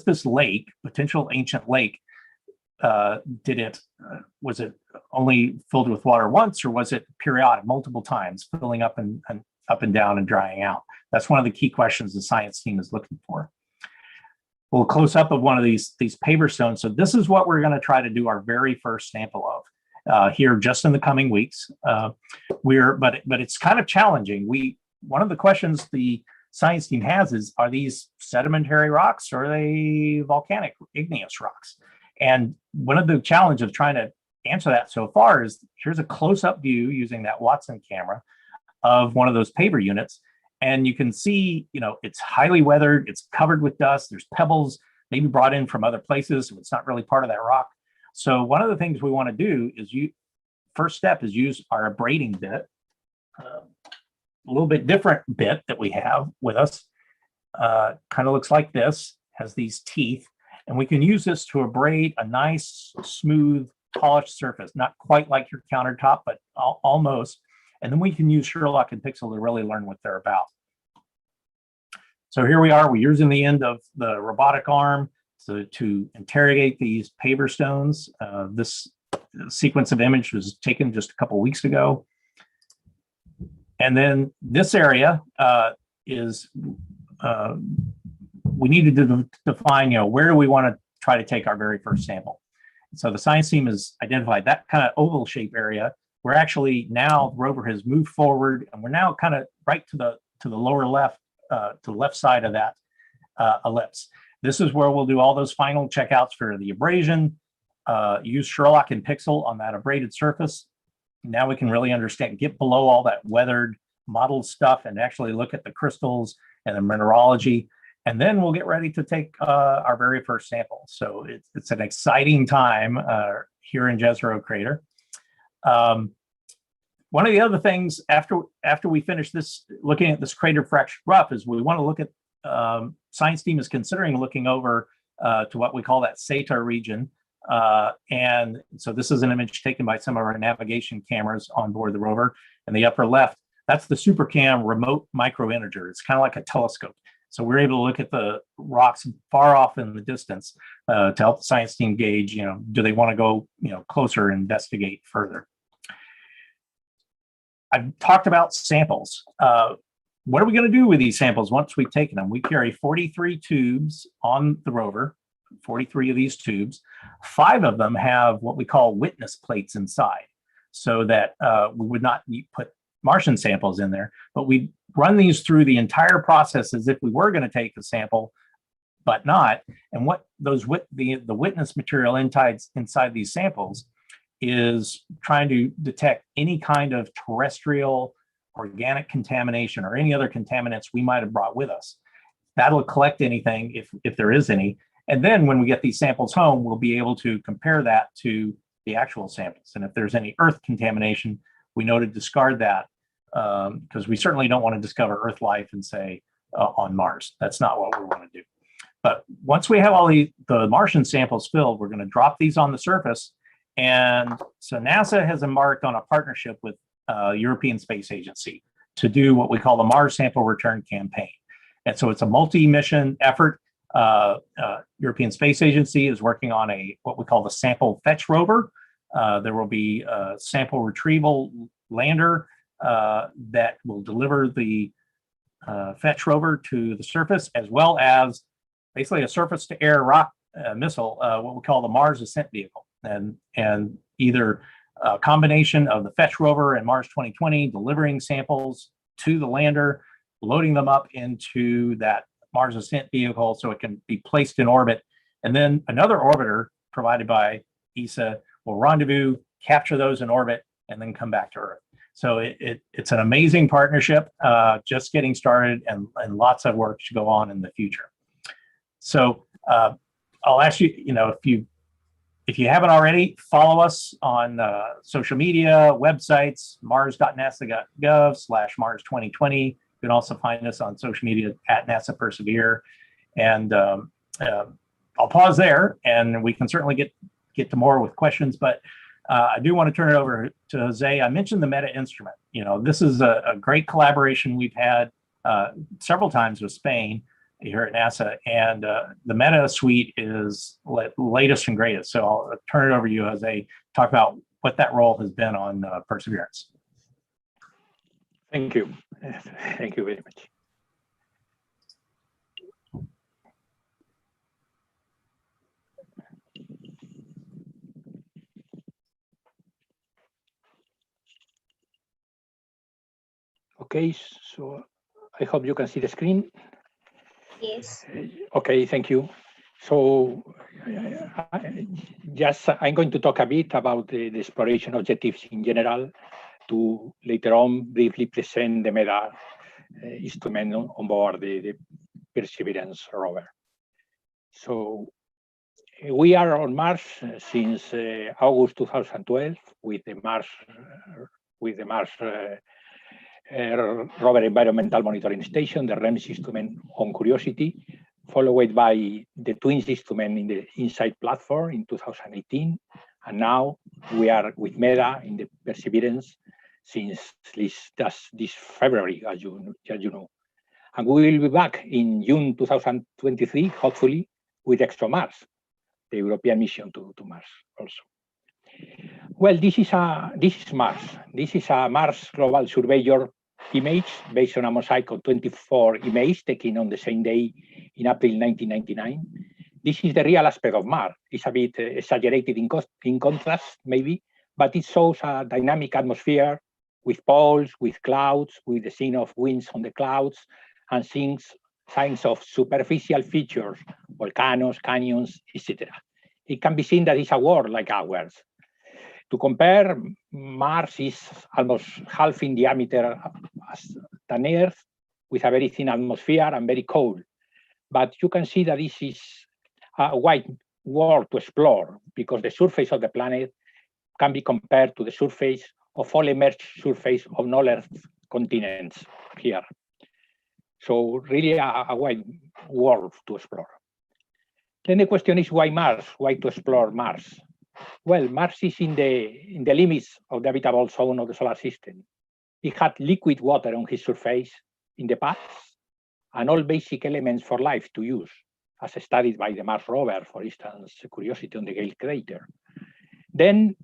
this lake, potential ancient lake, was it only filled with water once, or was it periodic, multiple times, filling up and down and drying out? That's one of the key questions the science team is looking for. We'll close up of one of these paver stones. So this is what we're going to try to do our very first sample of here just in the coming weeks. But it's kind of challenging. one of the questions the science team has is, are these sedimentary rocks or are they volcanic igneous rocks? And one of the challenges of trying to answer that so far is, here's a close-up view using that Watson camera of one of those paver units. And you can see, it's highly weathered, it's covered with dust, there's pebbles maybe brought in from other places, so it's not really part of that rock. So one of the things we want to do is, first step is use our abrading bit, a little bit different bit that we have with us. Kind of looks like this, has these teeth, and we can use this to abrade a nice, smooth, polished surface, not quite like your countertop, but almost. And then we can use Sherlock and Pixel to really learn what they're about. So here we are, we're using the end of the robotic arm to interrogate these paver stones. This sequence of image was taken just a couple of weeks ago. And then this area is, we needed to define, where do we want to try to take our very first sample. So the science team has identified that kind of oval shape area. We're actually now, the rover has moved forward, and we're now kind of right to the lower left, to the left side of that ellipse. This is where we'll do all those final checkouts for the abrasion, use Sherlock and Pixel on that abraded surface. Now we can really understand, get below all that weathered modeled stuff and actually look at the crystals and the mineralogy. And then we'll get ready to take our very first sample. So it's an exciting time here in Jezero Crater. One of the other things after we finish this, looking at this crater fractured rough, is we want to look at, science team is considering looking over to what we call that SETA region. And so this is an image taken by some of our navigation cameras on board the rover. In the upper left, that's the SuperCam remote micro integer. It's kind of like a telescope. So we're able to look at the rocks far off in the distance to help the science team gauge, do they want to go, closer and investigate further. I've talked about samples. What are we going to do with these samples once we've taken them? We carry 43 tubes on the rover, 43 of these tubes. 5 of them have what we call witness plates inside, so that we would not put Martian samples in there, but we run these through the entire process as if we were going to take the sample, but not. And what those the witness material inside these samples is trying to detect any kind of terrestrial organic contamination or any other contaminants we might have brought with us. That'll collect anything if there is any. And then when we get these samples home, we'll be able to compare that to the actual samples. And if there's any earth contamination, we know to discard that, because we certainly don't want to discover Earth life and say on Mars. That's not what we want to do. But once we have all the Martian samples filled, we're going to drop these on the surface. And so NASA has embarked on a partnership with European Space Agency to do what we call the Mars Sample Return Campaign. And so it's a multi-mission effort. European Space Agency is working on what we call the Sample Fetch Rover. There will be a sample retrieval lander that will deliver the Fetch Rover to the surface, as well as basically a surface-to-air rock missile, what we call the Mars Ascent Vehicle. And either a combination of the Fetch Rover and Mars 2020 delivering samples to the lander, loading them up into that Mars Ascent Vehicle so it can be placed in orbit. And then another orbiter provided by ESA will rendezvous, capture those in orbit, and then come back to Earth. So it's an amazing partnership, just getting started, and lots of work to go on in the future. So I'll ask you, if you haven't already, follow us on social media, websites, mars.nasa.gov/Mars2020. You can also find us on social media at NASA Persevere. And I'll pause there, and we can certainly get to more with questions, but I do want to turn it over to Jose. I mentioned the Meta instrument. This is a great collaboration we've had several times with Spain here at NASA, and the Meta suite is latest and greatest. So I'll turn it over to you, Jose, talk about what that role has been on Perseverance. Thank you. Thank you very much. Okay, so I hope you can see the screen. Yes. Okay, thank you. So I'm going to talk a bit about the exploration objectives in general to later on briefly present the MEDA instrument on board the Perseverance rover. So we are on Mars since August 2012 with the Mars rover environmental monitoring station, the REMS instrument on Curiosity, followed by the TWINS instrument in the InSight platform in 2018. And now we are with MEDA in the Perseverance since this February, as you know. And we will be back in June 2023, hopefully, with ExoMars, the European mission to Mars also. Well, this is Mars. This is a Mars Global Surveyor image based on a mosaic of 24 images taken on the same day in April 1999. This is the real aspect of Mars. It's a bit exaggerated in contrast, maybe, but it shows a dynamic atmosphere with poles, with clouds, with the scene of winds on the clouds, and signs of superficial features, volcanoes, canyons, etc. It can be seen that it's a world like ours. To compare, Mars is almost half in diameter than Earth, with a very thin atmosphere and very cold. But you can see that this is a wide world to explore, because the surface of the planet can be compared to the surface of all emerged surface of non-Earth continents here. So really a wide world to explore. Then the question is, why Mars? Why to explore Mars? Well, Mars is in the limits of the habitable zone of the solar system. It had liquid water on its surface in the past, and all basic elements for life to use, as studied by the Mars rover, for instance, Curiosity on the Gale crater. Then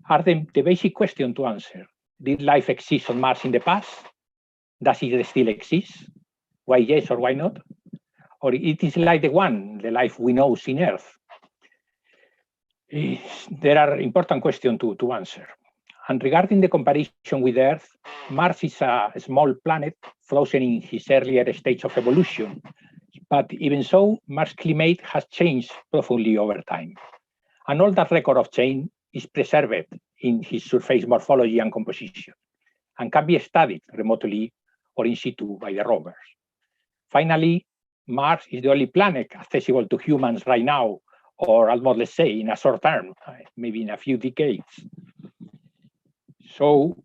are the basic question to answer. Did life exist on Mars in the past? Does it still exist? Why yes or why not? Or it is like the life we know in Earth? There are important questions to answer. And regarding the comparison with Earth, Mars is a small planet frozen in its earlier stage of evolution. But even so, Mars' climate has changed profoundly over time. And all that record of change is preserved in its surface morphology and composition, and can be studied remotely or in situ by the rovers. Finally, Mars is the only planet accessible to humans right now, or almost, let's say, in a short term, maybe in a few decades. So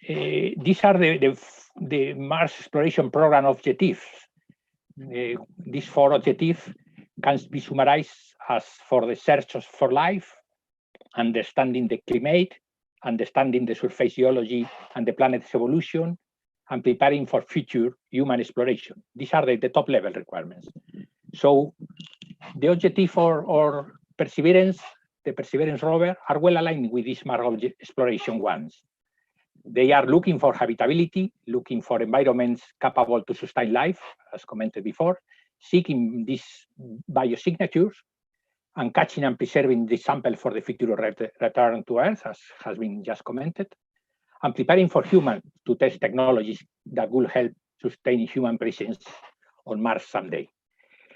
these are the Mars exploration program objectives. These 4 objectives can be summarized as for the search for life, understanding the climate, understanding the surface geology and the planet's evolution, and preparing for future human exploration. These are the top level requirements. So the objective or Perseverance, the Perseverance rover, are well aligned with these Mars exploration ones. They are looking for habitability, looking for environments capable to sustain life, as commented before, seeking these biosignatures, and catching and preserving the sample for the future return to Earth, as has been just commented, and preparing for humans to test technologies that will help sustain human presence on Mars someday,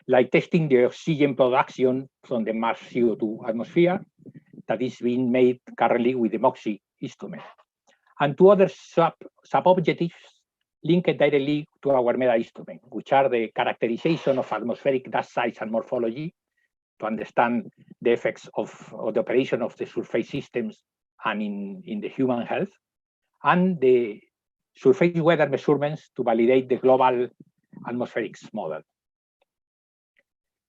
like testing the oxygen production from the Mars CO2 atmosphere that is being made currently with the MOXIE instrument, and 2 other sub-objectives linked directly to our MEDA instrument, which are the characterization of atmospheric dust size and morphology to understand the effects of the operation of the surface systems and in the human health, and the surface weather measurements to validate the global atmospherics model.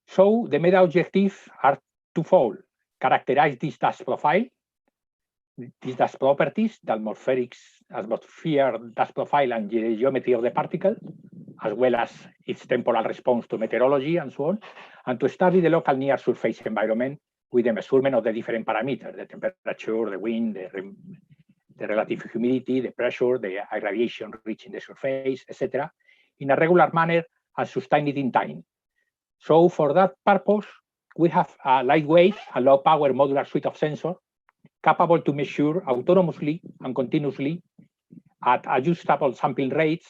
So the MEDA objectives are twofold: characterize this dust profile, these dust properties, the atmosphere dust profile and the geometry of the particle, as well as its temporal response to meteorology and so on, and to study the local near surface environment with the measurement of the different parameters, the temperature, the wind, the relative humidity, the pressure, the irradiation reaching the surface, etc., in a regular manner and sustain it in time. So for that purpose, we have a lightweight and low power modular suite of sensors capable to measure autonomously and continuously at adjustable sampling rates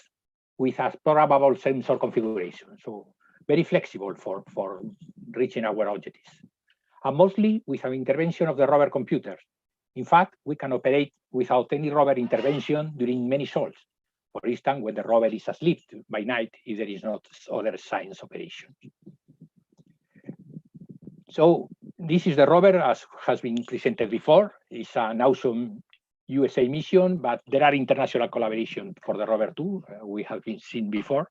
with a programmable sensor configuration. So very flexible for reaching our objectives. And mostly with an intervention of the rover computers. In fact, we can operate without any rover intervention during many sols. For instance, when the rover is asleep by night, if there is not other science operation. So this is the rover, as has been presented before. It's an awesome USA mission, but there are international collaboration for the rover too. We have been seen before.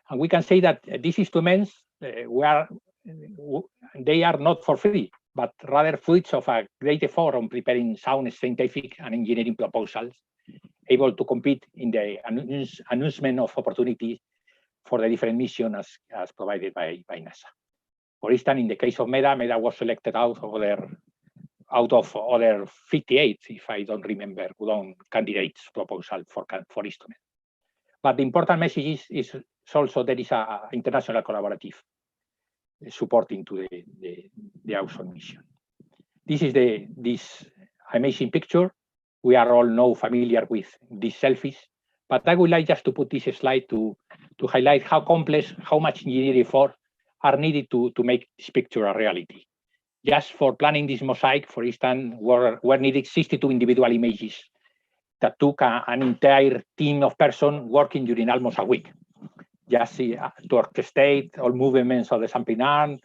And we can say that these instruments, they are not for free, but rather fruits of a great effort on preparing sound scientific and engineering proposals, able to compete in the announcement of opportunities for the different missions as provided by NASA. For instance, in the case of MEDA was selected out of other 58, if I don't remember, wrong candidates proposal for instrument. But the important message is also there is an international collaborative supporting to the awesome mission. This is this amazing picture. We are all now familiar with these selfies, but I would like just to put this slide to highlight how complex, how much engineering effort are needed to make this picture a reality. Just for planning this mosaic, for instance, were needed 62 individual images that took an entire team of persons working during almost a week. Just to orchestrate all movements of the sampling arm,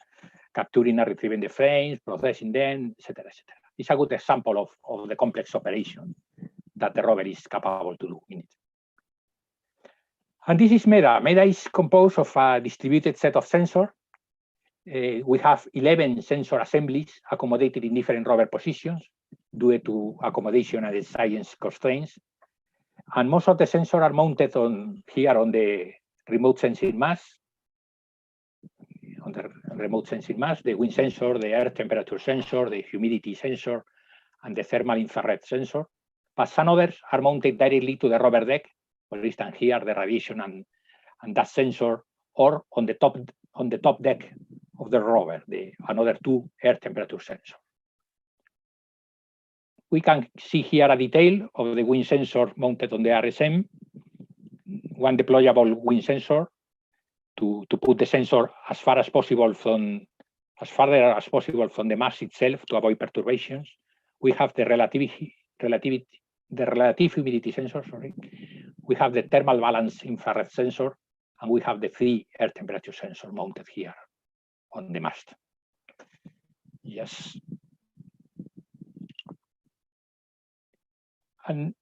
capturing and retrieving the frames, processing them, etc., etc. It's a good example of the complex operation that the rover is capable to do in it. And this is MEDA. MEDA is composed of a distributed set of sensors. We have 11 sensor assemblies accommodated in different rover positions due to accommodation and science constraints. And most of the sensors are mounted on the remote sensing mass, the wind sensor, the air temperature sensor, the humidity sensor, and the thermal infrared sensor. But some others are mounted directly to the rover deck, for instance here, the radiation and dust sensor, or on the top deck of the rover, another 2 air temperature sensors. We can see here a detail of the wind sensor mounted on the RSM, one deployable wind sensor to put the sensor as far as possible from the mass itself to avoid perturbations. We have the relative humidity sensor, sorry. We have the thermal balance infrared sensor, and we have the 3 air temperature sensor mounted here on the mast. Yes. And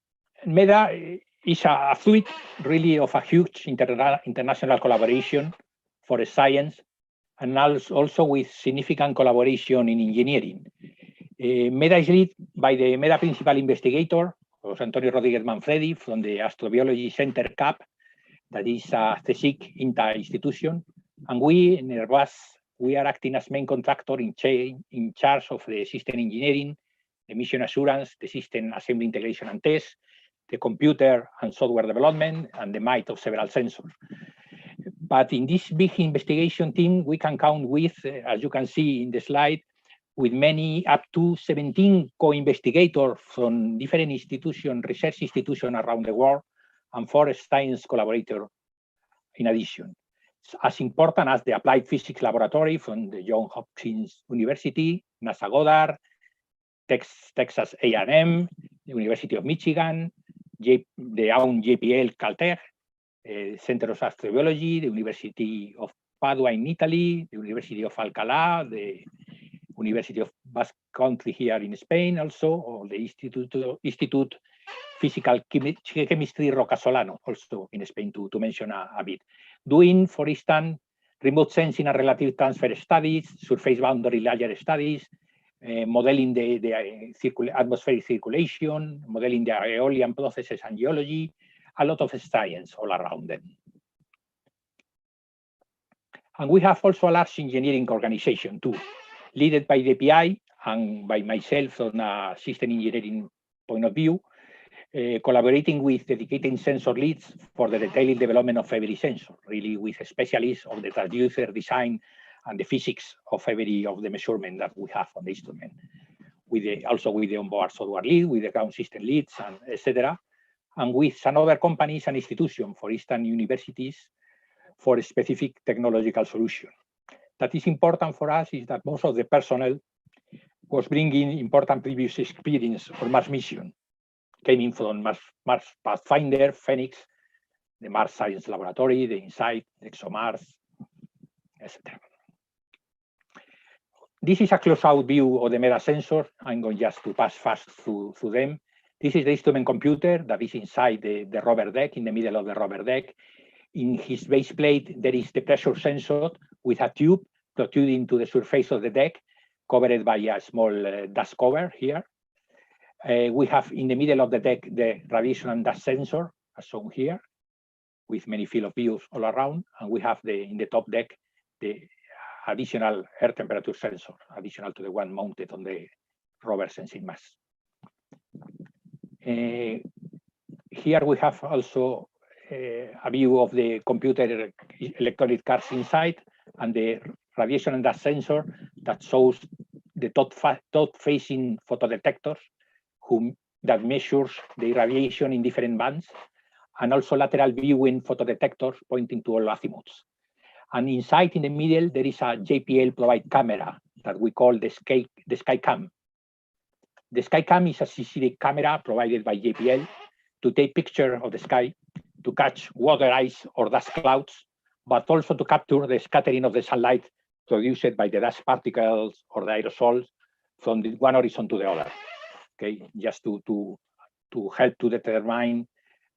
MEDA is a fluid really of a huge international collaboration for science, and also with significant collaboration in engineering. MEDA is led by the MEDA principal investigator, José Antonio Rodríguez Manfredi, from the Astrobiology Center CAP, that is a CSIC INTA institution. And we, in Airbus, we are acting as main contractor in charge of the system engineering, the mission assurance, the system assembly integration and test, the computer and software development, and the might of several sensors. But in this big investigation team, we can count with, as you can see in the slide, with many up to 17 co-investigators from different institutions, research institutions around the world, and 4 science collaborators in addition. It's as important as the Applied Physics Laboratory from the Johns Hopkins University, NASA Goddard, Texas A&M, the University of Michigan, the own JPL Caltech, Center of Astrobiology, the University of Padua in Italy, the University of Alcalá, the University of Basque Country here in Spain also, or the Institute Physical Chemistry Rocasolano, also in Spain, to mention a bit. Doing, for instance, remote sensing and relative transfer studies, surface boundary layer studies, modeling the atmospheric circulation, modeling the aeolian processes and geology, a lot of science all around them. And we have also a large engineering organization too, led by the PI and by myself from a system engineering point of view, collaborating with dedicated sensor leads for the detailed development of every sensor, really with specialists of the transducer design and the physics of every of the measurement that we have on the instrument. Also with the onboard software lead, with the ground system leads, and etc. and with some other companies and institutions, for instance, universities, for a specific technological solution. That is important for us is that most of the personnel was bringing important previous experience for Mars mission, came from Mars Pathfinder, Phoenix, the Mars Science Laboratory, the InSight, ExoMars, etc. This is a close-out view of the MEDA sensor. I'm going just to pass fast through them. This is the instrument computer that is inside the rover deck, in the middle of the rover deck. In his base plate, there is the pressure sensor with a tube protruding to the surface of the deck, covered by a small dust cover here. We have in the middle of the deck the radiation and dust sensor, as shown here, with many field of views all around. And we have in the top deck the additional air temperature sensor, additional to the one mounted on the rover sensing mass. Here we have also a view of the computer electronic cards inside and the radiation and dust sensor that shows the top-facing photodetectors that measures the radiation in different bands, and also lateral viewing photodetectors pointing to all azimuths. And inside, in the middle, there is a JPL-provided camera that we call the SkyCam. The SkyCam is a CCD camera provided by JPL to take picture of the sky, to catch water, ice, or dust clouds, but also to capture the scattering of the sunlight produced by the dust particles or the aerosols from the one horizon to the other. Okay, just to help to determine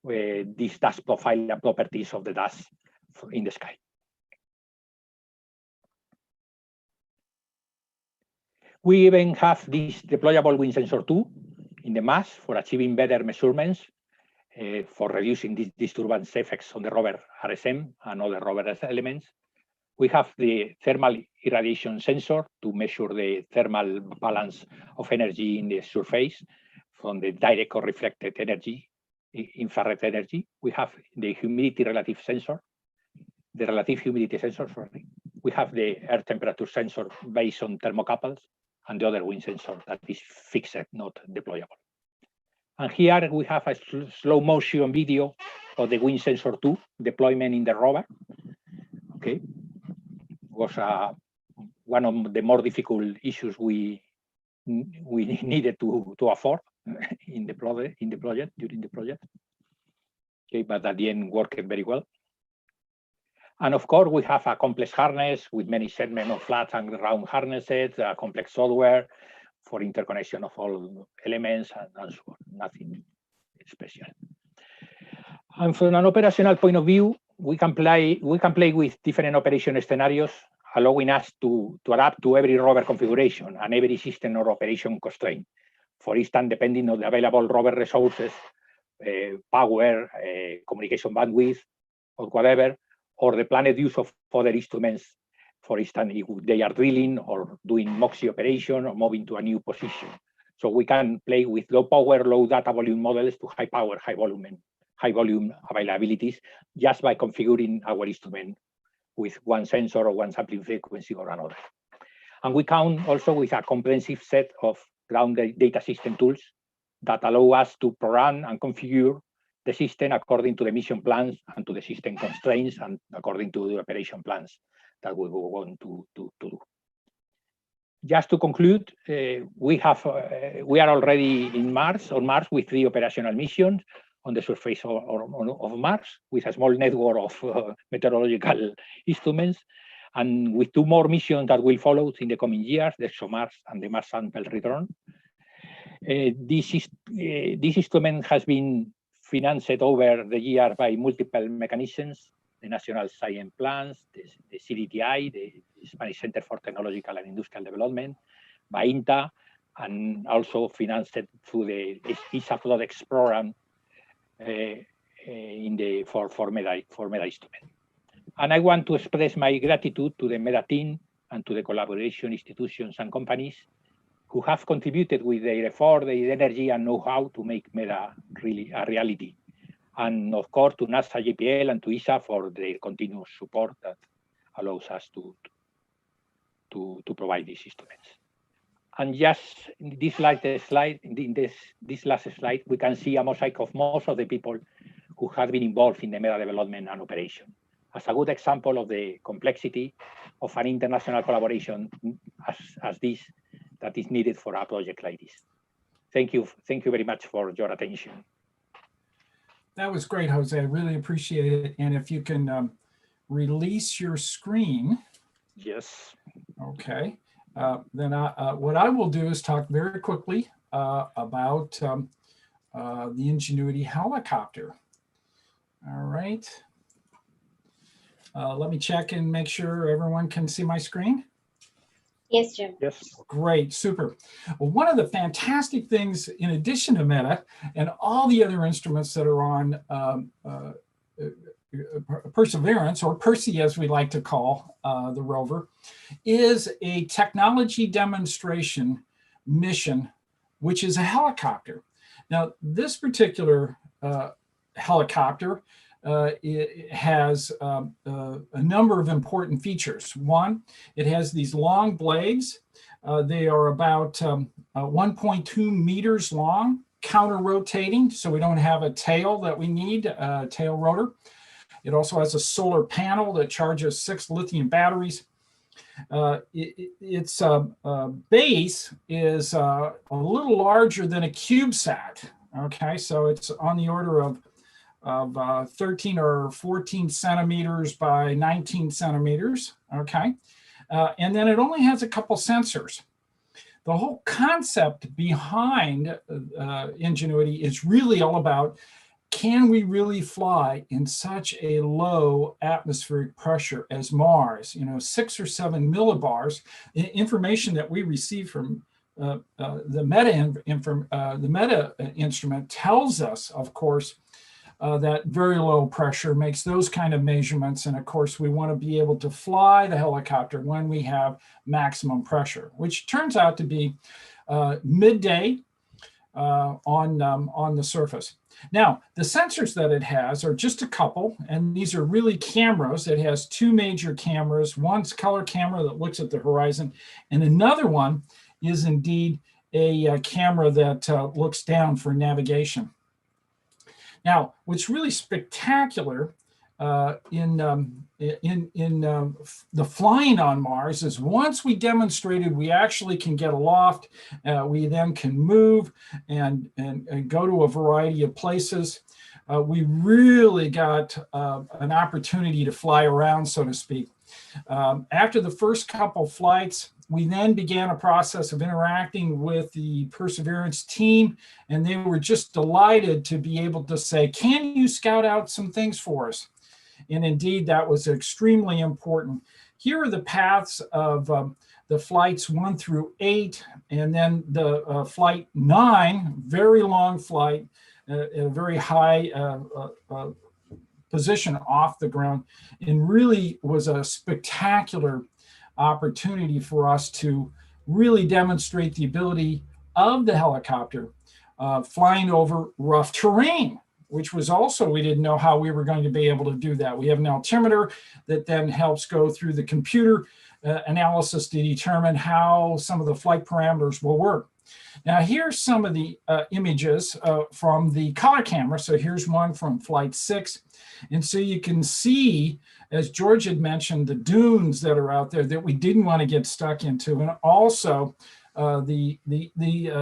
this dust profile and properties of the dust in the sky. We even have this deployable wind sensor 2 in the mass for achieving better measurements for reducing these disturbance effects on the rover RSM and other rover elements. We have the thermal irradiation sensor to measure the thermal balance of energy in the surface from the direct or reflected energy, infrared energy. We have the humidity relative sensor, the relative humidity sensor, sorry. We have the air temperature sensor based on thermocouples, and the other wind sensor that is fixed, not deployable. And here we have a slow motion video of the wind sensor 2 deployment in the rover. Okay, was one of the more difficult issues we needed to afford in the project during the project. Okay, but at the end worked very well. And of course, we have a complex harness with many segments of flat and round harnesses, a complex software for interconnection of all elements, and so on. Nothing special. And from an operational point of view, we can play with different operation scenarios, allowing us to adapt to every rover configuration and every system or operation constraint. For instance, depending on the available rover resources, power, communication bandwidth, or whatever, or the planned use of other instruments, for instance, if they are drilling or doing MOXIE operation or moving to a new position. So we can play with low power, low data volume models to high power, high volume availabilities just by configuring our instrument with one sensor or one sampling frequency or another. And we count also with a comprehensive set of ground data system tools that allow us to program and configure the system according to the mission plans and to the system constraints and according to the operation plans that we will want to do. Just to conclude, we are already on Mars with 3 operational missions on the surface of Mars with a small network of meteorological instruments, and with 2 more missions that will follow in the coming years, the ExoMars and the Mars Sample Return. This instrument has been financed over the year by multiple mechanisms, the National Science Plans, the CDTI, the Spanish Center for Technological and Industrial Development, by INTA, and also financed through the ESA Flodex program for MEDA instrument. And I want to express my gratitude to the MEDA team and to the collaboration institutions and companies who have contributed with their effort, their energy and know-how to make MEDA really a reality. And of course to NASA, JPL and to ESA for their continuous support that allows us to provide these instruments. And just in this last slide, this last slide, we can see a mosaic of most of the people who have been involved in the meta development and operation, as a good example of the complexity of an international collaboration as this that is needed for a project like this. Thank you very much for your attention. That was great, Jose. I really appreciate it. And if you can release your screen. Yes. Okay. Then what I will do is talk very quickly about the Ingenuity helicopter. All right. Let me check and make sure everyone can see my screen. Yes, Jim. Yes. Great, super. Well, one of the fantastic things, in addition to Meta and all the other instruments that are on Perseverance, or Percy as we like to call the rover, is a technology demonstration mission, which is a helicopter. Now, this particular helicopter it has a number of important features. One, it has these long blades. They are about 1.2 meters long, counter-rotating, so we don't have a tail that we need, a tail rotor. It also has a solar panel that charges 6 lithium batteries. Its base is a little larger than a CubeSat. Okay, so it's on the order of 13 or 14 centimeters by 19 centimeters. Okay, and then it only has a couple sensors. The whole concept behind Ingenuity is really all about, can we really fly in such a low atmospheric pressure as Mars? 6 or 7 millibars. Information that we receive from the Meta instrument tells us, of course, that very low pressure makes those kind of measurements. And of course, we want to be able to fly the helicopter when we have maximum pressure, which turns out to be midday on the surface. Now, the sensors that it has are just a couple, and these are really cameras. It has 2 major cameras. One's color camera that looks at the horizon, and another one is indeed a camera that looks down for navigation. Now, what's really spectacular in the flying on Mars is, once we demonstrated we actually can get aloft, we then can move and go to a variety of places. We really got an opportunity to fly around, so to speak. After the first couple flights, we then began a process of interacting with the Perseverance team, and they were just delighted to be able to say, can you scout out some things for us? And indeed, that was extremely important. Here are the paths of the flights 1 through 8, and then the flight 9, very long flight, at a very high position off the ground, and really was a spectacular opportunity for us to really demonstrate the ability of the helicopter flying over rough terrain, which was also, we didn't know how we were going to be able to do that. We have an altimeter that then helps go through the computer analysis to determine how some of the flight parameters will work. Now, here's some of the images from the color camera. So here's one from flight 6. And so you can see, as George had mentioned, the dunes that are out there that we didn't want to get stuck into, and also the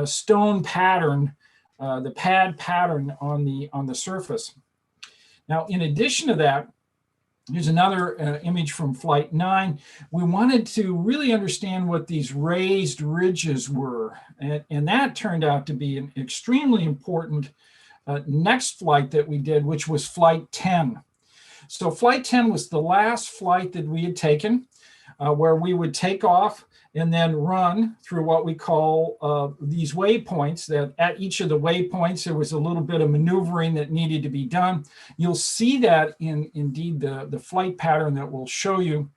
stone pattern, the pad pattern on the surface. Now, in addition to that, here's another image from flight 9. We wanted to really understand what these raised ridges were, and that turned out to be an extremely important next flight that we did, which was flight 10. So flight 10 was the last flight that we had taken, where we would take off and then run through what we call these waypoints. That at each of the waypoints, there was a little bit of maneuvering that needed to be done. You'll see that in indeed the flight pattern that we'll show you.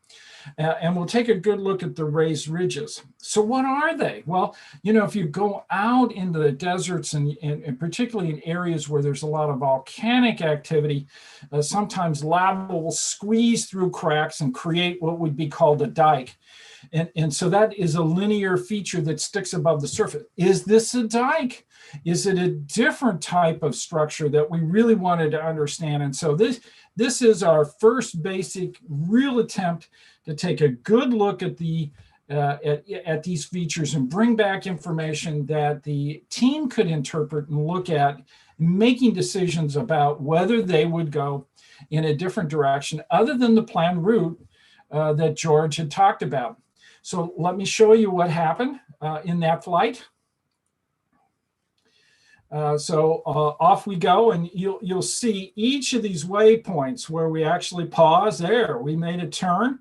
And we'll take a good look at the raised ridges. So what are they? Well, if you go out into the deserts and particularly in areas where there's a lot of volcanic activity, sometimes lava will squeeze through cracks and create what would be called a dike. And so that is a linear feature that sticks above the surface. Is this a dike? Is it a different type of structure that we really wanted to understand? And so this is our first basic real attempt to take a good look at at these features and bring back information that the team could interpret and look at, making decisions about whether they would go in a different direction other than the planned route that George had talked about. So let me show you what happened in that flight. So off we go, and you'll see each of these waypoints where we actually pause. There, we made a turn.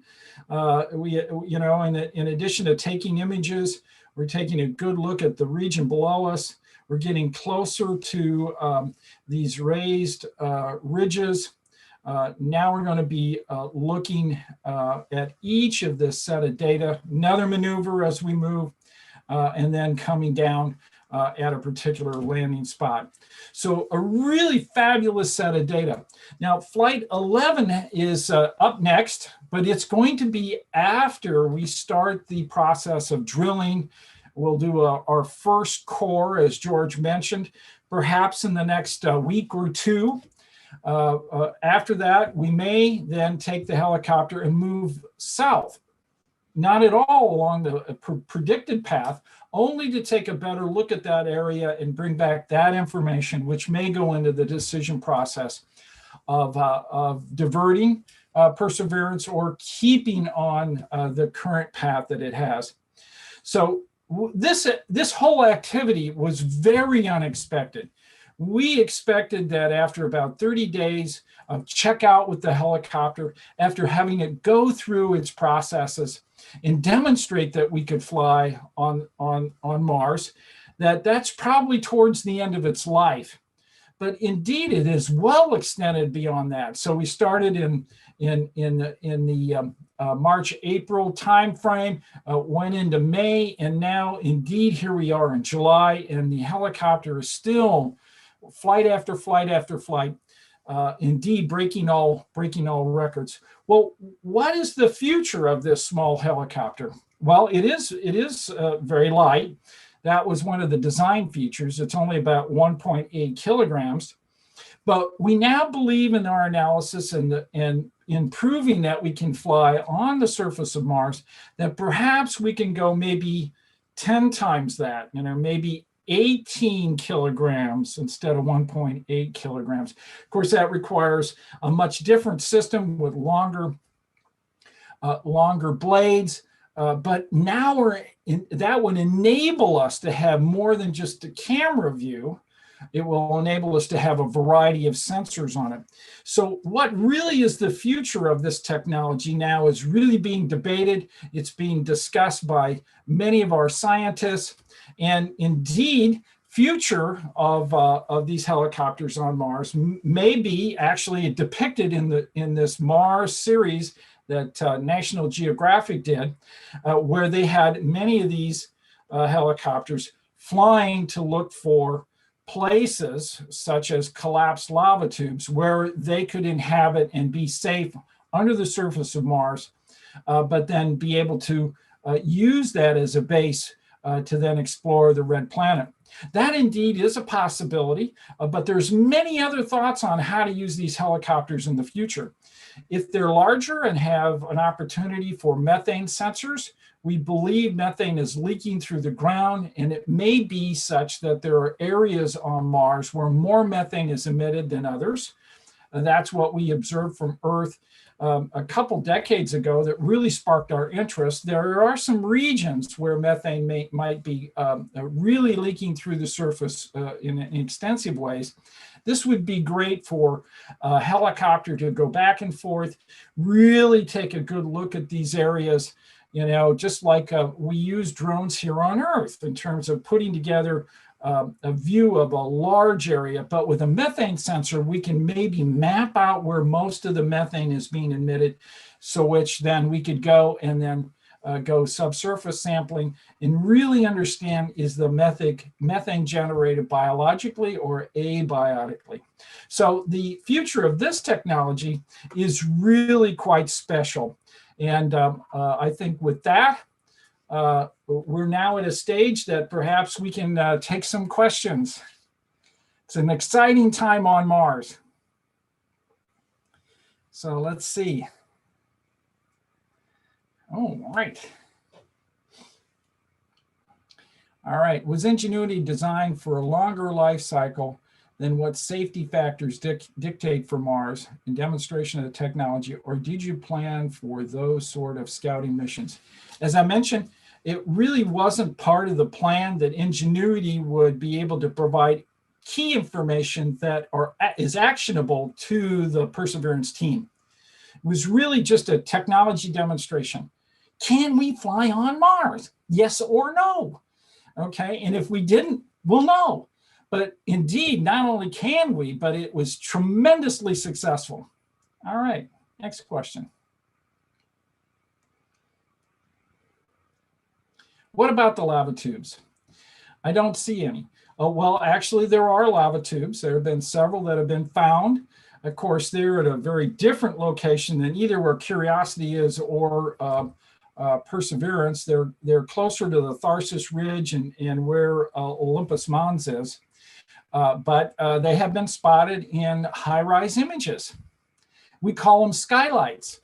In addition to taking images, we're taking a good look at the region below us. We're getting closer to these raised ridges. Now we're going to be looking at each of this set of data, another maneuver as we move, and then coming down at a particular landing spot. So a really fabulous set of data. Now, flight 11 is up next, but it's going to be after we start the process of drilling. We'll do our first core, as George mentioned, perhaps in the next week or two. After that, we may then take the helicopter and move south. Not at all along the predicted path, only to take a better look at that area and bring back that information, which may go into the decision process of diverting Perseverance or keeping on the current path that it has. So this whole activity was very unexpected. We expected that after about 30 days of check out with the helicopter, after having it go through its processes and demonstrate that we could fly on Mars, that's probably towards the end of its life. But indeed, it is well extended beyond that. So we started in the March-April timeframe, went into May, and now indeed here we are in July, and the helicopter is still flight after flight after flight, indeed breaking all records. Well, what is the future of this small helicopter? Well, it is very light. That was one of the design features. It's only about 1.8 kilograms. But we now believe in our analysis and in proving that we can fly on the surface of Mars, that perhaps we can go maybe 10 times that, maybe 18 kilograms instead of 1.8 kilograms. Of course, that requires a much different system with longer blades. But now that would enable us to have more than just a camera view. It will enable us to have a variety of sensors on it. So what really is the future of this technology now is really being debated. It's being discussed by many of our scientists. And indeed, future of these helicopters on Mars may be actually depicted in this Mars series that National Geographic did, where they had many of these helicopters flying to look for places such as collapsed lava tubes where they could inhabit and be safe under the surface of Mars, but then be able to use that as a base to then explore the red planet. That indeed is a possibility, but there's many other thoughts on how to use these helicopters in the future. If they're larger and have an opportunity for methane sensors, we believe methane is leaking through the ground, and it may be such that there are areas on Mars where more methane is emitted than others. And that's what we observed from Earth a couple decades ago that really sparked our interest. There are some regions where methane might be really leaking through the surface in extensive ways. This would be great for a helicopter to go back and forth, really take a good look at these areas, just like we use drones here on Earth in terms of putting together a view of a large area. But with a methane sensor, we can maybe map out where most of the methane is being emitted, so which then we could go and then go subsurface sampling and really understand, is the methane generated biologically or abiotically. So the future of this technology is really quite special. And I think with that, we're now at a stage that perhaps we can take some questions. It's an exciting time on Mars. So let's see. Oh, right. All right. Was Ingenuity designed for a longer life cycle than what safety factors dictate for Mars in demonstration of the technology, or did you plan for those sort of scouting missions? As I mentioned, it really wasn't part of the plan that Ingenuity would be able to provide key information that is actionable to the Perseverance team. It was really just a technology demonstration. Can we fly on Mars? Yes or no? Okay, and if we didn't, we'll know. But indeed, not only can we, but it was tremendously successful. All right, next question. What about the lava tubes? I don't see any. Well, actually, there are lava tubes. There have been several that have been found. Of course, they're at a very different location than either where Curiosity is or Perseverance. They're closer to the Tharsis Ridge and where Olympus Mons is. But they have been spotted in high-rise images. We call them skylights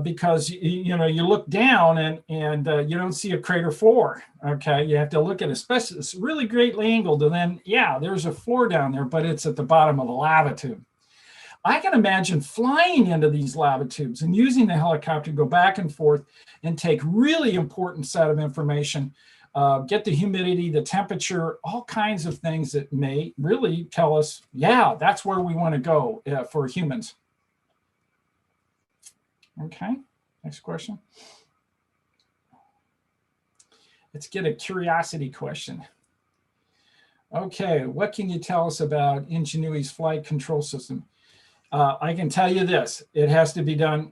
because you look down and you don't see a crater floor. Okay, you have to look at it's really greatly angled, and then there's a floor down there, but it's at the bottom of the lava tube. I can imagine flying into these lava tubes and using the helicopter to go back and forth and take really important set of information. Get the humidity, the temperature, all kinds of things that may really tell us, that's where we want to go for humans. Okay, next question. Let's get a curiosity question. Okay, what can you tell us about Ingenuity's flight control system? I can tell you this, it has to be done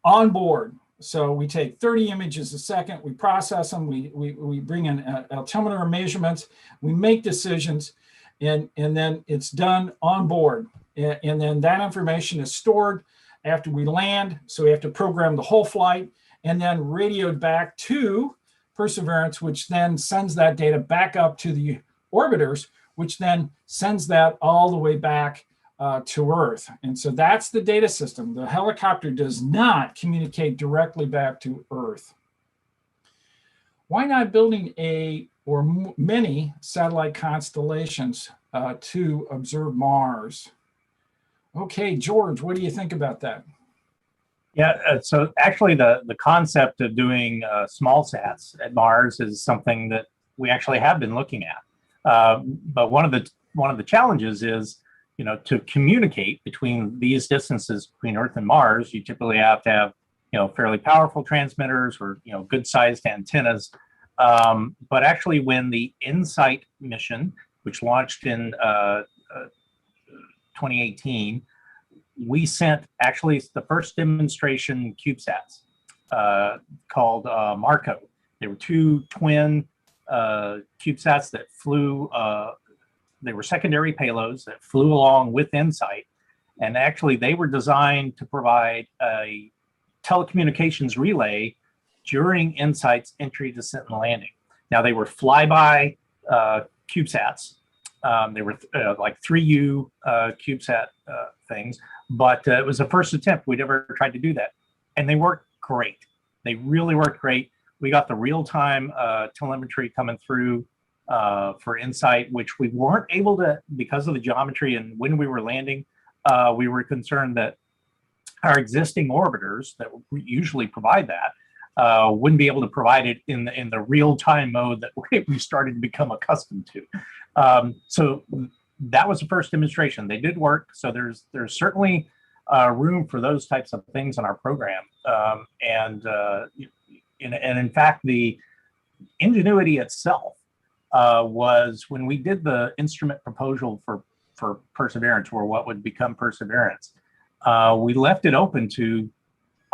on board. So we take 30 images a second, we process them, we bring in altimeter measurements, we make decisions, and then it's done on board. And then that information is stored after we land. So we have to program the whole flight and then radioed back to Perseverance, which then sends that data back up to the orbiters, which then sends that all the way back to Earth. And so that's the data system. The helicopter does not communicate directly back to Earth. Why not building many satellite constellations to observe Mars? Okay, George, what do you think about that? Yeah, so actually the concept of doing small sats at Mars is something that we actually have been looking at. But one of the challenges is, to communicate between these distances between Earth and Mars, you typically have to have, fairly powerful transmitters or, good sized antennas. But actually when the InSight mission, which launched in 2018, we sent actually the first demonstration CubeSats called Marco. They were two twin CubeSats that flew, they were secondary payloads that flew along with InSight. And actually they were designed to provide a telecommunications relay during InSight's entry, descent, and landing. Now they were flyby CubeSats. They were like 3U CubeSat things, but it was the first attempt we'd ever tried to do that. And they worked great. They really worked great. We got the real-time telemetry coming through for InSight, which we weren't able to, because of the geometry and when we were landing, we were concerned that our existing orbiters that usually provide that wouldn't be able to provide it in the real-time mode that we started to become accustomed to. So that was the first demonstration. They did work. So there's certainly room for those types of things in our program. And in fact, the Ingenuity itself was when we did the instrument proposal for Perseverance, or what would become Perseverance, we left it open to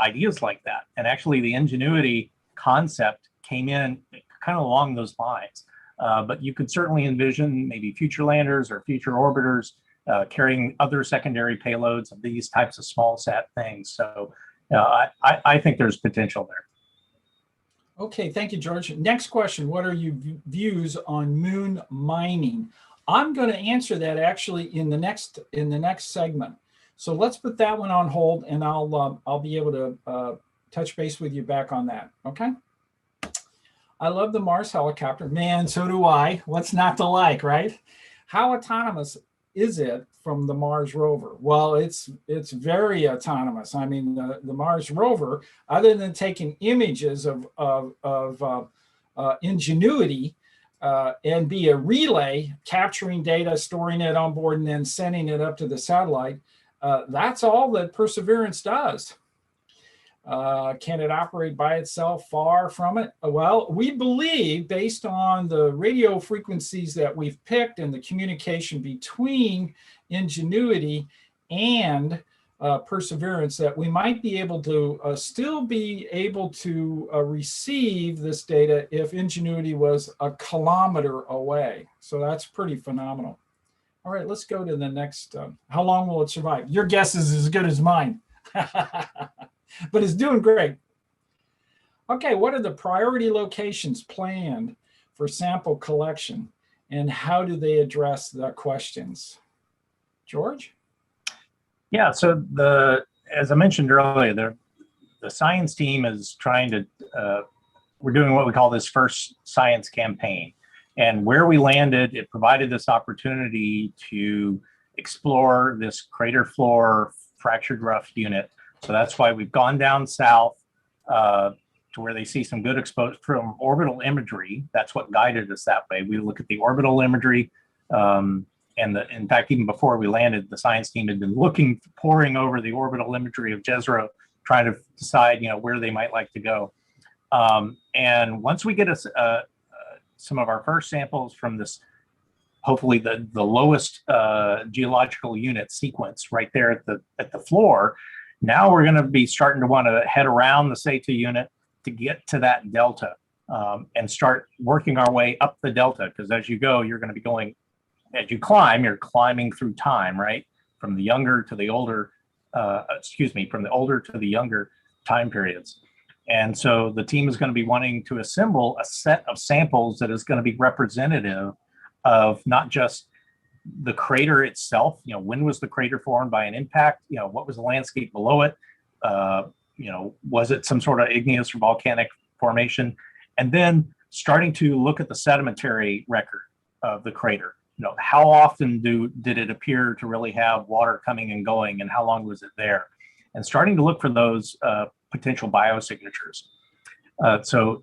ideas like that. And actually the Ingenuity concept came in kind of along those lines. But you could certainly envision maybe future landers or future orbiters carrying other secondary payloads of these types of small sat things. So I think there's potential there. Okay, thank you, George. Next question, what are your views on moon mining? I'm going to answer that actually in the next segment. So let's put that one on hold, and I'll be able to touch base with you back on that. Okay. I love the Mars helicopter. Man, so do I. What's not to like, right? How autonomous is it from the Mars rover? Well, it's very autonomous. I mean, the Mars rover, other than taking images of Ingenuity and be a relay, capturing data, storing it on board, and then sending it up to the satellite, that's all that Perseverance does. Can it operate by itself? Far from it. Well, we believe, based on the radio frequencies that we've picked and the communication between Ingenuity and Perseverance, that we might be able to still be able to receive this data if Ingenuity was a kilometer away. So that's pretty phenomenal. All right, let's go to the next. How long will it survive? Your guess is as good as mine. But it's doing great. Okay, what are the priority locations planned for sample collection, and how do they address the questions? George? Yeah, so as I mentioned earlier, the science team is trying to, we're doing what we call this first science campaign. And where we landed, it provided this opportunity to explore this crater floor fractured rough unit. So that's why we've gone down south to where they see some good exposure from orbital imagery. That's what guided us that way. We look at the orbital imagery, and in fact, even before we landed, the science team had been poring over the orbital imagery of Jezero, trying to decide, where they might like to go. And once we get some of our first samples from this, hopefully the lowest geological unit sequence right there at the floor. Now we're going to be starting to want to head around the SETA unit to get to that delta and start working our way up the delta, because as you go, you're going to be going, as you climb, you're climbing through time, right? From the younger to the older, from the older to the younger time periods. And so the team is going to be wanting to assemble a set of samples that is going to be representative of not just the crater itself, when was the crater formed by an impact? What was the landscape below it? Was it some sort of igneous or volcanic formation? And then starting to look at the sedimentary record of the crater. How often did it appear to really have water coming and going, and how long was it there? And starting to look for those potential biosignatures. So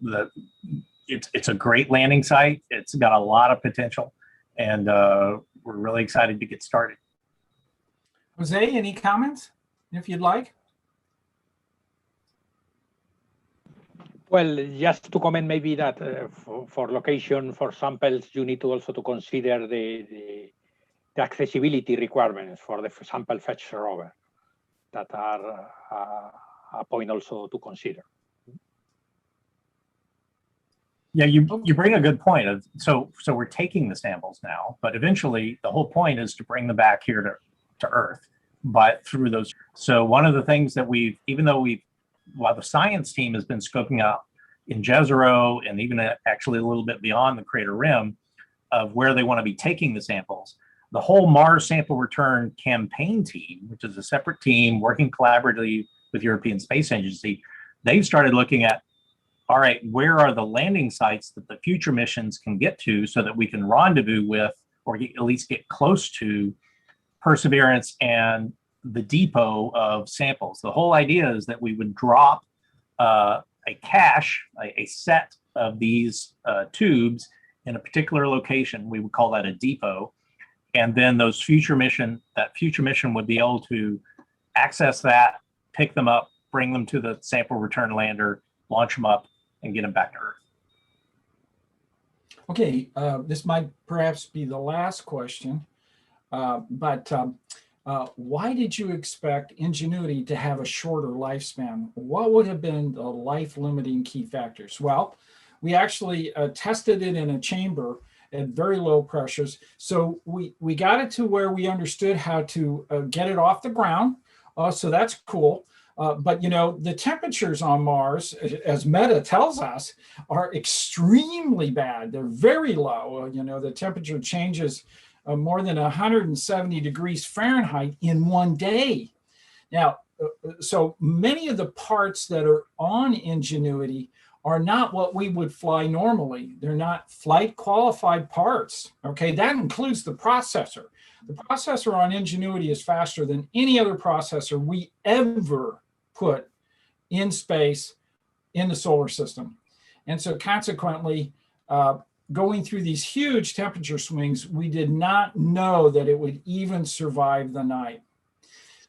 it's a great landing site. It's got a lot of potential, and we're really excited to get started. Jose, any comments, if you'd like? Well, just to comment maybe that for location, for samples, you need to also to consider the accessibility requirements for the sample fetch rover that are a point also to consider. Yeah, you bring a good point. So we're taking the samples now, but eventually the whole point is to bring them back here to Earth, but through those. So one of the things that while the science team has been scoping out in Jezero and even actually a little bit beyond the crater rim of where they want to be taking the samples, the whole Mars sample return campaign team, which is a separate team working collaboratively with European Space Agency, they've started looking at, all right, where are the landing sites that the future missions can get to so that we can rendezvous with, or at least get close to, Perseverance and the depot of samples. The whole idea is that we would drop a cache, a set of these tubes in a particular location. We would call that a depot. And then that future mission would be able to access that, pick them up, bring them to the sample return lander, launch them up, and get them back to Earth. Okay, this might perhaps be the last question, but why did you expect Ingenuity to have a shorter lifespan? What would have been the life-limiting key factors? Well, we actually tested it in a chamber at very low pressures. So we got it to where we understood how to get it off the ground. So that's cool. But, you know, the temperatures on Mars, as Meta tells us, are extremely bad. They're very low. You know, the temperature changes more than 170 degrees Fahrenheit in one day. Now, so many of the parts that are on Ingenuity are not what we would fly normally. They're not flight qualified parts. Okay, that includes the processor. The processor on Ingenuity is faster than any other processor we ever put in space in the solar system. And so consequently, going through these huge temperature swings, we did not know that it would even survive the night.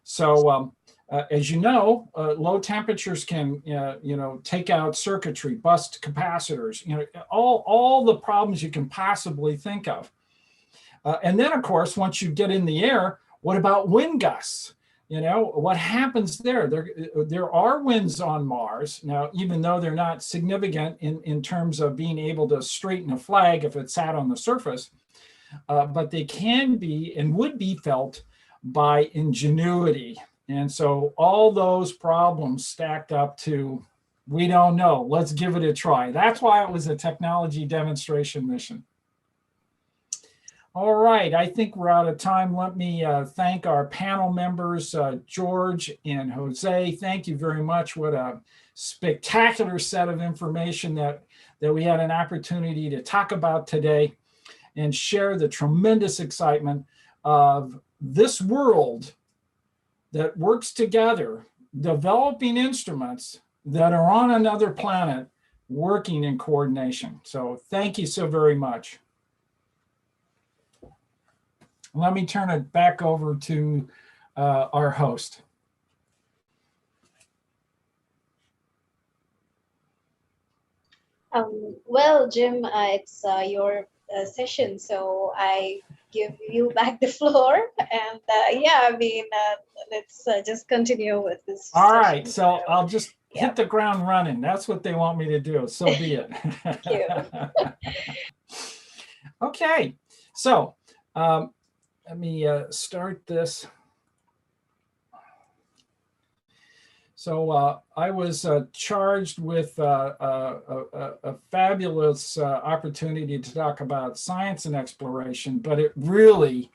So as you know, low temperatures can, you know, take out circuitry, bust capacitors, you know, all the problems you can possibly think of. And then, of course, once you get in the air, what about wind gusts? You know, what happens there? There are winds on Mars. Now, even though they're not significant in terms of being able to straighten a flag if it sat on the surface, but they can be and would be felt by Ingenuity. And so all those problems stacked up to, we don't know, let's give it a try. That's why it was a technology demonstration mission. All right, I think we're out of time. Let me thank our panel members, George and Jose. Thank you very much. What a spectacular set of information that we had an opportunity to talk about today and share the tremendous excitement of this world that works together, developing instruments that are on another planet, working in coordination. So thank you so very much. Let me turn it back over to our host. Well, Jim, it's your session, so I give you back the floor. And yeah, I mean, let's just continue with this. All right, so I'll just hit the ground running. That's what they want me to do, so be it. Thank you. Okay, so let me start this. So I was charged with a fabulous opportunity to talk about science and exploration, but it really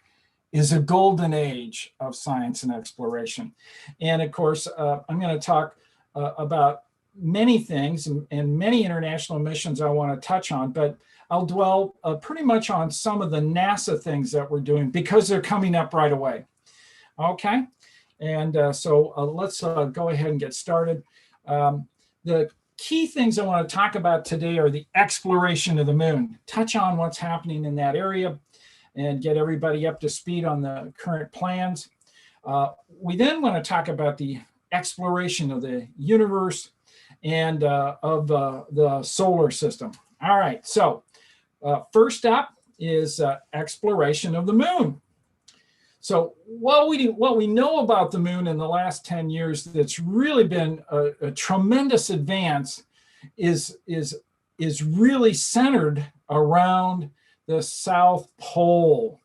is a golden age of science and exploration. And of course, I'm going to talk about many things and many international missions I want to touch on, but I'll dwell pretty much on some of the NASA things that we're doing because they're coming up right away. Okay. And so let's go ahead and get started. The key things I want to talk about today are the exploration of the moon, touch on what's happening in that area and get everybody up to speed on the current plans. We then want to talk about the exploration of the universe and of the solar system. All right, so first up is exploration of the moon. So what we know about the moon in the last 10 years that's really been a tremendous advance is really centered around the South Pole.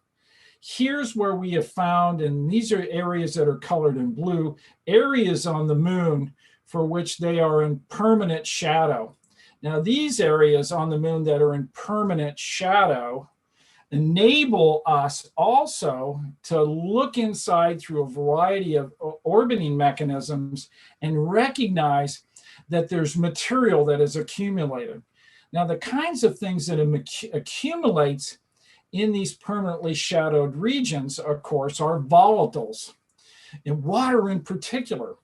Here's where we have found, and these are areas that are colored in blue, areas on the moon for which they are in permanent shadow. Now, these areas on the moon that are in permanent shadow enable us also to look inside through a variety of orbiting mechanisms and recognize that there's material that is accumulated. Now, the kinds of things that accumulates in these permanently shadowed regions, of course, are volatiles, and water in particular.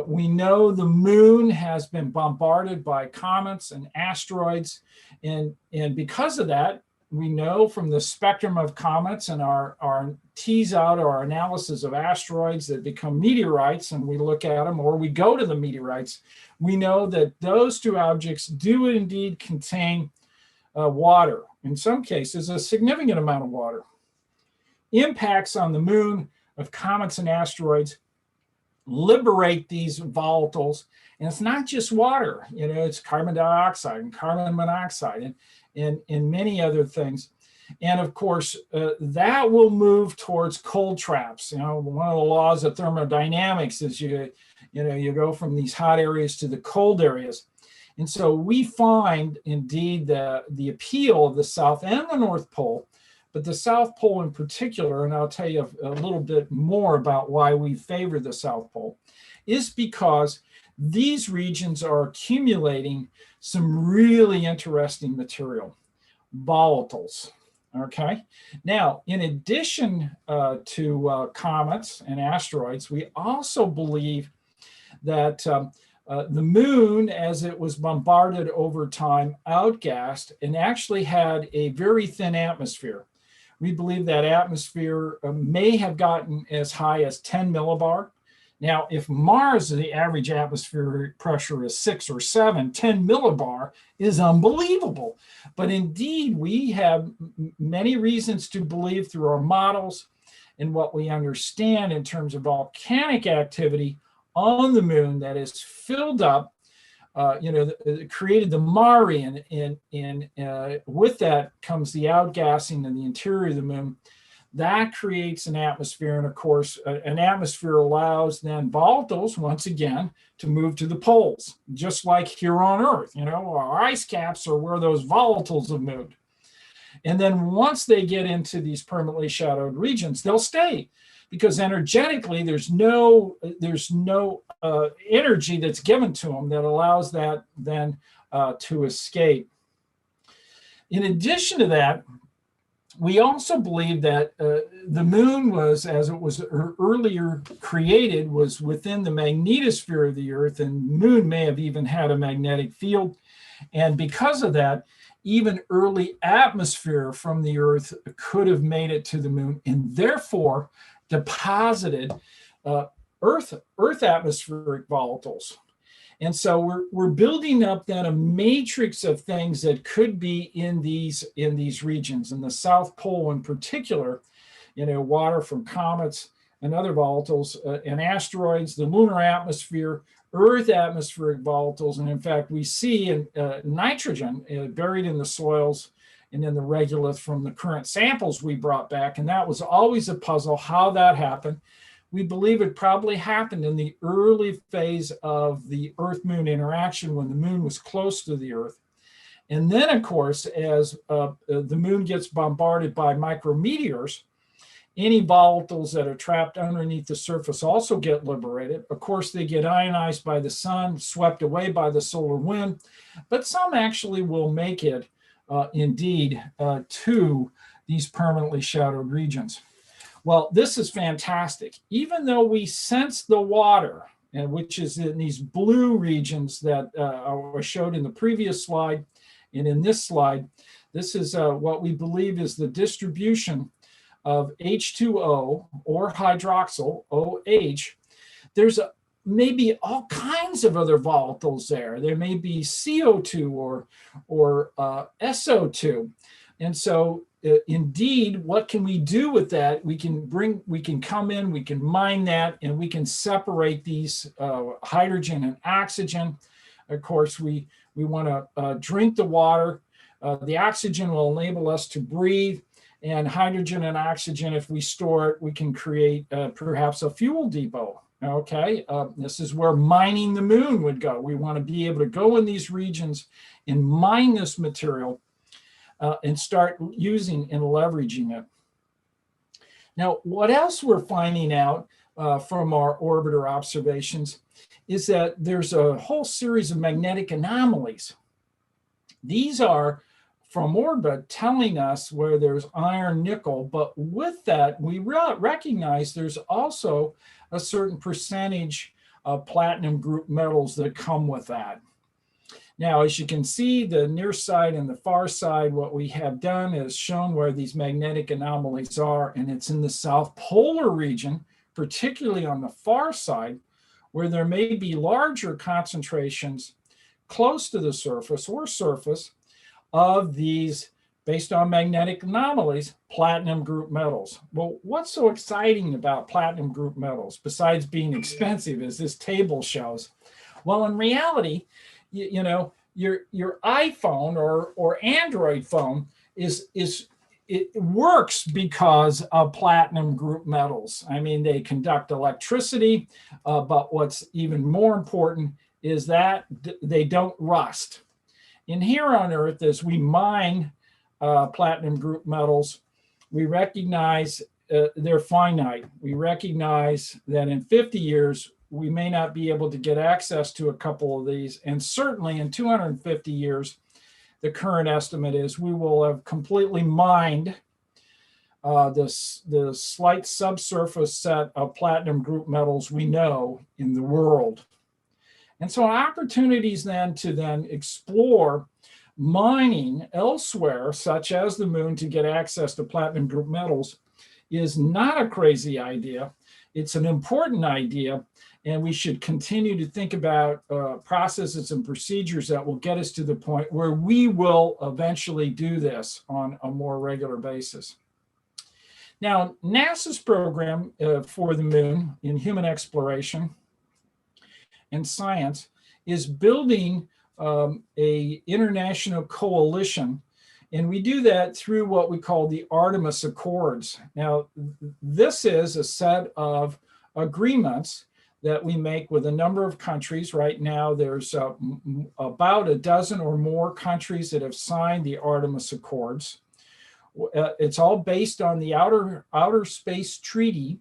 We know the moon has been bombarded by comets and asteroids, and because of that, we know from the spectrum of comets and our tease out our analysis of asteroids that become meteorites, and we look at them, or we go to the meteorites, we know that those two objects do indeed contain water. In some cases, a significant amount of water. Impacts on the moon of comets and asteroids liberate these volatiles, and it's not just water, you know, it's carbon dioxide and carbon monoxide and many other things. And of course, that will move towards cold traps. You know, one of the laws of thermodynamics is You go from these hot areas to the cold areas. And so we find indeed the appeal of the South and the North Pole, but the South Pole in particular, and I'll tell you a little bit more about why we favor the South Pole, is because these regions are accumulating some really interesting material, volatiles. Okay. Now, in addition to comets and asteroids, we also believe that the moon, as it was bombarded over time, outgassed and actually had a very thin atmosphere. We believe that atmosphere may have gotten as high as 10 millibar. Now, if Mars, the average atmospheric pressure is 6 or 7, 10 millibar is unbelievable. But indeed, we have many reasons to believe through our models and what we understand in terms of volcanic activity on the moon that is filled up, created the Mare, and with that comes the outgassing in the interior of the moon. That creates an atmosphere, and of course, an atmosphere allows then volatiles, once again, to move to the poles, just like here on Earth. Our ice caps are where those volatiles have moved. And then once they get into these permanently shadowed regions, they'll stay, because energetically there's no energy that's given to them that allows that then to escape. In addition to that, we also believe that the moon was, as it was earlier created, was within the magnetosphere of the Earth, and the moon may have even had a magnetic field. And because of that, even early atmosphere from the Earth could have made it to the moon, and therefore deposited Earth atmospheric volatiles. And so we're building up then a matrix of things that could be in these regions. In the South Pole in particular, water from comets and other volatiles and asteroids, the lunar atmosphere, Earth atmospheric volatiles, and in fact we see nitrogen buried in the soils and in the regolith from the current samples we brought back. And that was always a puzzle how that happened. We believe it probably happened in the early phase of the Earth-Moon interaction when the moon was close to the Earth. And then, of course, as the moon gets bombarded by micrometeors, any volatiles that are trapped underneath the surface also get liberated. Of course, they get ionized by the sun, swept away by the solar wind, but some actually will make it indeed to these permanently shadowed regions. Well, this is fantastic. Even though we sense the water, which is in these blue regions that I showed in the previous slide and in this slide, this is what we believe is the distribution of H2O or hydroxyl, OH. There's maybe all kinds of other volatiles there. There may be CO2 or SO2. And so indeed, what can we do with that? We can come in, we can mine that, and we can separate these hydrogen and oxygen. Of course, we want to drink the water. The oxygen will enable us to breathe, and hydrogen and oxygen, if we store it, we can create perhaps a fuel depot. Okay, this is where mining the moon would go. We want to be able to go in these regions and mine this material and start using and leveraging it. Now, what else we're finding out from our orbiter observations is that there's a whole series of magnetic anomalies. These are from orbit telling us where there's iron, nickel, but with that, we recognize there's also a certain percentage of platinum group metals that come with that. Now, as you can see, the near side and the far side, what we have done is shown where these magnetic anomalies are, and it's in the south polar region, particularly on the far side, where there may be larger concentrations close to the surface of these, based on magnetic anomalies, platinum group metals. Well, what's so exciting about platinum group metals, besides being expensive, as this table shows? Well, in reality, your iPhone or Android phone is it works because of platinum group metals. I mean, they conduct electricity, but what's even more important is that they don't rust. And here on Earth, as we mine platinum group metals, we recognize they're finite. We recognize that in 50 years, we may not be able to get access to a couple of these. And certainly in 250 years, the current estimate is we will have completely mined the slight subsurface set of platinum group metals we know in the world. And so opportunities then to explore mining elsewhere, such as the moon, to get access to platinum group metals is not a crazy idea. It's an important idea, and we should continue to think about processes and procedures that will get us to the point where we will eventually do this on a more regular basis. Now, NASA's program for the moon in human exploration and science is building a international coalition, and we do that through what we call the Artemis Accords. Now, this is a set of agreements that we make with a number of countries. Right now, there's about a dozen or more countries that have signed the Artemis Accords. It's all based on the Outer Space Treaty,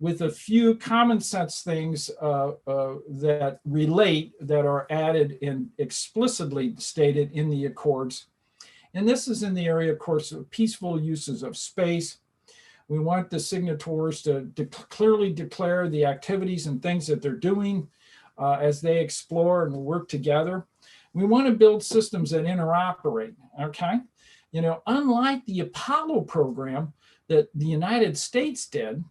with a few common sense things that relate, that are added and explicitly stated in the accords. And this is in the area, of course, of peaceful uses of space. We want the signatories to clearly declare the activities and things that they're doing as they explore and work together. We want to build systems that interoperate, okay? You know, unlike the Apollo program that the United States did,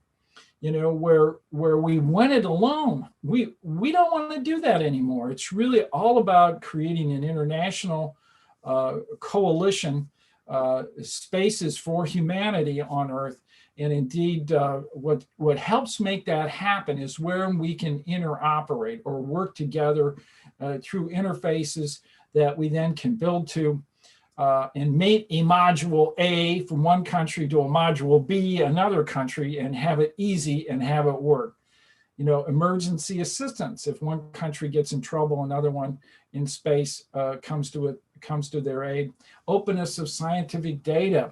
you know, where we went it alone, we don't want to do that anymore. It's really all about creating an international coalition, spaces for humanity on Earth. And indeed, what helps make that happen is where we can interoperate or work together through interfaces that we then can build to and mate a module A from one country to a module B, another country, and have it easy and have it work. You know, emergency assistance. If one country gets in trouble, another one in space comes to their aid. Openness of scientific data.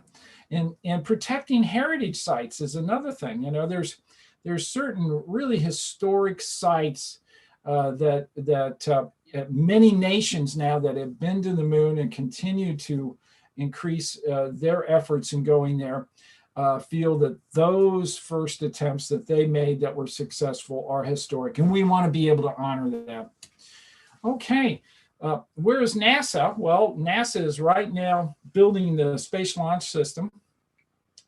And protecting heritage sites is another thing. You know, there's certain really historic sites that many nations now that have been to the moon and continue to increase their efforts in going there feel that those first attempts that they made that were successful are historic, and we want to be able to honor that. Okay. Where is NASA? Well, NASA is right now building the Space Launch System.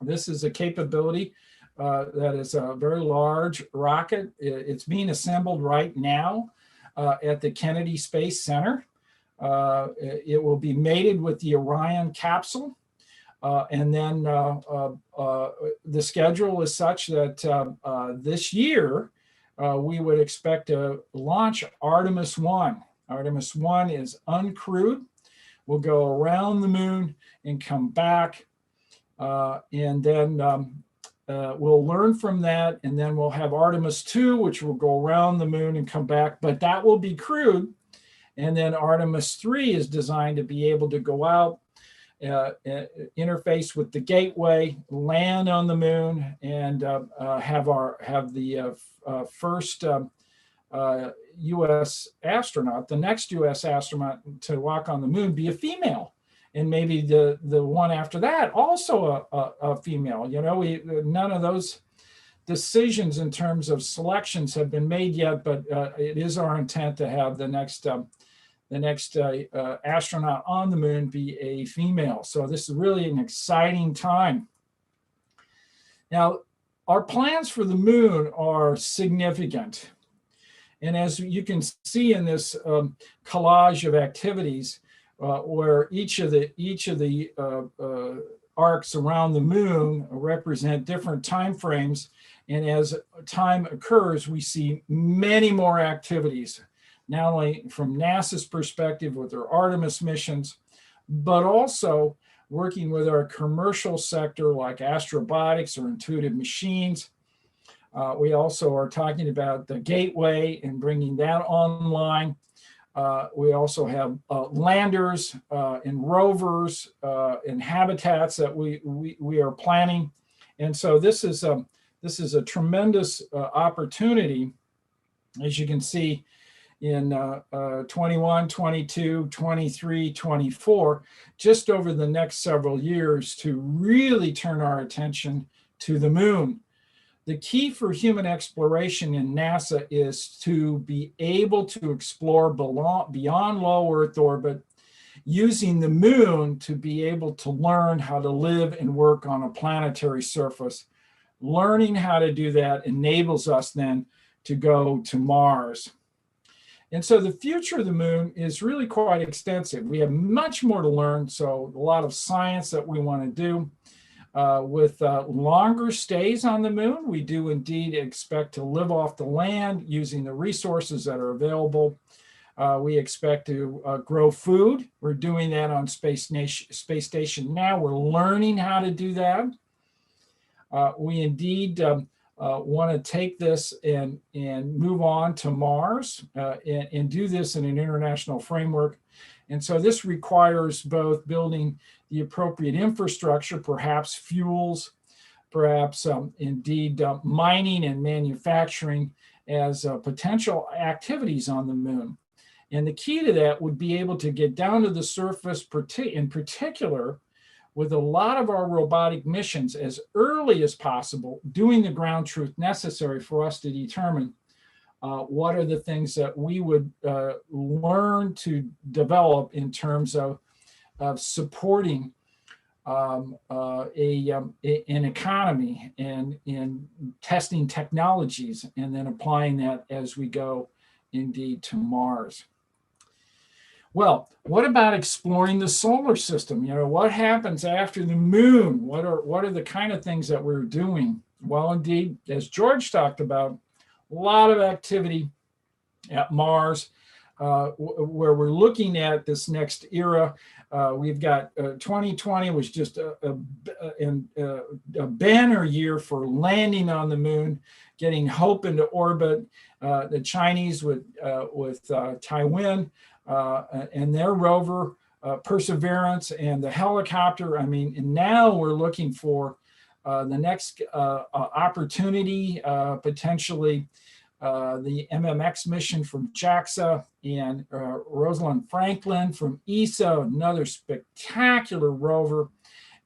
This is a capability that is a very large rocket. It's being assembled right now at the Kennedy Space Center. It will be mated with the Orion capsule. And then the schedule is such that this year, we would expect to launch Artemis 1. Artemis 1 is uncrewed. We'll go around the moon and come back. And then we'll learn from that. And then we'll have Artemis 2, which will go around the moon and come back. But that will be crewed. And then Artemis 3 is designed to be able to go out, interface with the gateway, land on the moon, and have the first U.S. astronaut, the next U.S. astronaut to walk on the moon, be a female, and maybe the one after that also a female. You know, none of those decisions in terms of selections have been made yet, but it is our intent to have the next astronaut on the moon be a female. So this is really an exciting time. Now, our plans for the moon are significant. And as you can see in this collage of activities, where each of the arcs around the moon represent different time frames, and as time occurs, we see many more activities, not only from NASA's perspective with their Artemis missions, but also working with our commercial sector like astrobotics or intuitive machines. We also are talking about the gateway and bringing that online. We also have landers and rovers and habitats that we are planning. And so this is a tremendous opportunity, as you can see, in 21, 22, 23, 24, just over the next several years to really turn our attention to the moon. The key for human exploration in NASA is to be able to explore beyond low Earth orbit, using the moon to be able to learn how to live and work on a planetary surface. Learning how to do that enables us then to go to Mars. And so the future of the moon is really quite extensive. We have much more to learn, so a lot of science that we want to do. With longer stays on the moon, we do indeed expect to live off the land using the resources that are available. We expect to grow food. We're doing that on Space Station now. We're learning how to do that. We indeed want to take this and move on to Mars and do this in an international framework. And so this requires both building the appropriate infrastructure, perhaps fuels, perhaps indeed mining and manufacturing as potential activities on the moon. And the key to that would be able to get down to the surface, in particular, with a lot of our robotic missions as early as possible, doing the ground truth necessary for us to determine what are the things that we would learn to develop in terms of supporting an economy and in testing technologies and then applying that as we go indeed to Mars. Well, what about exploring the solar system? You know, what happens after the moon? What are the kind of things that we're doing? Well, indeed, as George talked about, a lot of activity at Mars, where we're looking at this next era. We've got 2020 was just a banner year for landing on the moon, getting Hope into orbit. The Chinese with Taiwan and their rover, Perseverance, and the helicopter. I mean, and now we're looking for the next opportunity, potentially the MMX mission from JAXA and Rosalind Franklin from ESA, another spectacular rover.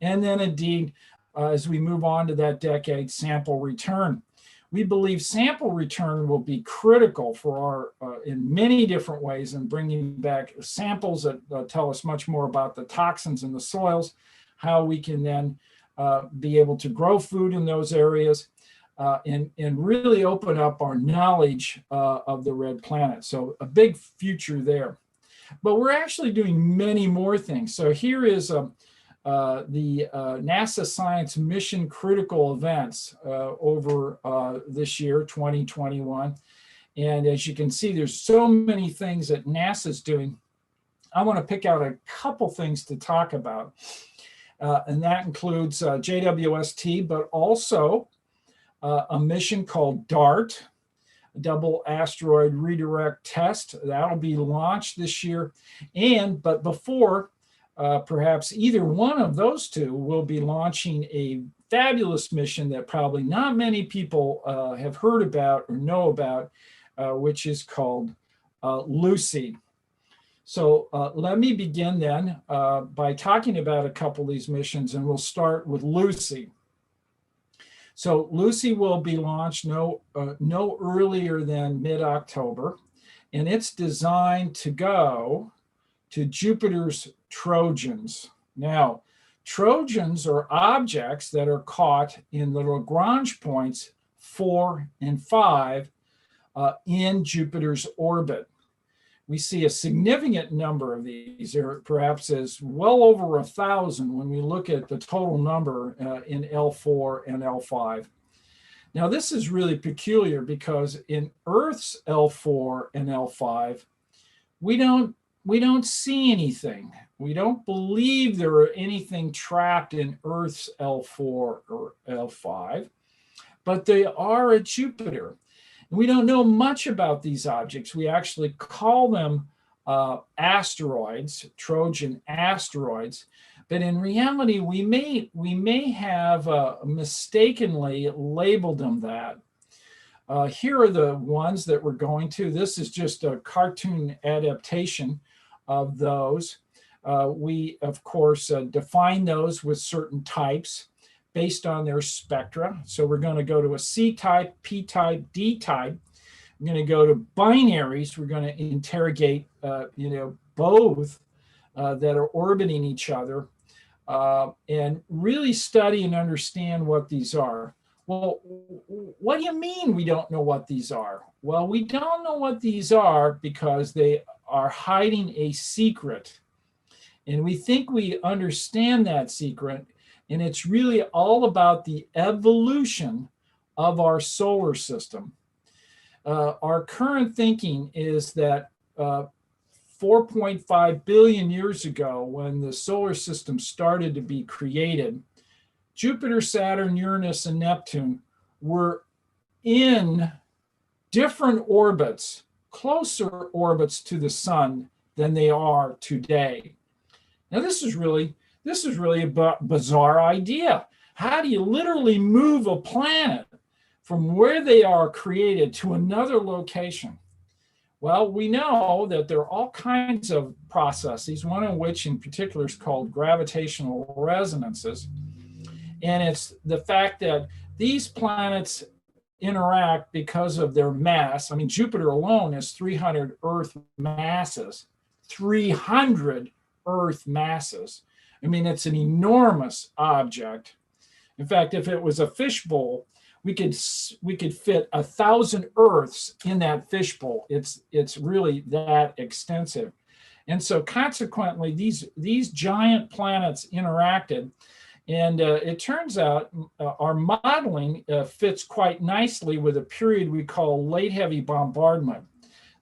And then indeed, as we move on to that decade, sample return. We believe sample return will be critical for our, in many different ways, in bringing back samples that tell us much more about the toxins in the soils, how we can then be able to grow food in those areas, and really open up our knowledge of the red planet. So a big future there. But we're actually doing many more things. So here is the NASA Science Mission Critical Events over this year, 2021. And as you can see, there's so many things that NASA's doing. I want to pick out a couple things to talk about. And that includes JWST, but also a mission called DART, Double Asteroid Redirect Test. That'll be launched this year. But before perhaps either one of those two, will be launching a fabulous mission that probably not many people have heard about or know about, which is called Lucy. So let me begin then by talking about a couple of these missions, and we'll start with Lucy. So Lucy will be launched no earlier than mid-October, and it's designed to go to Jupiter's Trojans. Now, Trojans are objects that are caught in the Lagrange points 4 and 5 in Jupiter's orbit. We see a significant number of these, or perhaps as well over 1,000 when we look at the total number in L4 and L5. Now, this is really peculiar because in Earth's L4 and L5, we don't see anything We don't believe there are anything trapped in Earth's L4 or L5, but they are at Jupiter. We don't know much about these objects. We actually call them asteroids, Trojan asteroids, but in reality, we may have mistakenly labeled them that. Here are the ones that we're going to. This is just a cartoon adaptation of those. We, of course, define those with certain types based on their spectra. So we're going to go to a C-type, P-type, D-type. We're going to go to binaries. We're going to interrogate, both that are orbiting each other and really study and understand what these are. Well, what do you mean we don't know what these are? Well, we don't know what these are because they are hiding a secret. And we think we understand that secret. And it's really all about the evolution of our solar system. Our current thinking is that 4.5 billion years ago, when the solar system started to be created, Jupiter, Saturn, Uranus, and Neptune were in different orbits, closer orbits to the sun than they are today. Now, this is really a bizarre idea. How do you literally move a planet from where they are created to another location? Well, we know that there are all kinds of processes, one of which in particular is called gravitational resonances. And it's the fact that these planets interact because of their mass. I mean, Jupiter alone is 300 Earth masses, 300 Earth masses. I mean, it's an enormous object. In fact, if it was a fishbowl, we could fit 1,000 Earths in that fishbowl. It's really that extensive. And so consequently, these giant planets interacted. And it turns out our modeling fits quite nicely with a period we call late heavy bombardment.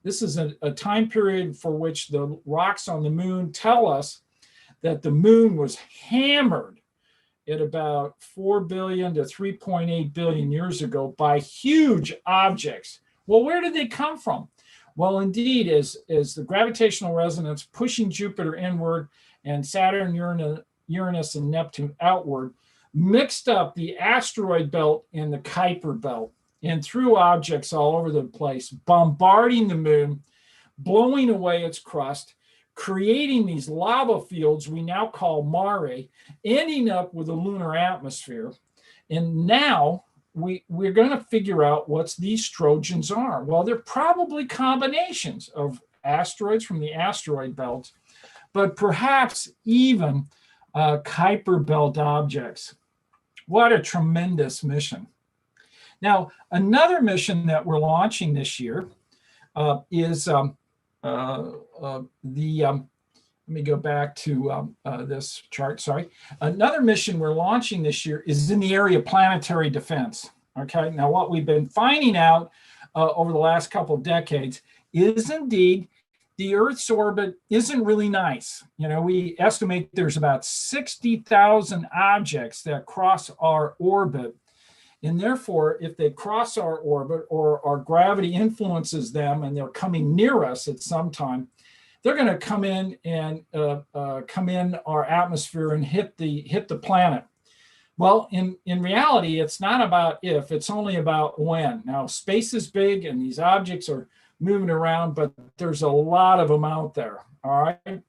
This is a time period for which the rocks on the moon tell us that the moon was hammered at about 4 billion to 3.8 billion years ago by huge objects. Well, where did they come from? Well, indeed, as the gravitational resonance pushing Jupiter inward and Saturn, Uranus, and Neptune outward, mixed up the asteroid belt and the Kuiper belt and threw objects all over the place, bombarding the moon, blowing away its crust, creating these lava fields we now call mare, ending up with a lunar atmosphere. And now we're going to figure out what these Trojans are. Well, they're probably combinations of asteroids from the asteroid belt, but perhaps even Kuiper belt objects. What a tremendous mission. Now, another mission that we're launching this year is let me go back to this chart, sorry. Another mission we're launching this year is in the area of planetary defense. Okay, now what we've been finding out over the last couple of decades is indeed the Earth's orbit isn't really nice. You know, we estimate there's about 60,000 objects that cross our orbit. And therefore, if they cross our orbit or our gravity influences them and they're coming near us at some time, they're going to come in and come in our atmosphere and hit the planet. Well, in reality, it's not about if, it's only about when. Now, space is big and these objects are moving around, but there's a lot of them out there, all right?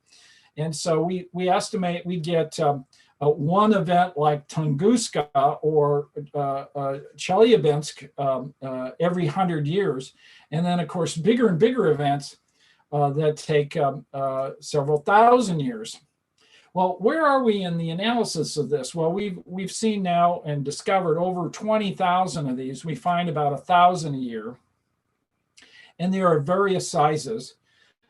And so we estimate we get one event like Tunguska or Chelyabinsk every 100 years. And then, of course, bigger and bigger events that take several thousand years. Well, where are we in the analysis of this? Well, we've seen now and discovered over 20,000 of these. We find about 1,000 a year. And there are various sizes.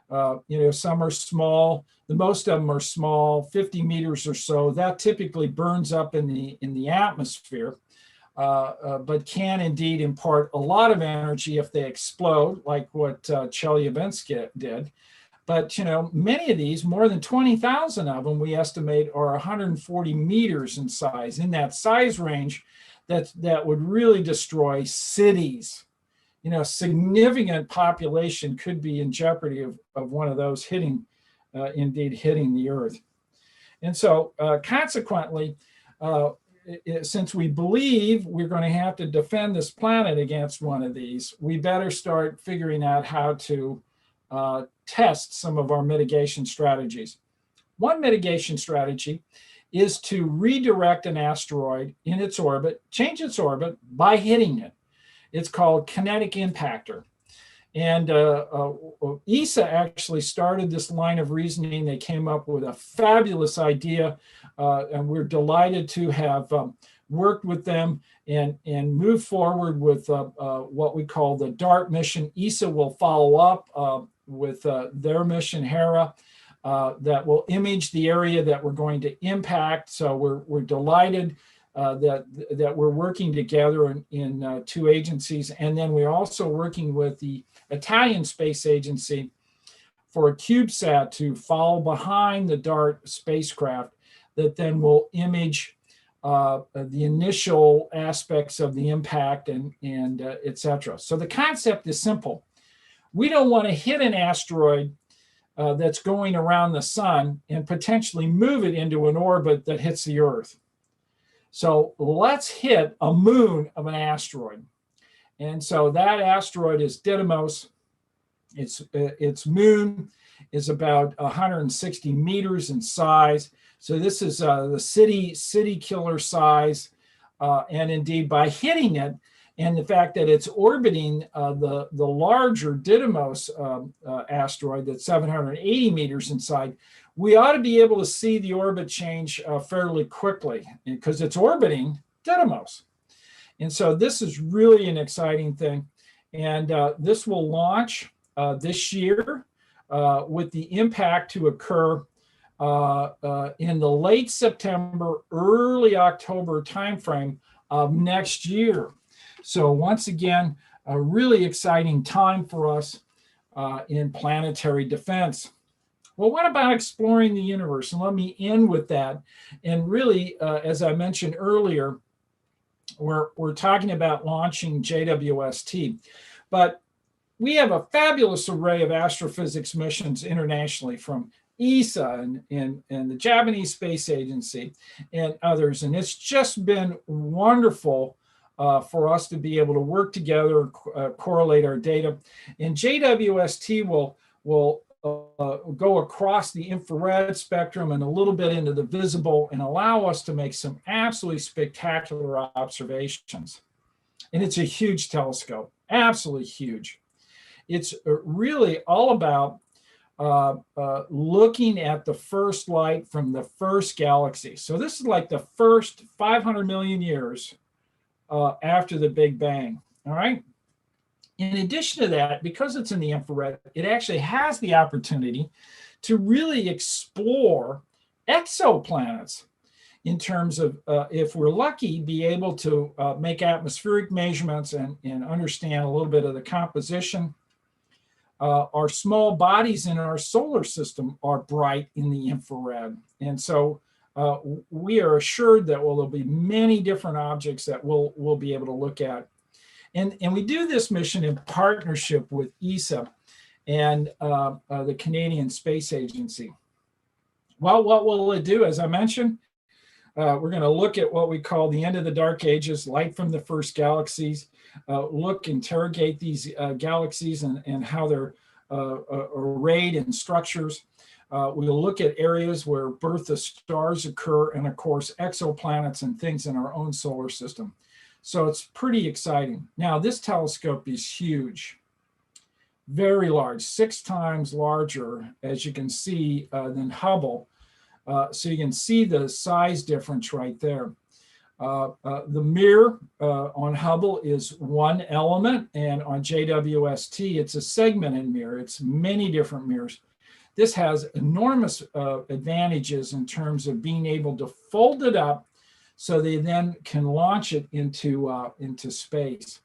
Some are small. The most of them are small, 50 meters or so. That typically burns up in the atmosphere, but can indeed impart a lot of energy if they explode, like what Chelyabinsk did. But, many of these, more than 20,000 of them, we estimate are 140 meters in size, in that size range that would really destroy cities. Significant population could be in jeopardy of one of those indeed hitting the Earth. And so consequently, since we believe we're going to have to defend this planet against one of these, we better start figuring out how to test some of our mitigation strategies. One mitigation strategy is to redirect an asteroid in its orbit, change its orbit by hitting it. It's called kinetic impactor. And ESA actually started this line of reasoning. They came up with a fabulous idea, and we're delighted to have worked with them and move forward with what we call the DART mission. ESA will follow up with their mission, HERA, that will image the area that we're going to impact. So we're delighted that we're working together in two agencies. And then we're also working with the Italian Space Agency for a CubeSat to follow behind the DART spacecraft that then will image the initial aspects of the impact and et cetera. So the concept is simple. We don't want to hit an asteroid that's going around the sun and potentially move it into an orbit that hits the Earth. So let's hit a moon of an asteroid. And so that asteroid is Didymos. Its moon is about 160 meters in size. So this is the city killer size. And indeed, by hitting it, and the fact that it's orbiting the larger Didymos asteroid that's 780 meters inside, we ought to be able to see the orbit change fairly quickly because it's orbiting Didymos. And so this is really an exciting thing. And this will launch this year with the impact to occur in the late September, early October timeframe of next year. So once again, a really exciting time for us in planetary defense. Well, what about exploring the universe? And let me end with that. And really, as I mentioned earlier, we're talking about launching JWST. But we have a fabulous array of astrophysics missions internationally from ESA and the Japanese Space Agency and others. And it's just been wonderful for us to be able to work together, correlate our data. And JWST will go across the infrared spectrum and a little bit into the visible and allow us to make some absolutely spectacular observations. And it's a huge telescope, absolutely huge. It's really all about looking at the first light from the first galaxy. So this is like the first 500 million years after the Big Bang, all right? In addition to that, because it's in the infrared, it actually has the opportunity to really explore exoplanets in terms of, if we're lucky, be able to make atmospheric measurements and understand a little bit of the composition. Our small bodies in our solar system are bright in the infrared. And so we are assured that there'll be many different objects that we'll be able to look at. And we do this mission in partnership with ESA and the Canadian Space Agency. Well, what will it do? As I mentioned, we're going to look at what we call the end of the dark ages, light from the first galaxies, interrogate these galaxies and how they're arrayed in structures. We'll look at areas where birth of stars occur, and of course, exoplanets and things in our own solar system. So it's pretty exciting. Now, this telescope is huge, very large, 6 times larger, as you can see, than Hubble. So you can see the size difference right there. The mirror on Hubble is one element, and on JWST, it's a segmented mirror. It's many different mirrors. This has enormous advantages in terms of being able to fold it up so they then can launch it into space.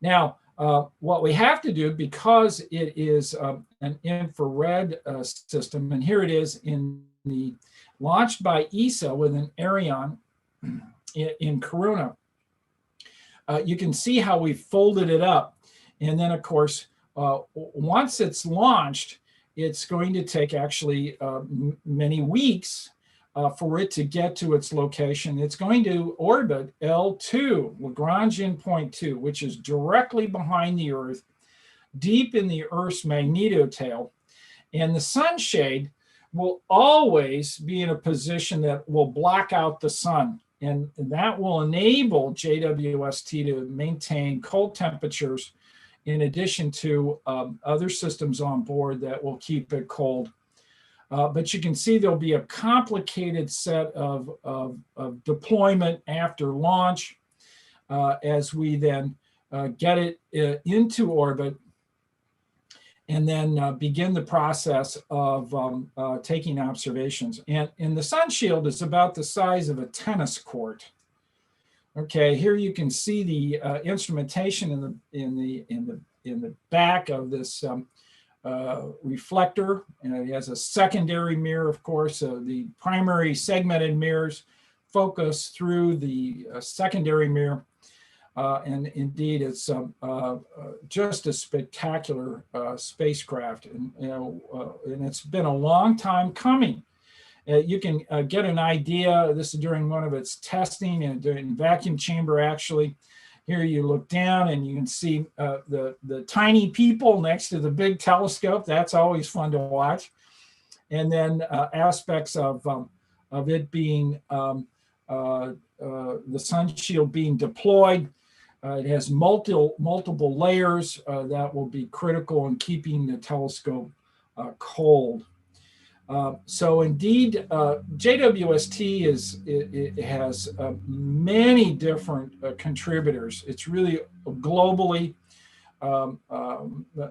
Now, What we have to do, because it is an infrared system, and here it is launched by ESA with an Ariane in Corona. You can see how we folded it up. And then, of course, once it's launched, it's going to take actually many weeks for it to get to its location. It's going to orbit L2, Lagrangian point 2, which is directly behind the Earth, deep in the Earth's magnetotail. And the sunshade will always be in a position that will block out the sun. And that will enable JWST to maintain cold temperatures in addition to other systems on board that will keep it cold. But you can see there'll be a complicated set of deployment after launch as we then get it into orbit and then begin the process of taking observations. And the sun shield is about the size of a tennis court. Okay, here you can see the instrumentation in the back of this reflector. And it has a secondary mirror, of course. The primary segmented mirrors focus through the secondary mirror. And indeed, it's just a spectacular spacecraft, and and it's been a long time coming. You can get an idea. This is during one of its testing and during vacuum chamber. Actually, here you look down and you can see the tiny people next to the big telescope. That's always fun to watch. And then aspects of it being the sun shield being deployed. It has multiple layers that will be critical in keeping the telescope cold. So indeed, JWST has many different contributors. It's really globally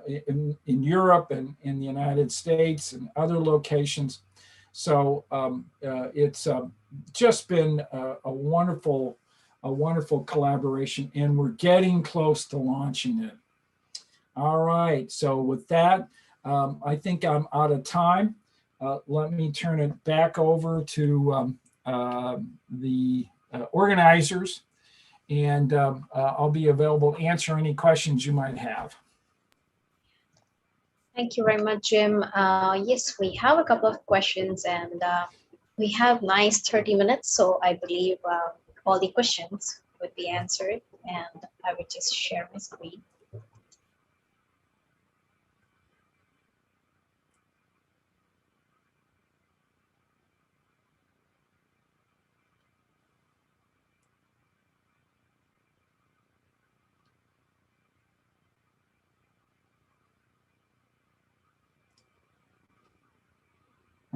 in Europe and in the United States and other locations. So it's just been a wonderful collaboration, and we're getting close to launching it. All right, so with that, I think I'm out of time. Let me turn it back over to the organizers, and I'll be available to answer any questions you might have. Thank you very much, Jim. Yes, we have a couple of questions, and we have nice 30 minutes, so I believe all the questions would be answered, and I would just share my screen.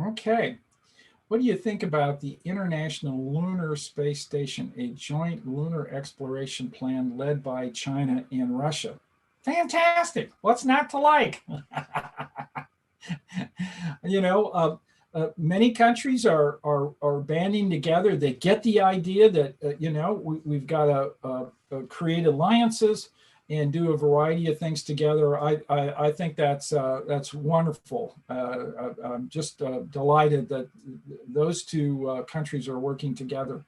Okay. What do you think about the International Lunar Space Station, a joint lunar exploration plan led by China and Russia? Fantastic. What's not to like? Many countries are banding together. They get the idea that, we've got to create alliances and do a variety of things together. I think that's wonderful. I'm just delighted that those two countries are working together.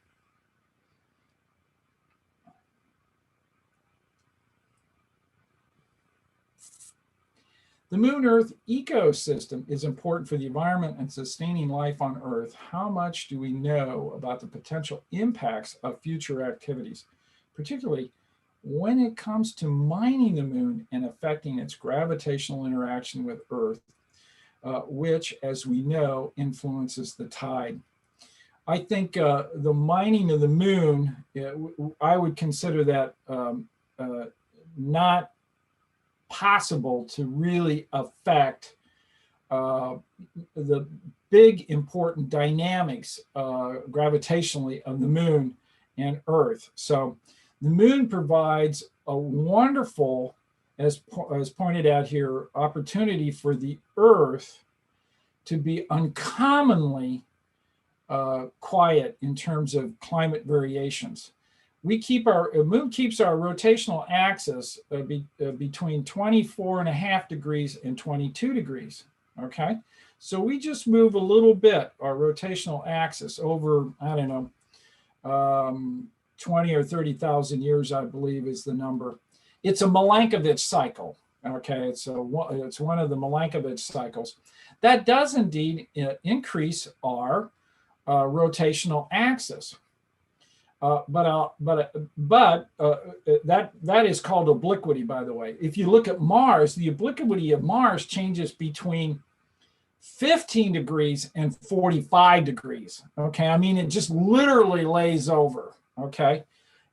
The Moon-Earth ecosystem is important for the environment and sustaining life on Earth. How much do we know about the potential impacts of future activities, particularly when it comes to mining the moon and affecting its gravitational interaction with Earth, which, as we know, influences the tide? I think the mining of the moon, I would consider that not possible to really affect the big important dynamics gravitationally of the moon and Earth. So the moon provides a wonderful, as pointed out here, opportunity for the Earth to be uncommonly quiet in terms of climate variations. moon keeps our rotational axis between 24.5 degrees and 22 degrees, okay? So we just move a little bit, our rotational axis over, I don't know, 20 or 30,000 years, I believe is the number. It's a Milankovitch cycle, okay? It's one of the Milankovitch cycles. That does indeed increase our rotational axis. That is called obliquity, by the way. If you look at Mars, the obliquity of Mars changes between 15 degrees and 45 degrees. Okay, I mean, it just literally lays over. Okay,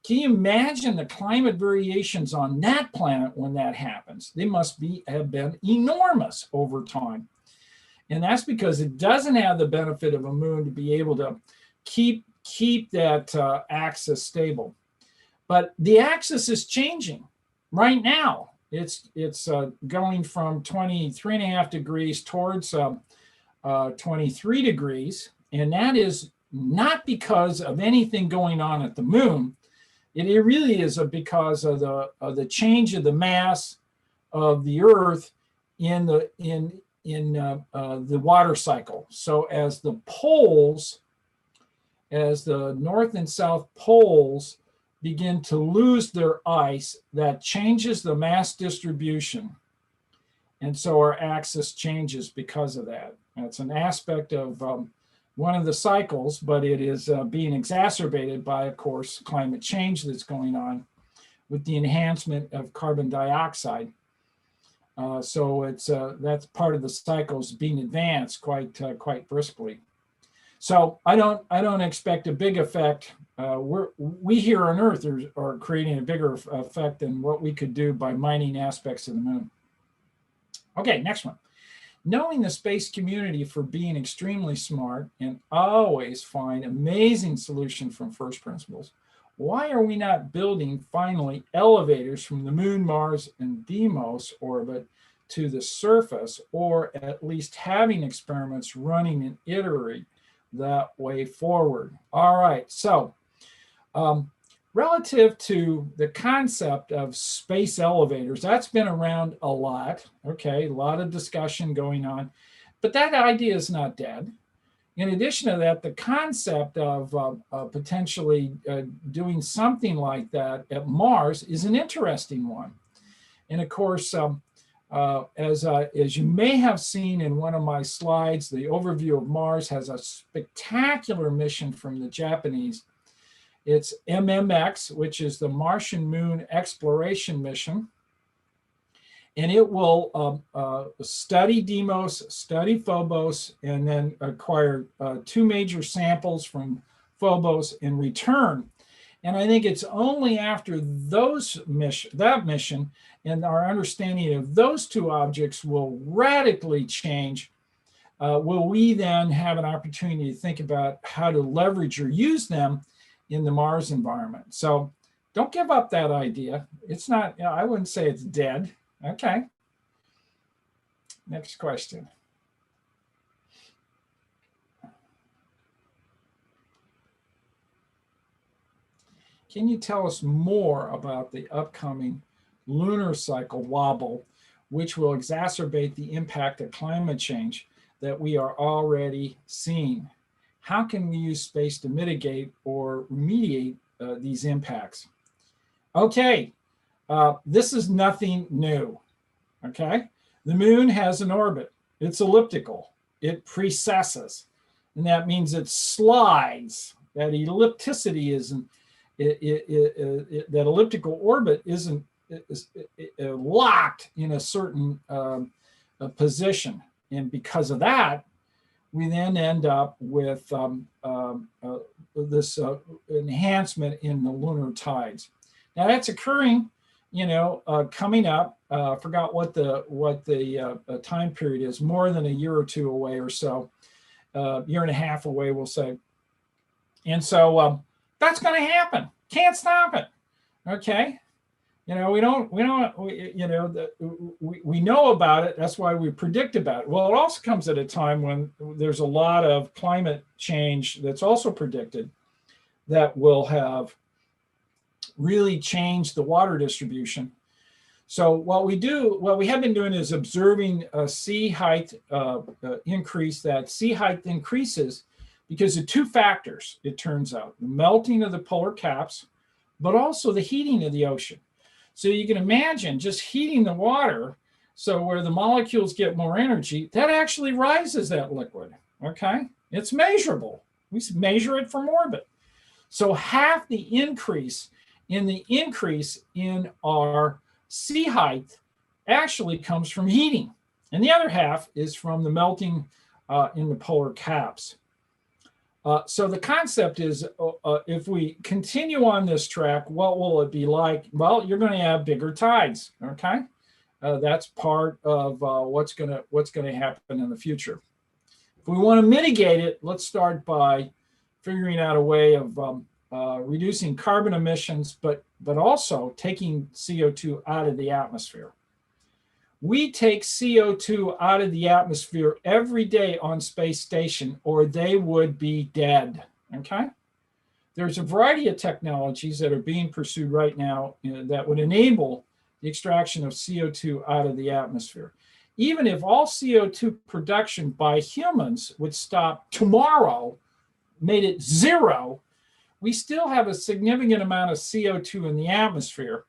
can you imagine the climate variations on that planet when that happens? They must have been enormous over time. And that's because it doesn't have the benefit of a moon to be able to keep that axis stable. But the axis is changing right now. It's going from 23.5 degrees towards 23 degrees. And that is not because of anything going on at the moon. It really is because of the change of the mass of the Earth in the water cycle. So as the North and South poles begin to lose their ice, that changes the mass distribution. And so our axis changes because of that. That's an aspect of one of the cycles, but it is being exacerbated by, of course, climate change that's going on with the enhancement of carbon dioxide. So that's part of the cycles being advanced quite briskly. So I don't expect a big effect. We here on Earth are creating a bigger effect than what we could do by mining aspects of the moon. Okay, next one. Knowing the space community for being extremely smart and always find amazing solutions from first principles, why are we not building finally elevators from the moon, Mars, and Deimos orbit to the surface, or at least having experiments running and iterate that way forward? All right, so relative to the concept of space elevators, that's been around a lot, okay, a lot of discussion going on, but that idea is not dead. In addition to that, the concept of potentially doing something like that at Mars is an interesting one. And of course, as you may have seen in one of my slides, the overview of Mars has a spectacular mission from the Japanese. It's MMX, which is the Martian Moon Exploration Mission. And it will study Deimos, study Phobos, and then acquire 2 major samples from Phobos in return. And I think it's only after that mission and our understanding of those 2 objects will radically change, will we then have an opportunity to think about how to leverage or use them in the Mars environment. So don't give up that idea. It's not, I wouldn't say it's dead. Okay. Next question. Can you tell us more about the upcoming lunar cycle wobble, which will exacerbate the impact of climate change that we are already seeing? How can we use space to mitigate or remediate these impacts? Okay, this is nothing new, okay? The moon has an orbit. It's elliptical. It precesses, and that means it slides. That ellipticity isn't, that elliptical orbit isn't locked in a certain position. And because of that, we then end up with this enhancement in the lunar tides. Now that's occurring, coming up. I forgot what the time period is. More than a year or 2 away, or so, year and a half away, we'll say. And so that's going to happen. Can't stop it. Okay. We know about it. That's why we predict about it. Well, it also comes at a time when there's a lot of climate change that's also predicted that will have really change the water distribution. So what we have been doing is observing a sea height increase. That sea height increases because of two factors, it turns out: the melting of the polar caps, but also the heating of the ocean. So you can imagine just heating the water, so where the molecules get more energy, that actually rises that liquid, okay? It's measurable. We measure it from orbit. So half the increase in our sea height actually comes from heating, and the other half is from the melting in the polar caps. So the concept is, if we continue on this track, what will it be like? Well, you're going to have bigger tides. Okay, that's part of what's going to happen in the future. If we want to mitigate it, let's start by figuring out a way of reducing carbon emissions, but also taking CO2 out of the atmosphere. We take CO2 out of the atmosphere every day on space station, or they would be dead, okay? There's a variety of technologies that are being pursued right now that would enable the extraction of CO2 out of the atmosphere. Even if all CO2 production by humans would stop tomorrow, made it zero, we still have a significant amount of CO2 in the atmosphere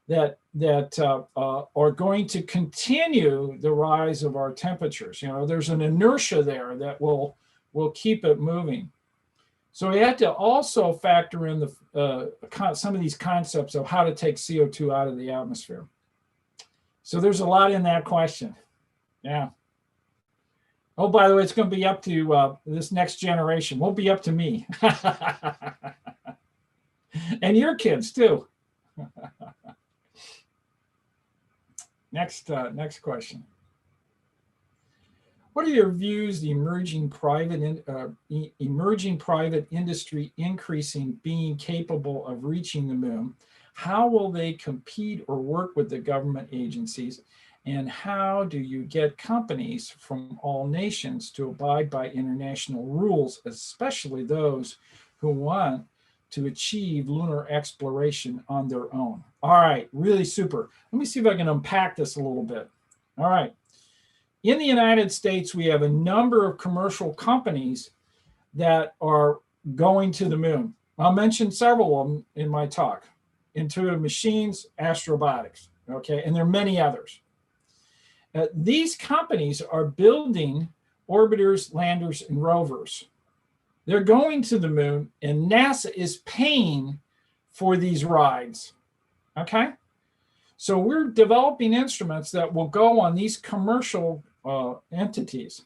that are going to continue the rise of our temperatures. You know, there's an inertia there that will keep it moving. So we have to also factor in some of these concepts of how to take CO2 out of the atmosphere. So there's a lot in that question. Yeah. Oh, by the way, it's going to be up to this next generation. Won't be up to me. And your kids too. Next question. What are your views, the emerging private industry increasing, being capable of reaching the moon? How will they compete or work with the government agencies? And how do you get companies from all nations to abide by international rules, especially those who want to achieve lunar exploration on their own? All right, really super. Let me see if I can unpack this a little bit. All right. In the United States, we have a number of commercial companies that are going to the moon. I'll mention several of them in my talk. Intuitive Machines, Astrobotics, okay? And there are many others. These companies are building orbiters, landers, and rovers. They're going to the moon, and NASA is paying for these rides, okay? So we're developing instruments that will go on these commercial entities.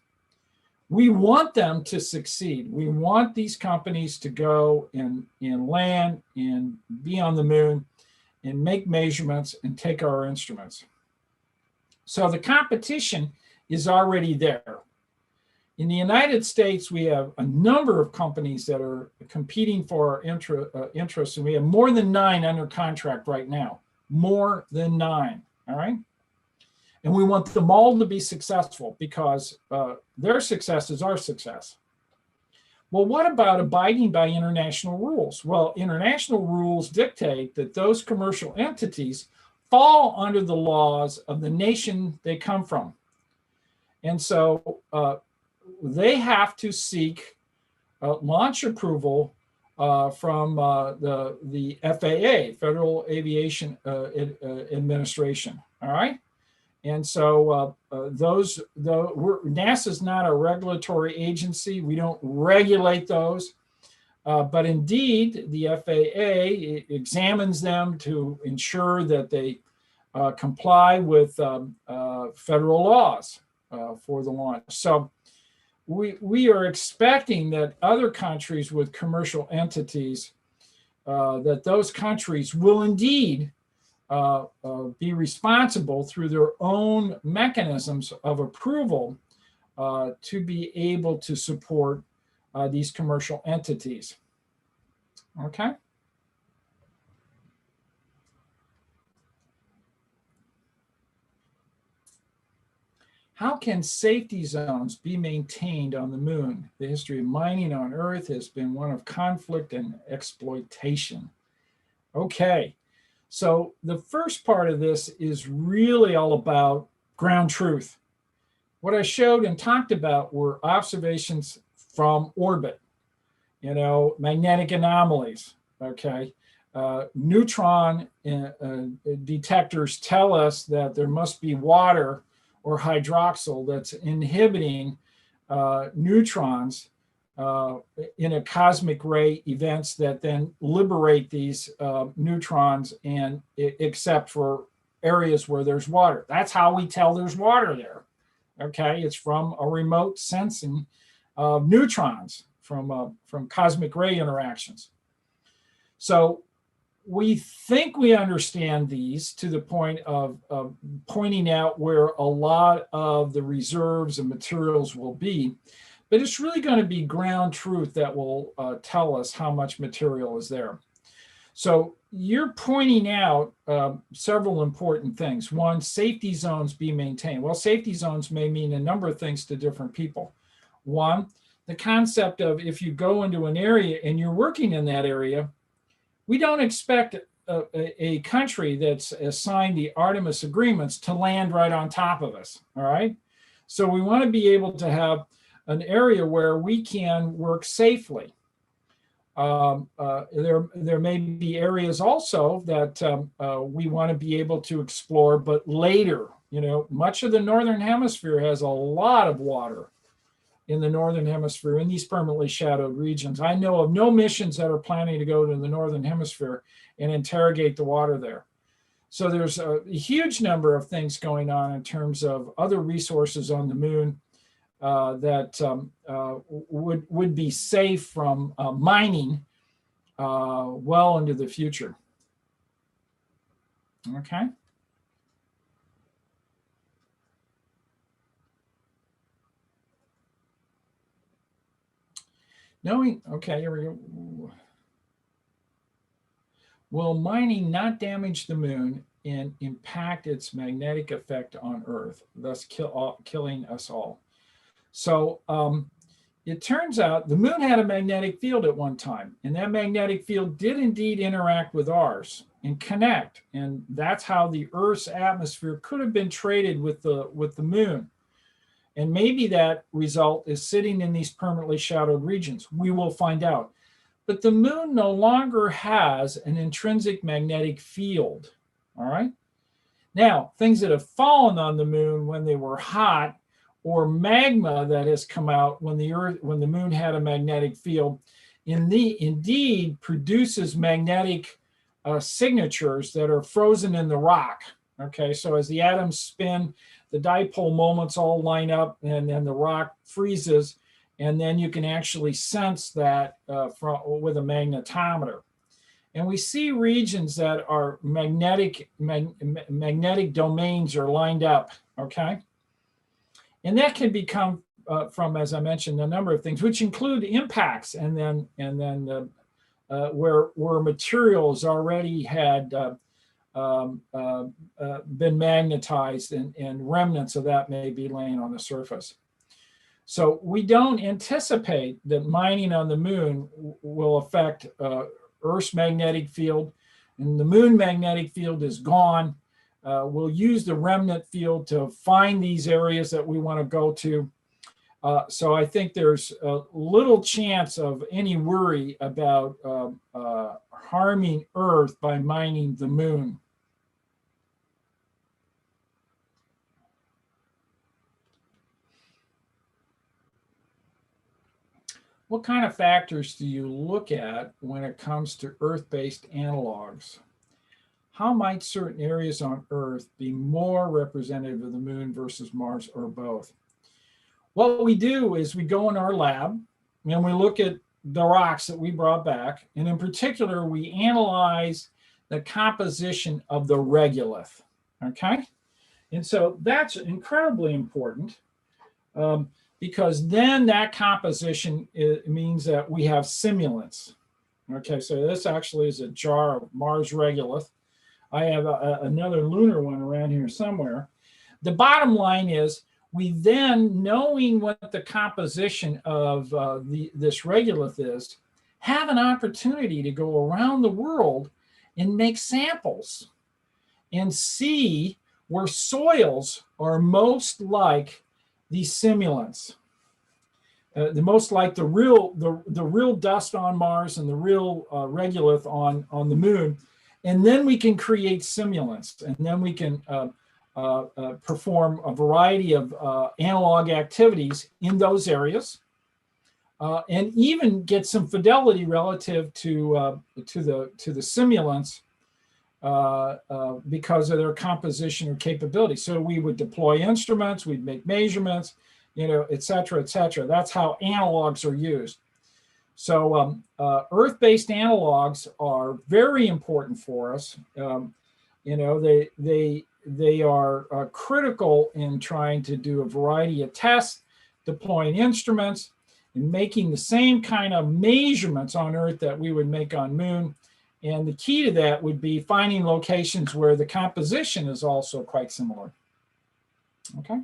We want them to succeed. We want these companies to go and land and be on the moon and make measurements and take our instruments. So the competition is already there. In the United States, we have a number of companies that are competing for our interests, and we have more than 9 under contract right now. More than 9, all right? And we want them all to be successful because their success is our success. Well, what about abiding by international rules? Well, international rules dictate that those commercial entities fall under the laws of the nation they come from. And so they have to seek launch approval from the FAA, Federal Aviation Administration, all right? And so NASA's not a regulatory agency. We don't regulate those. But indeed, the FAA examines them to ensure that they comply with federal laws for the launch. So we are expecting that other countries with commercial entities, that those countries will indeed be responsible through their own mechanisms of approval to be able to support these commercial entities. Okay. How can safety zones be maintained on the moon? The history of mining on Earth has been one of conflict and exploitation. Okay, so the first part of this is really all about ground truth. What I showed and talked about were observations from orbit, magnetic anomalies, okay? Neutron detectors tell us that there must be water or hydroxyl that's inhibiting neutrons in a cosmic ray events that then liberate these neutrons and except for areas where there's water. That's how we tell there's water there. Okay, it's from a remote sensing of neutrons from cosmic ray interactions. So we think we understand these to the point of pointing out where a lot of the reserves and materials will be, but it's really going to be ground truth that will tell us how much material is there. So you're pointing out several important things. One, safety zones be maintained. Well, safety zones may mean a number of things to different people. One, the concept of if you go into an area and you're working in that area, we don't expect a country that's signed the Artemis agreements to land right on top of us, all right? So we want to be able to have an area where we can work safely. There may be areas also that we want to be able to explore, but later, much of the Northern Hemisphere has a lot of water in the Northern Hemisphere in these permanently shadowed regions. I know of no missions that are planning to go to the Northern Hemisphere and interrogate the water there. So there's a huge number of things going on in terms of other resources on the moon that would be safe from mining well into the future. Okay. Okay, here we go. Will mining not damage the moon and impact its magnetic effect on Earth, thus killing us all? So it turns out the moon had a magnetic field at one time, and that magnetic field did indeed interact with ours and connect. And that's how the Earth's atmosphere could have been traded with the moon. And maybe that result is sitting in these permanently shadowed regions. We will find out. But the moon no longer has an intrinsic magnetic field, all right? Now, things that have fallen on the moon when they were hot, or magma that has come out when the moon had a magnetic field, indeed produces magnetic signatures that are frozen in the rock. Okay, so as the atoms spin, the dipole moments all line up, and then the rock freezes, and then you can actually sense that with a magnetometer. And we see regions that are magnetic domains are lined up. Okay. And that can become from, as I mentioned, a number of things, which include impacts, and then where materials already had been magnetized, and remnants of that may be laying on the surface. So we don't anticipate that mining on the moon will affect Earth's magnetic field, and the moon magnetic field is gone. We'll use the remnant field to find these areas that we want to go to. So I think there's little chance of any worry about harming Earth by mining the moon. What kind of factors do you look at when it comes to Earth-based analogs? How might certain areas on Earth be more representative of the moon versus Mars, or both? What we do is we go in our lab and we look at the rocks that we brought back. And in particular, we analyze the composition of the regolith, okay? And so that's incredibly important because then that composition means that we have simulants. Okay, so this actually is a jar of Mars regolith. I have another lunar one around here somewhere. The bottom line is we then, knowing what the composition of this regolith is, have an opportunity to go around the world and make samples and see where soils are most like these simulants. The most like the real dust on Mars and the real regolith on the moon. And then we can create simulants, and then we can perform a variety of analog activities in those areas, and even get some fidelity relative to the simulants because of their composition or capability. So we would deploy instruments, we'd make measurements, et cetera, et cetera. That's how analogs are used. So Earth-based analogs are very important for us. They are critical in trying to do a variety of tests, deploying instruments, and making the same kind of measurements on Earth that we would make on Moon. And the key to that would be finding locations where the composition is also quite similar. Okay.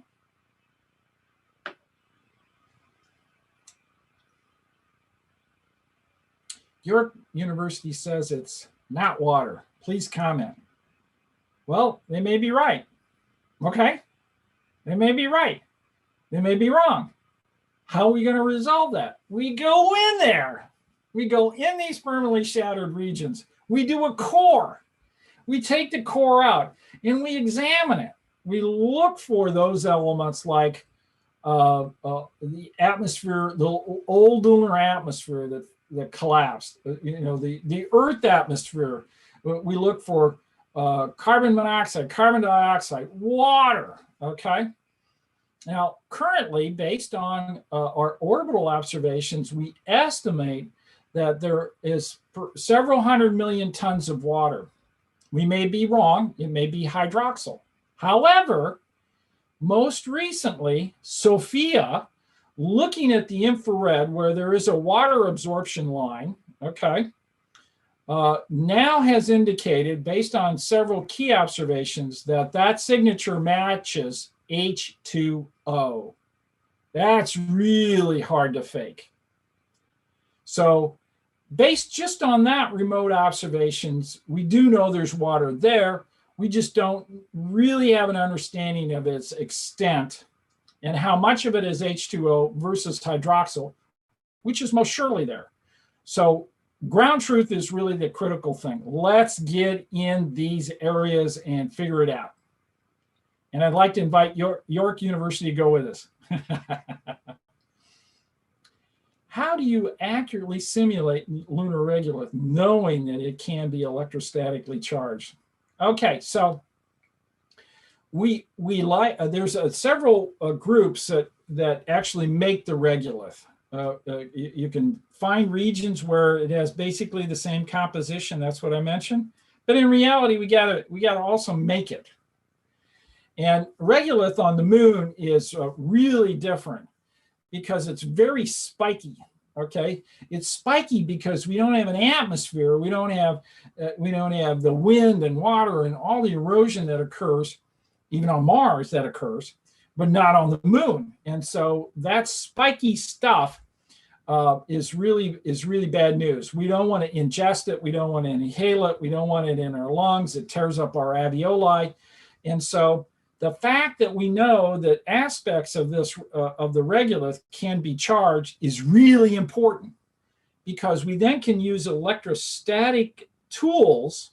York University says it's not water. Please comment. Well, they may be right. Okay. They may be right. They may be wrong. How are we going to resolve that? We go in there. We go in these permanently shattered regions. We do a core. We take the core out and we examine it. We look for those elements like the atmosphere, the old lunar atmosphere that collapsed, the Earth atmosphere. We look for carbon monoxide, carbon dioxide, water, okay? Now, currently, based on our orbital observations, we estimate that there is several 100 million tons of water. We may be wrong, it may be hydroxyl. However, most recently, SOFIA, looking at the infrared where there is a water absorption line, okay, now has indicated, based on several key observations, that signature matches H2O. That's really hard to fake. So based just on that remote observations, we do know there's water there. We just don't really have an understanding of its extent and how much of it is H2O versus hydroxyl, which is most surely there. So ground truth is really the critical thing. Let's get in these areas and figure it out. And I'd like to invite York University to go with us. How do you accurately simulate lunar regolith knowing that it can be electrostatically charged? Okay, so there's several groups that actually make the regolith. You can find regions where it has basically the same composition. That's what I mentioned. But in reality, we gotta also make it. And regolith on the moon is really different because it's very spiky. Okay, it's spiky because we don't have an atmosphere. We don't have the wind and water and all the erosion that occurs, even on Mars that occurs, but not on the moon. And so that spiky stuff is really bad news. We don't want to ingest it. We don't want to inhale it. We don't want it in our lungs. It tears up our alveoli. And so the fact that we know that aspects of this of the regolith can be charged is really important, because we then can use electrostatic tools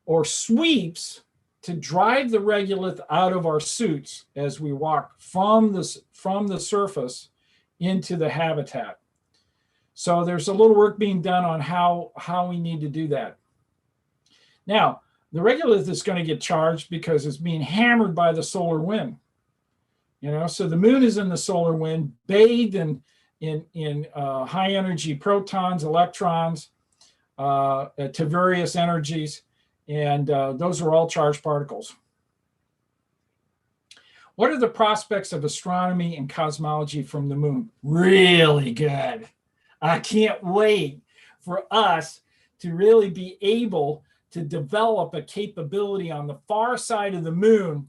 or sweeps to drive the regolith out of our suits as we walk from the surface into the habitat. So there's a little work being done on how we need to do that. Now, the regolith is going to get charged because it's being hammered by the solar wind. So the moon is in the solar wind, bathed in high energy protons, electrons, to various energies, and those are all charged particles. What are the prospects of astronomy and cosmology from the moon? Really good. I can't wait for us to really be able to develop a capability on the far side of the moon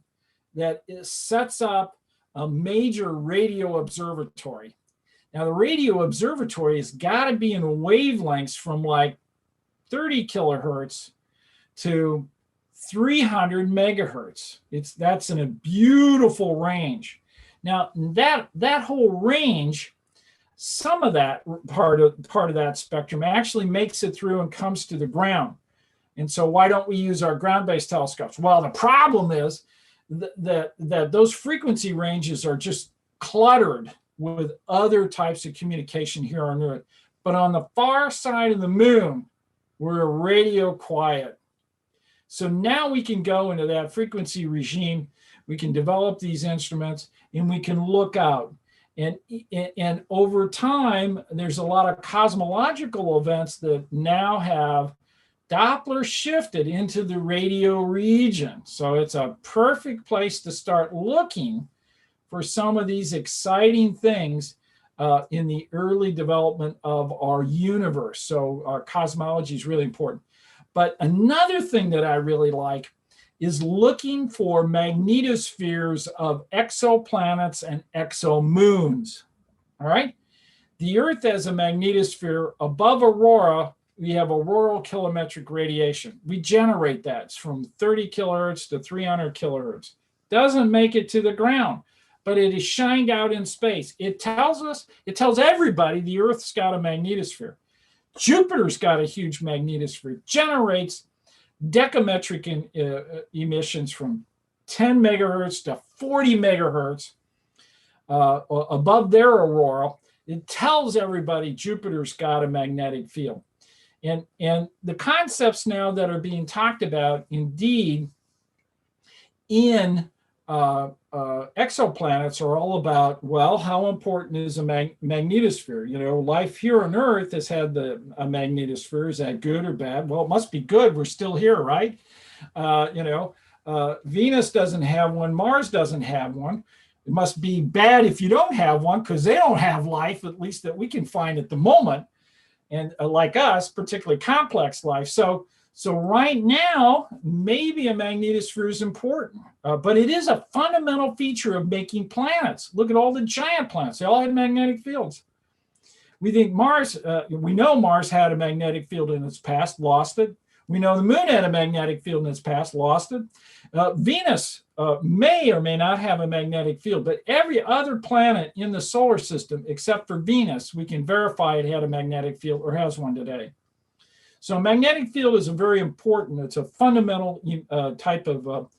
that sets up a major radio observatory. Now, the radio observatory has got to be in wavelengths from like 30 kilohertz to 300 megahertz. That's in a beautiful range. Now that whole range, some of that part of that spectrum actually makes it through and comes to the ground. And so why don't we use our ground-based telescopes? Well, the problem is that those frequency ranges are just cluttered with other types of communication here on Earth. But on the far side of the moon, we're radio quiet. So now we can go into that frequency regime, we can develop these instruments, and we can look out. And over time, there's a lot of cosmological events that now have Doppler shifted into the radio region. So it's a perfect place to start looking for some of these exciting things in the early development of our universe. So our cosmology is really important. But another thing that I really like is looking for magnetospheres of exoplanets and exomoons. All right? The Earth has a magnetosphere. Above Aurora, we have auroral kilometric radiation. We generate that. It's from 30 kilohertz to 300 kilohertz. Doesn't make it to the ground, but it is shined out in space. It tells everybody the Earth's got a magnetosphere. Jupiter's got a huge magnetosphere, generates decametric emissions from 10 megahertz to 40 megahertz above their aurora. It tells everybody Jupiter's got a magnetic field. And the concepts now that are being talked about, indeed, in exoplanets are all about, well, how important is a magnetosphere? You know, life here on Earth has had a magnetosphere. Is that good or bad? Well, it must be good. We're still here, right? Venus doesn't have one. Mars doesn't have one. It must be bad if you don't have one, because they don't have life, at least that we can find at the moment. And like us, particularly complex life. So right now, maybe a magnetosphere is important, but it is a fundamental feature of making planets. Look at all the giant planets. They all had magnetic fields. We think Mars, we know Mars had a magnetic field in its past, lost it. We know the moon had a magnetic field in its past, lost it. Venus may or may not have a magnetic field, but every other planet in the solar system, except for Venus, we can verify it had a magnetic field or has one today. So a magnetic field is a very important, it's a fundamental type of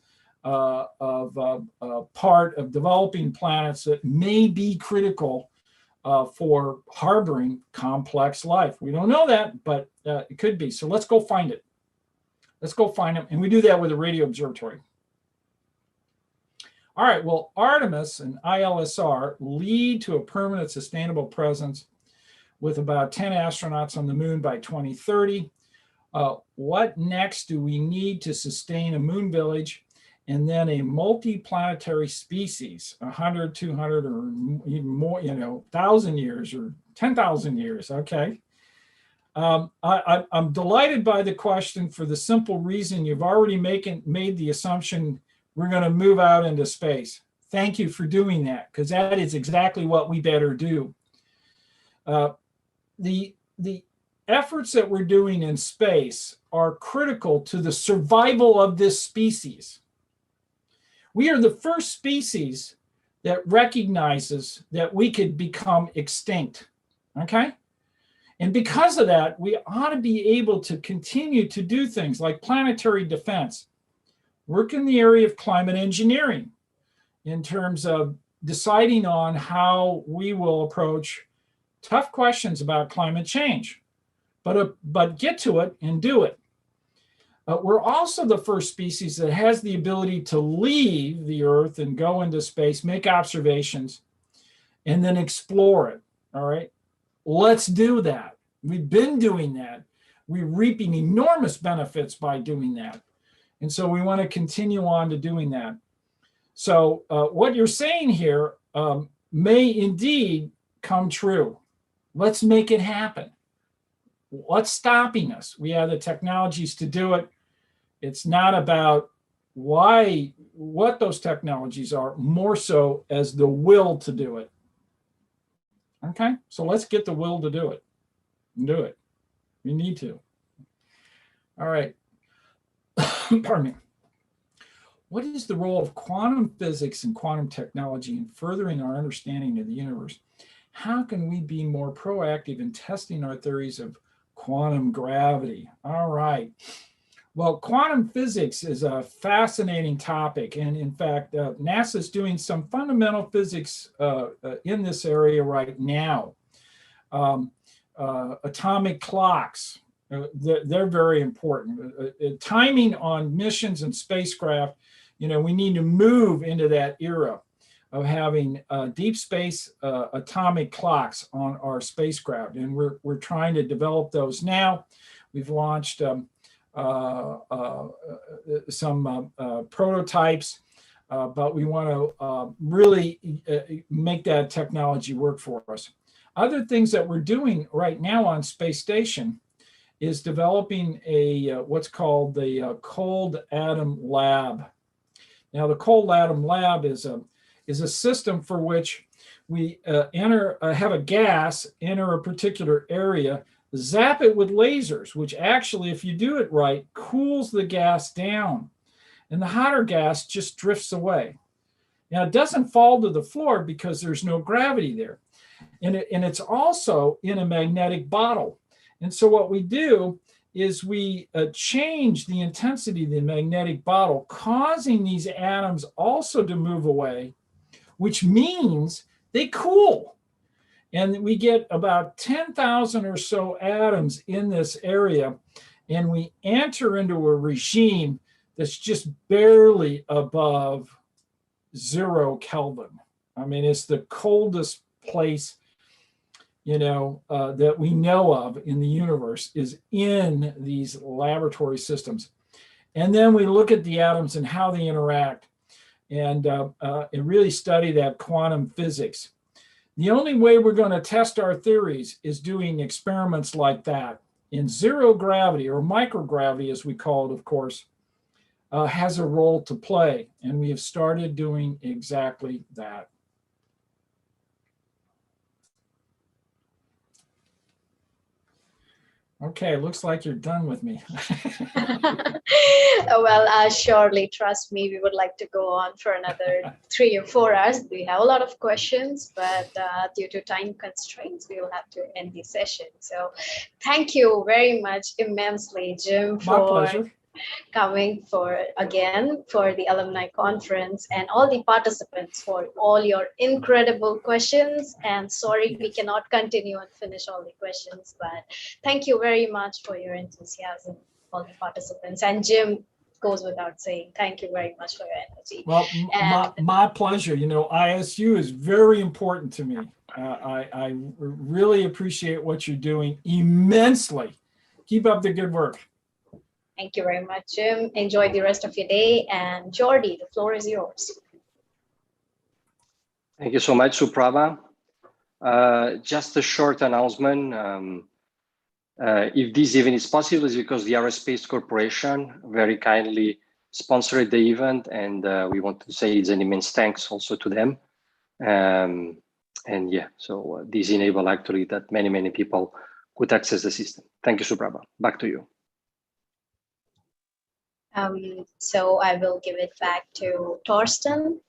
part of developing planets that may be critical for harboring complex life. We don't know that, but it could be. So let's go find it. Let's go find them. And we do that with a radio observatory. All right, well, Artemis and ILSR lead to a permanent sustainable presence with about 10 astronauts on the moon by 2030. What next do we need to sustain a moon village and then a multi-planetary species, 100, 200, or even more, 1,000 years or 10,000 years, okay? I'm delighted by the question for the simple reason you've already made the assumption we're going to move out into space. Thank you for doing that, because that is exactly what we better do. The efforts that we're doing in space are critical to the survival of this species. We are the first species that recognizes that we could become extinct, okay? And because of that, we ought to be able to continue to do things like planetary defense, work in the area of climate engineering in terms of deciding on how we will approach tough questions about climate change, but get to it and do it. We're also the first species that has the ability to leave the Earth and go into space, make observations, and then explore it, all right? Let's do that. We've been doing that. We're reaping enormous benefits by doing that. And so we want to continue on to doing that. So what you're saying here may indeed come true. Let's make it happen. What's stopping us? We have the technologies to do it. It's not about what those technologies are, more so as the will to do it. Okay, so let's get the will to do it. And do it. We need to. All right. pardon me. What is the role of quantum physics and quantum technology in furthering our understanding of the universe? How can we be more proactive in testing our theories of quantum gravity? All right. Well, quantum physics is a fascinating topic. And in fact, NASA is doing some fundamental physics in this area right now. Atomic clocks, they're very important. Timing on missions and spacecraft, we need to move into that era of having deep space atomic clocks on our spacecraft. And we're trying to develop those now. We've launched some prototypes, but we want to really make that technology work for us. Other things that we're doing right now on Space Station is developing what's called the Cold Atom Lab. Now, the Cold Atom Lab is a system for which we have a gas enter a particular area, zap it with lasers, which actually, if you do it right, cools the gas down, and the hotter gas just drifts away. Now, it doesn't fall to the floor because there's no gravity there. And it's also in a magnetic bottle. And so what we do is we change the intensity of the magnetic bottle, causing these atoms also to move away, which means they cool. And we get about 10,000 or so atoms in this area, and we enter into a regime that's just barely above 0 Kelvin. I mean, it's the coldest place that we know of in the universe is in these laboratory systems. And then we look at the atoms and how they interact and really study that quantum physics. The only way we're going to test our theories is doing experiments like that. In zero gravity, or microgravity as we call it, of course, has a role to play. And we have started doing exactly that. Okay, looks like you're done with me. Well, surely, trust me, we would like to go on for another 3 or 4 hours. We have a lot of questions, but due to time constraints, we will have to end the session. So thank you very much immensely, Jim, for coming for the Alumni Conference, and all the participants for all your incredible questions. And sorry, we cannot continue and finish all the questions, but thank you very much for your enthusiasm, all the participants. And Jim, goes without saying, thank you very much for your energy. Well, my pleasure. ISU is very important to me. I really appreciate what you're doing immensely. Keep up the good work. Thank you very much, Jim. Enjoy the rest of your day. And Jordi, the floor is yours. Thank you so much, Suprabha. Just a short announcement. If this event is possible, is because the Aerospace Corporation very kindly sponsored the event, and we want to say it's an immense thanks also to them. And yeah, so this enabled actually that many people could access the system. Thank you, Suprabha. Back to you. So I will give it back to Torsten,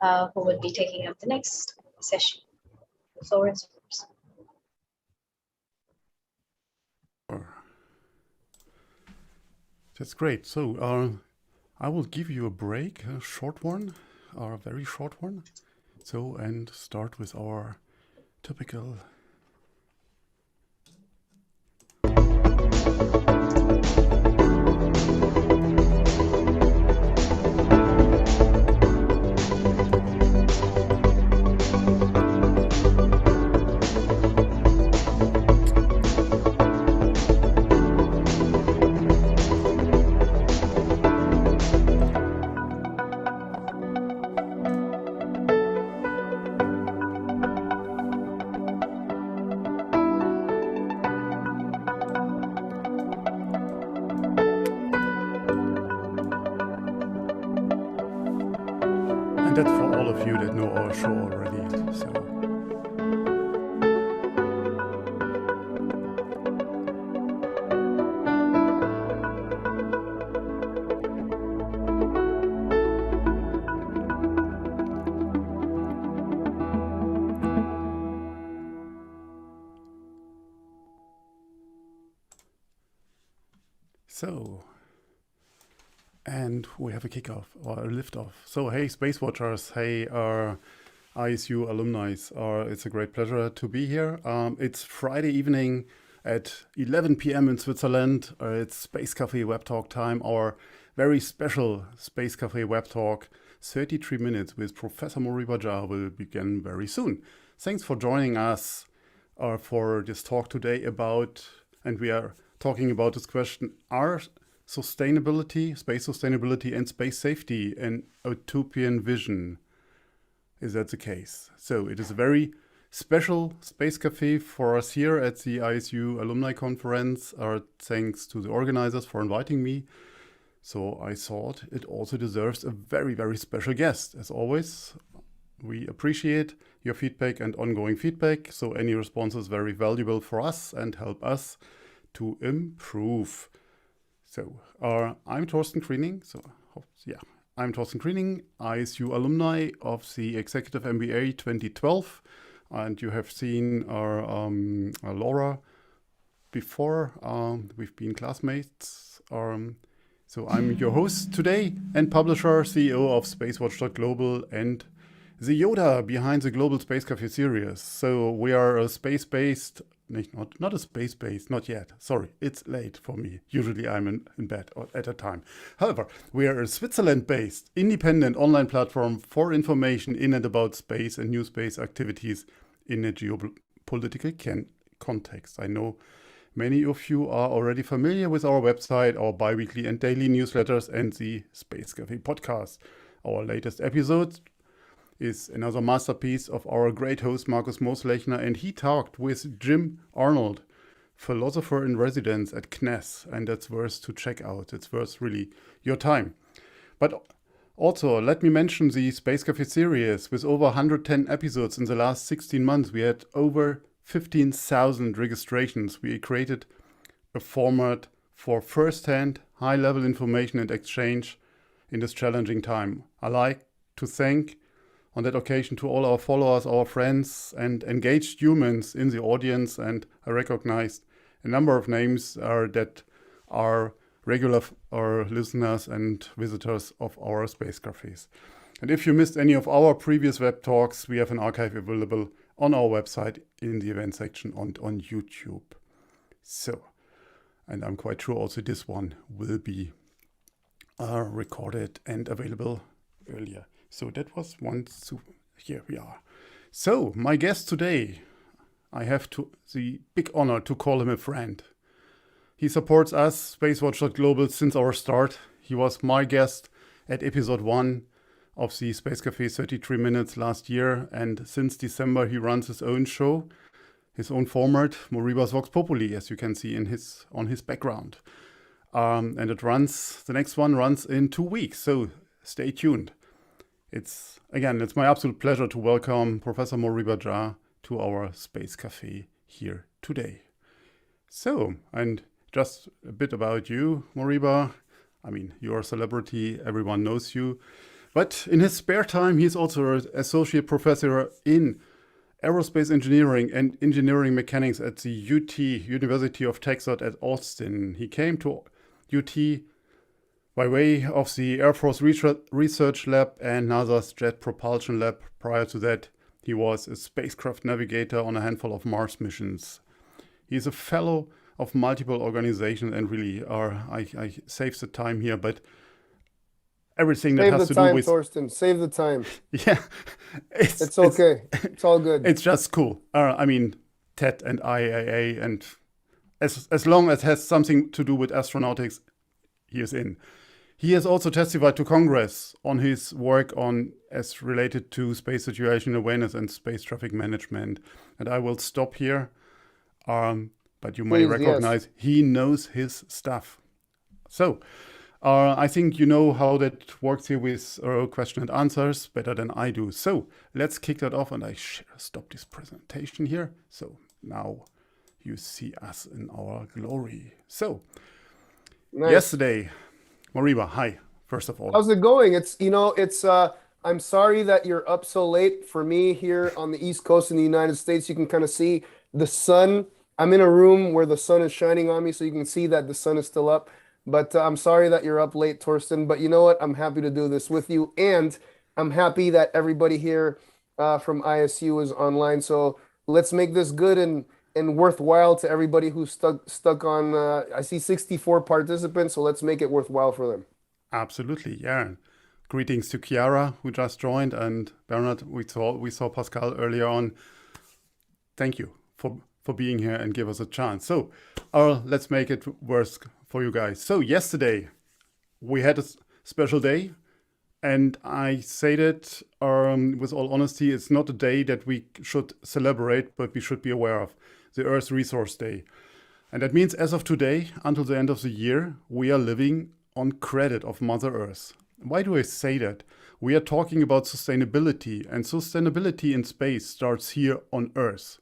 who will be taking up the next session. The floor is yours. That's great. So I will give you a break, a short one, or a very short one. So, and start with our typical and that's for all of you that know our show already. So. So, and we have a kickoff or a liftoff. So, hey, Space Watchers, hey, ISU alumni, it's a great pleasure to be here. It's Friday evening at 11 p.m. in Switzerland. It's Space Cafe Web Talk time, our very special Space Cafe Web Talk. 33 minutes with Professor Moriba Jah will begin very soon. Thanks for joining us for this talk today about, and we are talking about this question, are sustainability, space sustainability and space safety an utopian vision? Is that the case? So it is a very special Space Cafe for us here at the ISU Alumni Conference. Thanks to the organizers for inviting me. So I thought it also deserves a very, very special guest. As always, we appreciate your feedback and ongoing feedback. So any response is very valuable for us and help us to improve. So I'm Thorsten Kriening. I'm Thorsten Kriening, ISU alumni of the Executive MBA 2012. And you have seen our Laura before. We've been classmates. So I'm your host today and publisher, CEO of SpaceWatch.global and the Yoda behind the Global Space Cafe series. So we are a space-based, not a space-based, not yet. Sorry, it's late for me. Usually I'm in bed at a time. However, we are a Switzerland-based, independent online platform for information in and about space and new space activities in a geopolitical context. I know many of you are already familiar with our website, our bi-weekly and daily newsletters, and the Space Cafe podcast. Our latest episode is another masterpiece of our great host, Markus Moslechner, and he talked with Jim Arnold, philosopher in residence at CNES, and that's worth to check out. It's worth really your time. But also, let me mention the Space Cafe series. With over 110 episodes in the last 16 months, we had over 15,000 registrations. We created a format for first-hand, high-level information and exchange in this challenging time. I like to thank on that occasion to all our followers, our friends, and engaged humans in the audience, and I recognized a number of names that are regular listeners and visitors of our Space Cafes. And if you missed any of our previous web talks, we have an archive available on our website in the event section on YouTube. So, and I'm quite sure also this one will be recorded and available earlier. So that was here we are. So my guest today, I have the big honor to call him a friend. He supports us, SpaceWatch.global, since our start. He was my guest at episode 1 of the Space Cafe 33 Minutes last year. And since December, he runs his own show, his own format, Moriba's Vox Populi, as you can see on his background. And the next one runs in 2 weeks. So stay tuned. It's my absolute pleasure to welcome Professor Moriba Jah to our Space Cafe here today. So, and just a bit about you, Moriba. I mean, you're a celebrity, everyone knows you. But in his spare time, he's also an associate professor in aerospace engineering and engineering mechanics at the UT, University of Texas at Austin. He came to UT by way of the Air Force Research Lab and NASA's Jet Propulsion Lab. Prior to that, he was a spacecraft navigator on a handful of Mars missions. He is a fellow of multiple organizations and really I save the time here, but everything that has to do with Thorsten, save the time. Yeah, it's okay. It's all good. It's just cool. I mean, TED and IAA, and as long as it has something to do with astronautics, he is in. He has also testified to Congress on his work as related to space situation awareness and space traffic management. And I will stop here. But you may recognize he knows his stuff. So I think you know how that works here with question and answers better than I do. So let's kick that off, and I stop this presentation here. So now you see us in our glory. So yesterday, Moriba, hi, first of all. How's it going? I'm sorry that you're up so late. For me here on the East Coast in the United States, you can kind of see the sun. I'm in a room where the sun is shining on me, so you can see that the sun is still up. But I'm sorry that you're up late, Torsten. But you know what? I'm happy to do this with you. And I'm happy that everybody here from ISU is online. So let's make this good and worthwhile to everybody who's stuck on. I see 64 participants, so let's make it worthwhile for them. Absolutely, yeah. Greetings to Chiara, who just joined, and Bernard. We saw Pascal earlier on. Thank you for being here and give us a chance. So, let's make it worse for you guys. So yesterday we had a special day, and I say that with all honesty, it's not a day that we should celebrate, but we should be aware of, the Earth Resource Day. And that means as of today, until the end of the year, we are living on credit of Mother Earth. Why do I say that? We are talking about sustainability, and sustainability in space starts here on Earth.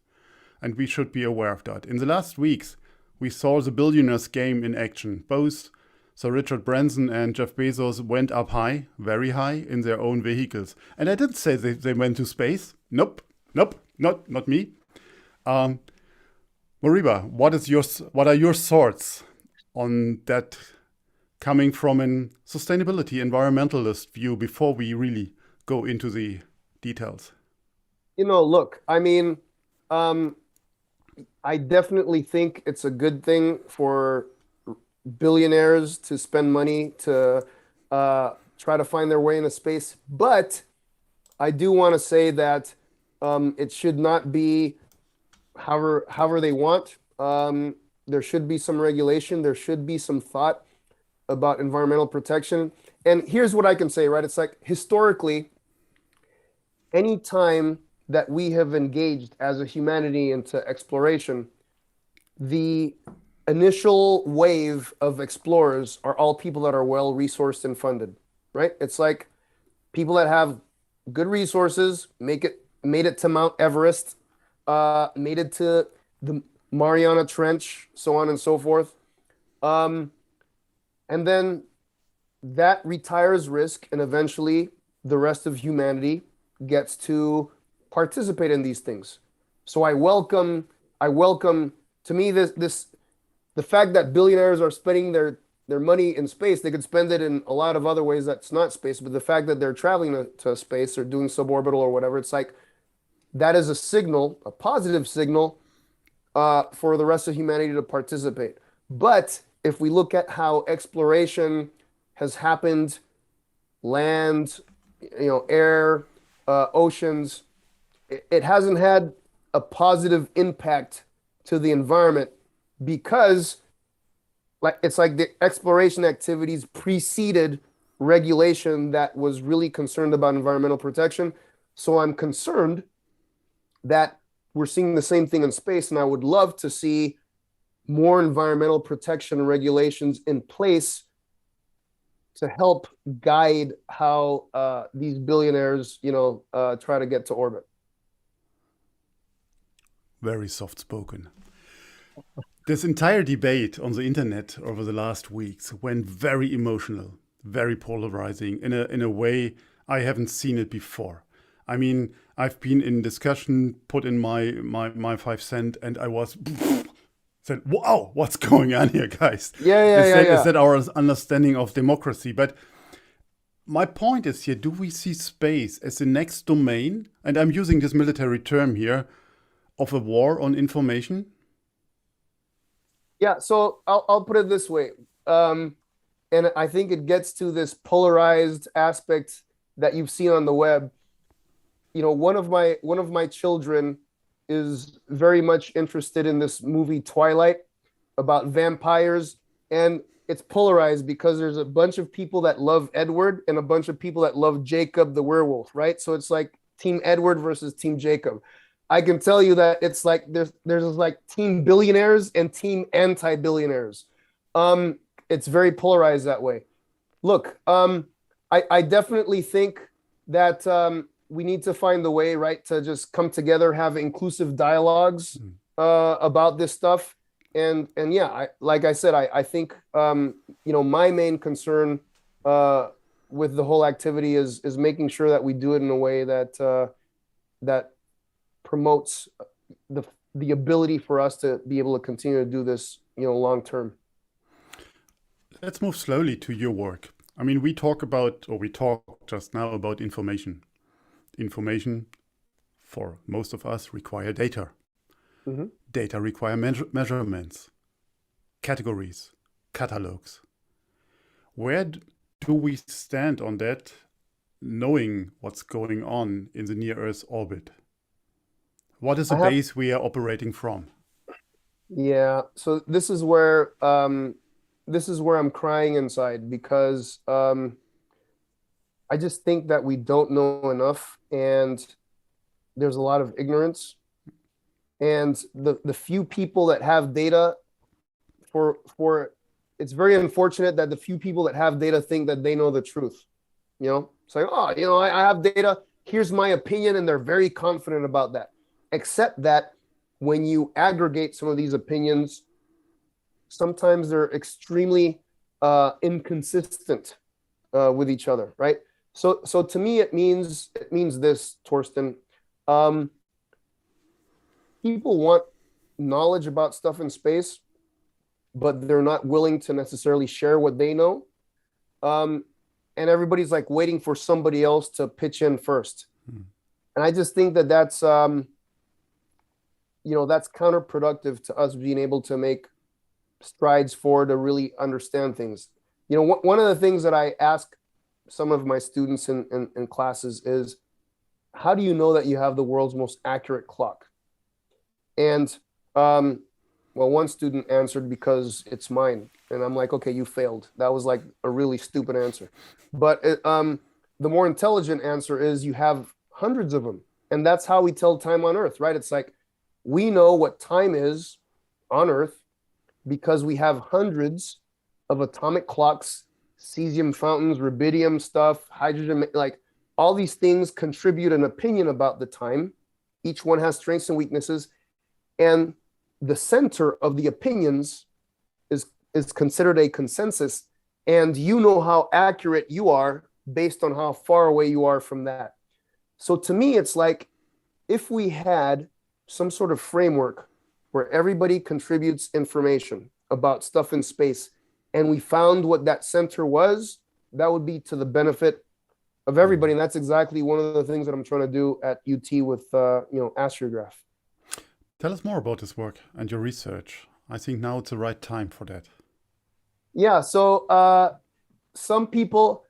And we should be aware of that. In the last weeks, we saw the billionaires game in action. Both Sir Richard Branson and Jeff Bezos went up high, very high, in their own vehicles. And I didn't say they went to space. Nope, not me. Moriba, what are your thoughts on that, coming from a sustainability environmentalist view, before we really go into the details? Look, I mean, I definitely think it's a good thing for billionaires to spend money to try to find their way into space. But I do want to say that it should not be however they want. There should be some regulation. There should be some thought about environmental protection. And here's what I can say, right? It's like, historically, any time that we have engaged as a humanity into exploration, the initial wave of explorers are all people that are well resourced and funded, right? It's like people that have good resources made it to Mount Everest, made it to the Mariana Trench, so on and so forth. And then that retires risk, and eventually the rest of humanity gets to participate in these things. So I welcome to me the fact that billionaires are spending their money in space. They could spend it in a lot of other ways that's not space, but the fact that they're traveling to space or doing suborbital or whatever, it's like, that is a signal, a positive signal for the rest of humanity to participate. But if we look at how exploration has happened, land, air, oceans, it hasn't had a positive impact to the environment, because it's like the exploration activities preceded regulation that was really concerned about environmental protection. So I'm concerned that we're seeing the same thing in space, and I would love to see more environmental protection regulations in place to help guide how these billionaires, try to get to orbit. Very soft-spoken. This entire debate on the internet over the last weeks went very emotional, very polarizing, in a way I haven't seen it before. I mean, I've been in discussion, put in my 5 cents, and I was said, "Wow, what's going on here, guys?" Is that our understanding of democracy? But my point is here: do we see space as the next domain? And I'm using this military term here, of a war on information. Yeah, so I'll put it this way, and I think it gets to this polarized aspect that you've seen on the web. One of my children is very much interested in this movie Twilight about vampires, and it's polarized because there's a bunch of people that love Edward and a bunch of people that love Jacob the werewolf, right? So it's like Team Edward versus Team Jacob. I can tell you that it's like there's like team billionaires and team anti-billionaires. It's very polarized that way. Look, I definitely think that we need to find the way, right, to just come together, have inclusive dialogues about this stuff. And yeah, like I said, I think my main concern with the whole activity is making sure that we do it in a way that that promotes the ability for us to be able to continue to do this, long term. Let's move slowly to your work. I mean, we talked just now about information. Information, for most of us, require data. Mm-hmm. Data require measurements, categories, catalogs. Where do we stand on that, knowing what's going on in the near Earth orbit? What is the base we are operating from? Yeah, so this is where I'm crying inside, because I just think that we don't know enough, and there's a lot of ignorance. And the few people that have data, it's very unfortunate that the few people that have data think that they know the truth. You know, it's like, oh, you know, I have data, here's my opinion, and they're very confident about that. Except that when you aggregate some of these opinions, sometimes they're extremely inconsistent with each other, right? So to me, it means this, Torsten. People want knowledge about stuff in space, but they're not willing to necessarily share what they know. And everybody's like waiting for somebody else to pitch in first. And I just think that that's counterproductive to us being able to make strides forward to really understand things. You know, one of the things that I ask some of my students in classes is, how do you know that you have the world's most accurate clock? And well, one student answered, because it's mine. And I'm like, okay, you failed. That was like a really stupid answer. But the more intelligent answer is, you have hundreds of them. And that's how we tell time on Earth, right? It's like, we know what time is on Earth because we have hundreds of atomic clocks, cesium fountains, rubidium stuff, hydrogen, like all these things contribute an opinion about the time. Each one has strengths and weaknesses. And the center of the opinions is considered a consensus. And you know how accurate you are based on how far away you are from that. So to me, it's like, if we had some sort of framework where everybody contributes information about stuff in space, and we found what that center was, that would be to the benefit of everybody. And that's exactly one of the things that I'm trying to do at UT with Astrograph. Tell us more about this work and your research. I think now it's the right time for that. Yeah, so some people,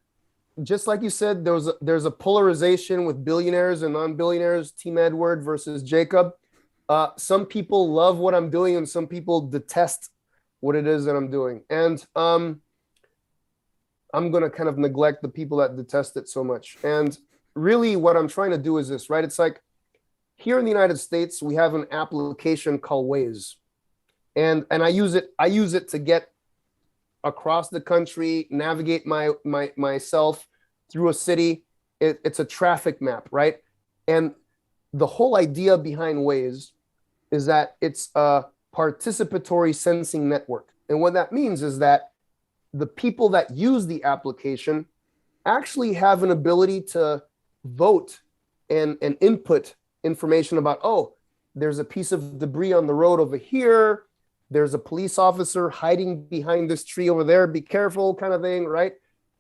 just like you said, there's a polarization with billionaires and non-billionaires, Team Edward versus Jacob. Some people love what I'm doing, and some people detest what it is that I'm doing. And I'm going to kind of neglect the people that detest it so much. And really what I'm trying to do is this, right? It's like, here in the United States, we have an application called Waze. And I use it to get across the country, navigate myself through a city. It's a traffic map, right? And the whole idea behind Waze is that it's a participatory sensing network. And what that means is that the people that use the application actually have an ability to vote and input information about, oh, there's a piece of debris on the road over here. There's a police officer hiding behind this tree over there. Be careful, kind of thing, right?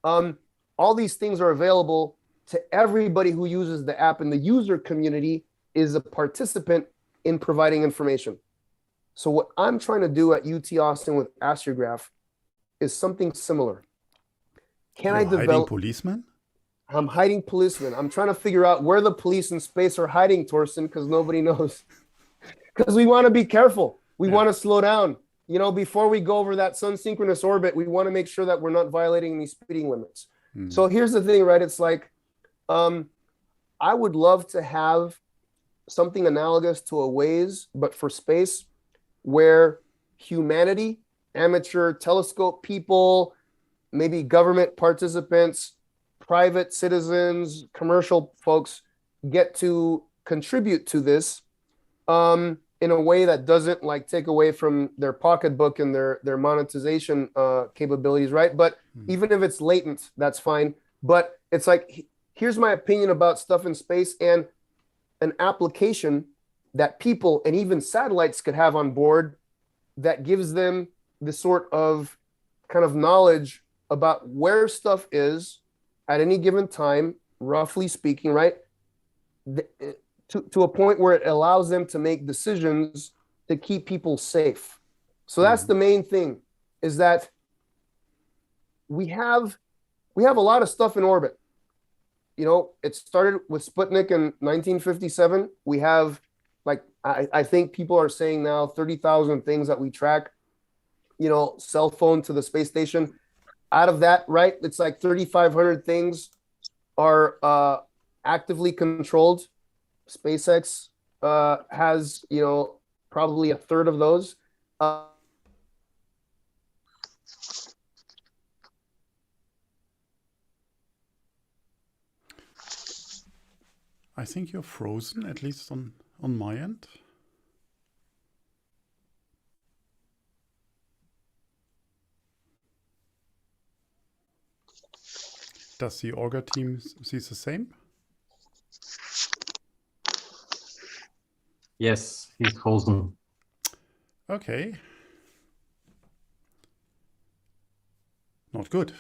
All these things are available to everybody who uses the app, and the user community is a participant in providing information. So what I'm trying to do at UT Austin with Astrograph is something similar. Can I develop hiding policemen? I'm hiding policemen. I'm trying to figure out where the police in space are hiding, Torsten, because nobody knows. Because we want to be careful. We want to slow down. You know, before we go over that sun-synchronous orbit, we want to make sure that we're not violating these speeding limits. So here's the thing, right? It's like, I would love to have something analogous to a Waze, but for space, where humanity, amateur telescope people, maybe government participants, private citizens, commercial folks get to contribute to this in a way that doesn't like take away from their pocketbook and their monetization capabilities, right? But even if it's latent, that's fine. But it's like, here's my opinion about stuff in space, and an application that people and even satellites could have on board that gives them the sort of kind of knowledge about where stuff is at any given time, roughly speaking, right? To a point where it allows them to make decisions to keep people safe. So that's the main thing, is that we have a lot of stuff in orbit. You know, it started with Sputnik in 1957. We have, like, I think people are saying now 30,000 things that we track, you know, cell phone to the space station. Out of that, right, it's like 3,500 things are actively controlled. SpaceX has, you know, probably a third of those. I think you're frozen, at least on my end. Does the Orga team see the same? Yes, he's frozen. Okay. Not good.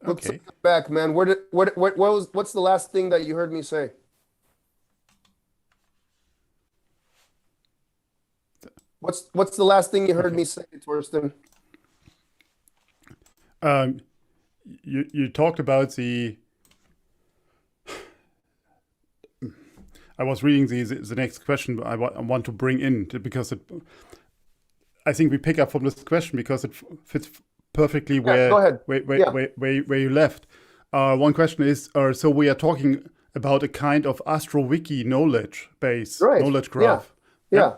Okay. Back, man. What's the last thing that you heard me say? What's the last thing you heard me say, Torsten? You talked about the. I was reading the next question, but I want to bring in because I think we pick up from this question because it fits perfectly where you left. One question is, so we are talking about a kind of AstroWiki knowledge base, knowledge graph. Yeah.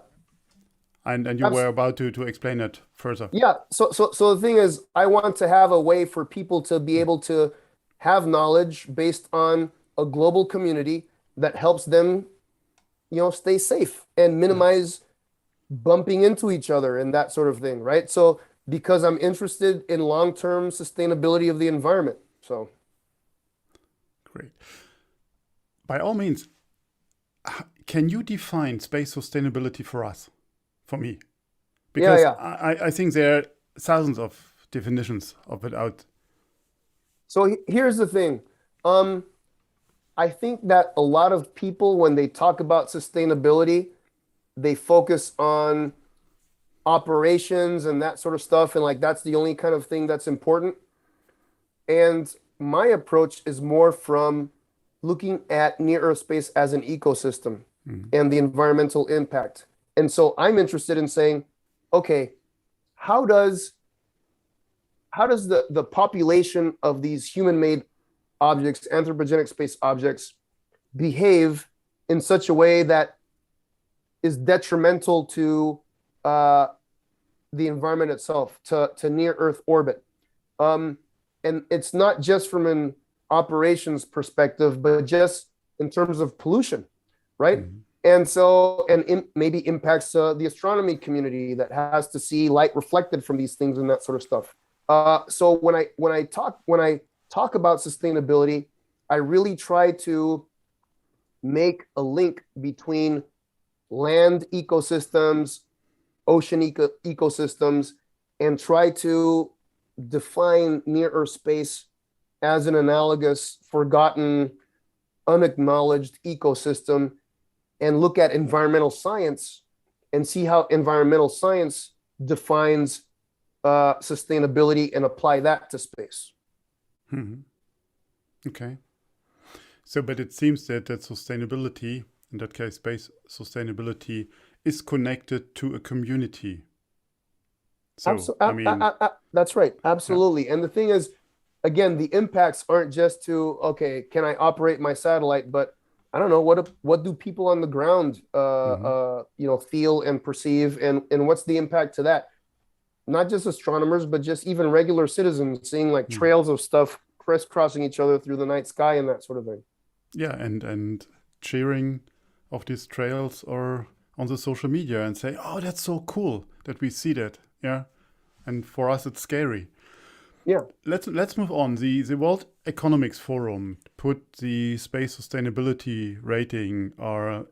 And you were about to explain it further. Yeah. So the thing is, I want to have a way for people to be able to have knowledge based on a global community that helps them, you know, stay safe and minimize bumping into each other and that sort of thing, right? So because I'm interested in long-term sustainability of the environment. So great. By all means, can you define space sustainability for us? For me, because I think there are thousands of definitions of it out. So here's the thing. I think that a lot of people, when they talk about sustainability, they focus on operations and that sort of stuff. And like, that's the only kind of thing that's important. And my approach is more from looking at near Earth space as an ecosystem and the environmental impact. And so I'm interested in saying, okay, how does the population of these human-made objects, anthropogenic space objects, behave in such a way that is detrimental to the environment itself, to near Earth orbit? And it's not just from an operations perspective, but just in terms of pollution, right? And so, maybe impacts the astronomy community that has to see light reflected from these things and that sort of stuff. So when I talk about sustainability, I really try to make a link between land ecosystems, ocean ecosystems, and try to define near Earth space as an analogous, forgotten, unacknowledged ecosystem, and look at environmental science and see how environmental science defines sustainability and apply that to space. Okay. So, but it seems that sustainability, in that case, space sustainability, is connected to a community. So, that's right. Absolutely. Yeah. And the thing is, again, the impacts aren't just to, okay, can I operate my satellite, but I don't know, what do people on the ground, you know, feel and perceive, and what's the impact to that? Not just astronomers, but just even regular citizens seeing like trails of stuff crisscrossing each other through the night sky and that sort of thing. Yeah, and cheering of these trails or on the social media and say, oh, that's so cool that we see that. Yeah. And for us, it's scary. Yeah. Let's move on. The World Economics Forum put the space sustainability rating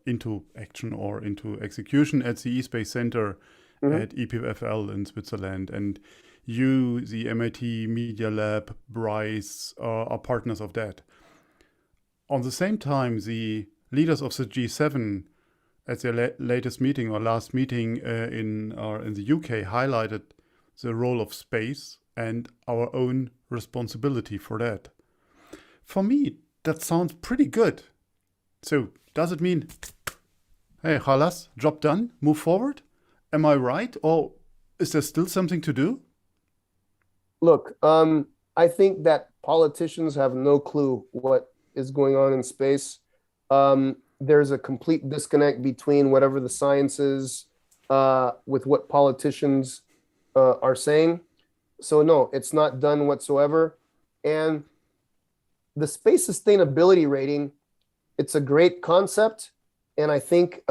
into action or into execution at the eSpace Center at EPFL in Switzerland. And you, the MIT Media Lab, Bryce are partners of that. On the same time, the leaders of the G7 at their latest meeting or last meeting in the UK highlighted the role of space and our own responsibility for that. For me, that sounds pretty good. So does it mean, hey, halas, job done, move forward? Am I right? Or is there still something to do? Look, I think that politicians have no clue what is going on in space. There's a complete disconnect between whatever the science is with what politicians are saying. So no, it's not done whatsoever. And the space sustainability rating, it's a great concept. And I think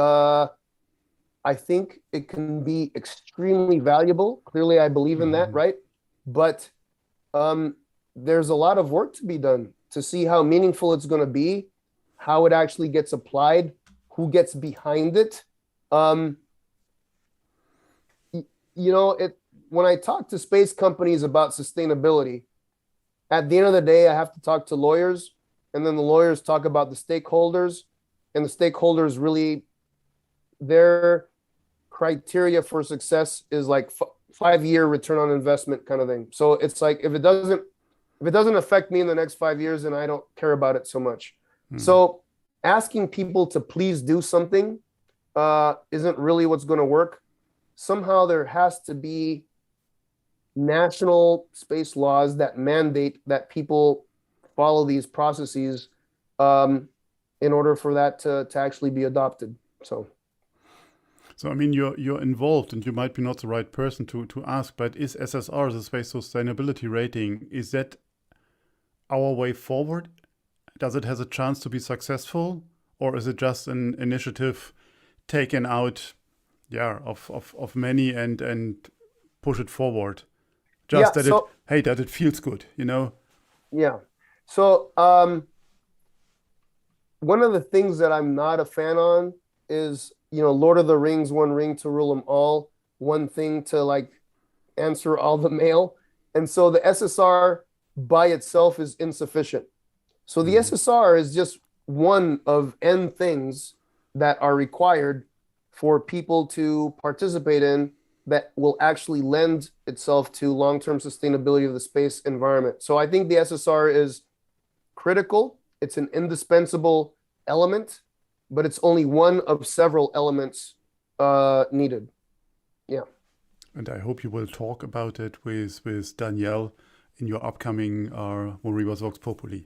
it can be extremely valuable. Clearly, I believe in that, right? But there's a lot of work to be done to see how meaningful it's going to be, how it actually gets applied, who gets behind it. When I talk to space companies about sustainability, at the end of the day, I have to talk to lawyers, and then the lawyers talk about the stakeholders, and the stakeholders really, their criteria for success is like 5-year return on investment kind of thing. So it's like, if it doesn't affect me in the next 5 years, then I don't care about it so much. So asking people to please do something isn't really what's going to work. Somehow there has to be national space laws that mandate that people follow these processes in order for that to actually be adopted. So I mean, you're involved, and you might be not the right person to ask, but is SSR, the Space Sustainability Rating, is that our way forward? Does it have a chance to be successful, or is it just an initiative taken out, of many and push it forward? Just that it feels good, you know? Yeah. So one of the things that I'm not a fan on is, Lord of the Rings, one ring to rule them all, one thing to like answer all the mail. And so the SSR by itself is insufficient. So the SSR is just one of N things that are required for people to participate in that will actually lend itself to long-term sustainability of the space environment. So I think the SSR is critical. It's an indispensable element, but it's only one of several elements needed. Yeah. And I hope you will talk about it with Danielle in your upcoming Moriba Vox Populi.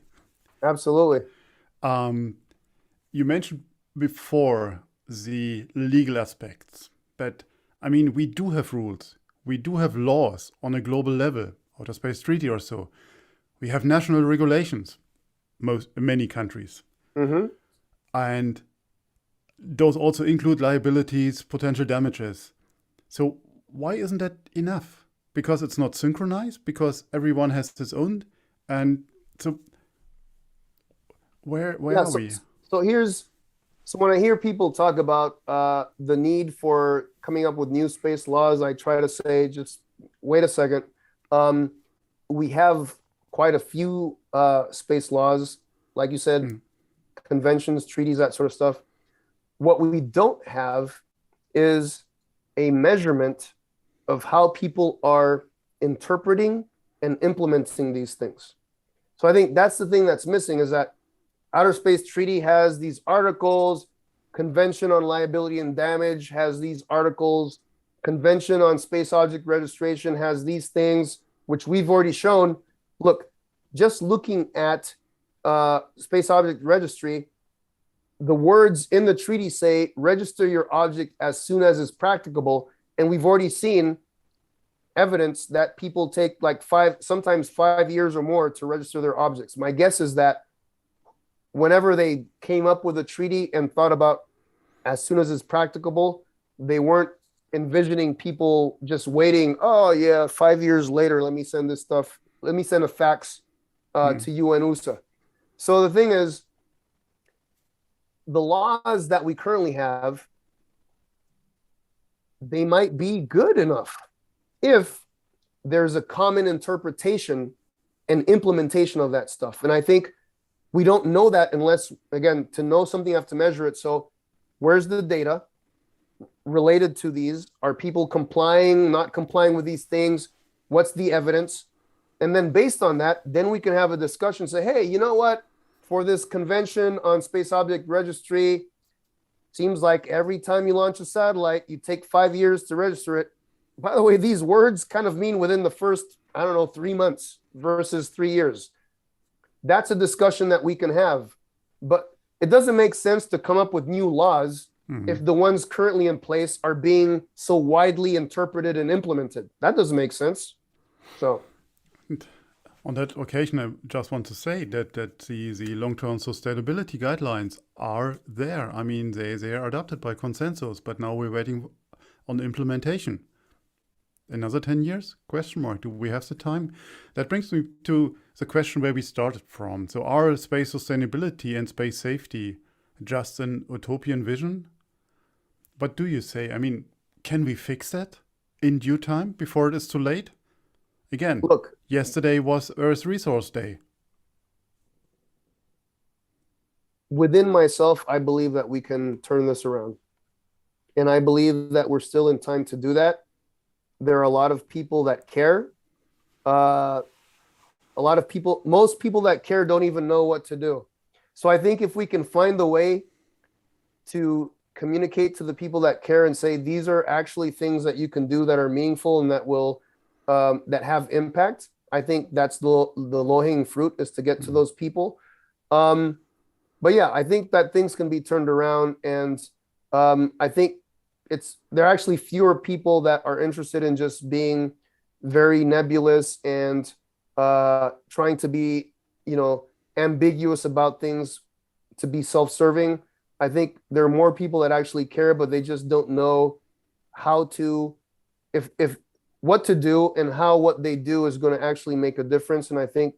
Absolutely. You mentioned before the legal aspects, but I mean, we do have rules. We do have laws on a global level, Outer Space Treaty or so. We have national regulations, many countries. And those also include liabilities, potential damages. So why isn't that enough? Because it's not synchronized? Because everyone has his own? And so where are we? So when I hear people talk about the need for coming up with new space laws, I try to say, just wait a second. We have quite a few space laws, like you said, conventions, treaties, that sort of stuff. What we don't have is a measurement of how people are interpreting and implementing these things. So I think that's the thing that's missing, is that Outer Space Treaty has these articles, Convention on Liability and Damage has these articles, Convention on Space Object Registration has these things, which we've already shown. Look, just looking at Space Object Registry, the words in the treaty say, register your object as soon as is practicable. And we've already seen evidence that people take like sometimes 5 years or more to register their objects. My guess is that whenever they came up with a treaty and thought about as soon as it's practicable, they weren't envisioning people just waiting, 5 years later, let me send this stuff let me send a fax to you and USA. So the thing is, the laws that we currently have, they might be good enough if there's a common interpretation and implementation of that stuff. And I think we don't know that unless, again, to know something, you have to measure it. So where's the data related to these? Are people complying, not complying with these things? What's the evidence? And then based on that, then we can have a discussion, say, hey, you know what? For this convention on space object registry, seems like every time you launch a satellite, you take 5 years to register it. By the way, these words kind of mean within the first, 3 months versus 3 years. That's a discussion that we can have. But it doesn't make sense to come up with new laws if the ones currently in place are being so widely interpreted and implemented. That doesn't make sense. So on that occasion, I just want to say that the long-term sustainability guidelines are there. I mean, they are adopted by consensus, but now we're waiting on implementation. Another 10 years? Question mark. Do we have the time? That brings me to the question where we started from. So are space sustainability and space safety just an utopian vision? What do you say? I mean, can we fix that in due time before it is too late? Again, look, yesterday was Earth Resource Day. Within myself, I believe that we can turn this around. And I believe that we're still in time to do that. There are a lot of people that care. Most people that care don't even know what to do. So I think if we can find the way to communicate to the people that care and say, these are actually things that you can do that are meaningful and that will, that have impact. I think that's the low-hanging fruit, is to get to those people. But yeah, I think that things can be turned around, and I think there are actually fewer people that are interested in just being very nebulous and trying to be, ambiguous about things to be self-serving. I think there are more people that actually care, but they just don't know how to, what to do and how what they do is going to actually make a difference. And I think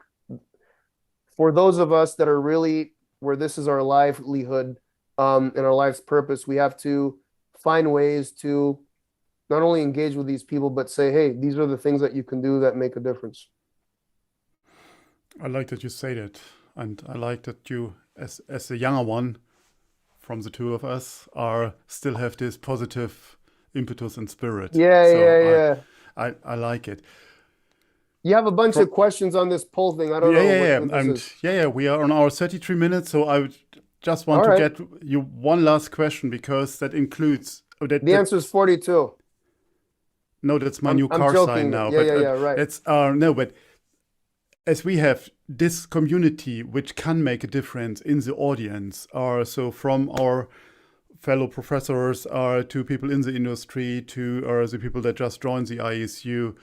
for those of us that are really where this is our livelihood and our life's purpose, we have to find ways to not only engage with these people, but say, hey, these are the things that you can do that make a difference. I like that you say that. And I like that you, as the younger one from the two of us, still have this positive impetus and spirit. Yeah. I like it. You have a bunch of questions on this poll thing. I don't know what this is. We are on our 33 minutes, so I would just want to get you one last question, because that includes... the answer is 42. No, that's my new car sign now. Right. It's but as we have this community which can make a difference in the audience, so from our fellow professors to people in the industry to the people that just joined the ISU,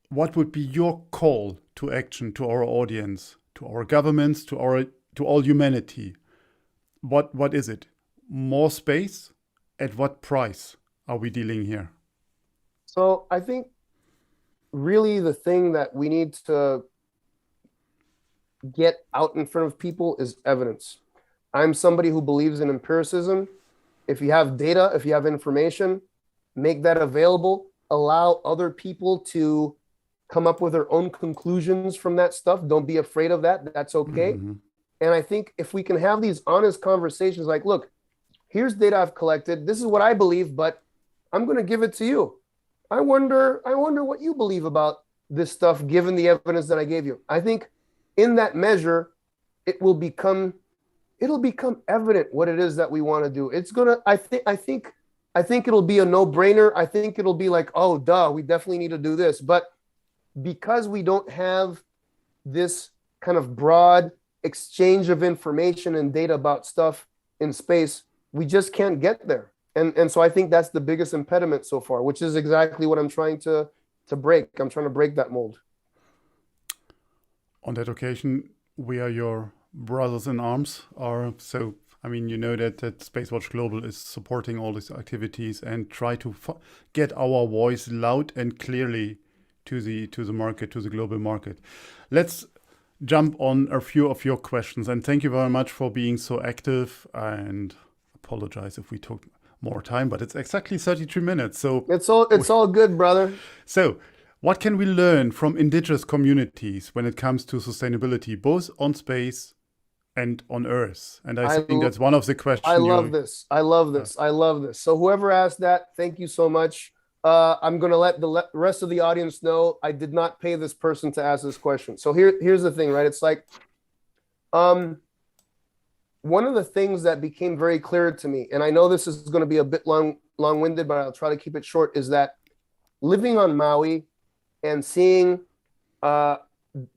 what would be your call to action to our audience, to our governments, to all humanity? What is it? More space? At what price are we dealing here? So I think really the thing that we need to get out in front of people is evidence. I'm somebody who believes in empiricism. If you have data, if you have information, make that available. Allow other people to come up with their own conclusions from that stuff. Don't be afraid of that. That's okay. And I think if we can have these honest conversations like, look, here's data I've collected. This is what I believe, but I'm going to give it to you. I wonder what you believe about this stuff, given the evidence that I gave you. I think in that measure, it'll become evident what it is that we want to do. I think it'll be a no-brainer. I think it'll be like, oh, duh, we definitely need to do this. But because we don't have this kind of broad exchange of information and data about stuff in space, we just can't get there. And so I think that's the biggest impediment so far, which is exactly what I'm trying to break. I'm trying to break that mold. On that occasion, we are your brothers in arms. So, I mean, you know that Spacewatch Global is supporting all these activities and try to get our voice loud and clearly to the market, to the global market. Let's jump on a few of your questions, and thank you very much for being so active, and apologize if we took more time, but it's exactly 33 minutes. So it's all good, brother. So what can we learn from indigenous communities when it comes to sustainability, both on space and on Earth? And I think that's one of the questions. I love this. I love this. I love this. So whoever asked that, thank you so much. I'm going to let the rest of the audience know I did not pay this person to ask this question. So here's the thing, right? It's like, one of the things that became very clear to me, and I know this is going to be a bit long-winded, but I'll try to keep it short, is that living on Maui and seeing the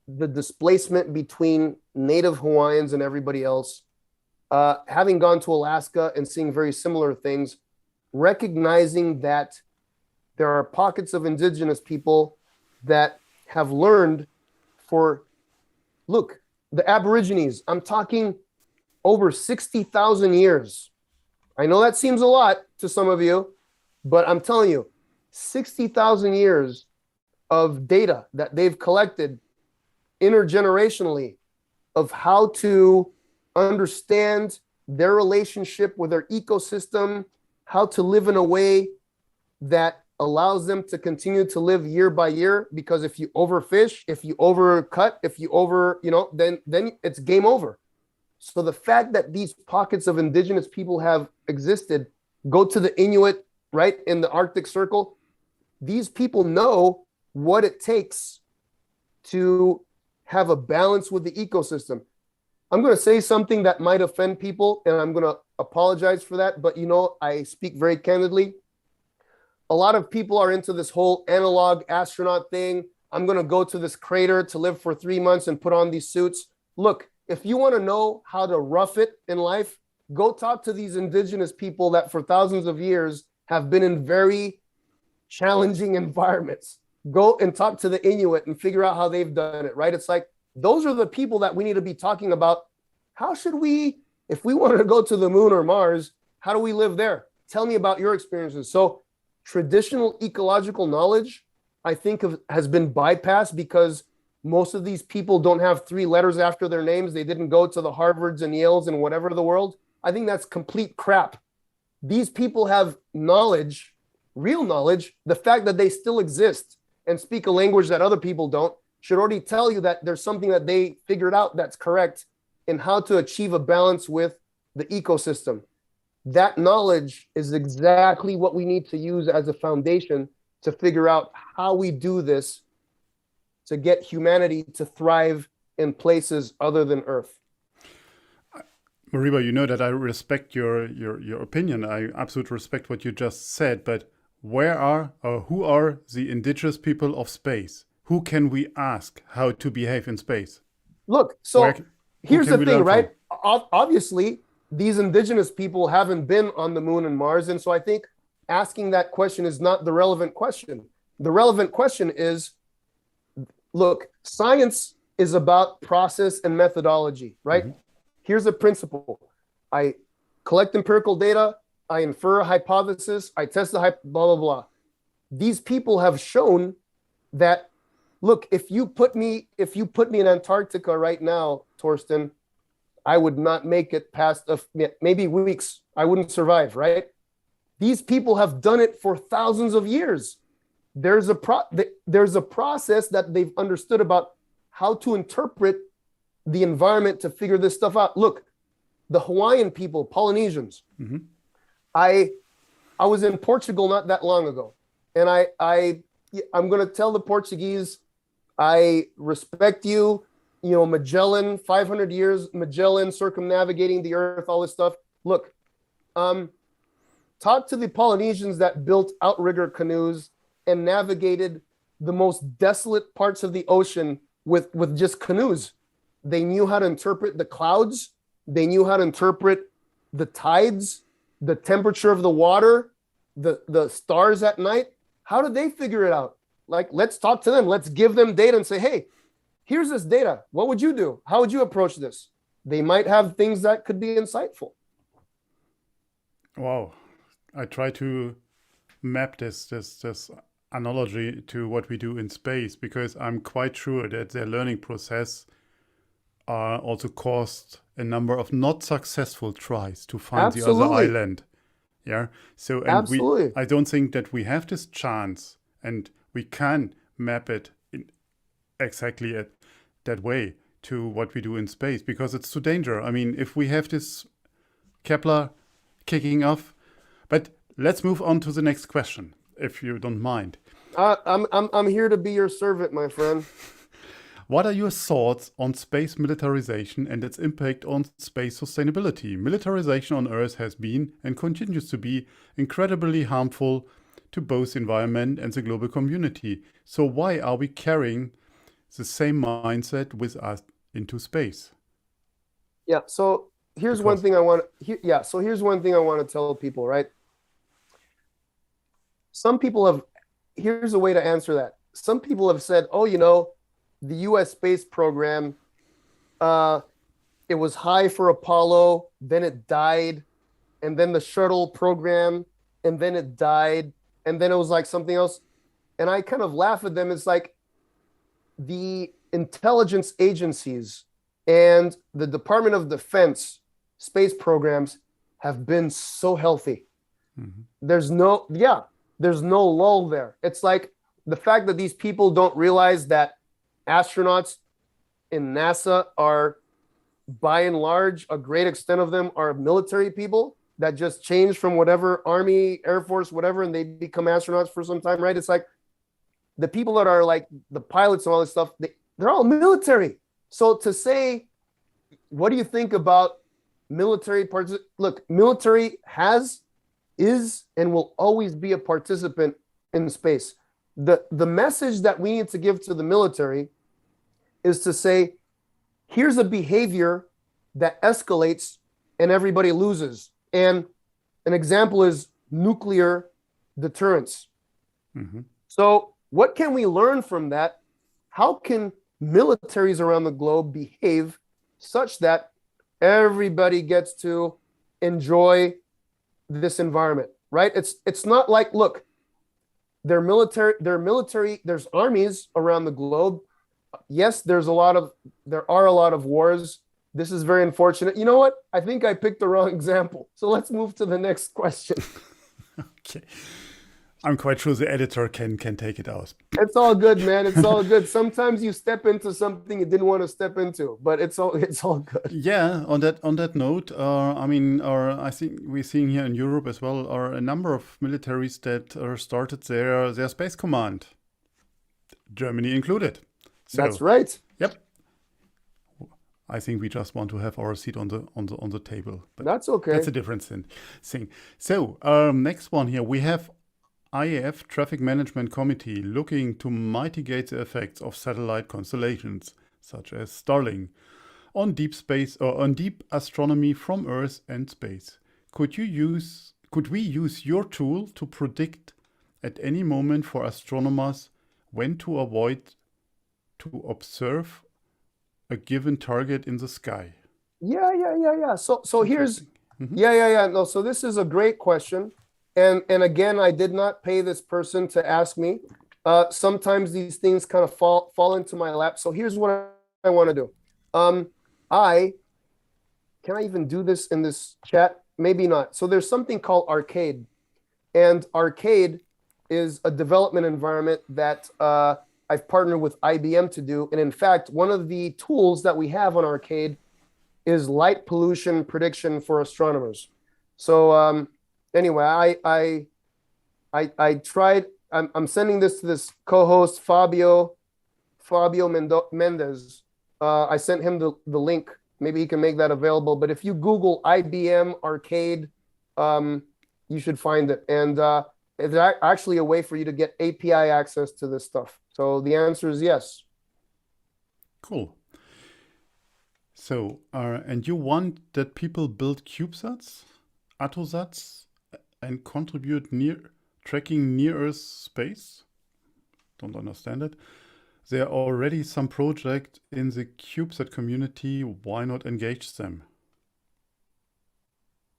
displacement between native Hawaiians and everybody else, having gone to Alaska and seeing very similar things, recognizing that there are pockets of indigenous people that have learned look, the Aborigines, I'm talking over 60,000 years. I know that seems a lot to some of you, but I'm telling you, 60,000 years of data that they've collected intergenerationally of how to understand their relationship with their ecosystem, how to live in a way that allows them to continue to live year by year. Because if you overfish, if you overcut, if you then it's game over. So the fact that these pockets of indigenous people have existed, go to the Inuit, right, in the Arctic Circle, these people know what it takes to have a balance with the ecosystem. I'm going to say something that might offend people, and I'm going to apologize for that, but I speak very candidly. A lot of people are into this whole analog astronaut thing. I'm going to go to this crater to live for 3 months and put on these suits. Look, if you want to know how to rough it in life, go talk to these indigenous people that for thousands of years have been in very challenging environments. Go and talk to the Inuit and figure out how they've done it, right? It's like, those are the people that we need to be talking about. How should we, if we wanted to go to the moon or Mars, how do we live there? Tell me about your experiences. So traditional ecological knowledge, I think has been bypassed because most of these people don't have 3 letters after their names. They didn't go to the Harvards and Yales and whatever the world. I think that's complete crap. These people have knowledge, real knowledge. The fact that they still exist and speak a language that other people don't should already tell you that there's something that they figured out that's correct in how to achieve a balance with the ecosystem. That knowledge is exactly what we need to use as a foundation to figure out how we do this to get humanity to thrive in places other than Earth. Mariba, you know that I respect your opinion. I absolutely respect what you just said, but who are the indigenous people of space? Who can we ask how to behave in space? Look, so here's the thing, right? Obviously, these indigenous people haven't been on the moon and Mars, and so I think asking that question is not the relevant question. The relevant question is, look, science is about process and methodology, right? Mm-hmm. Here's a principle. I collect empirical data, I infer a hypothesis, I test the blah, blah, blah. These people have shown that, look, if you put me in Antarctica right now, Torsten, I would not make it past maybe weeks. I wouldn't survive, right? These people have done it for thousands of years. There's a process that they've understood about how to interpret the environment to figure this stuff out. Look, the Hawaiian people, Polynesians. Mm-hmm. I was in Portugal not that long ago, and I'm going to tell the Portuguese, I respect you. Magellan, 500 years, Magellan circumnavigating the Earth, all this stuff. Look, talk to the Polynesians that built outrigger canoes and navigated the most desolate parts of the ocean with just canoes. They knew how to interpret the clouds. They knew how to interpret the tides, the temperature of the water, the stars at night. How did they figure it out? Like, let's talk to them. Let's give them data and say, hey, here's this data. What would you do? How would you approach this? They might have things that could be insightful. Wow. I try to map this analogy to what we do in space, because I'm quite sure that their learning process also caused a number of not successful tries to find the other Absolutely. island. Yeah. So, and Absolutely. I don't think that we have this chance and we can map it in exactly that way to what we do in space, because it's too dangerous. I mean, if we have this Kepler kicking off, but let's move on to the next question, if you don't mind. I'm here to be your servant, my friend. What are your thoughts on space militarization and its impact on space sustainability? Militarization on Earth has been and continues to be incredibly harmful to both the environment and the global community. So why are we carrying the same mindset with us into space? Yeah. So here's one thing I want. So here's one thing I want to tell people. Right. Some people have. Here's a way to answer that. Some people have said, "Oh, you know, the U.S. space program, it was high for Apollo, then it died, and then the shuttle program, and then it died, and then it was like something else." And I kind of laugh at them. It's like the intelligence agencies and the Department of Defense space programs have been so healthy. Mm-hmm. There's no lull there. It's like the fact that these people don't realize that astronauts in NASA are, by and large, a great extent of them are military people that just change from whatever Army, Air Force, whatever, and they become astronauts for some time, right? It's like the people that are like the pilots and all this stuff, they're all military. So to say, what do you think about military parts? Look, military is, and will always be a participant in space. The message that we need to give to the military is to say, here's a behavior that escalates and everybody loses. And an example is nuclear deterrence. Mm-hmm. So what can we learn from that? How can militaries around the globe behave such that everybody gets to enjoy this environment, right? It's not like, look, they're military, there's armies around the globe. Yes, there are a lot of wars. This is very unfortunate. You know what? I think I picked the wrong example. So let's move to the next question. Okay. I'm quite sure the editor can take it out. It's all good, man. It's all good. Sometimes you step into something you didn't want to step into, but it's all good. Yeah. On that note, I think we're seeing here in Europe as well are a number of militaries that started their space command, Germany included. So, that's right. Yep. I think we just want to have our seat on the table. But that's okay. That's a different thing. So next one here we have IAF Traffic Management Committee looking to mitigate the effects of satellite constellations such as Starlink on deep space or on deep astronomy from Earth and space. Could we use your tool to predict at any moment for astronomers when to avoid to observe a given target in the sky? Yeah. So here's No, so this is a great question. And again, I did not pay this person to ask me. Sometimes these things kind of fall into my lap. So here's what I want to do. Can I even do this in this chat? Maybe not. So there's something called Arcade. And Arcade is a development environment that I've partnered with IBM to do. And in fact, one of the tools that we have on Arcade is light pollution prediction for astronomers. So anyway, I tried. I'm sending this to this co-host Fabio Mendez. I sent him the link. Maybe he can make that available. But if you Google IBM Arcade, you should find it. And it's actually a way for you to get API access to this stuff. So the answer is yes. Cool. So, and you want that people build CubeSats, AutoSats, and contribute tracking near-Earth space? Don't understand it. There are already some projects in the CubeSat community. Why not engage them?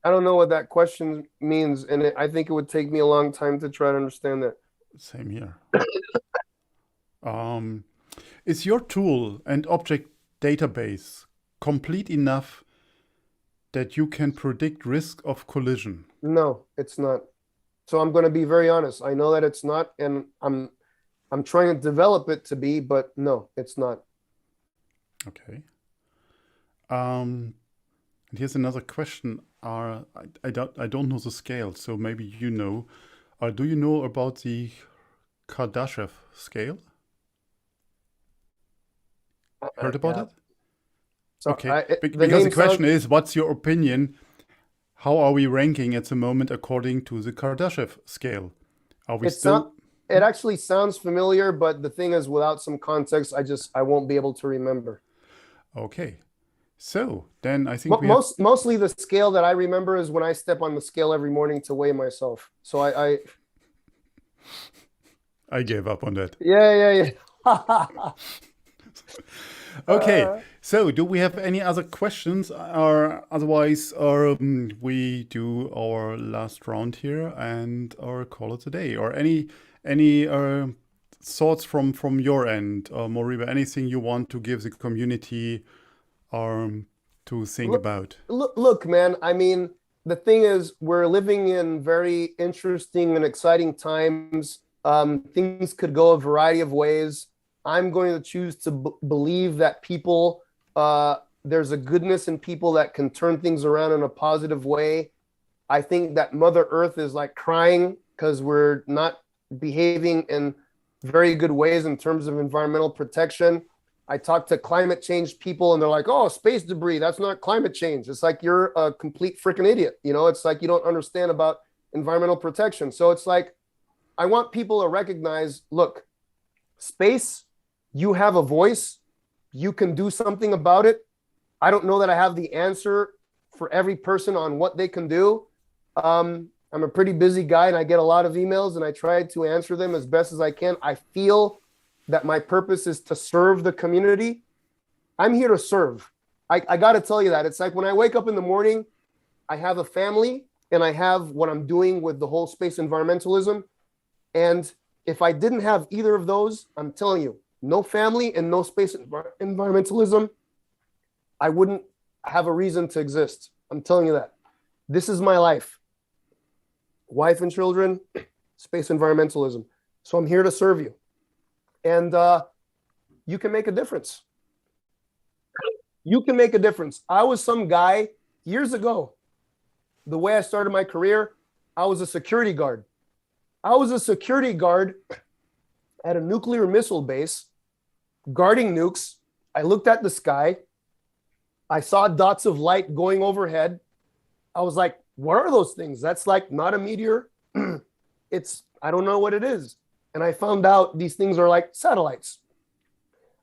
I don't know what that question means, and I think it would take me a long time to try to understand that. Same here. Is your tool and object database complete enough that you can predict risk of collision? No, it's not. So I'm going to be very honest. I know that it's not, and I'm trying to develop it to be, but no, it's not. Okay. And here's another question. I don't know the scale, so maybe you know. Do you know about the Kardashev scale? Heard about Yeah. it? So Okay. the Because name the question sounds- is, what's your opinion? How are we ranking at the moment according to the Kardashev scale? Are we still? It actually sounds familiar, but the thing is, without some context, I won't be able to remember. Okay. So then I think we have... Mostly the scale that I remember is when I step on the scale every morning to weigh myself. So I gave up on that. Yeah. Okay, so do we have any other questions, or otherwise we do our last round here and our call it a day? Or any thoughts from your end, Moriba? Anything you want to give the community to think about? Look, man. I mean, the thing is, we're living in very interesting and exciting times. Things could go a variety of ways. I'm going to choose to believe that people, there's a goodness in people that can turn things around in a positive way. I think that Mother Earth is like crying because we're not behaving in very good ways in terms of environmental protection. I talk to climate change people and they're like, oh, space debris, that's not climate change. It's like, you're a complete freaking idiot. You know, it's like, you don't understand about environmental protection. So it's like, I want people to recognize, look, space, you have a voice, you can do something about it. I don't know that I have the answer for every person on what they can do. I'm a pretty busy guy and I get a lot of emails and I try to answer them as best as I can. I feel that my purpose is to serve the community. I'm here to serve. I got to tell you that. It's like when I wake up in the morning, I have a family and I have what I'm doing with the whole space environmentalism. And if I didn't have either of those, I'm telling you, no family and no space environmentalism, I wouldn't have a reason to exist. I'm telling you that. This is my life. Wife and children, space environmentalism. So I'm here to serve you. And you can make a difference. You can make a difference. I was some guy years ago. The way I started my career, I was a security guard. I was a security guard at a nuclear missile base, guarding nukes. I looked at the sky. I saw dots of light going overhead. I was like, what are those things? That's like not a meteor. I don't know what it is. And I found out these things are like satellites.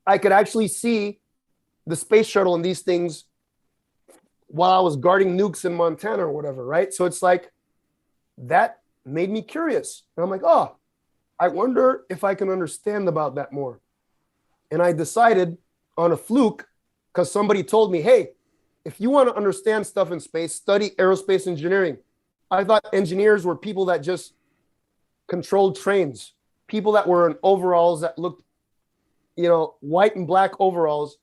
I could actually see the space shuttle and these things while I was guarding nukes in Montana or whatever, right? So it's like, that made me curious. And I'm like, oh, I wonder if I can understand about that more. And I decided on a fluke, because somebody told me, hey, if you want to understand stuff in space, study aerospace engineering. I thought engineers were people that just controlled trains, people that were in overalls that looked, you know, white and black overalls.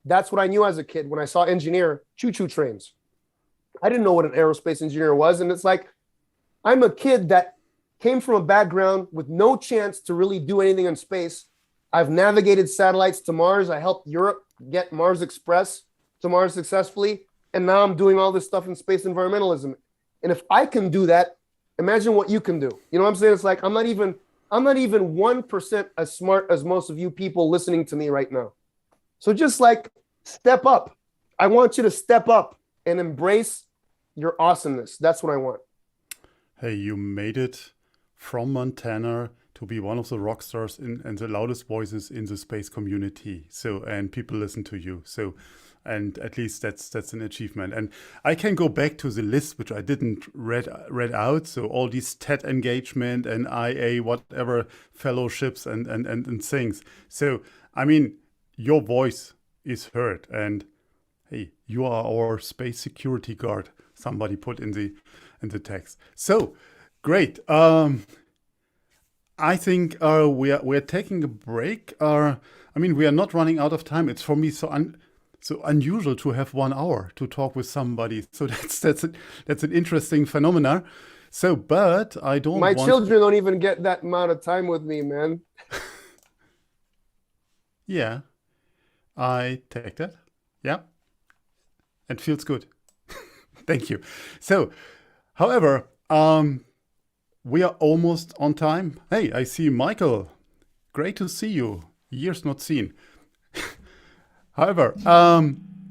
That's what I knew as a kid when I saw engineer, choo-choo trains. I didn't know what an aerospace engineer was. And it's like, I'm a kid that came from a background with no chance to really do anything in space. I've navigated satellites to Mars. I helped Europe get Mars Express to Mars successfully. And now I'm doing all this stuff in space environmentalism. And if I can do that, imagine what you can do. You know what I'm saying? It's like, I'm not even 1% as smart as most of you people listening to me right now. So just like step up. I want you to step up and embrace your awesomeness. That's what I want. Hey, you made it from Montana to be one of the rock stars and the loudest voices in the space community. So, and people listen to you. So, and at least that's an achievement. And I can go back to the list, which I didn't read out. So all these TED engagement and IA, whatever fellowships and things. So, I mean, your voice is heard. And hey, you are our space security guard. Somebody put in the text. So great. I think we're taking a break. I mean, we are not running out of time. It's for me so unusual to have 1 hour to talk with somebody. So that's an interesting phenomena. So, but I don't. My children don't even get that amount of time with me, man. Yeah, I take that. Yeah, it feels good. Thank you. So, however, we are almost on time. Hey, I see Michael. Great to see you. Years not seen. However,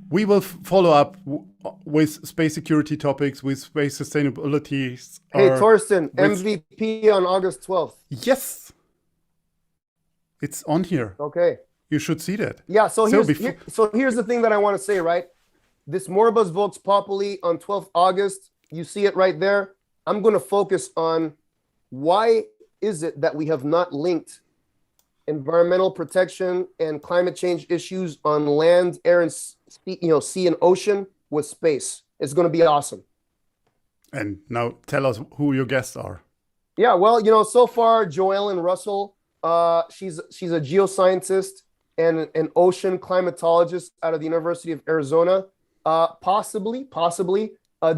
we will follow up with space security topics, with space sustainability. Hey, Torsten, MVP on August 12th. Yes. It's on here. Okay. You should see that. Yeah, so here's the thing that I want to say, right? This Morbus Vox Populi on 12th August, you see it right there. I'm going to focus on why is it that we have not linked environmental protection and climate change issues on land, air, and sea and ocean with space. It's going to be awesome. And now tell us who your guests are. Yeah, well, so far, Joellen Russell, she's a geoscientist and an ocean climatologist out of the University of Arizona. Possibly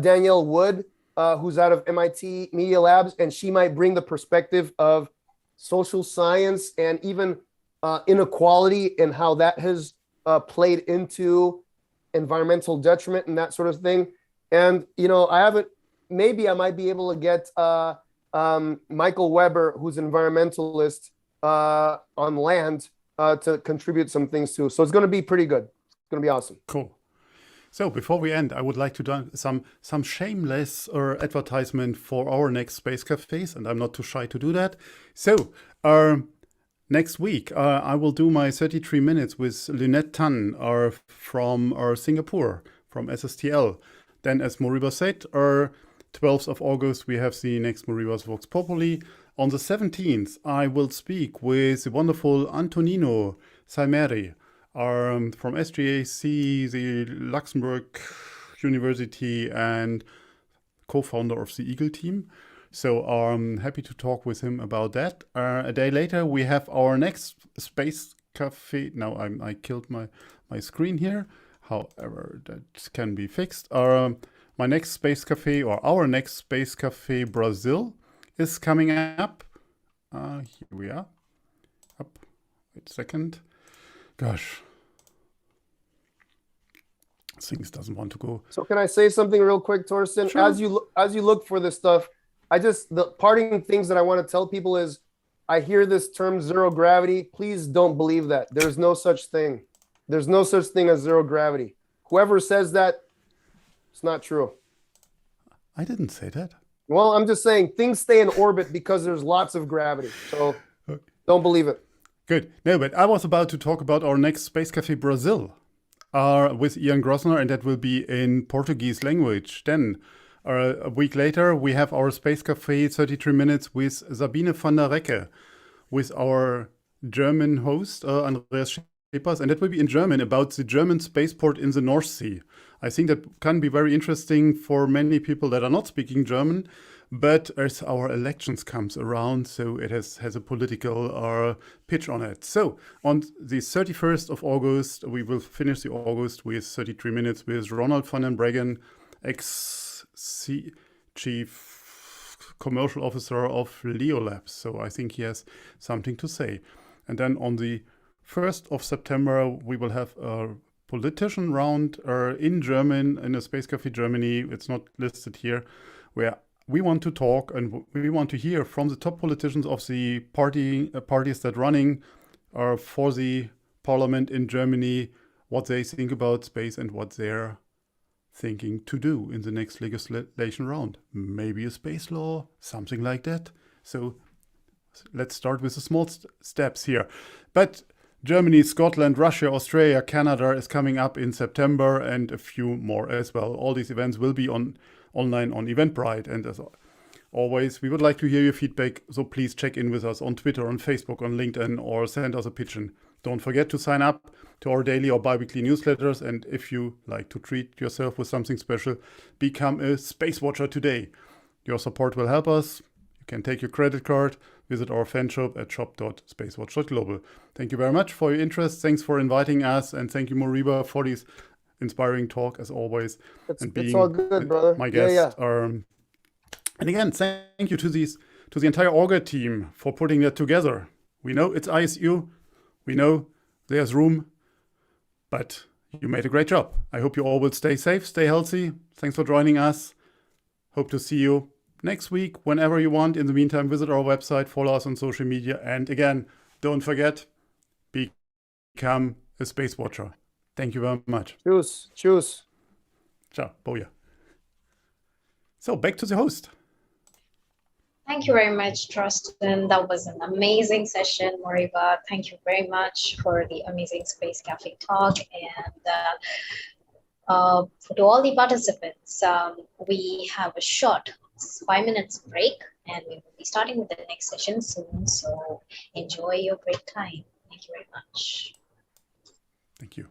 Danielle Wood, who's out of MIT Media Labs, and she might bring the perspective of social science and even inequality and how that has played into environmental detriment and that sort of thing. And, maybe I might be able to get Michael Weber, who's an environmentalist on land, to contribute some things too. So it's going to be pretty good. It's going to be awesome. Cool. So before we end, I would like to do some shameless advertisement for our next Space Cafes, and I'm not too shy to do that. So next week, I will do my 33 minutes with Lynette Tan from Singapore, from SSTL. Then, as Moriba said, 12th of August, we have the next Morbus Vox Populi. On the 17th, I will speak with the wonderful Antonino Salmeri, from SGAC, the Luxembourg University, and co-founder of the Eagle team. So I'm happy to talk with him about that. A day later, we have our next Space Cafe. Now I killed my screen here. However, that can be fixed. My next Space Cafe, or our next Space Cafe Brazil, is coming up. Here we are. Up. Wait a second. Gosh, things doesn't want to go. So can I say something real quick, Torsten? Sure. As you look for this stuff, the parting things that I want to tell people is, I hear this term zero gravity. Please don't believe that. There's no such thing. There's no such thing as zero gravity. Whoever says that, it's not true. I didn't say that. Well, I'm just saying things stay in orbit because there's lots of gravity. So don't believe it. Good. No, but I was about to talk about our next Space Cafe Brazil with Ian Grosner, and that will be in Portuguese language. Then a week later, we have our Space Cafe 33 minutes with Sabine van der Recke, with our German host, Andreas Schepers, and that will be in German about the German spaceport in the North Sea. I think that can be very interesting for many people that are not speaking German. But as our elections comes around, so it has a political pitch on it. So on the 31st of August, we will finish the August with 33 minutes with Ronald van den Breggen, ex-chief commercial officer of Leo Labs. So I think he has something to say. And then on the 1st of September, we will have a politician round in German, in a Space Cafe Germany. It's not listed here, where we want to talk and we want to hear from the top politicians of the parties that running for the parliament in Germany, what they think about space and what they're thinking to do in the next legislation round. Maybe a space law, something like that. So let's start with the small steps here. But Germany, Scotland, Russia, Australia, Canada is coming up in September, and a few more as well. All these events will be online on Eventbrite. And as always, we would like to hear your feedback. So please check in with us on Twitter, on Facebook, on LinkedIn, or send us a pigeon. Don't forget to sign up to our daily or bi-weekly newsletters. And if you like to treat yourself with something special, become a Space Watcher today. Your support will help us. You can take your credit card, visit our fan shop at shop.spacewatch.global. Thank you very much for your interest. Thanks for inviting us. And thank you, Moriba, for this inspiring talk, as always. It's all good, brother. My guest. Yeah. And again, thank you to the entire Orga team for putting that together. We know it's ISU. We know there's room, but you made a great job. I hope you all will stay safe, stay healthy. Thanks for joining us. Hope to see you next week, whenever you want. In the meantime, visit our website, follow us on social media. And again, don't forget, become a space watcher. Thank you very much. Choose. Ciao. Booyah. So back to the host. Thank you very much, Trustin. That was an amazing session, Moriba. Thank you very much for the amazing Space Cafe talk. And to all the participants, we have a short 5 minutes break, and we will be starting with the next session soon. So enjoy your break time. Thank you very much. Thank you.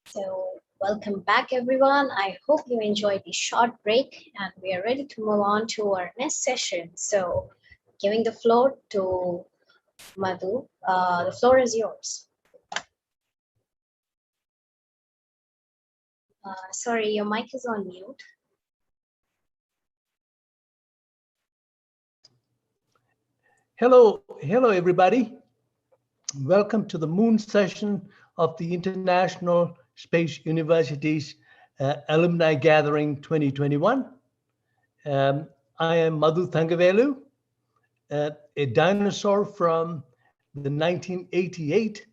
So welcome back, everyone. I hope you enjoyed the short break and we are ready to move on to our next session. So giving the floor to Madhu. The floor is yours. Sorry, your mic is on mute. Hello, everybody. Welcome to the Moon session of the International Space University's Alumni Gathering 2021. I am Madhu Thangavelu, a dinosaur from the 1988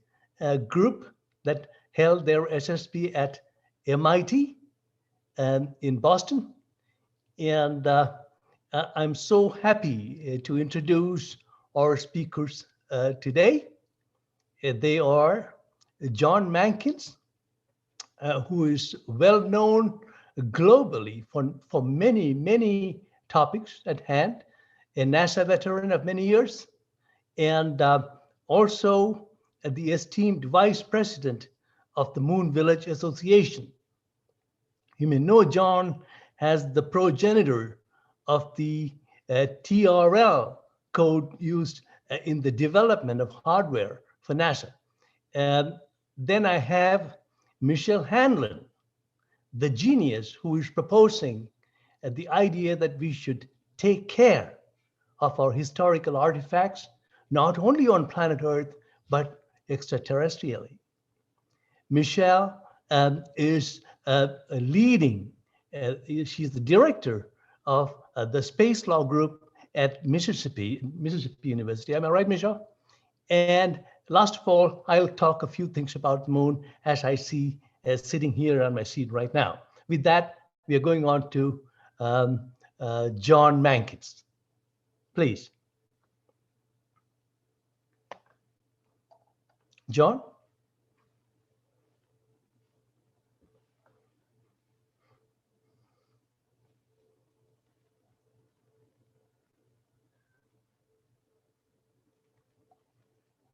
group that held their SSP at MIT in Boston. And I'm so happy to introduce our speakers today. They are John Mankins, who is well known globally for many, many topics at hand, a NASA veteran of many years, and also the esteemed vice president of the Moon Village Association. You may know John as the progenitor of the TRL code used in the development of hardware for NASA. And then I have Michelle Hanlon, the genius who is proposing the idea that we should take care of our historical artifacts, not only on planet Earth, but extraterrestrially. Michelle is leading, she's the director of the Space Law Group at Mississippi University. Am I right, Michelle? And last of all, I'll talk a few things about the Moon as I see sitting here on my seat right now. With that, we are going on to John Mankins. Please. John?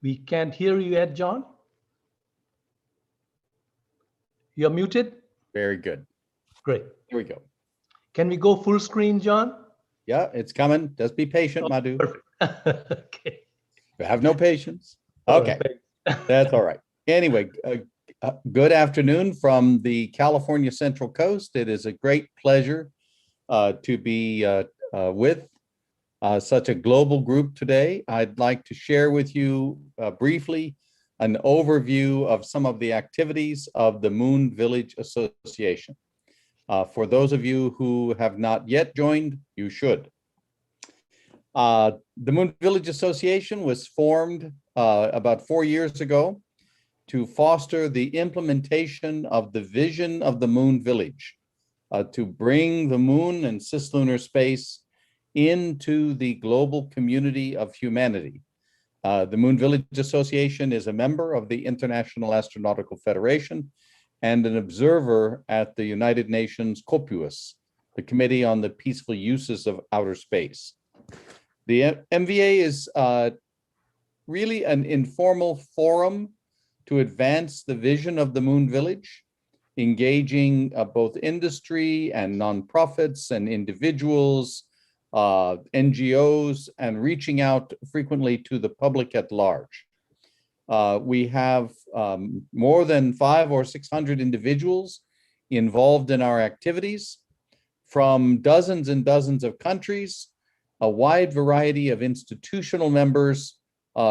We can't hear you yet, John. You're muted? Very good. Great. Here we go. Can we go full screen, John? Yeah, it's coming. Just be patient, Madhu. Perfect. Okay. You have no patience. Okay, that's all right. Anyway, good afternoon from the California Central Coast. It is a great pleasure to be with such a global group today. I'd like to share with you briefly an overview of some of the activities of the Moon Village Association. For those of you who have not yet joined, you should. The Moon Village Association was formed about 4 years ago to foster the implementation of the vision of the Moon Village, to bring the moon and cislunar space into the global community of humanity. The Moon Village Association is a member of the International Astronautical Federation and an observer at the United Nations COPUOS, the Committee on the Peaceful Uses of Outer Space. The MVA is really an informal forum to advance the vision of the Moon Village, engaging both industry and nonprofits and individuals, NGOs, and reaching out frequently to the public at large. We have more than 500 or 600 individuals involved in our activities from dozens and dozens of countries, a wide variety of institutional members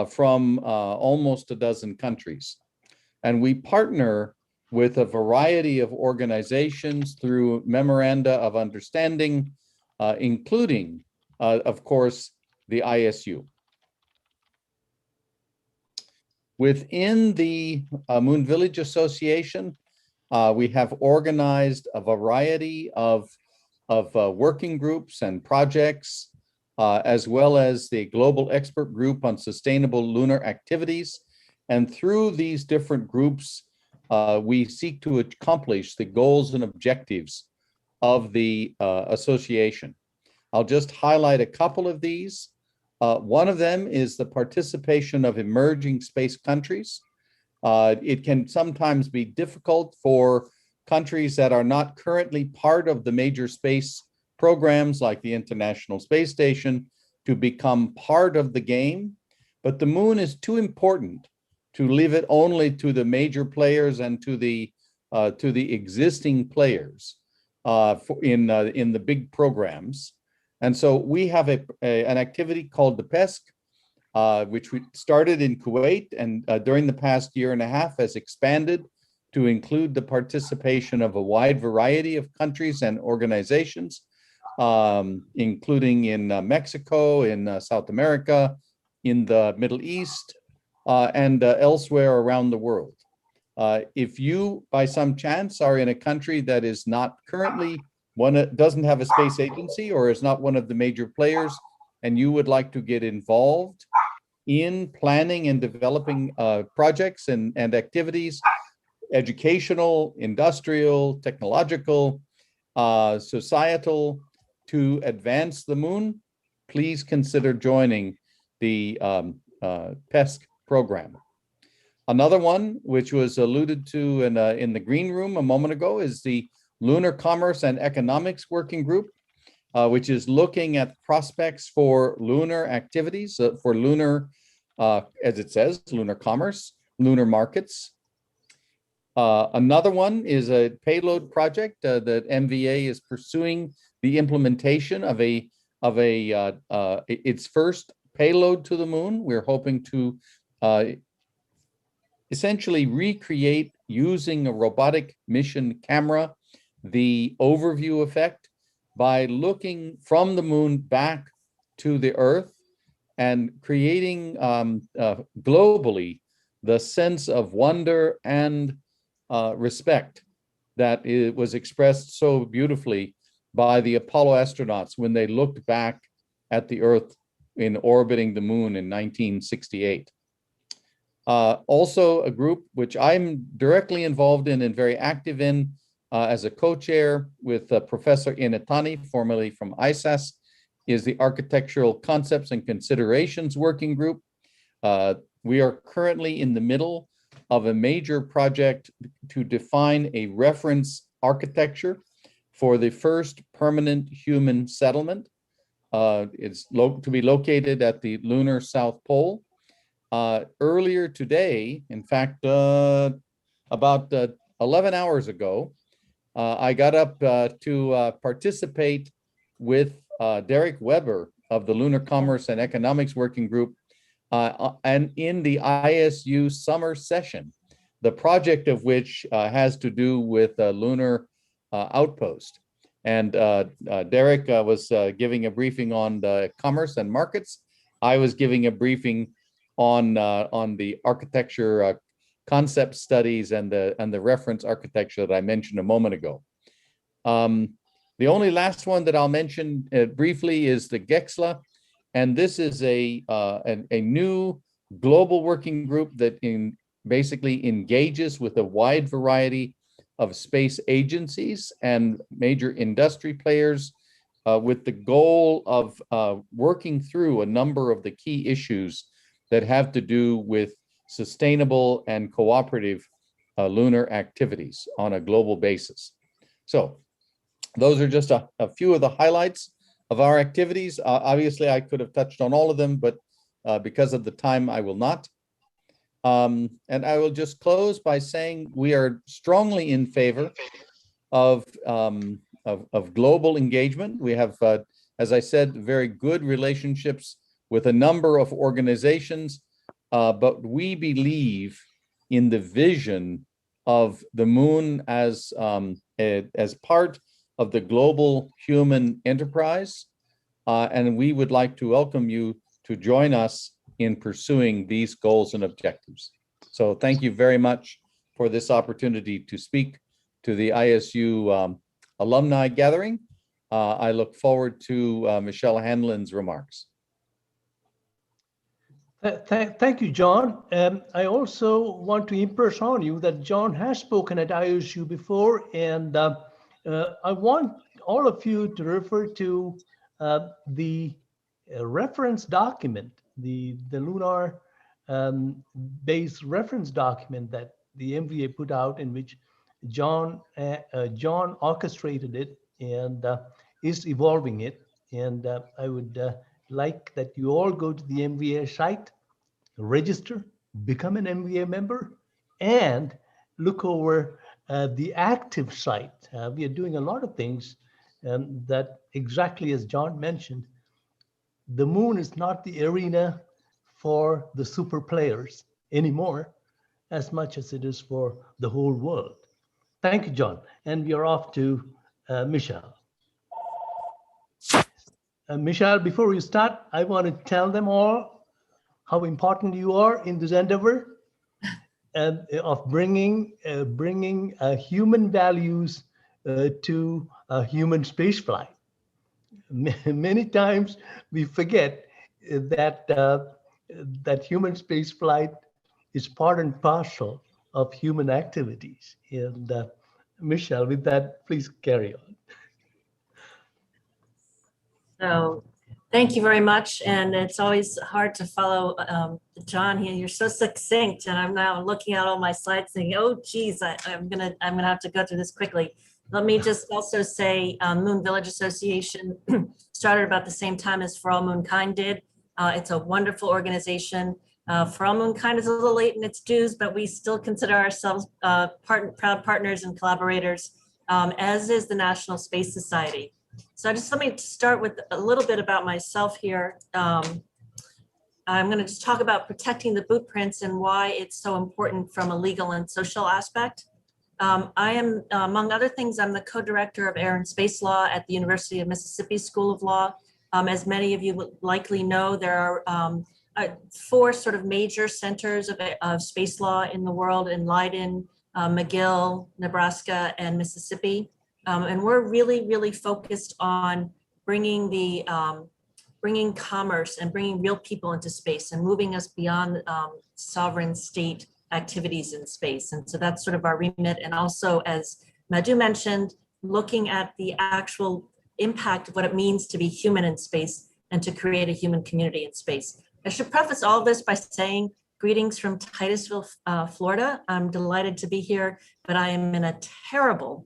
from almost a dozen countries. And we partner with a variety of organizations through memoranda of understanding, including, of course, the ISU. Within the Moon Village Association, we have organized a variety of working groups and projects, as well as the Global Expert Group on Sustainable Lunar Activities. And through these different groups, we seek to accomplish the goals and objectives of the association. I'll just highlight a couple of these. One of them is the participation of emerging space countries. It can sometimes be difficult for countries that are not currently part of the major space programs like the International Space Station to become part of the game. But the moon is too important to leave it only to the major players and to the existing players in the big programs. And so we have an activity called the PESC, which we started in Kuwait, and during the past year and a half has expanded to include the participation of a wide variety of countries and organizations, including in Mexico, in South America, in the Middle East, and elsewhere around the world. If you, by some chance, are in a country that is not currently doesn't have a space agency or is not one of the major players, and you would like to get involved in planning and developing projects and activities, educational, industrial, technological, societal, to advance the moon, please consider joining the PESC program. Another one, which was alluded to in the green room a moment ago, is the Lunar Commerce and Economics Working Group, which is looking at prospects for lunar activities, for lunar, as it says, lunar commerce, lunar markets. Another one is a payload project that MVA is pursuing the implementation of its first payload to the moon. We're hoping to essentially recreate, using a robotic mission camera, the overview effect by looking from the moon back to the Earth and creating globally the sense of wonder and respect that it was expressed so beautifully by the Apollo astronauts when they looked back at the Earth in orbiting the moon in 1968. Also a group which I'm directly involved in and very active in as a co-chair with Professor Inetani, formerly from ISAS, is the Architectural Concepts and Considerations Working Group. We are currently in the middle of a major project to define a reference architecture for the first permanent human settlement. It's to be located at the lunar South Pole. Earlier today, in fact, about 11 hours ago, I got up to participate with Derek Weber of the Lunar Commerce and Economics Working Group and in the ISU summer session, the project of which has to do with a lunar outpost. And Derek was giving a briefing on the commerce and markets. I was giving a briefing on the architecture concept studies and the reference architecture that I mentioned a moment ago. The only last one that I'll mention briefly is the GEXLA, and this is a new global working group that basically engages with a wide variety of space agencies and major industry players with the goal of working through a number of the key issues that have to do with sustainable and cooperative lunar activities on a global basis. So those are just a few of the highlights of our activities. Obviously, I could have touched on all of them, but because of the time, I will not. And I will just close by saying we are strongly in favor of global engagement. We have, as I said, very good relationships with a number of organizations, but we believe in the vision of the moon as part of the global human enterprise. And we would like to welcome you to join us in pursuing these goals and objectives. So thank you very much for this opportunity to speak to the ISU alumni gathering. I look forward to Michelle Hanlon's remarks. Thank you, John. I also want to impress on you that John has spoken at ISU before, and I want all of you to refer to the reference document, the lunar based reference document that the MVA put out, in which John orchestrated it and is evolving it. And I would like that you all go to the MVA site, register, become an MVA member, and look over the active site. We are doing a lot of things that, exactly as John mentioned, the moon is not the arena for the super players anymore, as much as it is for the whole world. Thank you, John. And we are off to Michelle. Michelle, before we start, I want to tell them all how important you are in this endeavor of bringing human values to human spaceflight. Many times we forget that that human spaceflight is part and parcel of human activities. And Michelle, with that, please carry on. So thank you very much. And it's always hard to follow John here. You're so succinct. And I'm now looking at all my slides thinking, oh, geez, I'm gonna have to go through this quickly. Let me just also say Moon Village Association started about the same time as For All Moonkind did. It's a wonderful organization. For All Moonkind is a little late in its dues, but we still consider ourselves proud partners and collaborators, as is the National Space Society. So let me start with a little bit about myself here. I'm going to just talk about protecting the boot prints and why it's so important from a legal and social aspect. I am, among other things, I'm the co-director of Air and Space Law at the University of Mississippi School of Law. As many of you would likely know, there are 4 sort of major centers of space law in the world, in Leiden, McGill, Nebraska, and Mississippi. And we're really, really focused on bringing bringing commerce and bringing real people into space and moving us beyond sovereign state activities in space. And so that's sort of our remit. And also, as Madhu mentioned, looking at the actual impact of what it means to be human in space and to create a human community in space. I should preface all of this by saying greetings from Titusville, Florida. I'm delighted to be here, but I am in a terrible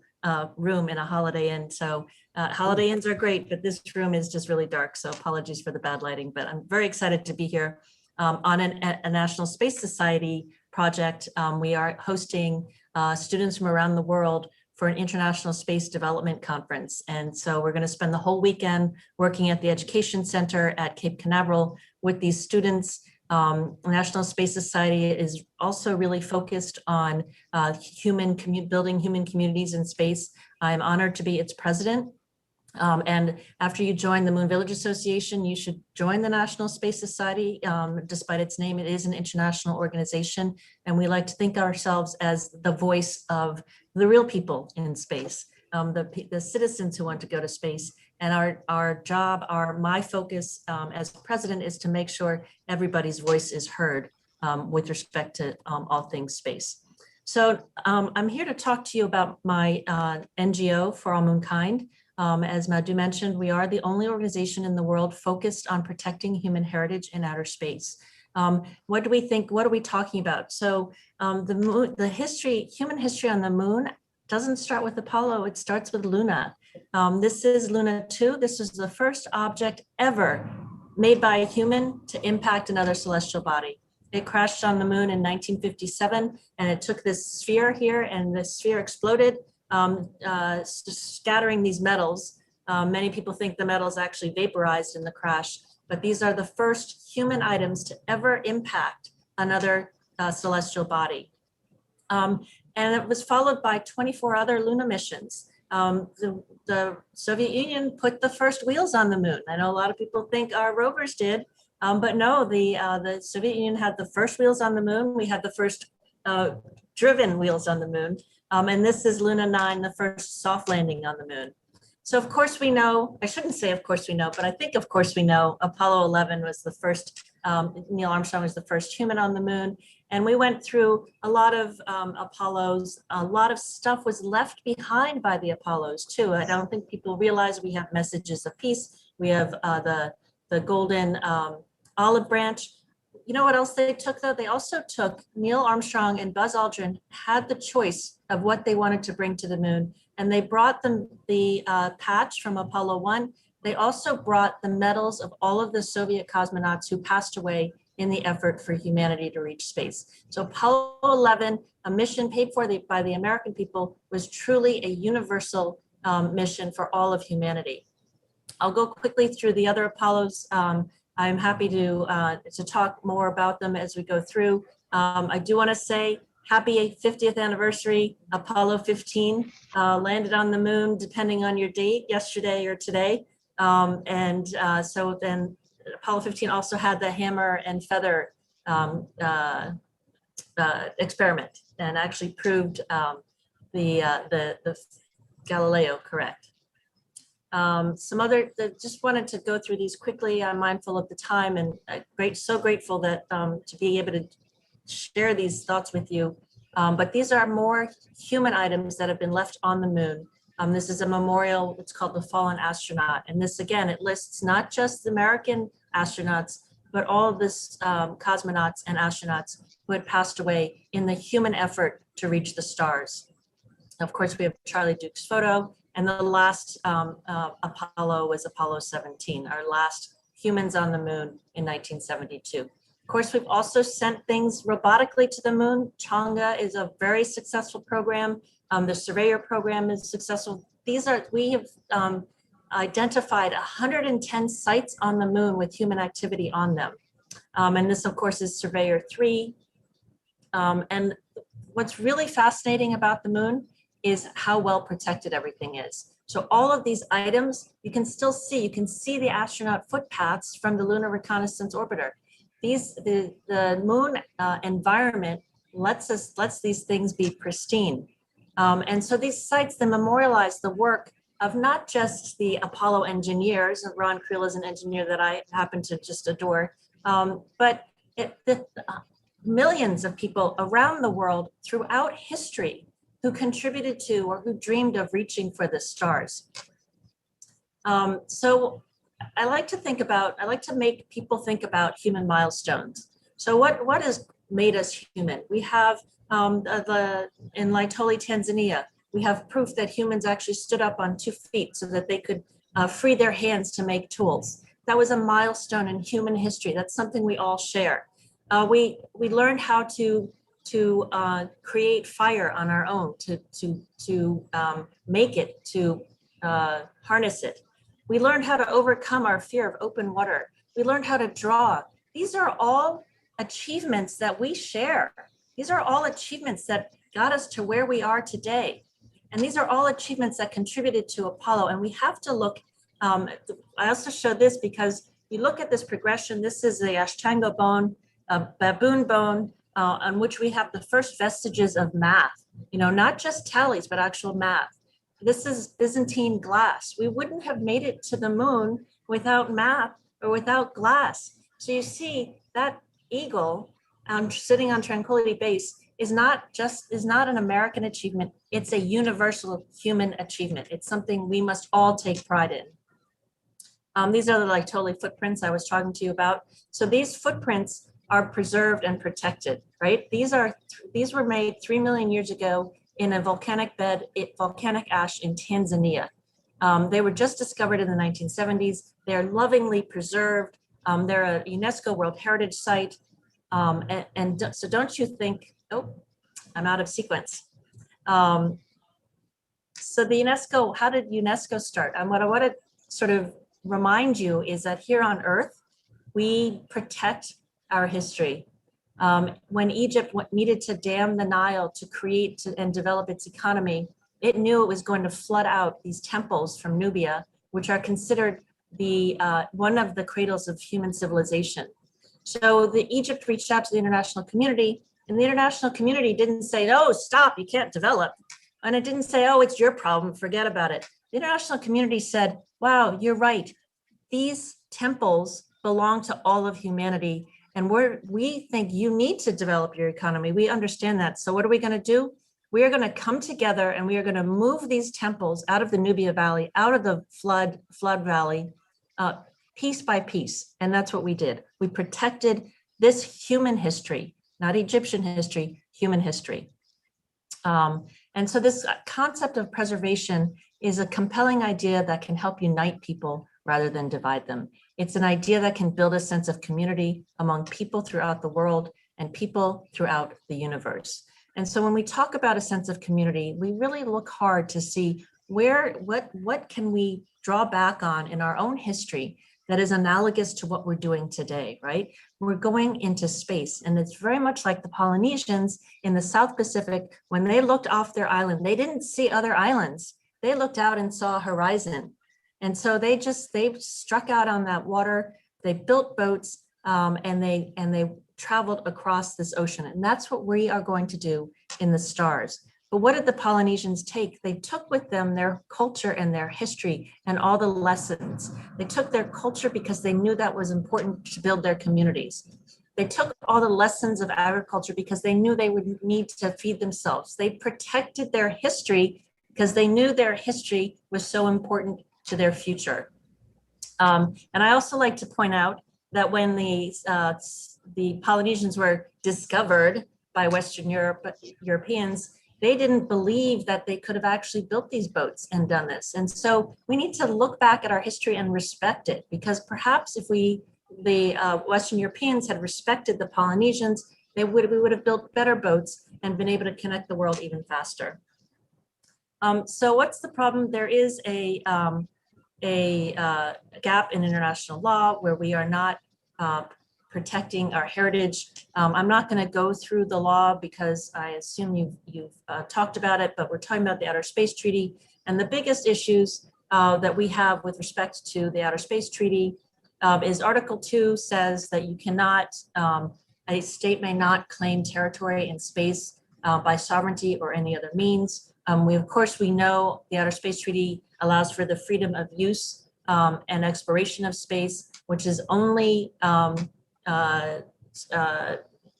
room in a Holiday Inn. So Holiday Inns are great, but this room is just really dark. So apologies for the bad lighting, but I'm very excited to be here on a National Space Society project. We are hosting students from around the world for an International Space Development Conference. And so we're going to spend the whole weekend working at the Education Center at Cape Canaveral with these students. National Space Society is also really focused on building human communities in space. I'm honored to be its president. And after you join the Moon Village Association, you should join the National Space Society. Despite its name, it is an international organization. And we like to think of ourselves as the voice of the real people in space, the citizens who want to go to space. And our job, my focus as president is to make sure everybody's voice is heard with respect to all things space. So I'm here to talk to you about my NGO, For All Moonkind. As Madhu mentioned, we are the only organization in the world focused on protecting human heritage in outer space. What do we think? What are we talking about? So the human history on the moon doesn't start with Apollo, it starts with Luna. This is Luna 2. This is the first object ever made by a human to impact another celestial body. It crashed on the moon in 1957, and it took this sphere here, and the sphere exploded, scattering these metals. Many people think the metals actually vaporized in the crash, but these are the first human items to ever impact another celestial body. And it was followed by 24 other Luna missions. The Soviet Union put the first wheels on the moon. I know a lot of people think our rovers did, but no, the Soviet Union had the first wheels on the moon. We had the first driven wheels on the moon. And this is Luna 9, the first soft landing on the moon. So of course we know, I shouldn't say of course we know, but I think of course we know Apollo 11 was the first, Neil Armstrong was the first human on the moon. And we went through a lot of Apollos. A lot of stuff was left behind by the Apollos too. I don't think people realize we have messages of peace. We have the golden olive branch. you know what else they took though? They also took, Neil Armstrong and Buzz Aldrin had the choice of what they wanted to bring to the moon. And they brought them the patch from Apollo 1. They also brought the medals of all of the Soviet cosmonauts who passed away in the effort for humanity to reach space. So Apollo 11, a mission paid for by the American people, was truly a universal mission for all of humanity. I'll go quickly through the other Apollos. I'm happy to talk more about them as we go through. I do want to say happy 50th anniversary. Apollo 15 landed on the moon, depending on your date, yesterday or today. So then Apollo 15 also had the hammer and feather experiment and actually proved the Galileo correct. Just wanted to go through these quickly. I'm mindful of the time and so grateful that to be able to share these thoughts with you. But these are more human items that have been left on the moon. This is a memorial, it's called the Fallen Astronaut. And this, again, it lists not just the American astronauts, but all of this cosmonauts and astronauts who had passed away in the human effort to reach the stars. Of course, we have Charlie Duke's photo. And the last Apollo was Apollo 17, our last humans on the moon in 1972. Of course, we've also sent things robotically to the moon. Chang'e is a very successful program. The Surveyor program is successful. We have identified 110 sites on the moon with human activity on them. And this, of course, is Surveyor 3. And what's really fascinating about the moon is how well protected everything is. So all of these items, you can see the astronaut footpaths from the Lunar Reconnaissance Orbiter. The moon environment lets these things be pristine. And so these sites then memorialize the work of not just the Apollo engineers, and Ron Creel is an engineer that I happen to just adore, but millions of people around the world throughout history who contributed to or who dreamed of reaching for the stars. So I like to make people think about human milestones. So what has made us human? We have in Laetoli, Tanzania, we have proof that humans actually stood up on 2 feet so that they could free their hands to make tools. That was a milestone in human history. That's something we all share. We learned how to create fire on our own, to make it, to harness it. We learned how to overcome our fear of open water. We learned how to draw. These are all achievements that we share. These are all achievements that got us to where we are today. And these are all achievements that contributed to Apollo. And we have to look, I also show this because you look at this progression. This is the Ashtanga bone, baboon bone, on which we have the first vestiges of math, not just tallies, but actual math. This is Byzantine glass. We wouldn't have made it to the moon without math or without glass. So you see that eagle sitting on Tranquility Base is not an American achievement. It's a universal human achievement. It's something we must all take pride in. These are the Laetoli footprints I was talking to you about. So these footprints are preserved and protected, right? These were made 3 million years ago in a volcanic volcanic ash in Tanzania. They were just discovered in the 1970s. They're lovingly preserved. They're a UNESCO World Heritage Site. So don't you think, oh, I'm out of sequence. So the UNESCO, how did UNESCO start? And what I want to sort of remind you is that here on Earth, we protect our history. When Egypt needed to dam the Nile to create and develop its economy, it knew it was going to flood out these temples from Nubia, which are considered one of the cradles of human civilization. So Egypt reached out to the international community, and the international community didn't say, "Oh, stop, you can't develop." And it didn't say, "Oh, it's your problem, forget about it." The international community said, "Wow, you're right. These temples belong to all of humanity. And we think you need to develop your economy. We understand that. So what are we going to do? We are going to come together and we are going to move these temples out of the Nubia Valley, out of the flood valley, piece by piece." And that's what we did. We protected this human history, not Egyptian history, human history. And so this concept of preservation is a compelling idea that can help unite people rather than divide them. It's an idea that can build a sense of community among people throughout the world and people throughout the universe. And so when we talk about a sense of community, we really look hard to see what can we draw back on in our own history that is analogous to what we're doing today, right? We're going into space, and it's very much like the Polynesians in the South Pacific. When they looked off their island, they didn't see other islands. They looked out and saw a horizon. And so they struck out on that water, they built boats, and they traveled across this ocean. And that's what we are going to do in the stars. But what did the Polynesians take? They took with them their culture and their history and all the lessons. They took their culture because they knew that was important to build their communities. They took all the lessons of agriculture because they knew they would need to feed themselves. They protected their history because they knew their history was so important to their future. And I also like to point out that when the Polynesians were discovered by Western Europeans, they didn't believe that they could have actually built these boats and done this. And so we need to look back at our history and respect it, because perhaps if the Western Europeans had respected the Polynesians, we would have built better boats and been able to connect the world even faster. So what's the problem? There is a gap in international law where we are not protecting our heritage. I'm not going to go through the law because I assume you've talked about it, but we're talking about the Outer Space Treaty. And the biggest issues that we have with respect to the Outer Space Treaty is Article 2 says that you cannot, a state may not claim territory in space by sovereignty or any other means. Of course, we know the Outer Space Treaty allows for the freedom of use and exploration of space, which is only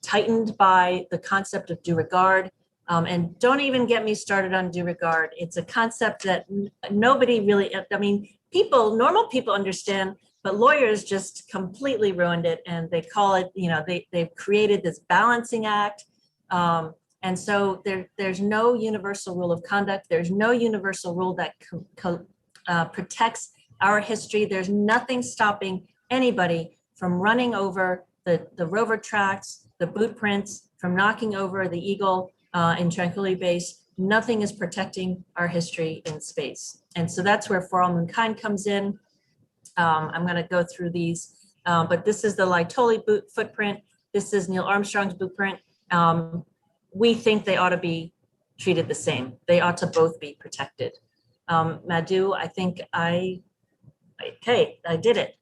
tightened by the concept of due regard. And don't even get me started on due regard. It's a concept that nobody really, I mean, normal people understand, but lawyers just completely ruined it. And they call it, they've created this balancing act. And so there's no universal rule of conduct. There's no universal rule that protects our history. There's nothing stopping anybody from running over the rover tracks, the boot prints, from knocking over the Eagle in Tranquility Base. Nothing is protecting our history in space. And so that's where For All Mankind comes in. I'm going to go through these, but this is the Laetoli footprint. This is Neil Armstrong's blueprint. We think they ought to be treated the same. They ought to both be protected. Madhu, I think I did it.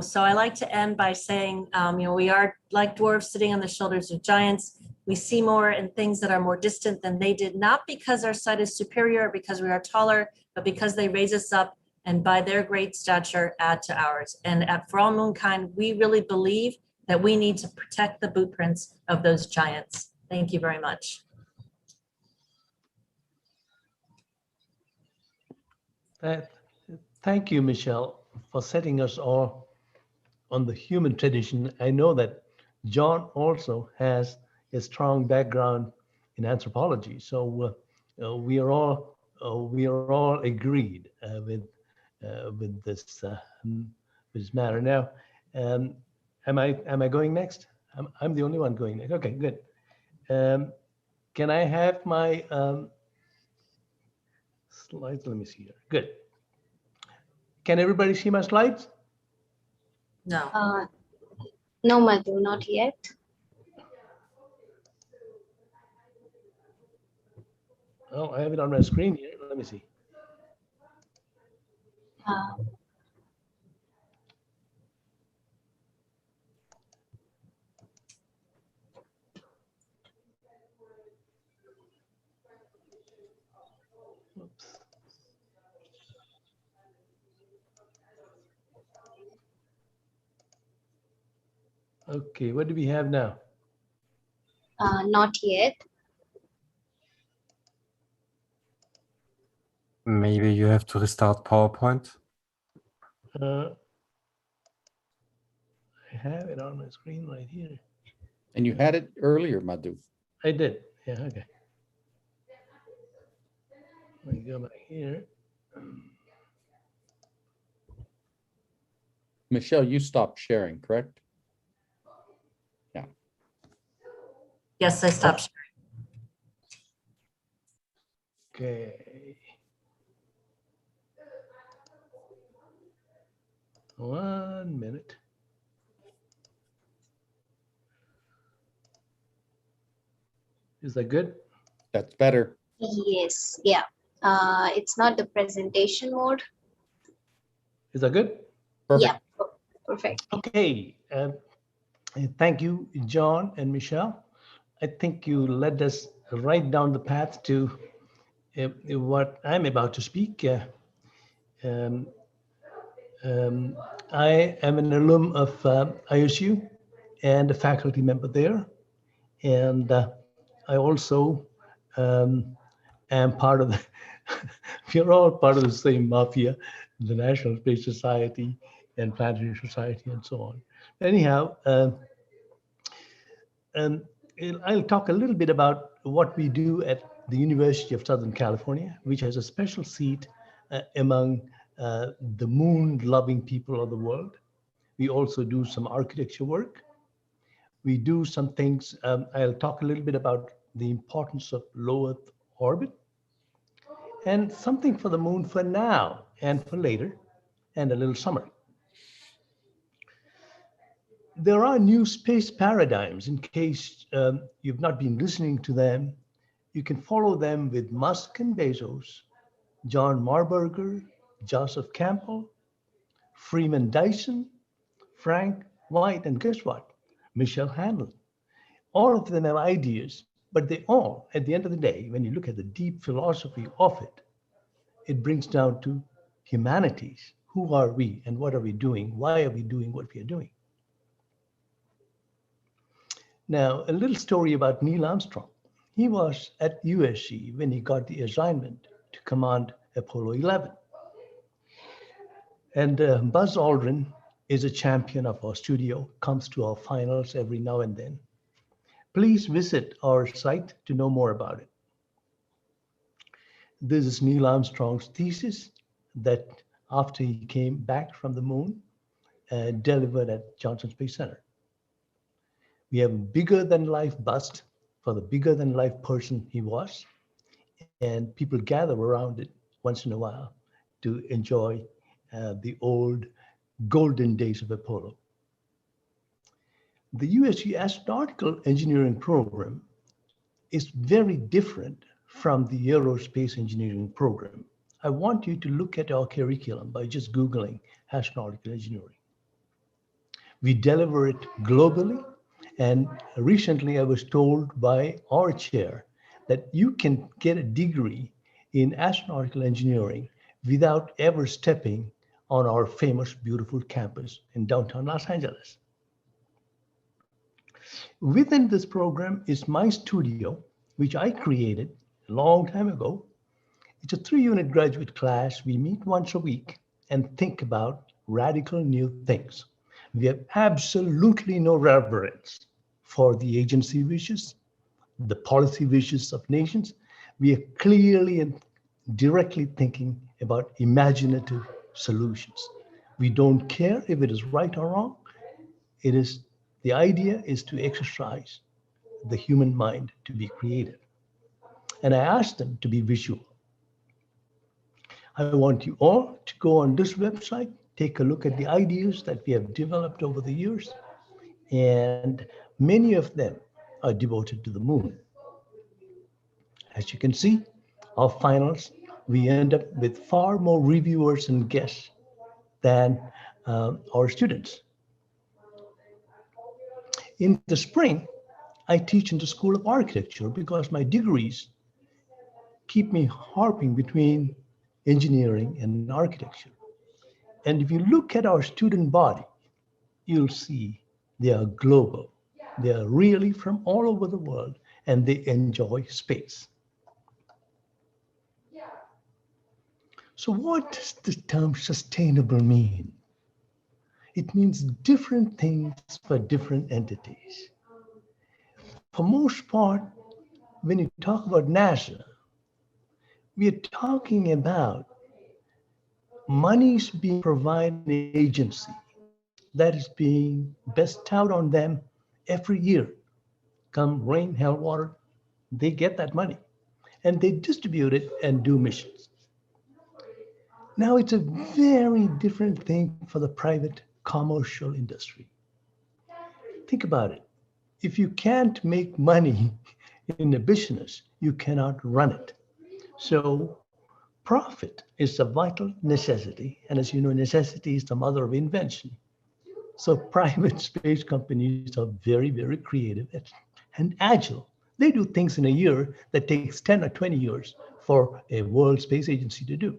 So I like to end by saying, we are like dwarves sitting on the shoulders of giants. We see more in things that are more distant than they did, not because our sight is superior, because we are taller, but because they raise us up and by their great stature add to ours. And at For All Mankind, we really believe that we need to protect the boot prints of those giants. Thank you very much. Thank you, Michelle, for setting us all on the human tradition. I know that John also has a strong background in anthropology, so we are all agreed with this matter. Now, am I going next? I'm the only one going next. Okay, good. Can I have my slides? Let me see here. Good. Can everybody see my slides? No. No, Madhu, not yet. Oh, I have it on my screen here. Let me see. Oops. Okay, what do we have now? Not yet. Maybe you have to restart PowerPoint. I have it on my screen right here. And you had it earlier, Madhu. I did. Yeah, okay. Let me go back here. Michelle, you stopped sharing, correct? Yeah. Yes, I stopped. Okay. 1 minute. Is that good? That's better. Yes, yeah. It's not the presentation mode. Is that good? Yeah, perfect. Okay. Thank you, John and Michelle. I think you led us right down the path to what I'm about to speak. I am an alum of ISU and a faculty member there. And I also am part of the, we're all part of the same mafia, the National Space Society and Planetary Society and so on. Anyhow, I'll talk a little bit about what we do at the University of Southern California, which has a special seat among the moon-loving people of the world. We also do some architecture work. We do some things. I'll talk a little bit about the importance of low Earth orbit and something for the moon for now and for later, and a little summary. There are new space paradigms. In case you've not been listening to them, you can follow them with Musk and Bezos, John Marburger, Joseph Campbell, Freeman Dyson, Frank White, and guess what? Michelle Hanlon. All of them have ideas, but they all, at the end of the day, when you look at the deep philosophy of it, it brings down to humanities. Who are we and what are we doing? Why are we doing what we are doing? Now, a little story about Neil Armstrong. He was at USC when he got the assignment to command Apollo 11. And Buzz Aldrin is a champion of our studio, comes to our finals every now and then. Please visit our site to know more about it. This is Neil Armstrong's thesis that after he came back from the moon, delivered at Johnson Space Center. We have a bigger than life bust for the bigger than life person he was, and people gather around it once in a while to enjoy the old golden days of Apollo. The USC Astronautical Engineering program is very different from the Aerospace Engineering program. I want you to look at our curriculum by just Googling astronautical engineering. We deliver it globally, and recently I was told by our chair that you can get a degree in astronautical engineering without ever stepping on our famous, beautiful campus in downtown Los Angeles. Within this program is my studio, which I created a long time ago. It's a 3-unit graduate class. We meet once a week and think about radical new things. We have absolutely no reverence for the agency wishes, the policy wishes of nations. We are clearly and directly thinking about imaginative solutions. We don't care if it is right or wrong. The idea is to exercise the human mind to be creative. And I asked them to be visual. I want you all to go on this website, take a look at the ideas that we have developed over the years, and many of them are devoted to the moon. As you can see, our finals, we end up with far more reviewers and guests than our students. In the spring, I teach in the School of Architecture because my degrees keep me harping between engineering and architecture. And if you look at our student body, you'll see they are global. They are really from all over the world, and they enjoy space. So what does the term sustainable mean? It means different things for different entities. for most part, when you talk about NASA, we are talking about monies being provided in an agency that is being bestowed on them every year. Come rain, hell, water, they get that money and they distribute it and do missions. Now it's a very different thing for the private commercial industry. Think about it. If you can't make money in a business, you cannot run it. So profit is a vital necessity. And as you know, necessity is the mother of invention. So private space companies are very, very creative and agile. They do things in a year that takes 10 or 20 years for a World Space Agency to do.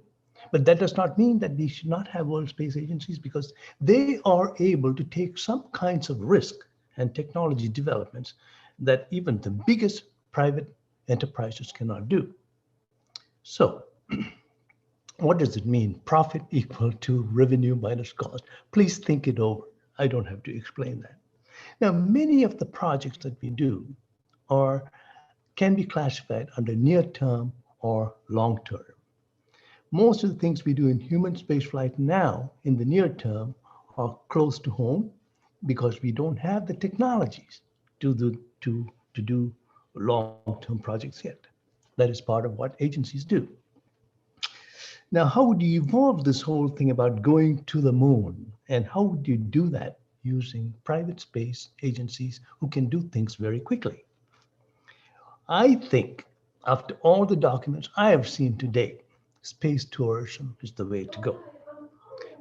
But that does not mean that we should not have World Space Agencies, because they are able to take some kinds of risk and technology developments that even the biggest private enterprises cannot do. So what does it mean? Profit equal to revenue minus cost. Please think it over. I don't have to explain that. Now, many of the projects that we do can be classified under near term or long term. Most of the things we do in human spaceflight now in the near term are close to home because we don't have the technologies to do long-term projects yet. That is part of what agencies do. Now, how would you evolve this whole thing about going to the moon? And how would you do that using private space agencies who can do things very quickly? I think after all the documents I have seen to date, space tourism is the way to go.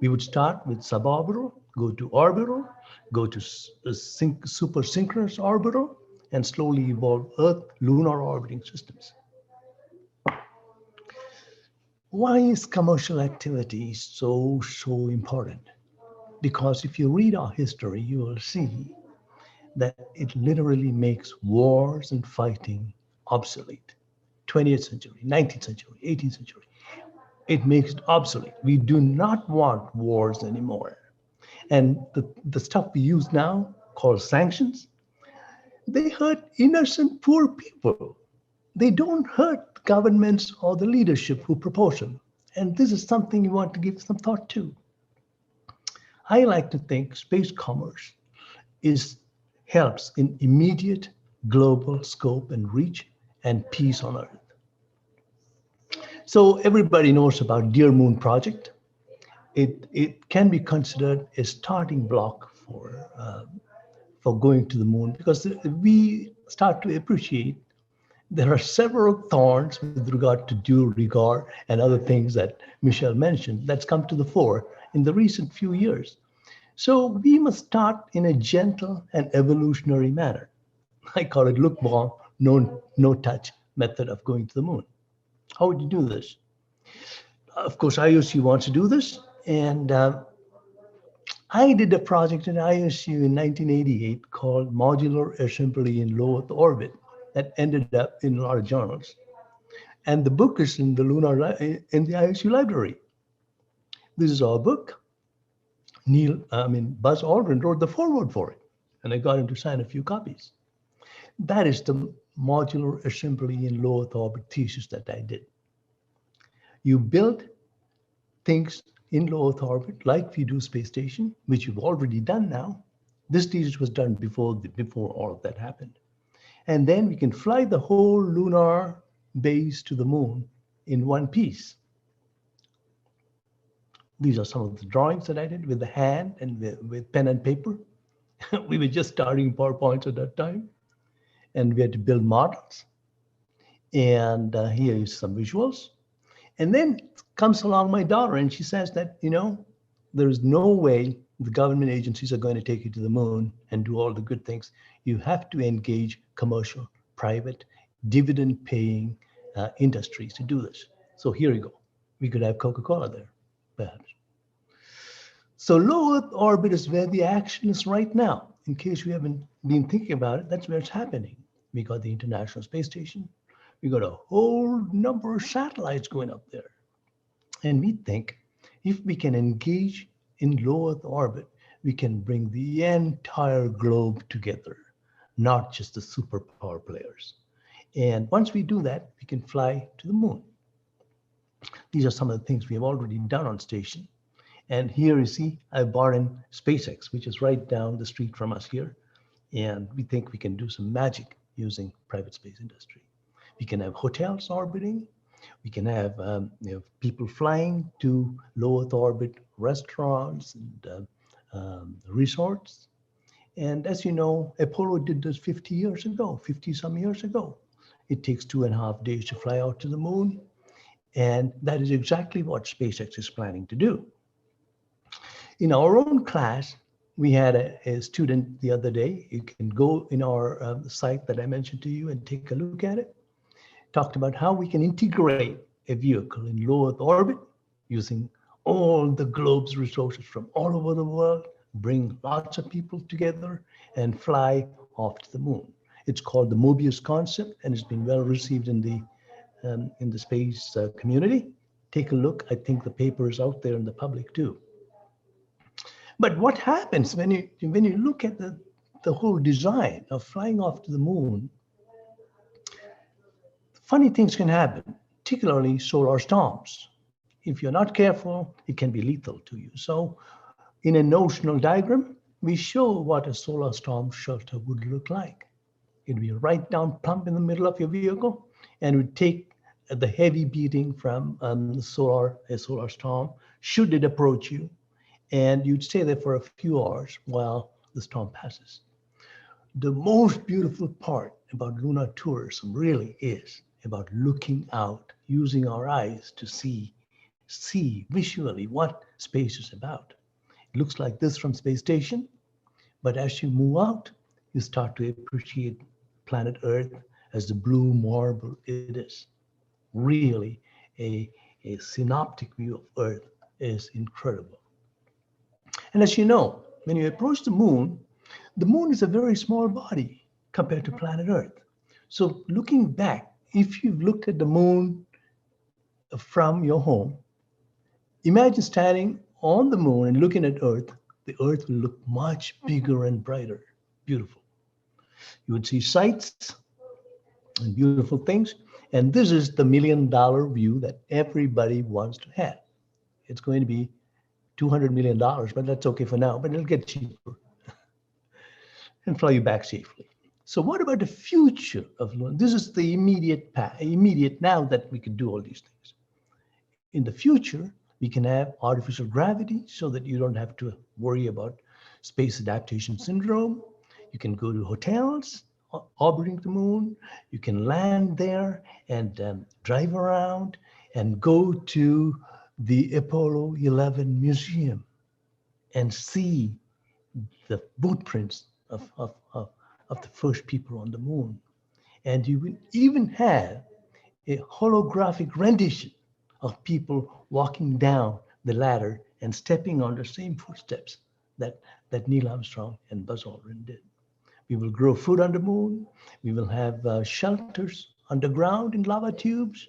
We would start with suborbital, go to orbital, go to super synchronous orbital, and slowly evolve Earth lunar orbiting systems. Why is commercial activity so important? Because if you read our history, you will see that it literally makes wars and fighting obsolete. 20th century, 19th century, 18th century. It makes it obsolete. We do not want wars anymore. And the stuff we use now, called sanctions, they hurt innocent, poor people. They don't hurt governments or the leadership who propose them. And this is something you want to give some thought to. I like to think space commerce helps in immediate global scope and reach and peace on Earth. So everybody knows about Dear Moon Project. It can be considered a starting block for going to the moon, because we start to appreciate there are several thorns with regard to due regard and other things that Michelle mentioned that's come to the fore in the recent few years. So we must start in a gentle and evolutionary manner. I call it lukewarm, no touch method of going to the moon. How would you do this? Of course, ISU wants to do this. And I did a project in ISU in 1988 called Modular Assembly in Low Earth Orbit that ended up in a lot of journals. And the book is in the ISU library. This is our book. Buzz Aldrin wrote the foreword for it, and I got him to sign a few copies. That is the modular assembly in low Earth orbit thesis that I did. You build things in low Earth orbit like we do space station, which you've already done now. This thesis was done before all of that happened. And then we can fly the whole lunar base to the moon in one piece. These are some of the drawings that I did with the hand and with pen and paper. We were just starting PowerPoints at that time, and we had to build models. And here is some visuals. And then comes along my daughter, and she says that, there is no way the government agencies are going to take you to the moon and do all the good things. You have to engage commercial, private, dividend-paying industries to do this. So here you go. We could have Coca-Cola there, perhaps. So low Earth orbit is where the action is right now. In case you haven't been thinking about it, that's where it's happening. We got the International Space Station. We got a whole number of satellites going up there. And we think if we can engage in low Earth orbit, we can bring the entire globe together. not just the superpower players. And once we do that, we can fly to the moon. These are some of the things we have already done on station. And here you see, I brought in SpaceX, which is right down the street from us here. And we think we can do some magic using private space industry. We can have hotels orbiting. We can have people flying to low Earth orbit restaurants and resorts. And as you know, Apollo did this 50 years ago, 50 some years ago. It takes 2.5 days to fly out to the moon. And that is exactly what SpaceX is planning to do. In our own class, we had a student the other day. You can go in our site that I mentioned to you and take a look at it. Talked about how we can integrate a vehicle in low Earth orbit using all the globe's resources from all over the world, bring lots of people together and fly off to the moon. It's called the Mobius concept, and it's been well received in the space community. Take a look. I think the paper is out there in the public too. But what happens when you look at the whole design of flying off to the moon? Funny things can happen, particularly solar storms. If you're not careful, it can be lethal to you. So in a notional diagram, we show what a solar storm shelter would look like. It would be right down plump in the middle of your vehicle, and it would take the heavy beating from a solar storm, should it approach you, and you'd stay there for a few hours while the storm passes. The most beautiful part about lunar tourism really is about looking out, using our eyes to see visually what space is about. It looks like this from space station, but as you move out, you start to appreciate planet Earth as the blue marble it is. Really, a synoptic view of Earth is incredible. And as you know, when you approach the moon is a very small body compared to planet Earth. So looking back, if you've looked at the moon from your home, imagine standing on the moon and looking at Earth. The Earth will look much bigger and brighter, beautiful. You would see sights and beautiful things. And this is the $1 million view that everybody wants to have. It's going to be $200 million, but that's okay for now, but it'll get cheaper and fly you back safely. So what about the future of lunar? This is the immediate now that we can do all these things. In the future, we can have artificial gravity so that you don't have to worry about space adaptation syndrome. You can go to hotels orbiting the moon. You can land there and drive around and go to the Apollo 11 museum and see the footprints of the first people on the moon. And you will even have a holographic rendition of people walking down the ladder and stepping on the same footsteps that Neil Armstrong and Buzz Aldrin did. We will grow food on the moon. We will have shelters underground in lava tubes.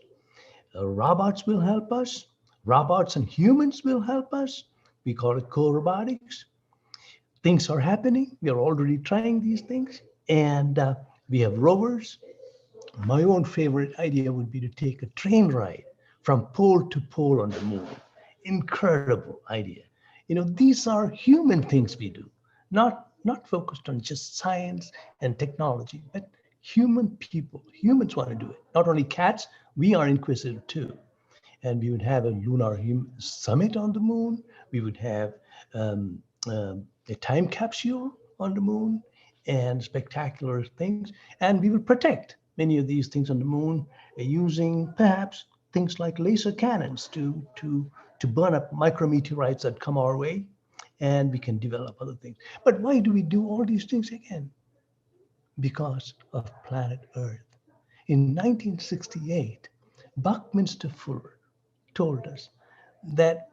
Robots will help us. Robots and humans will help us. We call it co-robotics. Things are happening. We are already trying these things. And we have rovers. My own favorite idea would be to take a train ride from pole to pole on the moon. Incredible idea. These are human things we do, not focused on just science and technology, but human people. Humans want to do it. Not only cats, we are inquisitive too. And we would have a lunar summit on the moon. We would have a time capsule on the moon and spectacular things. And we would protect many of these things on the moon using perhaps things like laser cannons to burn up micrometeorites that come our way. And we can develop other things. But why do we do all these things again? Because of planet Earth. In 1968, Buckminster Fuller told us that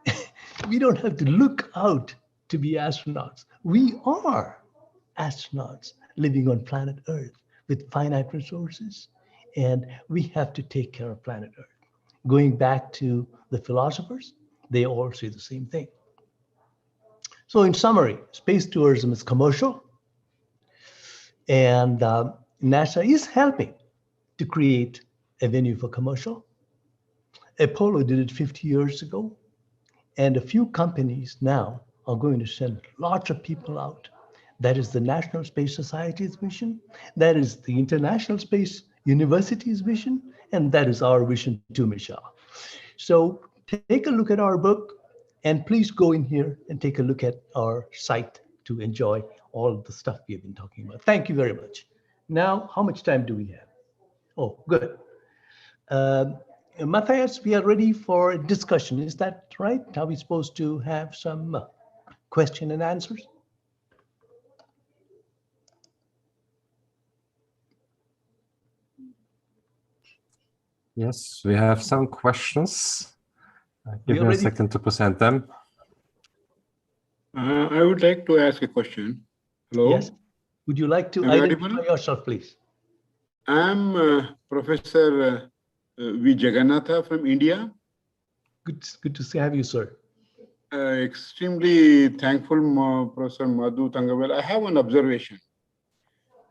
we don't have to look out to be astronauts. We are astronauts living on planet Earth with finite resources, and we have to take care of planet Earth. Going back to the philosophers, they all say the same thing. So in summary, space tourism is commercial. And NASA is helping to create a venue for commercial. Apollo did it 50 years ago. And a few companies now are going to send lots of people out. That is the National Space Society's vision. That is the International Space University's vision. And that is our vision too, Michelle. So take a look at our book, and please go in here and take a look at our site to enjoy all of the stuff we have been talking about. Thank you very much. Now, how much time do we have? Oh, good. Matthias, we are ready for discussion. Is that right? Are we supposed to have some question and answers? Yes, we have some questions. Give me a second to present them. I would like to ask a question. Hello? Yes. Would you like to identify yourself, please? I'm Professor V. Jagannatha from India. Good to have you, sir. Extremely thankful, Professor Madhu Thangavel. I have an observation.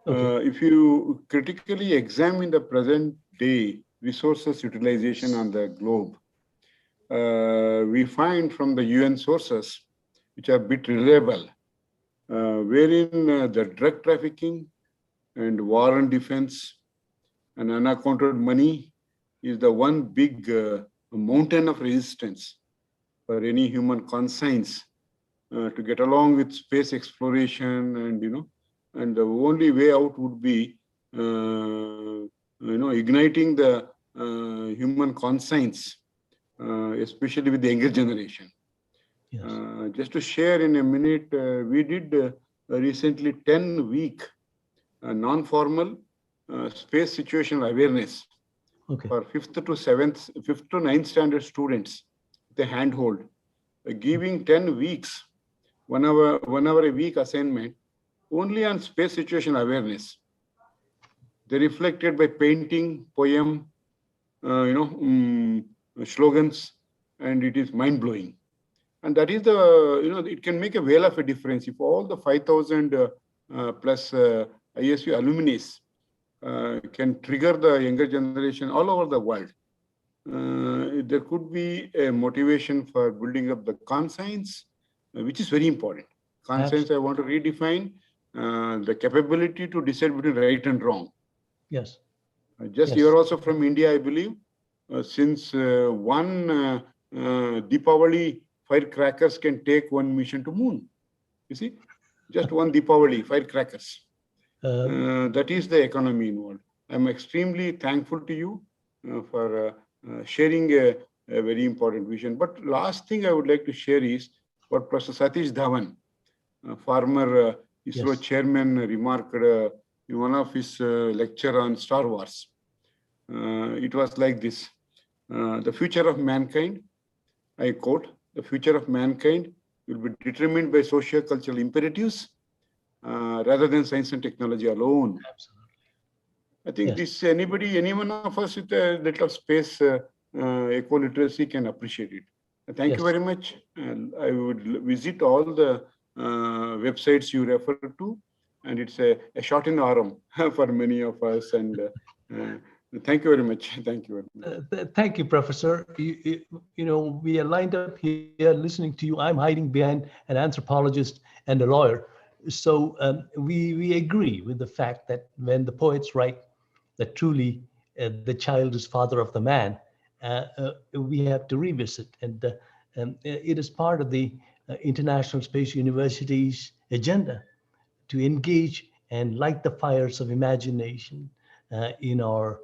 Okay. If you critically examine the present day resources utilization on the globe, we find from the UN sources, which are a bit reliable, wherein the drug trafficking and war and defense and unaccounted money is the one big mountain of resistance for any human conscience to get along with space exploration, and the only way out would be igniting the human conscience, especially with the younger generation. Yes. Just to share in a minute, we did recently 10-week non-formal space situational awareness for 5th to 9th standard students, the handhold, giving 10 weeks, 1 hour a week assignment only on space situation awareness. They reflected by painting, poem, slogans, and it is mind-blowing. And that is the, it can make a whale of a difference if all the 5,000 plus ISU alumni can trigger the younger generation all over the world. There could be a motivation for building up the conscience, which is very important. Conscience, I want to redefine the capability to decide between right and wrong. Yes. You're also from India, I believe. Since one Deepavali firecrackers can take one mission to moon. You see, just one Deepavali firecrackers. That is the economy involved. I'm extremely thankful to you for sharing a very important vision. But last thing I would like to share is what Professor Satish Dhawan, former ISRO chairman, remarked in one of his lecture on Star Wars. It was like this: the future of mankind, I quote, the future of mankind will be determined by socio-cultural imperatives rather than science and technology alone. Absolutely. I think this any one of us with a little space eco-literacy can appreciate it. Thank you very much. And I would visit all the websites you refer to, and it's a shot in the arm for many of us. And thank you very much. Thank you very much. Thank you, Professor. You know, we are lined up here listening to you. I'm hiding behind an anthropologist and a lawyer. So we agree with the fact that when the poets write that truly the child is father of the man, we have to revisit. And it is part of the International Space University's agenda to engage and light the fires of imagination in our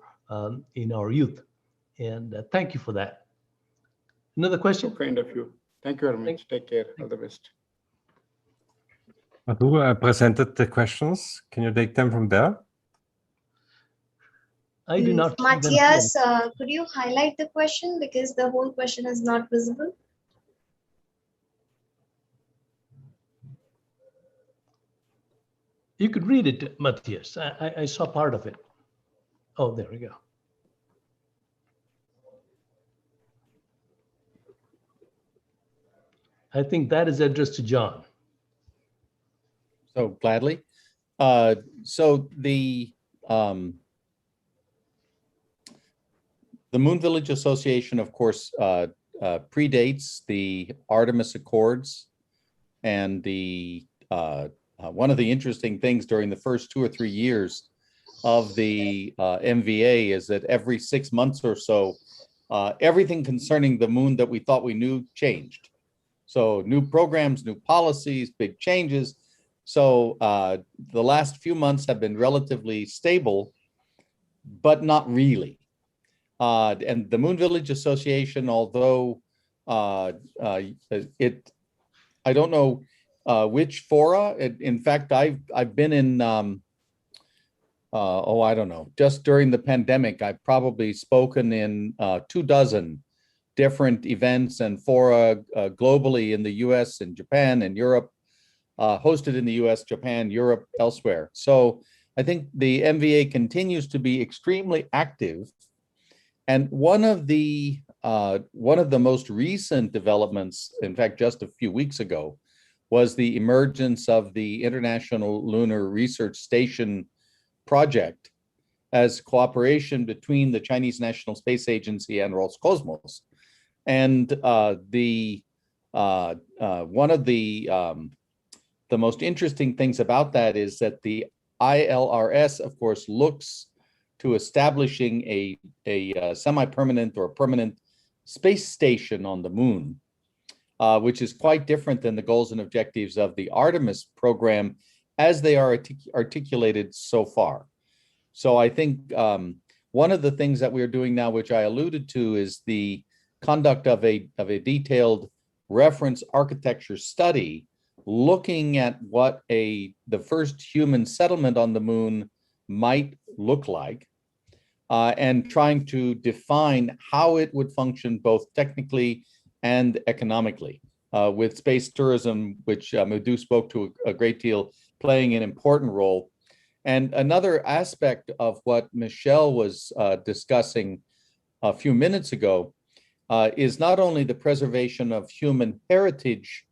youth. And thank you for that. Another question? So kind of you. Thank you very much. Take care. All the best. Madhu, I presented the questions. Can you take them from there? I do not. Matthias, could you highlight the question because the whole question is not visible? You could read it, Matthias. I saw part of it. Oh, there we go. I think that is addressed to John. So gladly. So the Moon Village Association, of course, predates the Artemis Accords, and one of the interesting things during the first 2 or 3 years of the MVA is that every 6 months or so, everything concerning the moon that we thought we knew changed. So new programs, new policies, big changes. So the last few months have been relatively stable, but not really. And the Moon Village Association, although I don't know which fora. In fact, I've been in, I don't know, just during the pandemic, I've probably spoken in 24 different events and fora globally in the US and Japan and Europe, hosted in the US, Japan, Europe, elsewhere. So I think the MVA continues to be extremely active. And one of the most recent developments, in fact, just a few weeks ago, was the emergence of the International Lunar Research Station project as cooperation between the Chinese National Space Agency and Roscosmos. And one of the most interesting things about that is that the ILRS, of course, looks to establishing a semi-permanent or permanent space station on the moon, which is quite different than the goals and objectives of the Artemis program as they are articulated so far. So I think one of the things that we're doing now, which I alluded to, is the conduct of a detailed reference architecture study looking at what the first human settlement on the moon might look like, and trying to define how it would function both technically and economically, with space tourism, which Madhu spoke to a great deal, playing an important role. And another aspect of what Michelle was discussing a few minutes ago is not only the preservation of human heritage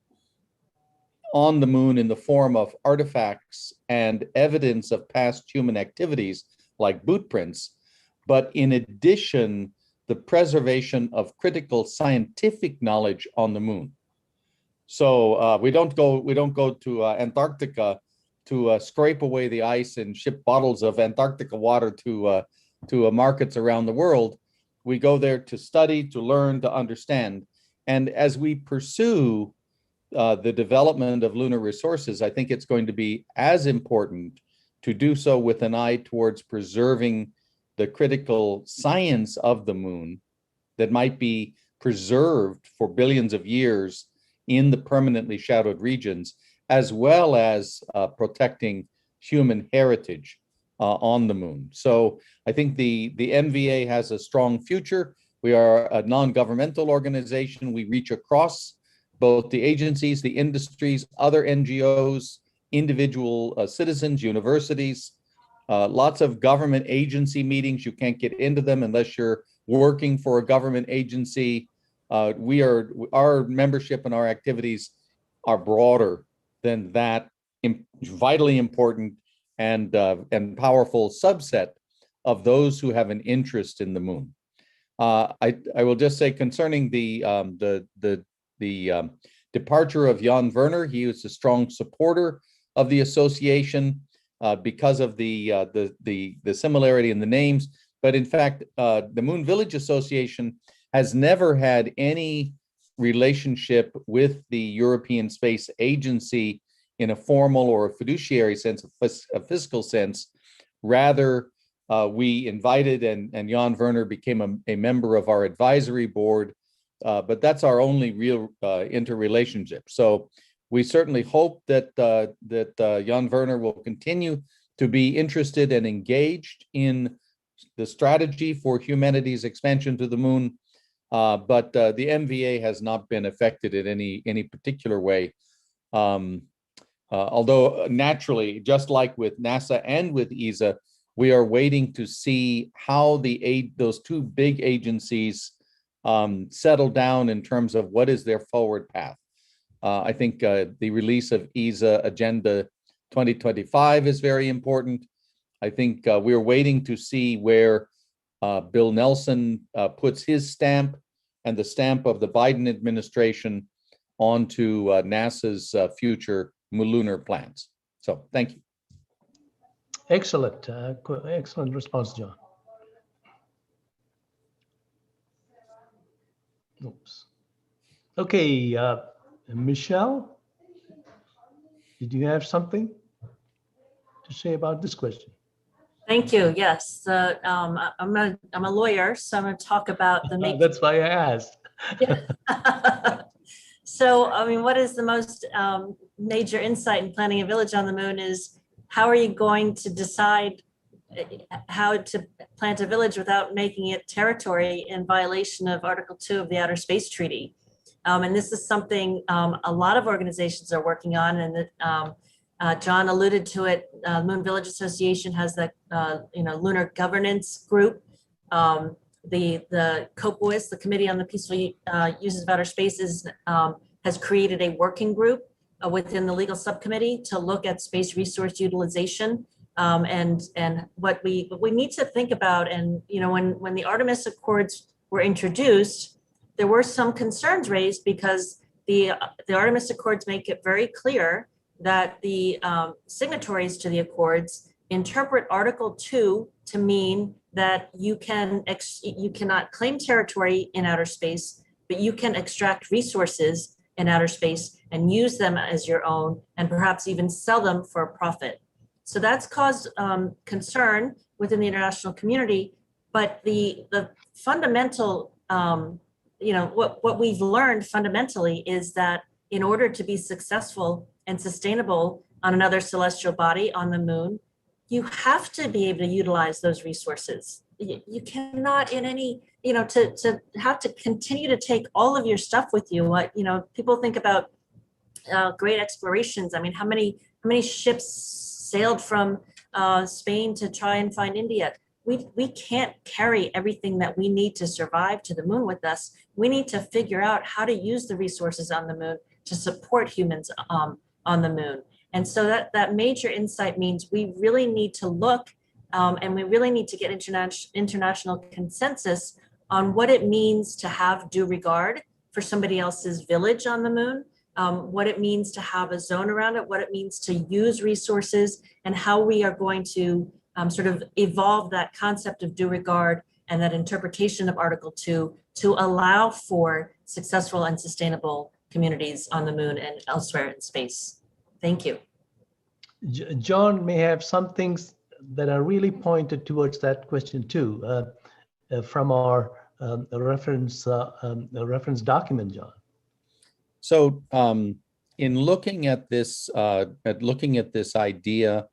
on the moon in the form of artifacts and evidence of past human activities like boot prints, but in addition, the preservation of critical scientific knowledge on the moon. So we don't go to Antarctica to scrape away the ice and ship bottles of Antarctica water to markets around the world. We go there to study, to learn, to understand. And as we pursue the development of lunar resources, I think it's going to be as important to do so with an eye towards preserving the critical science of the moon that might be preserved for billions of years in the permanently shadowed regions, as well as protecting human heritage on the moon. So I think the MVA has a strong future. We are a non-governmental organization. We reach across both the agencies, the industries, other NGOs, individual citizens, universities, lots of government agency meetings. You can't get into them unless you're working for a government agency. Our membership and our activities are broader than that vitally important and powerful subset of those who have an interest in the moon. I will just say concerning the departure of Jan Werner, he was a strong supporter of the association because of the similarity in the names. But in fact, the Moon Village Association has never had any relationship with the European Space Agency in a formal or a fiduciary sense, a fiscal sense. Rather, we invited and Jan Werner became a member of our advisory board, but that's our only real interrelationship. So we certainly hope that Jan Werner will continue to be interested and engaged in the strategy for humanity's expansion to the moon. But the MVA has not been affected in any particular way. Although naturally, just like with NASA and with ESA, we are waiting to see how those two big agencies settle down in terms of what is their forward path. I think the release of ESA Agenda 2025 is very important. I think we're waiting to see where Bill Nelson puts his stamp and the stamp of the Biden administration onto NASA's future lunar plans. So thank you. Excellent. Excellent response, John. Oops. Okay, Michelle, did you have something to say about this question? Thank you. Yes, I'm a lawyer, so I'm going to talk about the matrix. That's why I asked. So, I mean, what is the most major insight in planning a village on the moon is how are you going to decide how to plant a village without making it territory in violation of Article 2 of the Outer Space Treaty? And this is something a lot of organizations are working on, and that John alluded to it. Moon Village Association has the lunar governance group. The COPOIS, the Committee on the Peaceful Uses of Outer Spaces, has created a working group within the legal subcommittee to look at space resource utilization. And what we need to think about, and when the Artemis Accords were introduced, there were some concerns raised because the Artemis Accords make it very clear that the signatories to the Accords interpret Article 2 to mean that you cannot claim territory in outer space, but you can extract resources in outer space and use them as your own, and perhaps even sell them for a profit. So that's caused concern within the international community. But the fundamental, what we've learned fundamentally is that in order to be successful and sustainable on another celestial body on the moon, you have to be able to utilize those resources. You cannot in any, to have to continue to take all of your stuff with you. People think about great explorations. I mean, how many ships sailed from Spain to try and find India? We can't carry everything that we need to survive to the moon with us. We need to figure out how to use the resources on the moon to support humans on the moon. And so that major insight means we really need to look and we really need to get international consensus on what it means to have due regard for somebody else's village on the moon, what it means to have a zone around it, what it means to use resources, and how we are going to sort of evolve that concept of due regard and that interpretation of Article 2 to allow for successful and sustainable communities on the moon and elsewhere in space. Thank you. John may have some things that are really pointed towards that question too, from our reference document, John. So in looking at this idea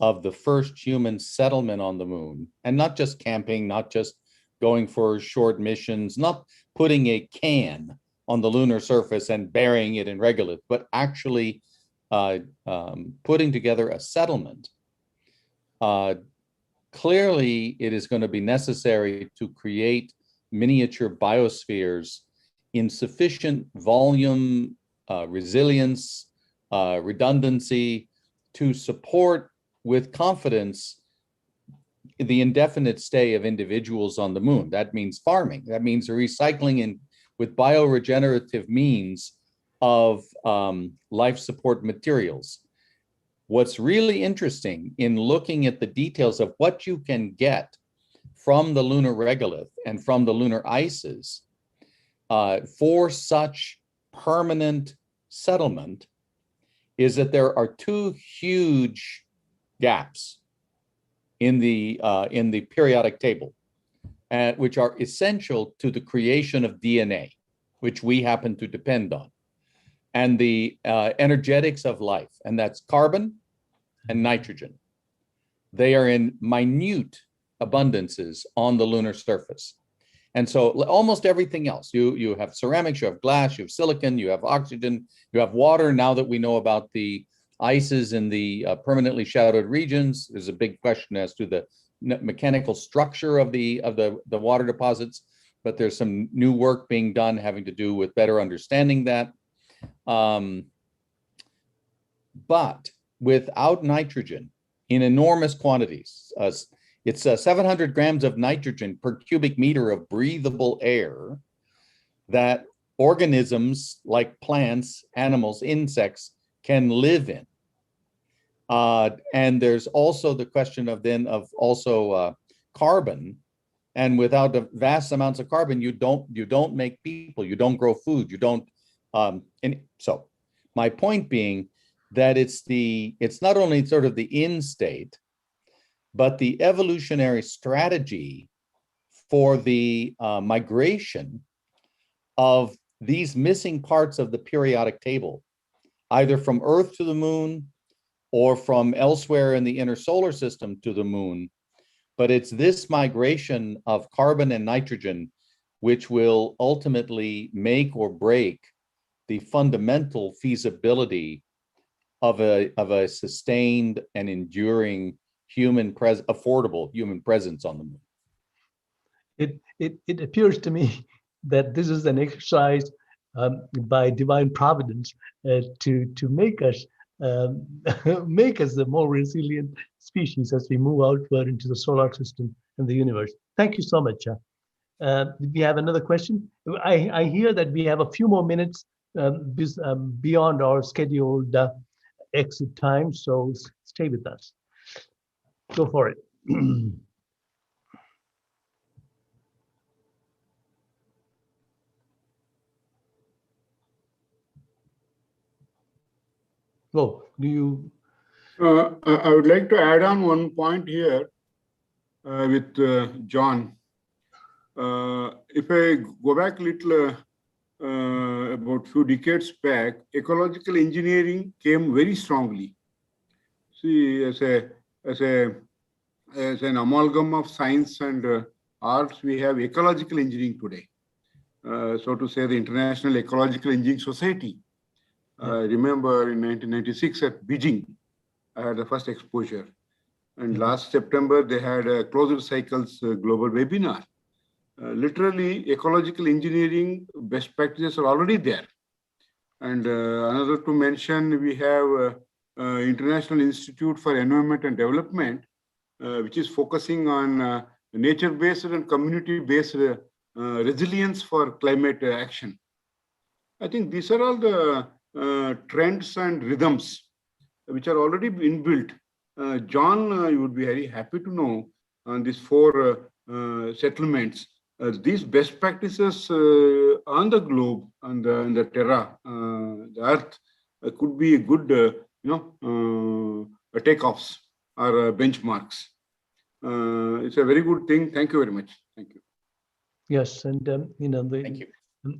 of the first human settlement on the moon, and not just camping, not just going for short missions, not putting a can on the lunar surface and burying it in regolith, but actually putting together a settlement. Clearly, it is going to be necessary to create miniature biospheres in sufficient volume, resilience, redundancy to support with confidence the indefinite stay of individuals on the moon. That means farming. That means recycling in with bioregenerative means of life support materials. What's really interesting in looking at the details of what you can get from the lunar regolith and from the lunar ices for such permanent settlement is that there are two huge gaps in the periodic table, which are essential to the creation of DNA, which we happen to depend on, and the energetics of life, and that's carbon and nitrogen. They are in minute abundances on the lunar surface. And so almost everything else, you have ceramics, you have glass, you have silicon, you have oxygen, you have water. Now that we know about the ices in the permanently shadowed regions, there's a big question as to the mechanical structure of the water deposits, but there's some new work being done having to do with better understanding that. But without nitrogen in enormous quantities. It's 700 grams of nitrogen per cubic meter of breathable air that organisms like plants, animals, insects can live in. And there's also the question of carbon. And without the vast amounts of carbon, you don't make people, you don't grow food, you don't. And so my point being that it's not only sort of the end state, but the evolutionary strategy for the migration of these missing parts of the periodic table, either from Earth to the moon or from elsewhere in the inner solar system to the moon. But it's this migration of carbon and nitrogen which will ultimately make or break the fundamental feasibility of a sustained and enduring affordable human presence on the moon. It appears to me that this is an exercise by divine providence to make us a more resilient species as we move outward into the solar system and the universe. Thank you so much. We have another question. I hear that we have a few more minutes beyond our scheduled exit time, so stay with us. Go for it. Oh, do you? I would like to add on one point here with John. If I go back a little, about few decades back, ecological engineering came very strongly. See, as an amalgam of science and arts, we have ecological engineering today. So to say, the International Ecological Engineering Society. I remember in 1996 at Beijing, I had the first exposure. And last September, they had a closed cycles global webinar. Literally, ecological engineering best practices are already there. And another to mention, we have International Institute for Environment and Development, which is focusing on nature-based and community-based resilience for climate action. I think these are all the trends and rhythms which are already inbuilt. John, you would be very happy to know on these 4 settlements. These best practices on the globe, on the terra, the earth, could be good, takeoffs or benchmarks. It's a very good thing. Thank you very much. Thank you. Yes, and the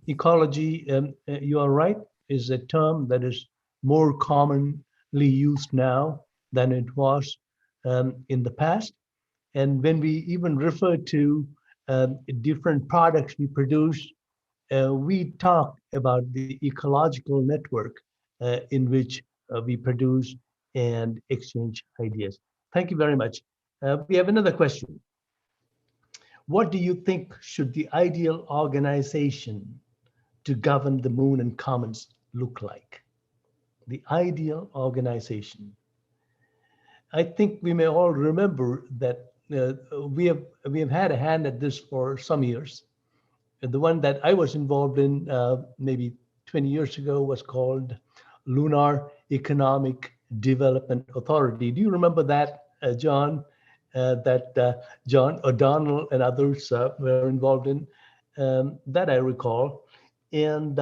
ecology, you are right, is a term that is more commonly used now than it was in the past. And when we even refer to different products we produce, we talk about the ecological network in which we produce and exchange ideas. Thank you very much. We have another question. What do you think should the ideal organization to govern the Moon and Commons look like? The ideal organization. I think we may all remember that we have had a hand at this for some years. The one that I was involved in maybe 20 years ago was called Lunar Economic Development Authority. Do you remember that, John? That John O'Donnell and others were involved in, that I recall. And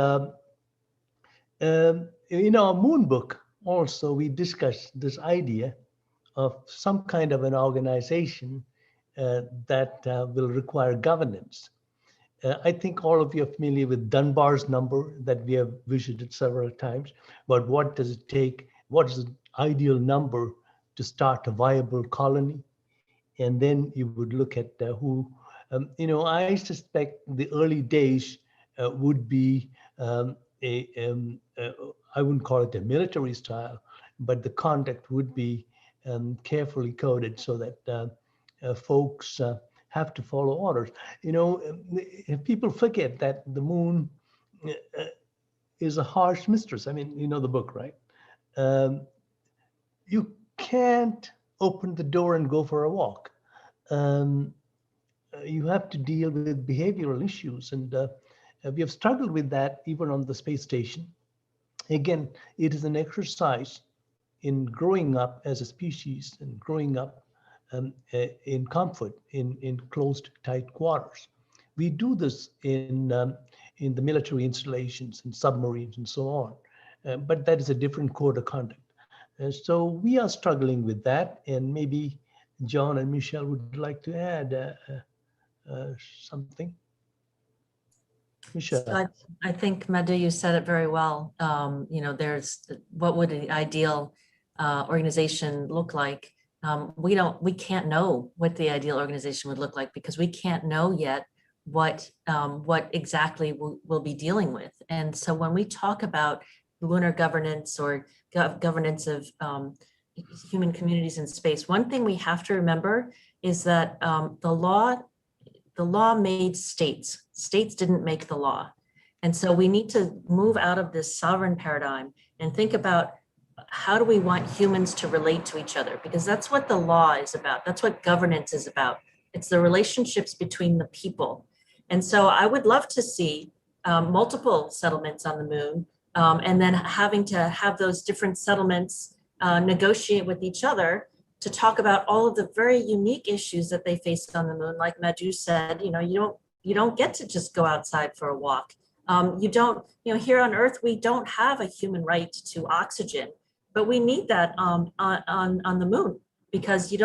in our Moon book, also, we discussed this idea of some kind of an organization that will require governance. I think all of you are familiar with Dunbar's number that we have visited several times, but what does it take? What is the ideal number to start a viable colony? And then you would look at who, I suspect the early days would be I wouldn't call it a military style, but the conduct would be carefully coded so that folks have to follow orders. People forget that the Moon is a harsh mistress. I mean, you know the book, right? you can't open the door and go for a walk. You have to deal with behavioral issues, and we have struggled with that even on the space station. Again, it is an exercise in growing up as a species and growing up in comfort in closed, tight quarters. We do this in the military installations and submarines and so on, but that is a different code of conduct. So we are struggling with that, and maybe John and Michelle would like to add something. Michelle. I think, Madhu, you said it very well. You know, there's what would the ideal organization look like? We can't know what the ideal organization would look like because we can't know yet what exactly we'll be dealing with. And so when we talk about lunar governance or governance of human communities in space, one thing we have to remember is that the law made states. States didn't make the law. And so we need to move out of this sovereign paradigm and think about how do we want humans to relate to each other? Because that's what the law is about. That's what governance is about. It's the relationships between the people. And so I would love to see multiple settlements on the moon, and then having to have those different settlements negotiate with each other to talk about all of the very unique issues that they face on the moon. Like Madhu said, you know, you don't get to just go outside for a walk. You don't, you know, here on Earth, we don't have a human right to oxygen, but we need that on the moon because you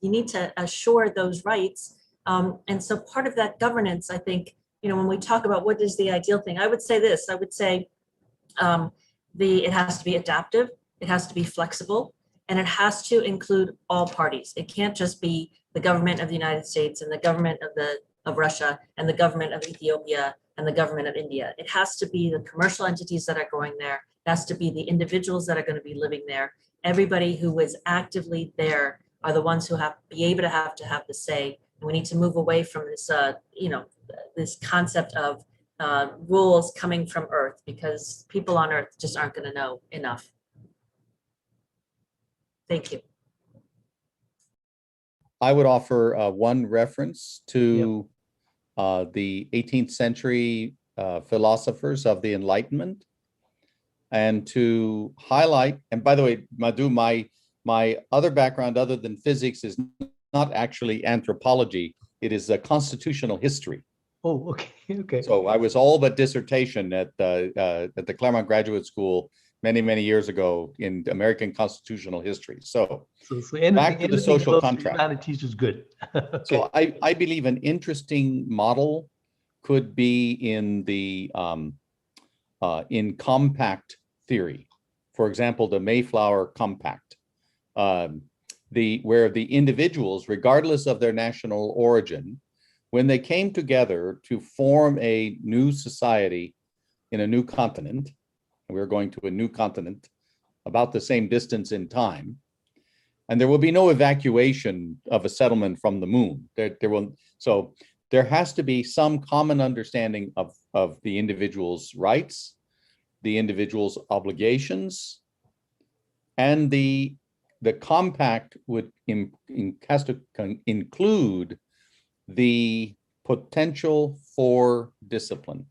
need to assure those rights. And so part of that governance, I think, you know, when we talk about what is the ideal thing, I would say this, I would say it has to be adaptive, it has to be flexible, and it has to include all parties. It can't just be the government of the United States and the government of Russia and the government of Ethiopia and the government of India. It has to be the commercial entities that are going there. It has to be the individuals that are going to be living there. Everybody who is actively there are the ones who have to be able to have the say. And we need to move away from this, you know, this concept of rules coming from Earth, because people on Earth just aren't going to know enough. Thank you. I would offer one reference to the 18th century philosophers of the Enlightenment, and to highlight, and by the way, Madhu, my other background other than physics is not actually anthropology, it is a constitutional history. Oh, okay, okay. So I was all but dissertation at the Claremont Graduate School many years ago in American constitutional history. So back to the social contract. Humanities is good. Okay. So I believe an interesting model could be in the in compact theory. For example, the Mayflower Compact, where the individuals, regardless of their national origin, when they came together to form a new society in a new continent, and we're going to a new continent about the same distance in time, and there will be no evacuation of a settlement from the moon. So there has to be some common understanding of the individual's rights, the individual's obligations, and the compact has to include the potential for discipline.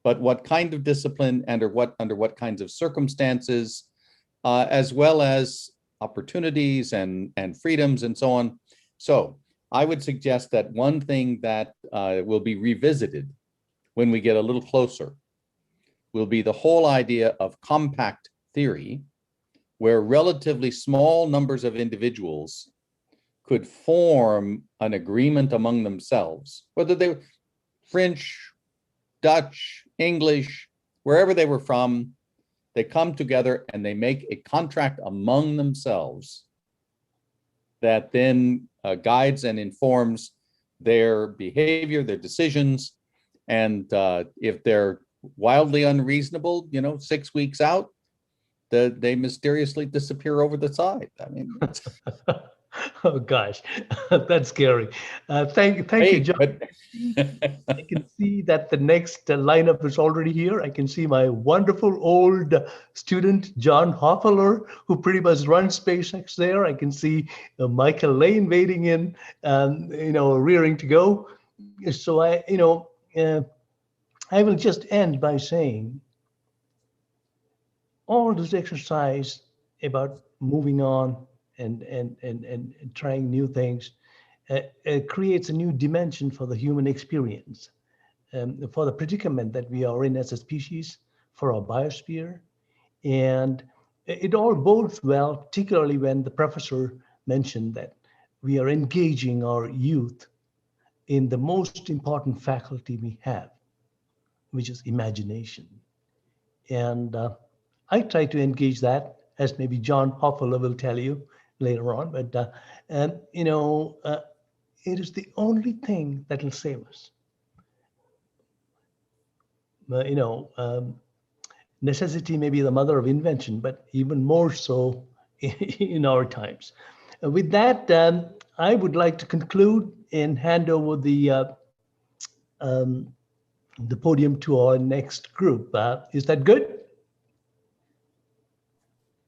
But what kind of discipline and under what kinds of circumstances, as well as opportunities and freedoms and so on. So I would suggest that one thing that will be revisited when we get a little closer will be the whole idea of compact theory, where relatively small numbers of individuals could form an agreement among themselves, whether they were French, Dutch, English, wherever they were from, they come together and they make a contract among themselves that then guides and informs their behavior, their decisions. And if they're wildly unreasonable, 6 weeks out, they mysteriously disappear over the side. I mean, Oh gosh, that's scary. Thank you, John. I can see that the next lineup is already here. I can see my wonderful old student, John Hoffler, who pretty much runs SpaceX there. I can see Michael Lane waiting in, rearing to go. So I will just end by saying all this exercise about moving on and trying new things creates a new dimension for the human experience, for the predicament that we are in as a species, for our biosphere. And it all bodes well, particularly when the professor mentioned that we are engaging our youth in the most important faculty we have, which is imagination. And I try to engage that, as maybe John Hoffler will tell you later on. But it is the only thing that will save us. Necessity may be the mother of invention, but even more so in our times. With that, I would like to conclude and hand over the podium to our next group. Is that good?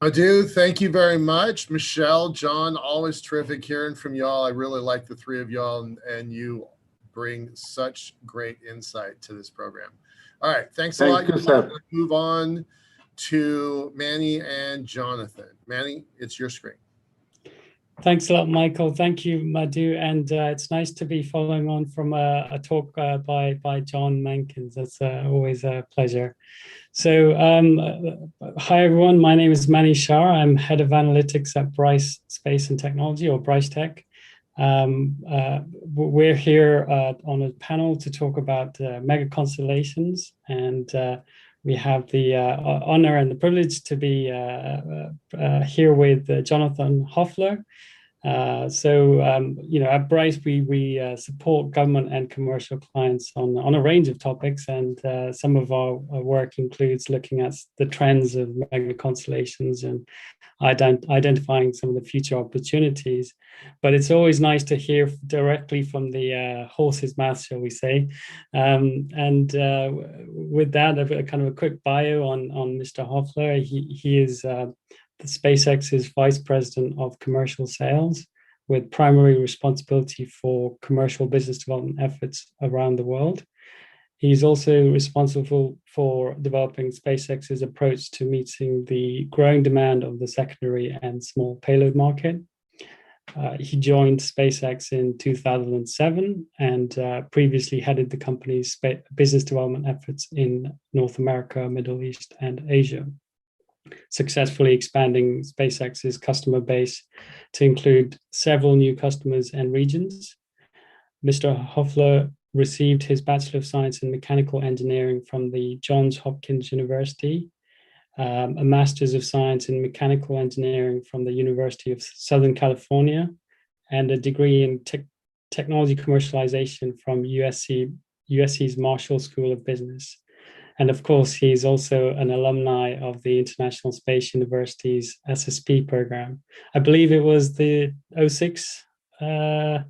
I do. Thank you very much, Michelle, John. Always terrific hearing from y'all. I really like the three of y'all, and you bring such great insight to this program. All right, thanks a lot. Thank you, sir. Let's move on to Manny and Jonathan. Manny, it's your screen. Thanks a lot, Michael. Thank you, Madhu. And it's nice to be following on from a talk by John Mankins. That's always a pleasure. So hi, everyone. My name is Manny Shah. I'm head of analytics at Bryce Space and Technology, or Bryce Tech. We're here on a panel to talk about mega constellations, and we have the honor and the privilege to be here with Jonathan Hoffler. At Bryce, we support government and commercial clients on a range of topics, and some of our work includes looking at the trends of mega constellations and identifying some of the future opportunities. But it's always nice to hear directly from the horse's mouth, shall we say. With that, a kind of a quick bio on Mr. Hoffler. He is SpaceX's Vice President of Commercial Sales, with primary responsibility for commercial business development efforts around the world. He's also responsible for developing SpaceX's approach to meeting the growing demand of the secondary and small payload market. He joined SpaceX in 2007 and previously headed the company's business development efforts in North America, Middle East, and Asia, successfully expanding SpaceX's customer base to include several new customers and regions. Mr. Hoffler received his Bachelor of Science in Mechanical Engineering from the Johns Hopkins University, a Master's of Science in Mechanical Engineering from the University of Southern California, and a degree in Technology Commercialization from USC's Marshall School of Business. And of course, he's also an alumni of the International Space University's SSP program. I believe it was the 06, summer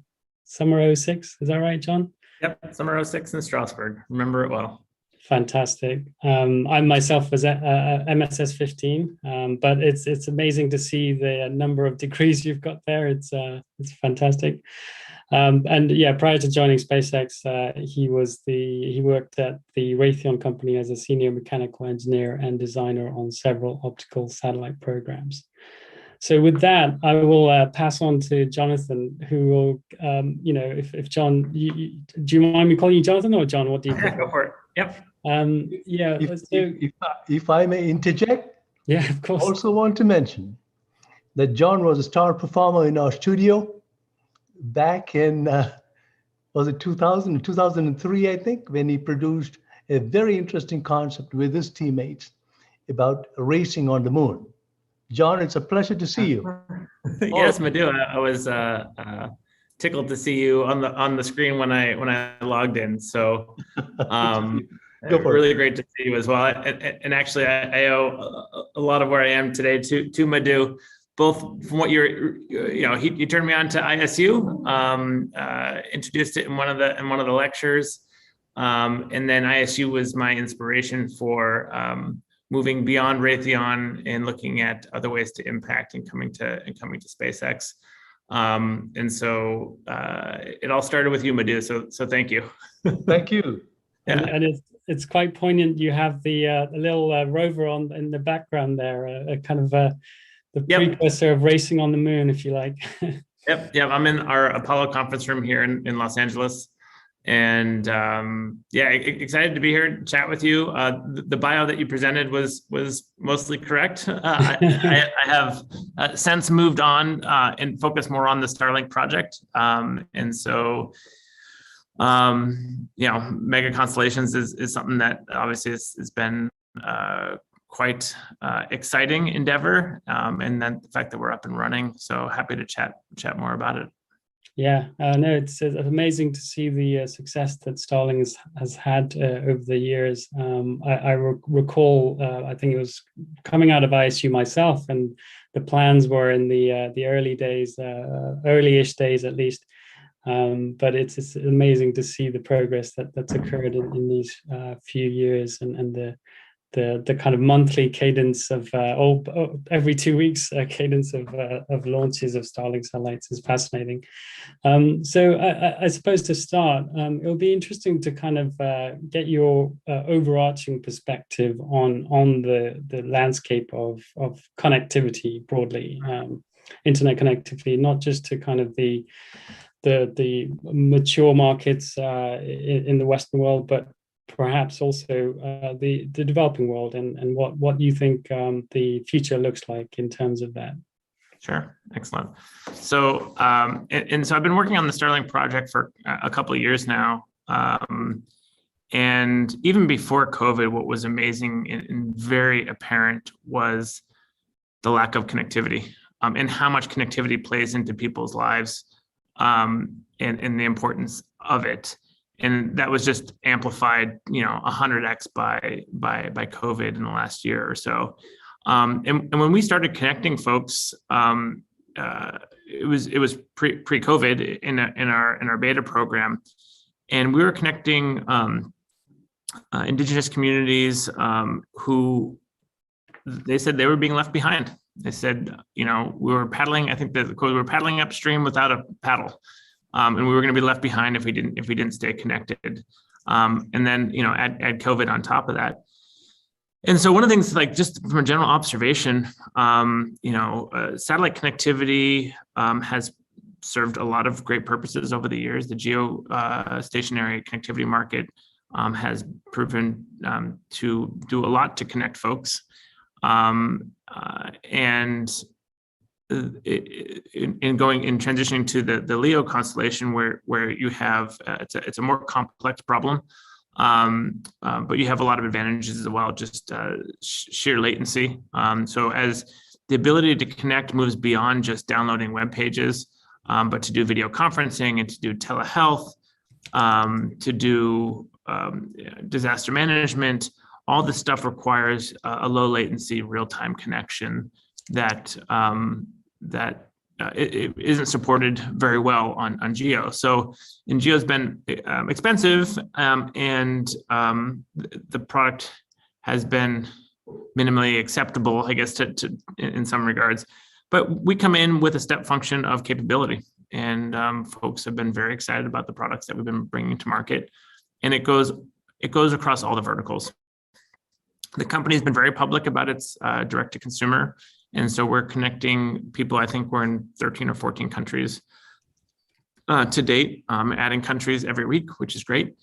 06. Is that right, John? Yep, summer 06 in Strasbourg. Remember it well. Fantastic. I myself was at MSS 15, but it's amazing to see the number of degrees you've got there. It's fantastic. Prior to joining SpaceX, he worked at the Raytheon company as a senior mechanical engineer and designer on several optical satellite programs. So with that, I will pass on to Jonathan, who will, if John, do you mind me calling you Jonathan or John? What do you think? Go for it. Yep. If I may interject, yeah, of course. I also want to mention that John was a star performer in our studio back in, was it 2000 or 2003, I think, when he produced a very interesting concept with his teammates about racing on the moon. John, it's a pleasure to see you. Yes, Madhu, I was tickled to see you on the screen when I logged in. So really great to see you as well. And actually, I owe a lot of where I am today to Madhu. both from what he turned me on to ISU, introduced it in one of the lectures, and then ISU was my inspiration for moving beyond Raytheon and looking at other ways to impact and coming to SpaceX. And so it all started with you, Madhu. So thank you. Thank you. Yeah. And it's quite poignant. You have the little rover in the background there, a kind of the precursor of racing on the moon, if you like. Yep. I'm in our Apollo conference room here in Los Angeles. And excited to be here and chat with you. The bio that you presented was mostly correct. I have since moved on and focused more on the Starlink project. And so, mega constellations is something that obviously has been quite exciting endeavor. And then the fact that we're up and running. So happy to chat more about it. Yeah, no, it's amazing to see the success that Starlink has had over the years. I recall, I think it was coming out of ISU myself, and the plans were in the early days, early-ish days at least. But it's amazing to see the progress that's occurred in these few years, and the kind of monthly cadence of every 2 weeks cadence of launches of Starlink satellites is fascinating. So I suppose to start, it'll be interesting to kind of get your overarching perspective on the landscape of connectivity broadly, internet connectivity, not just to kind of the mature markets in the Western world, but perhaps also the developing world, and what you think the future looks like in terms of that. Sure, excellent. So so I've been working on the Starlink project for a couple of years now, and even before COVID, what was amazing and very apparent was the lack of connectivity, and how much connectivity plays into people's lives, and the importance of it. And that was just amplified, 100x by COVID in the last year or so. And when we started connecting folks, it was pre-COVID in our beta program, and we were connecting indigenous communities who they said they were being left behind. They said, we were paddling. I think the quote, we were paddling upstream without a paddle. And we were going to be left behind if we didn't stay connected. And then, add COVID on top of that. And so one of the things, like just from a general observation, satellite connectivity has served a lot of great purposes over the years. The geostationary connectivity market has proven to do a lot to connect folks. And in transitioning to the LEO constellation, where you have it's a more complex problem, but you have a lot of advantages as well, just sheer latency. So as the ability to connect moves beyond just downloading web pages, but to do video conferencing and to do telehealth, to do disaster management, all this stuff requires a low latency real-time connection that it isn't supported very well on GEO. So GEO's been expensive, and the product has been minimally acceptable, I guess, to in some regards. But we come in with a step function of capability, and folks have been very excited about the products that we've been bringing to market, and it goes across all the verticals. The company's been very public about its direct to consumer. And so we're connecting people. I think we're in 13 or 14 countries to date, adding countries every week, which is great.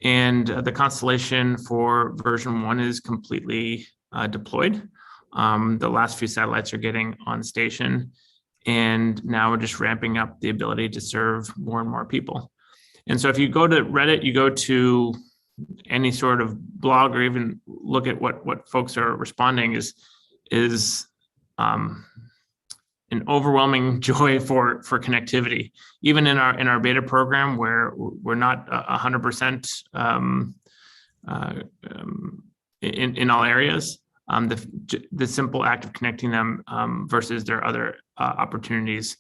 And the constellation for version 1 is completely deployed. The last few satellites are getting on station, and now we're just ramping up the ability to serve more and more people. And so if you go to Reddit, you go to any sort of blog, or even look at what folks are responding, is an overwhelming joy for connectivity. Even in our beta program, where we're not 100% in all areas, the simple act of connecting them versus their other opportunities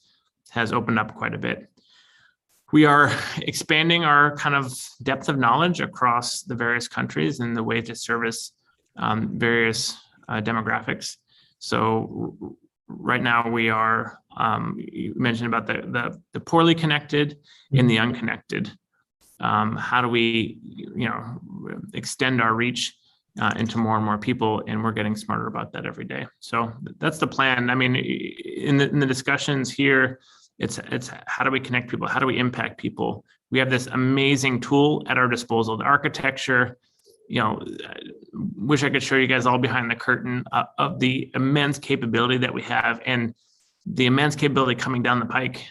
has opened up quite a bit. We are expanding our kind of depth of knowledge across the various countries and the way to service various demographics. So right now we are, you mentioned about the poorly connected and the unconnected. How do we, extend our reach into more and more people, and we're getting smarter about that every day. So that's the plan. I mean, in the discussions here, it's how do we connect people? How do we impact people? We have this amazing tool at our disposal. The architecture, wish I could show you guys all behind the curtain of the immense capability that we have, and the immense capability coming down the pike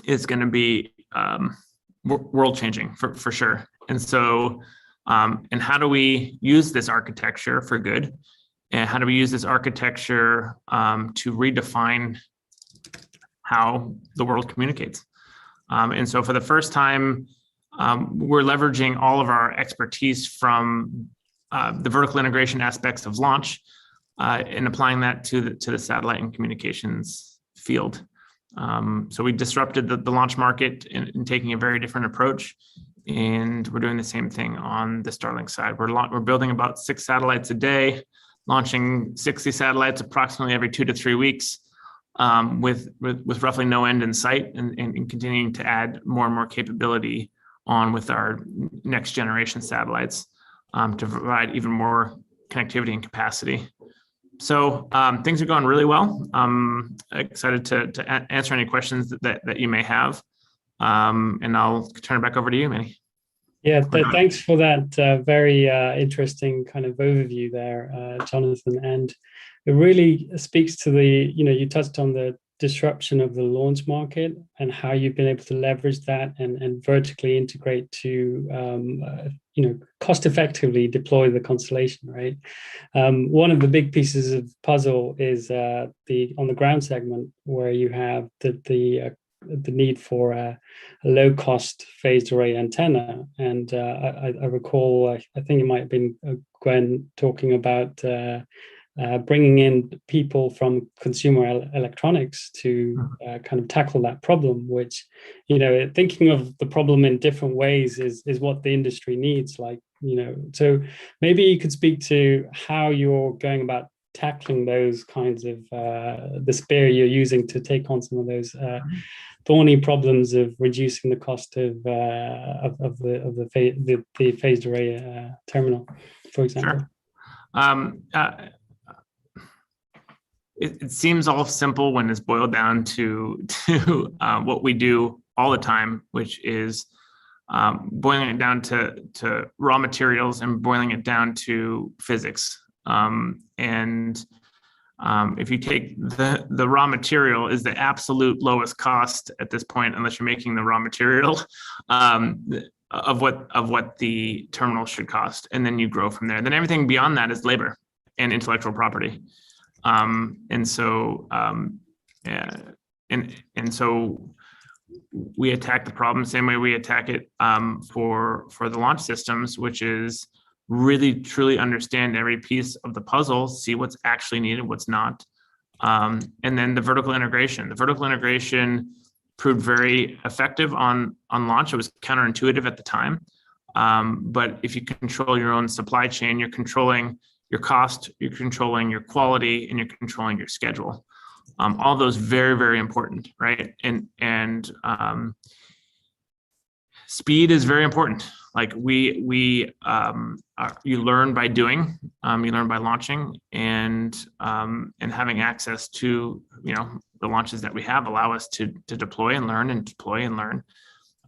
is going to be world changing for sure. And so, and how do we use this architecture for good? And how do we use this architecture to redefine how the world communicates? And so for the first time, we're leveraging all of our expertise from the vertical integration aspects of launch and applying that to the satellite and communications field. So we disrupted the launch market in taking a very different approach, and we're doing the same thing on the Starlink side. We're building about 6 satellites a day, launching 60 satellites approximately every 2 to 3 weeks, with roughly no end in sight, and continuing to add more and more capability on with our next generation satellites to provide even more connectivity and capacity. So things are going really well. I'm excited to answer any questions that you may have. And I'll turn it back over to you, Manny. Yeah, thanks for that very interesting kind of overview there, Jonathan. And it really speaks to the, you touched on the disruption of the launch market and how you've been able to leverage that and vertically integrate to, cost effectively deploy the constellation, right? One of the big pieces of puzzle is on the ground segment, where you have the need for a low-cost phased array antenna. And I recall, I think it might have been Gwen talking about bringing in people from consumer electronics to kind of tackle that problem, which, thinking of the problem in different ways is what the industry needs. So maybe you could speak to how you're going about tackling those kinds of the spear you're using to take on some of those thorny problems of reducing the cost of the phased array terminal, for example. Sure. It seems all simple when it's boiled down to what we do all the time, which is boiling it down to raw materials and boiling it down to physics. If you take the raw material is the absolute lowest cost at this point, unless you're making the raw material of what the terminal should cost, and then you grow from there. Then everything beyond that is labor and intellectual property. So we attack the problem the same way we attack it for the launch systems, which is really truly understand every piece of the puzzle, see what's actually needed, what's not. And then the vertical integration. The vertical integration proved very effective on launch. It was counterintuitive at the time. But if you control your own supply chain, you're controlling your cost, you're controlling your quality, and you're controlling your schedule. All those very, very important, right? And speed is very important. Like you learn by doing, you learn by launching, and having access to the launches that we have allow us to deploy and learn and deploy and learn.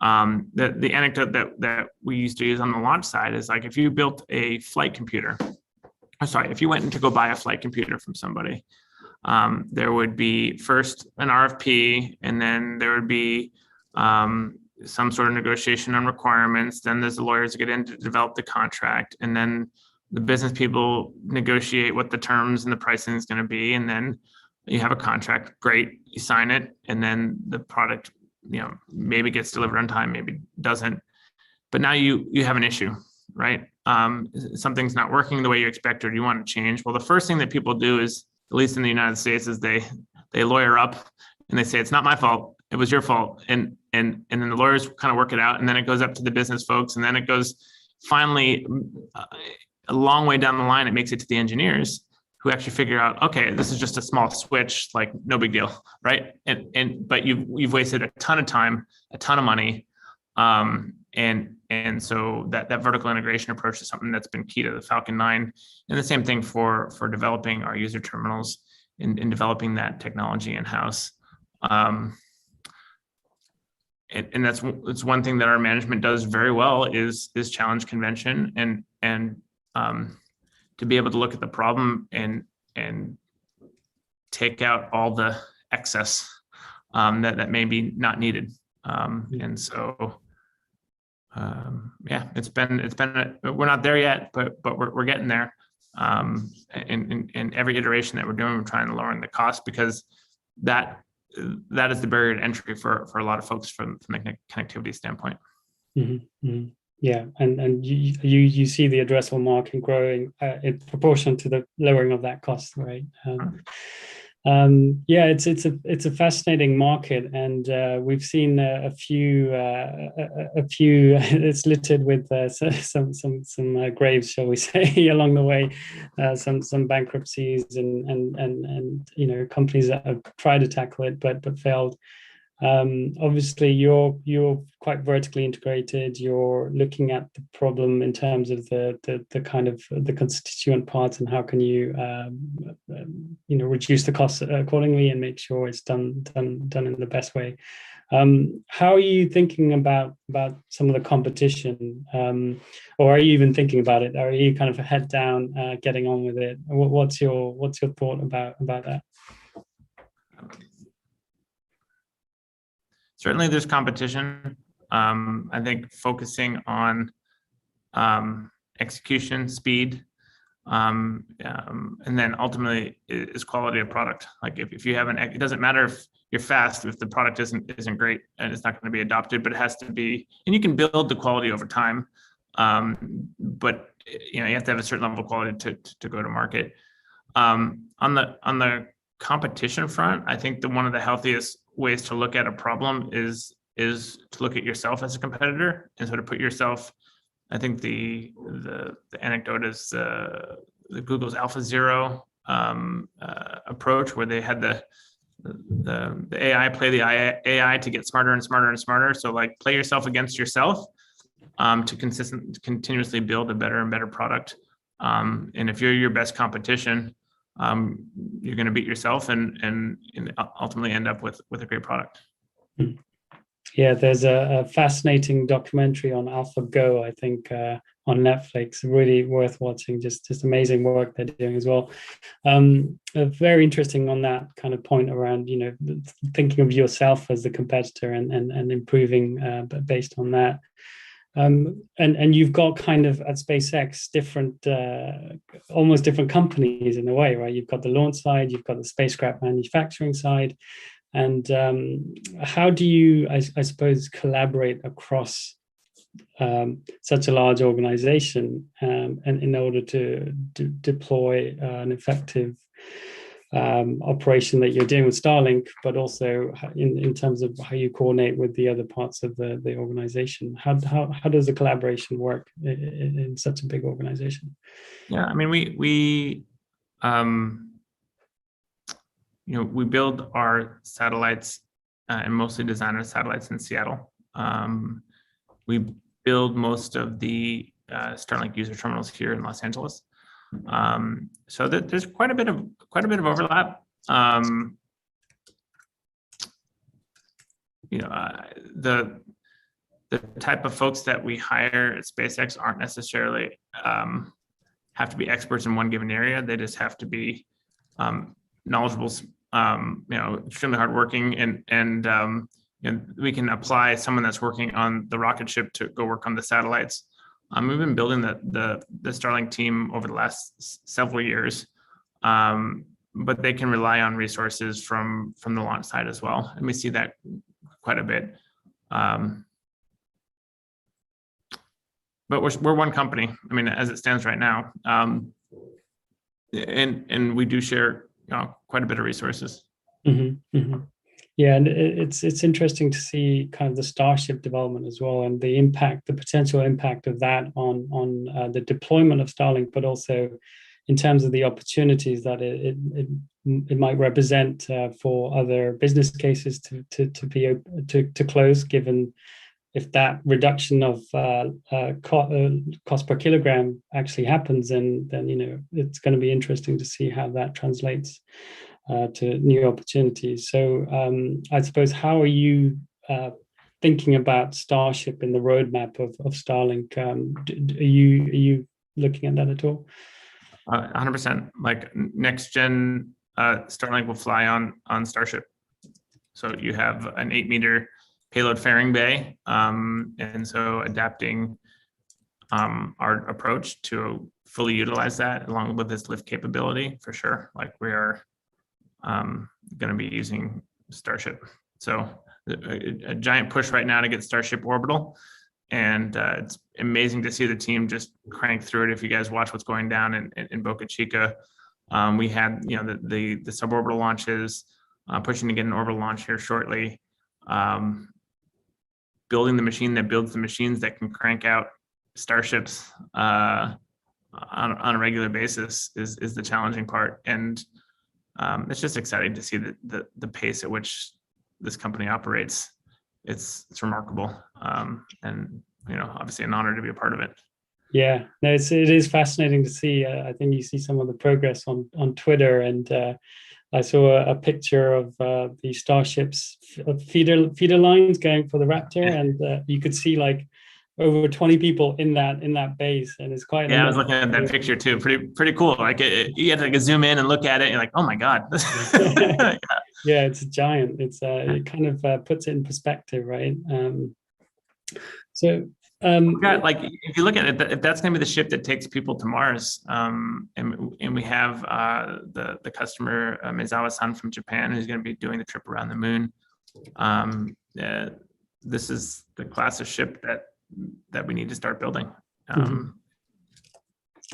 The anecdote that we used to use on the launch side is like, if you built a flight computer, if you went in to go buy a flight computer from somebody, there would be first an RFP, and then there would be some sort of negotiation on requirements. Then there's the lawyers that get in to develop the contract, and then the business people negotiate what the terms and the pricing is going to be, and then you have a contract. Great, you sign it, and then the product, maybe gets delivered on time, maybe doesn't. But now you have an issue, right? something's not working the way you expect or you want to change. Well, the first thing that people do is, at least in the United States, is they lawyer up and they say, it's not my fault, it was your fault. And then the lawyers kind of work it out, and then it goes up to the business folks, and then it goes finally a long way down the line, it makes it to the engineers who actually figure out, okay, this is just a small switch, like no big deal, right? But you've wasted a ton of time, a ton of money. And so that vertical integration approach is something that's been key to the Falcon 9. And the same thing for developing our user terminals in developing that technology in-house. And it's one thing that our management does very well is challenge convention and to be able to look at the problem and take out all the excess that may be not needed. And so yeah, it's been we're not there yet, but we're getting there. In every iteration that we're doing, we're trying to lower the cost, because that is the barrier to entry for a lot of folks from the connectivity standpoint. Mm-hmm, mm-hmm. Yeah, and you see the addressable market growing in proportion to the lowering of that cost, right? Yeah, it's a fascinating market, and we've seen a few. It's littered with some graves, shall we say, along the way. Some bankruptcies and companies that have tried to tackle it but failed. Obviously, you're quite vertically integrated. You're looking at the problem in terms of the kind of the constituent parts, and how can you reduce the costs accordingly and make sure it's done in the best way. How are you thinking about some of the competition, or are you even thinking about it? Are you kind of head down, getting on with it? What's your thought about that? Certainly there's competition. I think focusing on execution, speed, and then ultimately is quality of product. Like if you haven't, it doesn't matter if you're fast, if the product isn't great, and it's not going to be adopted, but it has to be, and you can build the quality over time. But you have to have a certain level of quality to go to market. On the competition front, I think one of the healthiest ways to look at a problem is to look at yourself as a competitor and sort of put yourself. I think the anecdote is the Google's AlphaZero approach, where they had the AI play the AI to get smarter and smarter and smarter. So like play yourself against yourself to continuously build a better and better product. And if you're your best competition, you're going to beat yourself and ultimately end up with a great product. Yeah, there's a fascinating documentary on AlphaGo, I think, on Netflix. Really worth watching. Just amazing work they're doing as well. Very interesting on that kind of point around, thinking of yourself as the competitor and improving based on that. And you've got kind of at SpaceX different, almost different companies in a way, right? You've got the launch side, you've got the spacecraft manufacturing side, and how do you, I suppose, collaborate across such a large organization and in order to deploy an effective operation that you're doing with Starlink, but also in terms of how you coordinate with the other parts of the organization? How does the collaboration work in such a big organization? Yeah, I mean, we build our satellites and mostly design our satellites in Seattle. We build most of the Starlink user terminals here in Los Angeles. So there's quite a bit of overlap. The type of folks that we hire at SpaceX aren't necessarily have to be experts in one given area. They just have to be knowledgeable, extremely hardworking, and we can apply someone that's working on the rocket ship to go work on the satellites. We've been building the Starlink team over the last several years, but they can rely on resources from the launch side as well, and we see that quite a bit. but we're one company. I mean, as it stands right now, and we do share quite a bit of resources. Mm-hmm, mm-hmm. Yeah, and it's interesting to see kind of the Starship development as well, and the impact, the potential impact of that on the deployment of Starlink, but also in terms of the opportunities that it might represent for other business cases to close, given if that reduction of cost per kilogram actually happens, then it's going to be interesting to see how that translates to new opportunities. So I suppose, how are you thinking about Starship in the roadmap of Starlink? Are you looking at that at all? 100%. Like next gen Starlink will fly on Starship. So you have an 8-meter payload fairing bay, and so adapting our approach to fully utilize that along with this lift capability, for sure. Like we are going to be using Starship. So a giant push right now to get Starship orbital, and it's amazing to see the team just crank through it. If you guys watch what's going down in Boca Chica, we had the suborbital launches, pushing to get an orbital launch here shortly. Building the machine that builds the machines that can crank out Starships on a regular basis is the challenging part, and it's just exciting to see the pace at which this company operates. It's remarkable, and obviously an honor to be a part of it. Yeah, no, it is fascinating to see. I think you see some of the progress on Twitter, and I saw a picture of the Starship's feeder lines going for the Raptor, and you could see like over 20 people in that base, and it's quite. Yeah, I was looking at that picture too. Pretty cool. Like you have to zoom in and look at it. And you're like, oh my god. Yeah, it's a giant. It kind of puts it in perspective, right? Like if you look at it, if that's going to be the ship that takes people to Mars, and we have the customer Mizawa-san from Japan, who's going to be doing the trip around the moon. This is the class of ship that we need to start building.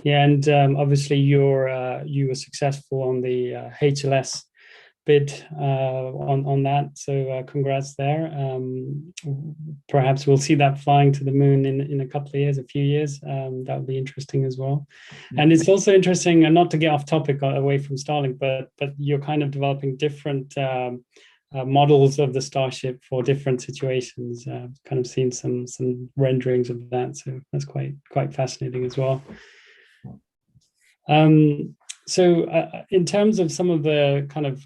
Yeah, and obviously you were successful on the HLS bid on that, so congrats there. Perhaps we'll see that flying to the moon in a few years. That would be interesting as well. And it's also interesting, and not to get off topic away from Starlink, but you're kind of developing different models of the Starship for different situations. Kind of seen some renderings of that, so that's quite fascinating as well. So in terms of some of the kind of,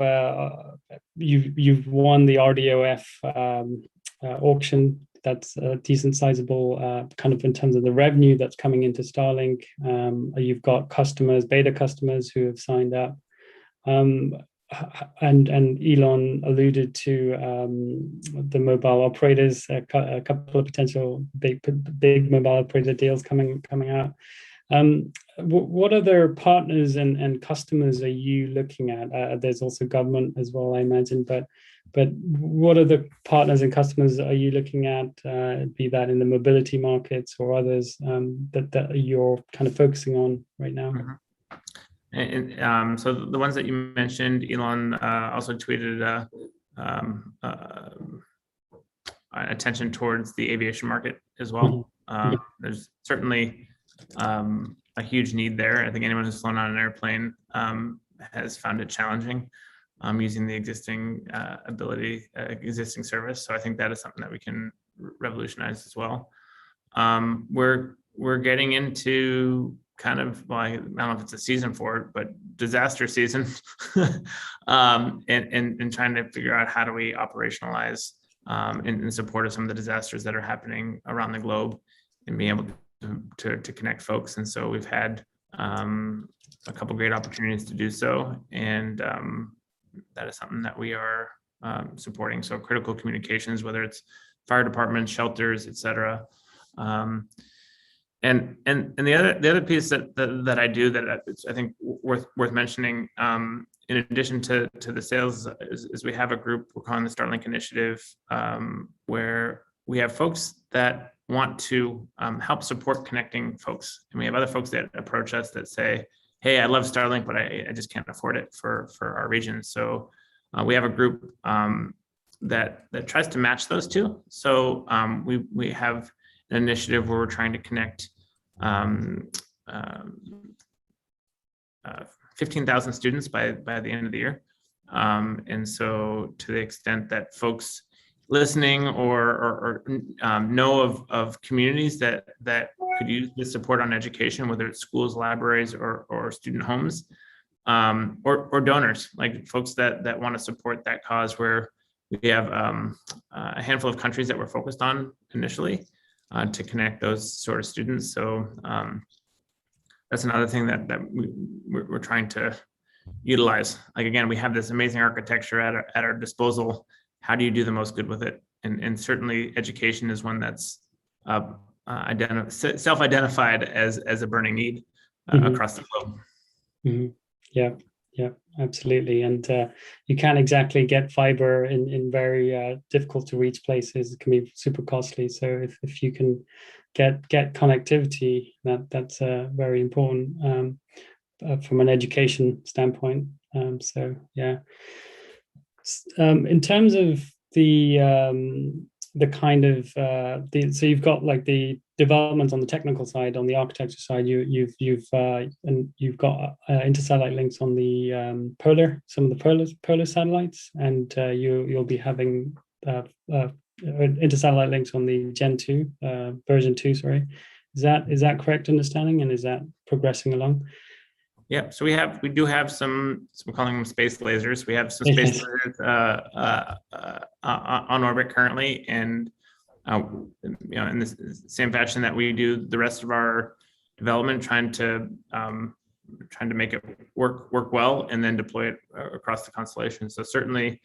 you've won the RDOF auction. That's a decent sizable kind of in terms of the revenue that's coming into Starlink. You've got beta customers who have signed up. And Elon alluded to the mobile operators, a couple of potential big mobile operator deals coming out. What other partners and customers are you looking at? There's also government as well, I imagine, but what other partners and customers are you looking at, be that in the mobility markets or others that you're kind of focusing on right now? And so the ones that you mentioned, Elon also tweeted attention towards the aviation market as well. There's certainly a huge need there. I think anyone who's flown on an airplane has found it challenging using the existing existing service. So I think that is something that we can revolutionize as well. We're getting into kind of, well, I don't know if it's a season for it, but disaster season, and trying to figure out how do we operationalize in support of some of the disasters that are happening around the globe, and being able to connect folks. And so we've had a couple great opportunities to do so, and that is something that we are supporting. So critical communications, whether it's fire departments, shelters, etc. And the other piece that I do that I think worth mentioning, in addition to the sales, is we have a group we're calling the Starlink Initiative, where we have folks that want to help support connecting folks. And we have other folks that approach us that say, hey, I love Starlink, but I just can't afford it for our region. So we have a group that tries to match those two. So we have an initiative where we're trying to connect 15,000 students by the end of the year. And so to the extent that folks listening or know of communities that could use this support on education, whether it's schools, libraries, or student homes, or donors, like folks that want to support that cause, where we have a handful of countries that we're focused on initially to connect those sort of students. So that's another thing that we're trying to utilize. Like, again, we have this amazing architecture at our disposal. How do you do the most good with it? And certainly education is one that's self-identified as a burning need across the globe. Mm-hmm. Yeah, absolutely. And you can't exactly get fiber in very difficult to reach places. It can be super costly. So if you can get connectivity, that's very important from an education standpoint. So yeah. In terms of the kind of so you've got like the development on the technical side, on the architecture side, you've got intersatellite links on the some of the polar satellites, and you'll be having intersatellite links on the Gen 2 version 2. Sorry, is that correct understanding, and is that progressing along? Yeah, so we do have some we're calling them space lasers. We have some space lasers on orbit currently, and in the same fashion that we do the rest of our development, trying to make it work well, and then deploy it across the constellation. So certainly,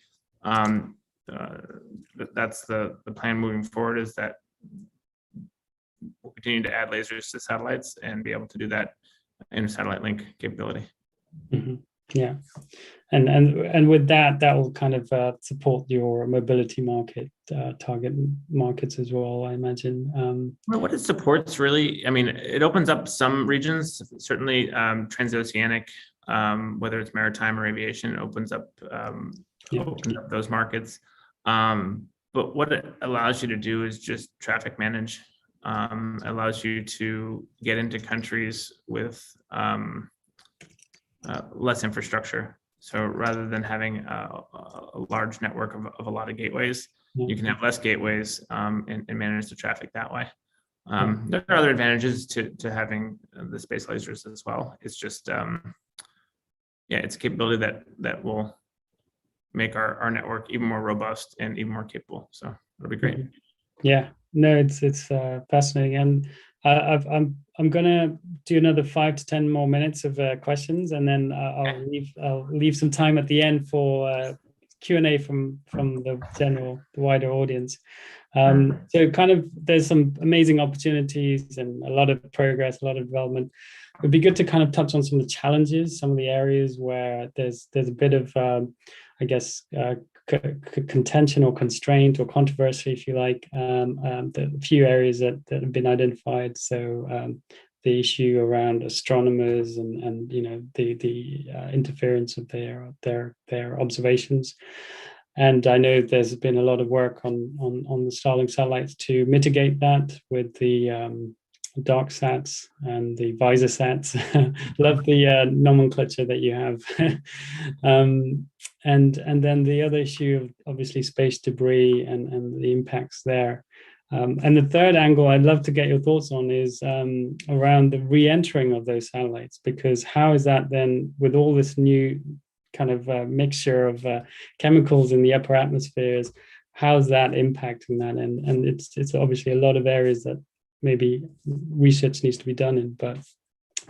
that's the plan moving forward, is that we'll continue to add lasers to satellites and be able to do that inter-satellite link capability. Mm-hmm. Yeah, and with that will kind of support your mobility market target markets as well, I imagine. Well, what it supports really, I mean, it opens up some regions, certainly transoceanic, whether it's maritime or aviation, it opens up those markets. But what it allows you to do is just traffic manage. Allows you to get into countries with less infrastructure. So rather than having a large network of a lot of gateways, you can have less gateways and manage the traffic that way. There are other advantages to having the space lasers as well. It's just, it's a capability that will make our network even more robust and even more capable. So it'll be great. Yeah. No, it's fascinating, and I'm gonna do another 5 to 10 more minutes of questions, and then I'll leave some time at the end for Q&A from the wider audience. So kind of there's some amazing opportunities and a lot of progress, a lot of development. It'd be good to kind of touch on some of the challenges, some of the areas where there's a bit of I guess contention or constraint or controversy, if you like, the few areas that have been identified. So the issue around astronomers and the interference of their observations. And I know there's been a lot of work on the Starlink satellites to mitigate that with the dark sats and the visor sats. Love the nomenclature that you have. And then the other issue of obviously space debris and the impacts there. And the third angle I'd love to get your thoughts on is around the re-entering of those satellites, because how is that then, with all this new kind of mixture of chemicals in the upper atmospheres, how's that impacting that? And it's obviously a lot of areas that maybe research needs to be done in, but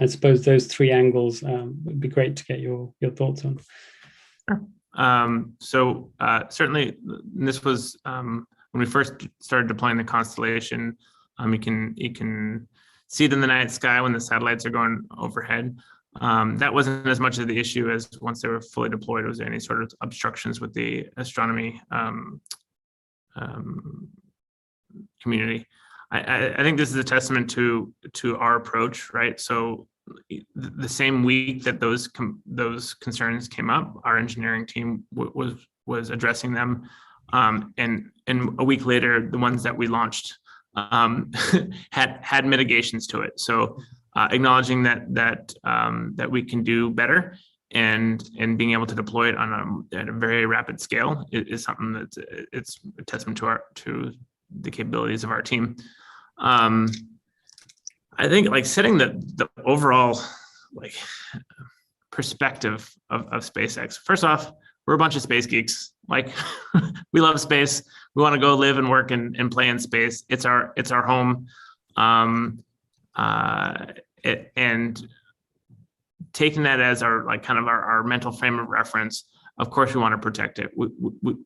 I suppose those three angles would be great to get your thoughts on. So certainly this was when we first started deploying the constellation. You can see it in the night sky when the satellites are going overhead. That wasn't as much of the issue as once they were fully deployed, was there any sort of obstructions with the astronomy community. I think this is a testament to our approach, right? So the same week that those concerns came up, our engineering team was addressing them, and a week later, the ones that we launched had mitigations to it. So acknowledging that we can do better, and being able to deploy it at a very rapid scale is something that it's a testament to the capabilities of our team. I think like setting the overall like perspective of SpaceX. First off, we're a bunch of space geeks. Like we love space. We want to go live and work and play in space. It's our home. And taking that as our like kind of our mental frame of reference, of course we want to protect it.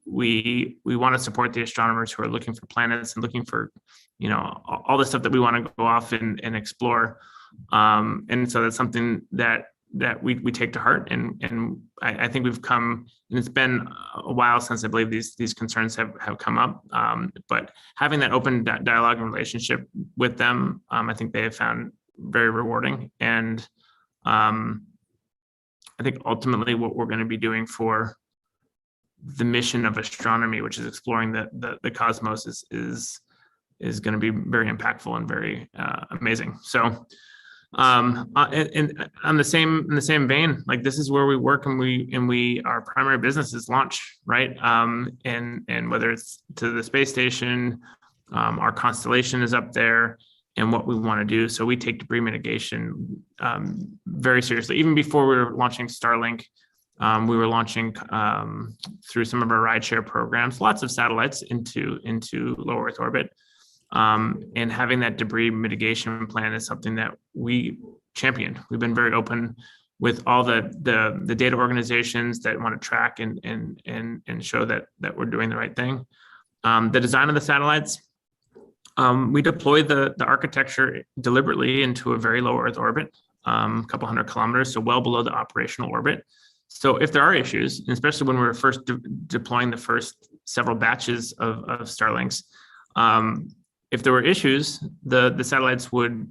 We want to support the astronomers who are looking for planets and looking for, you know, all the stuff that we want to go off and explore. And so that's something that we take to heart, and I think we've come, and it's been a while since I believe these concerns have come up, but having that open dialogue and relationship with them, I think they have found very rewarding. And I think ultimately what we're going to be doing for the mission of astronomy, which is exploring the cosmos, is going to be very impactful and very amazing. So and in the same vein, like this is where we work, and our primary business is launch, right? And whether it's to the space station, our constellation is up there, and what we want to do. So we take debris mitigation very seriously. Even before we were launching Starlink, we were launching through some of our rideshare programs, lots of satellites into low Earth orbit. And having that debris mitigation plan is something that we championed. We've been very open with all the data organizations that want to track and show that we're doing the right thing. The design of the satellites, we deployed the architecture deliberately into a very low Earth orbit, a couple hundred kilometers, so well below the operational orbit. So if there are issues, and especially when we were first deploying the first several batches of Starlinks, if there were issues, the satellites would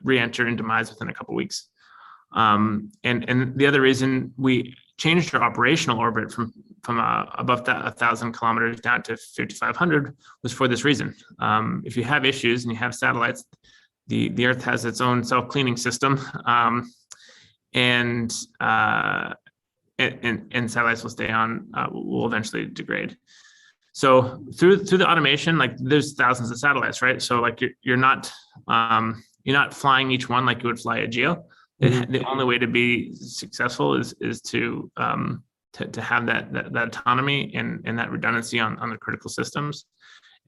re-enter and demise within a couple weeks. And the other reason we changed our operational orbit from above 1,000 kilometers down to 5,500 was for this reason. If you have issues and you have satellites, the Earth has its own self-cleaning system, and satellites will stay on, will eventually degrade. So through the automation, like there's thousands of satellites, right? So like you're not flying each one like you would fly a GEO. The only way to be successful is to have that autonomy and that redundancy on the critical systems.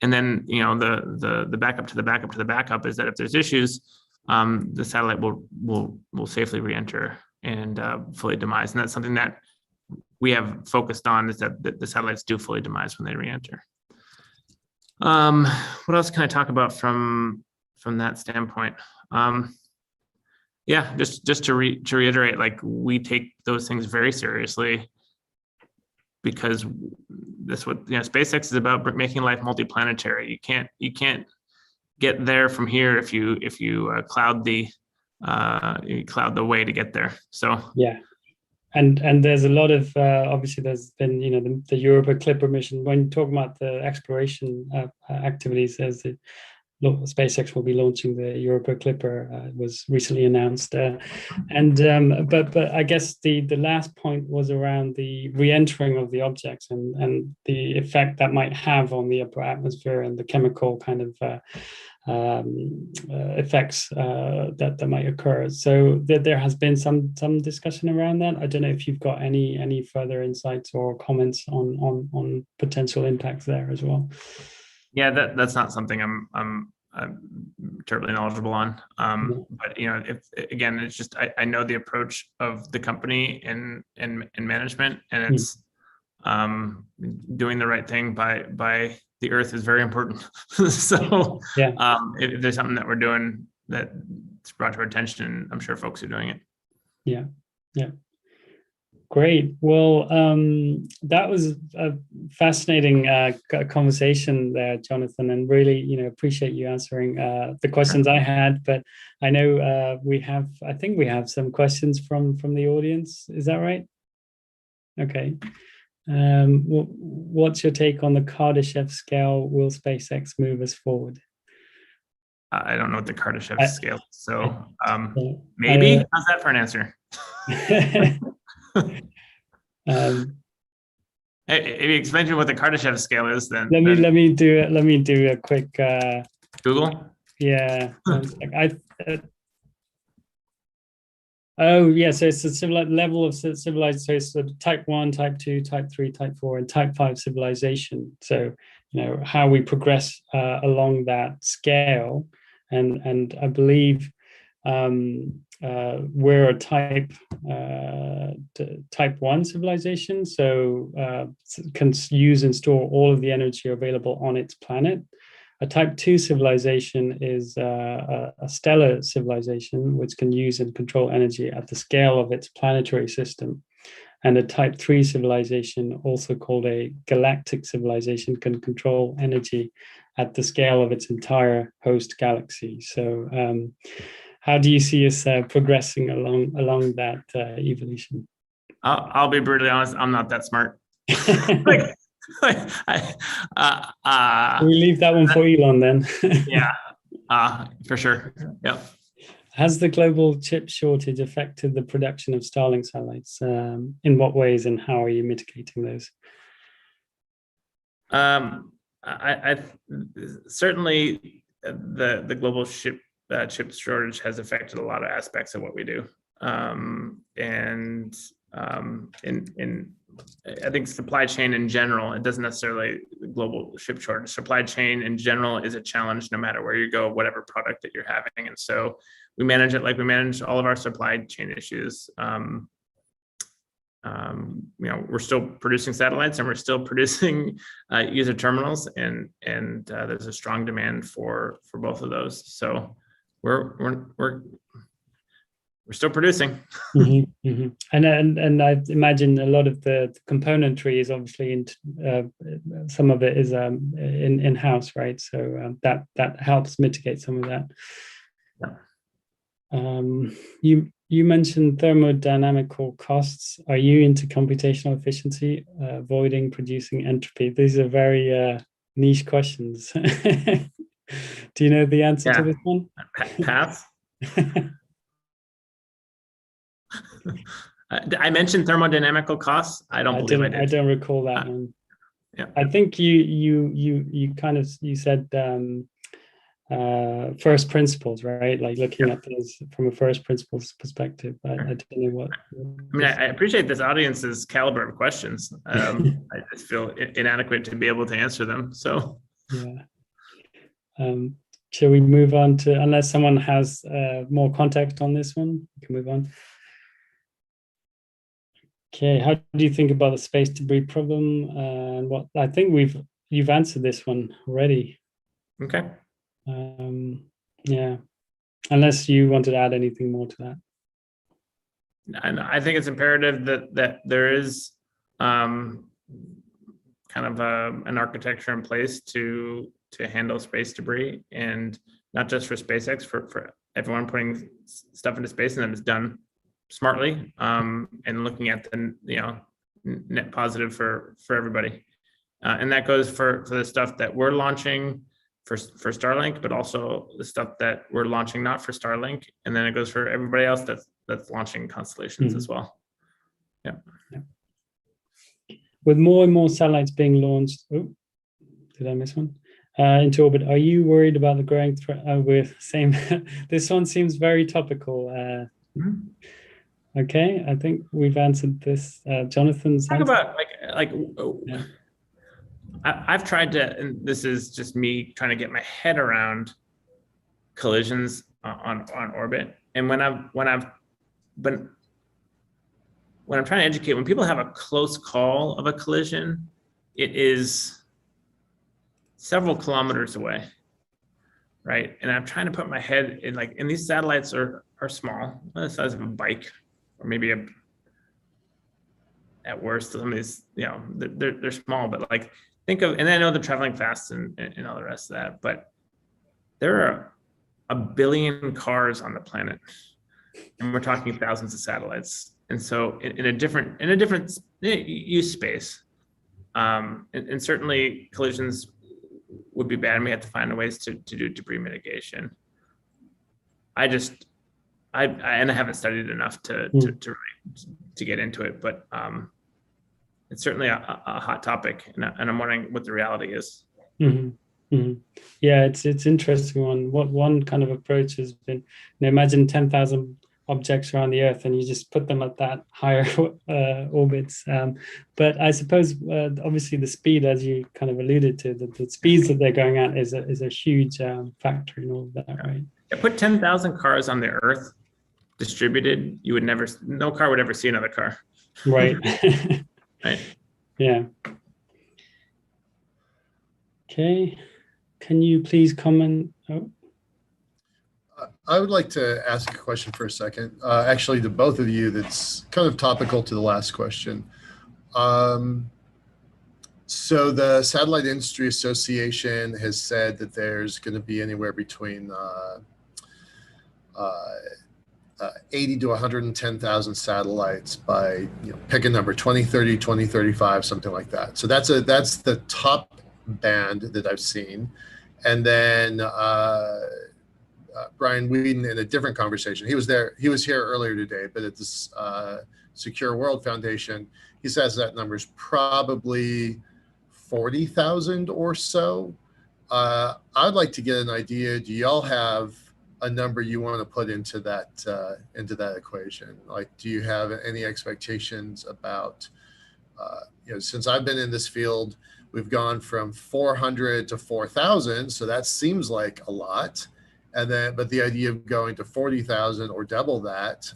And then, you know, the backup to the backup to the backup is that if there's issues, the satellite will safely re-enter and fully demise. And that's something that we have focused on, is that the satellites do fully demise when they re-enter. What else can I talk about from that standpoint? Yeah, just to reiterate, like we take those things very seriously, because that's what, you know, SpaceX is about, making life multiplanetary. You can't get there from here if you cloud the way to get there. So yeah. And there's a lot of, obviously there's been, you know, the Europa Clipper mission. When you talk about the exploration activities, there's the SpaceX will be launching the Europa Clipper, was recently announced. But I guess the last point was around the re-entering of the objects and the effect that might have on the upper atmosphere and the chemical kind of effects that might occur. So there has been some discussion around that. I don't know if you've got any further insights or comments on potential impacts there as well. Yeah, that's not something I'm terribly knowledgeable on. But you know, again, it's just I know the approach of the company and management, and it's doing the right thing by the Earth is very important. So yeah, if there's something that we're doing that's brought to our attention, I'm sure folks are doing it. Yeah. Great. Well, that was a fascinating conversation there, Jonathan, and really, appreciate you answering the questions I had. But I know I think we have some questions from the audience. Is that right? Okay. What's your take on the Kardashev scale? Will SpaceX move us forward? I don't know what the Kardashev scale is, so maybe. How's that for an answer? If you explain to me what the Kardashev scale is, then let me do a quick Google. Yeah. Oh yeah, so it's a level of civilized. So it's sort of type 1, type 2, type 3, type 4, and type 5 civilization. So how we progress along that scale, and I believe we're a type 1 civilization, so can use and store all of the energy available on its planet. A type 2 civilization is a stellar civilization, which can use and control energy at the scale of its planetary system. And a type 3 civilization, also called a galactic civilization, can control energy at the scale of its entire host galaxy. So how do you see us progressing along that evolution? I'll be brutally honest, I'm not that smart. We leave that one for Elon then. Yeah, for sure. Yep. Has the global chip shortage affected the production of Starlink satellites? In what ways, and how are you mitigating those? I certainly the global chip shortage has affected a lot of aspects of what we do, I think supply chain in general, it doesn't necessarily the global chip shortage. Supply chain in general is a challenge no matter where you go, whatever product that you're having. And so we manage it like we manage all of our supply chain issues. We're still producing satellites and we're still producing user terminals, and there's a strong demand for both of those. So we're still producing. Mm-hmm, mm-hmm. And I imagine a lot of the componentry is obviously some of it is in-house, right? So that helps mitigate some of that. Yeah. You mentioned thermodynamical costs. Are you into computational efficiency, avoiding producing entropy? These are very niche questions. Do you know the answer to this one? Pass. I mentioned thermodynamical costs. I believe I did. I don't recall that one. Yeah. I think you said first principles, right? Like looking at things from a first principles perspective. I don't know what. I mean, I appreciate this audience's caliber of questions. I just feel inadequate to be able to answer them. So yeah. Shall we move on to, unless someone has more context on this one, we can move on. Okay, how do you think about the space debris problem? And what I think you've answered this one already. Okay. Yeah, unless you wanted to add anything more to that. And I think it's imperative that there is kind of an architecture in place to handle space debris, and not just for SpaceX, for everyone putting stuff into space, and that it's done smartly, and looking at the net positive for everybody, and that goes for the stuff that we're launching for Starlink, but also the stuff that we're launching not for Starlink, and then it goes for everybody else that's launching constellations as well. Yeah. With more and more satellites being launched, did I miss one? Into orbit, are you worried about the growing threat with same? This one seems very topical. Okay, I think we've answered this. Jonathan's talk about yeah. I've tried to, and this is just me trying to get my head around collisions on orbit. And when I'm trying to educate, when people have a close call of a collision, it is several kilometers away, right? And I'm trying to put my head in, and these satellites are small, the size of a bike, or maybe at worst. Some of these, they're small, but like think of, and I know they're traveling fast and all the rest of that, but there are a billion cars on the planet, and we're talking thousands of satellites. And so in a different use space, and certainly collisions would be bad, and we have to find ways to do debris mitigation. I haven't studied enough to get into it, but it's certainly a hot topic, and I'm wondering what the reality is. Mm-hmm. Mm-hmm. Yeah, it's interesting one. What one kind of approach has been, imagine 10,000 objects around the Earth, and you just put them at that higher orbits. But I suppose obviously the speed, as you kind of alluded to, the speeds that they're going at is a huge factor in all of that, right? Yeah, put 10,000 cars on the Earth distributed, no car would ever see another car. Right. Right. Yeah. Okay. Can you please comment? Oh. I would like to ask a question for a second, actually to both of you that's kind of topical to the last question. So the Satellite Industry Association has said that there's going to be anywhere between 80 to 110,000 satellites by, pick a number, 2030, 2035, something like that. So that's the top band that I've seen. And then Brian Whedon, in a different conversation, he was here earlier today, but at this Secure World Foundation, he says that number is probably 40,000 or so. I'd like to get an idea. Do y'all have a number you want to put into that equation? Like, do you have any expectations about, since I've been in this field, we've gone from 400 to 4,000, so that seems like a lot. But the idea of going to 40,000 or double that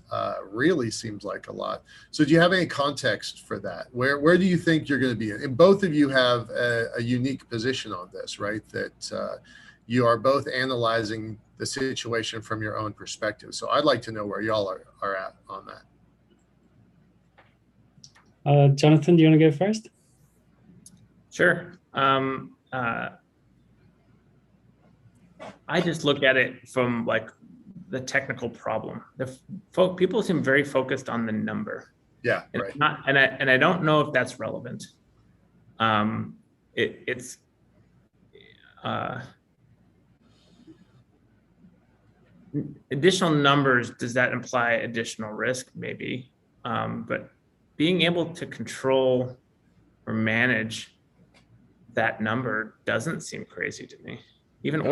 really seems like a lot. So do you have any context for that? Where do you think you're going to be? And both of you have a unique position on this, right? That you are both analyzing the situation from your own perspective. So I'd like to know where y'all are at on that. Jonathan, do you want to go first? Sure. I just look at it from like the technical problem. People seem very focused on the number. Yeah, and right. I don't know if that's relevant. It's additional numbers. Does that imply additional risk? Maybe, but being able to control or manage that number doesn't seem crazy to me. Even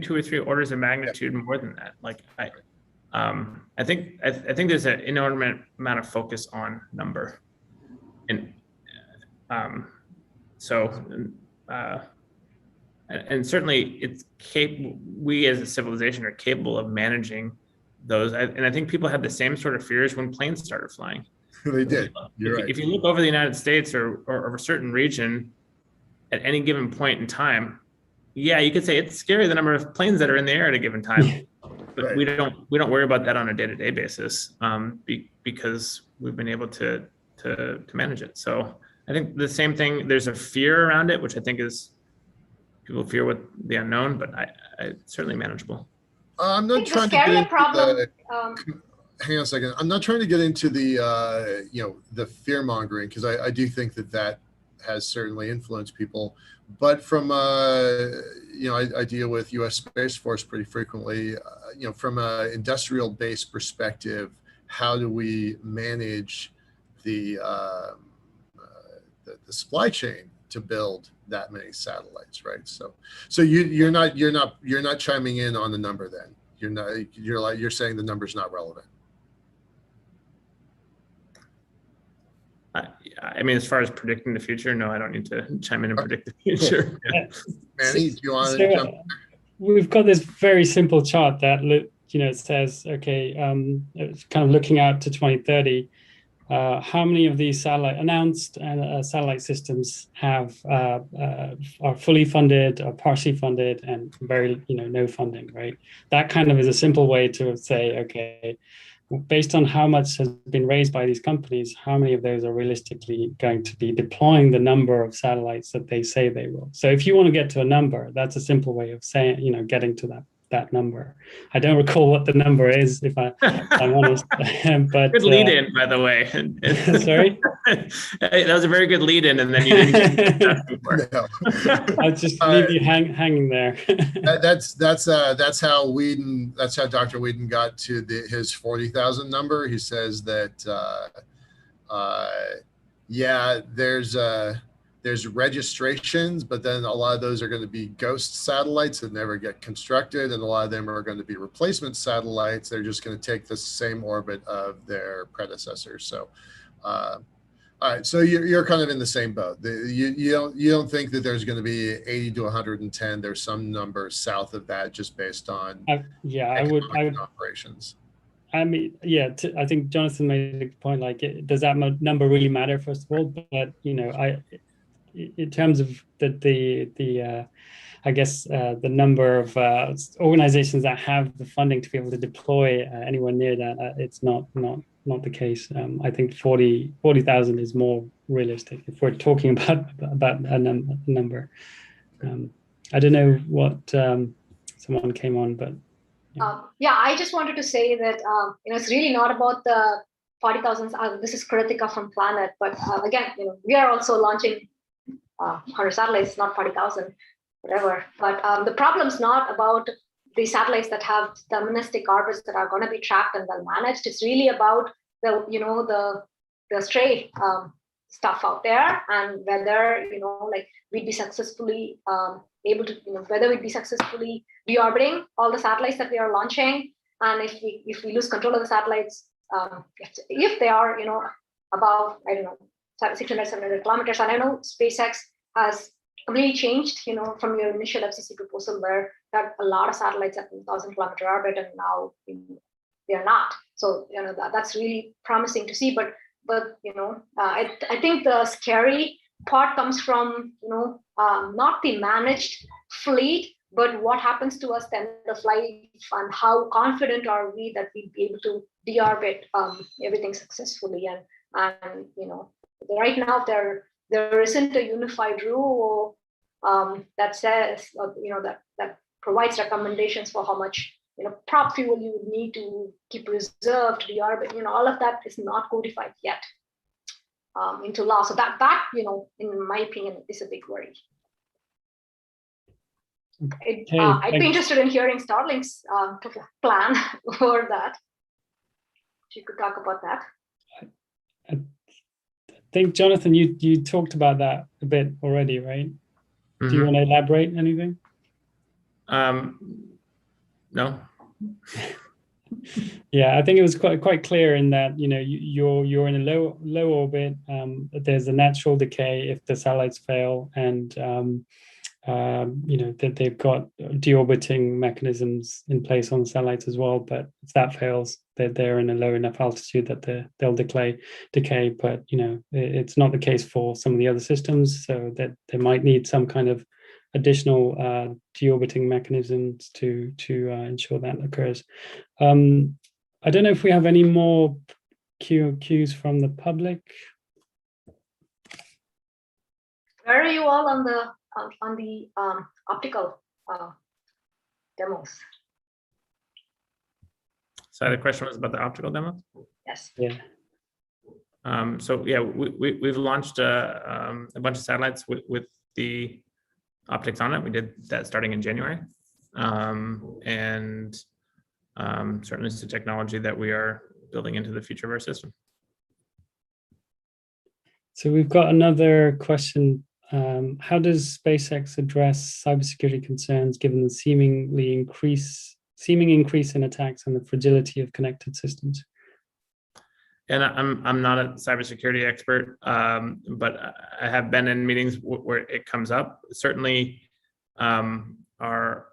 2 or 3 orders of magnitude more than that. Like I think there's an inordinate amount of focus on number, and and certainly we as a civilization are capable of managing those. And I think people had the same sort of fears when planes started flying. They did. You're right. If you look over the United States or a certain region at any given point in time, yeah, you could say it's scary the number of planes that are in the air at a given time, but right. we don't worry about that on a day-to-day basis because we've been able to manage it. So I think the same thing. There's a fear around it, which I think is people fear what the unknown, but it's certainly manageable. I'm not trying to get into hang on a second. I'm not trying to get into the the fear mongering, because I do think that has certainly influenced people. But from I deal with U.S. Space Force pretty frequently. From an industrial based perspective, how do we manage the supply chain to build that many satellites, right? So you're not chiming in on the number then. You're saying the number's not relevant. I mean, as far as predicting the future, no, I don't need to chime in and predict the future. Yeah. Manny, do you want to jump? We've got this very simple chart that it says, okay, it's kind of looking out to 2030. How many of these announced satellite systems are fully funded, or partially funded, and very no funding, right? That kind of is a simple way to say, okay, based on how much has been raised by these companies, how many of those are realistically going to be deploying the number of satellites that they say they will? So if you want to get to a number, that's a simple way of saying, getting to that number. I don't recall what the number is, if I'm honest. But good lead in, by the way. Sorry, that was a very good lead in, and then you didn't get No. I'll just leave you hanging there. That's how Whedon. That's how Dr. Whedon got to his 40,000 number. He says that there's registrations, but then a lot of those are going to be ghost satellites that never get constructed, and a lot of them are going to be replacement satellites. They're just going to take the same orbit of their predecessors. So, all right, so you're kind of in the same boat. You don't think that there's going to be 80 to 110. There's some number south of that, just based on operations. I mean, yeah, I think Jonathan made a point. Like, does that number really matter? First of all, but in terms of the number of organizations that have the funding to be able to deploy anywhere near that, it's not the case. I think 40,000 is more realistic if we're talking about a number. I don't know what someone came on, but I just wanted to say that it's really not about the 40,000. This is Kritika from Planet, but again, we are also launching 100 satellites, not 40,000, whatever. But the problem's not about the satellites that have deterministic orbits that are going to be tracked and well managed. It's really about the stray stuff out there, and whether we'd be successfully able to whether we'd be successfully deorbiting all the satellites that we are launching, and if we lose control of the satellites, if they are above 600, 700 kilometers. And I know SpaceX has completely changed, from your initial FCC proposal where there are a lot of satellites at 1,000 kilometer orbit, and now they are not. So that's really promising to see. But I think the scary part comes from not the managed fleet, but what happens to us then the flight, and how confident are we that we'd be able to deorbit everything successfully. And right now there isn't a unified rule that says that provides recommendations for how much prop fuel you would need to keep reserved to deorbit. All of that is not codified yet into law. So that in my opinion is a big worry. I'd be interested in hearing Starlink's plan for that. If you could talk about that. I think, Jonathan, you talked about that a bit already, right? Mm-hmm. Do you want to elaborate anything? No. Yeah, I think it was quite clear in that you're in a low orbit. There's a natural decay if the satellites fail, and that they've got deorbiting mechanisms in place on the satellites as well. But if that fails, they're in a low enough altitude that they'll decay. But it's not the case for some of the other systems, so that they might need some kind of additional deorbiting mechanisms to ensure that occurs. I don't know if we have any more cues from the public. Where are you all on the optical demos? So the question was about the optical demos? Yes. Yeah. So yeah, we've launched a bunch of satellites with the optics on it. We did that starting in January, and certainly it's a technology that we are building into the future of our system. So we've got another question. How does SpaceX address cybersecurity concerns given the seeming increase in attacks and the fragility of connected systems? And I'm not a cybersecurity expert, but I have been in meetings where it comes up. Certainly, our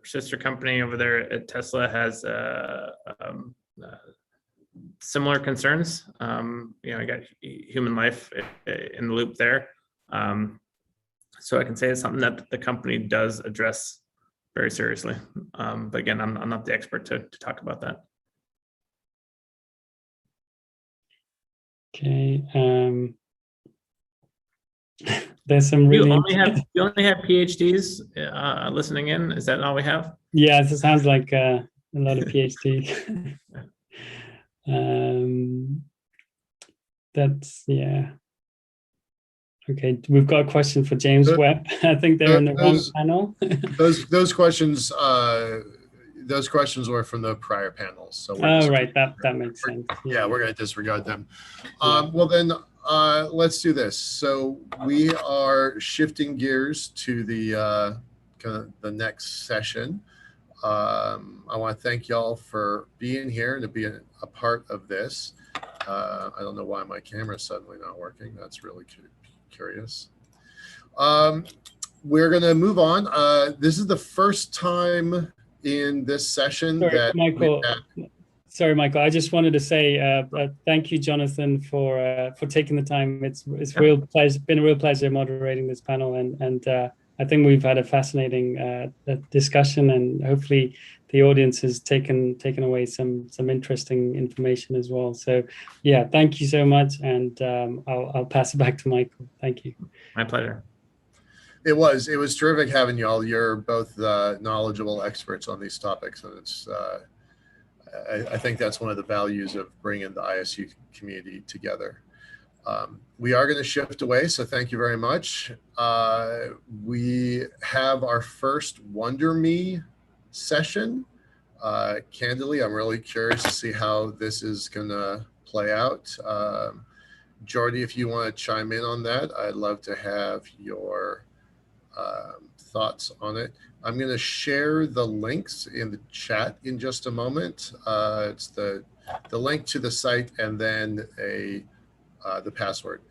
sister company over there at Tesla has similar concerns. I got human life in the loop there. So I can say it's something that the company does address very seriously. But again, I'm not the expert to talk about that. Okay. There's some really. You only have PhDs listening in. Is that all we have? Yeah, it sounds like a lot of PhDs. That's yeah. Okay, we've got a question for James Webb. I think they're in the wrong panel. those questions were from the prior panels. So right, that makes sense. Yeah, we're going to disregard them. Well then, let's do this. So we are shifting gears to the kind of the next session. I want to thank y'all for being here and to be a part of this. I don't know why my camera is suddenly not working. That's really curious. We're going to move on. This is the first time in this session that Michael. Sorry, Michael. I just wanted to say thank you, Jonathan, for taking the time. It's been a real pleasure moderating this panel, and I think we've had a fascinating discussion, and hopefully the audience has taken away some interesting information as well. So, yeah, thank you so much, and I'll pass it back to Michael. Thank you. My pleasure. It was terrific having y'all. You're both knowledgeable experts on these topics, and it's. I think that's one of the values of bringing the ISU community together. We are going to shift away, so thank you very much. We have our first Wonder Me session. Candidly, I'm really curious to see how this is going to play out. Jordy, if you want to chime in on that, I'd love to have your thoughts on it. I'm going to share the links in the chat in just a moment. It's the link to the site and then the password.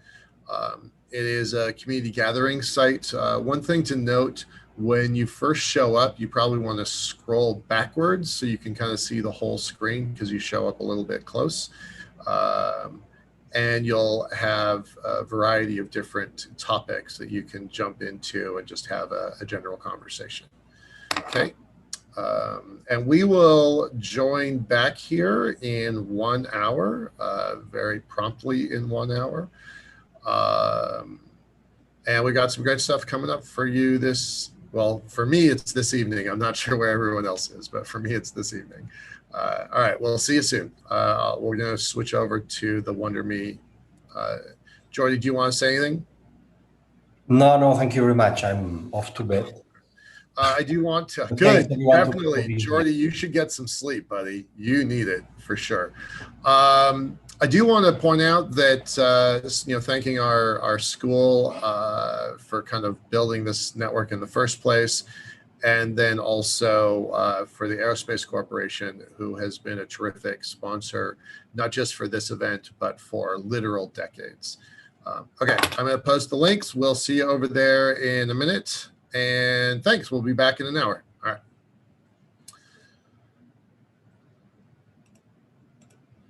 It is a community gathering site. One thing to note, when you first show up, you probably want to scroll backwards so you can kind of see the whole screen because you show up a little bit close. And you'll have a variety of different topics that you can jump into and just have a general conversation. Okay. And we will join back here in 1 hour, very promptly in 1 hour. And we got some great stuff coming up for you well, for me, it's this evening. I'm not sure where everyone else is, but for me, it's this evening. All right, we'll see you soon. We're going to switch over to the Wonder Me. Jordy, do you want to say anything? No, thank you very much. I'm off to bed. I do want to. Good, definitely. Jordy, you should get some sleep, buddy. You need it for sure. I do want to point out that, thanking our school for kind of building this network in the first place. And then also for the Aerospace Corporation, who has been a terrific sponsor, not just for this event, but for literal decades. Okay, I'm going to post the links. We'll see you over there in a minute. And thanks. We'll be back in an hour.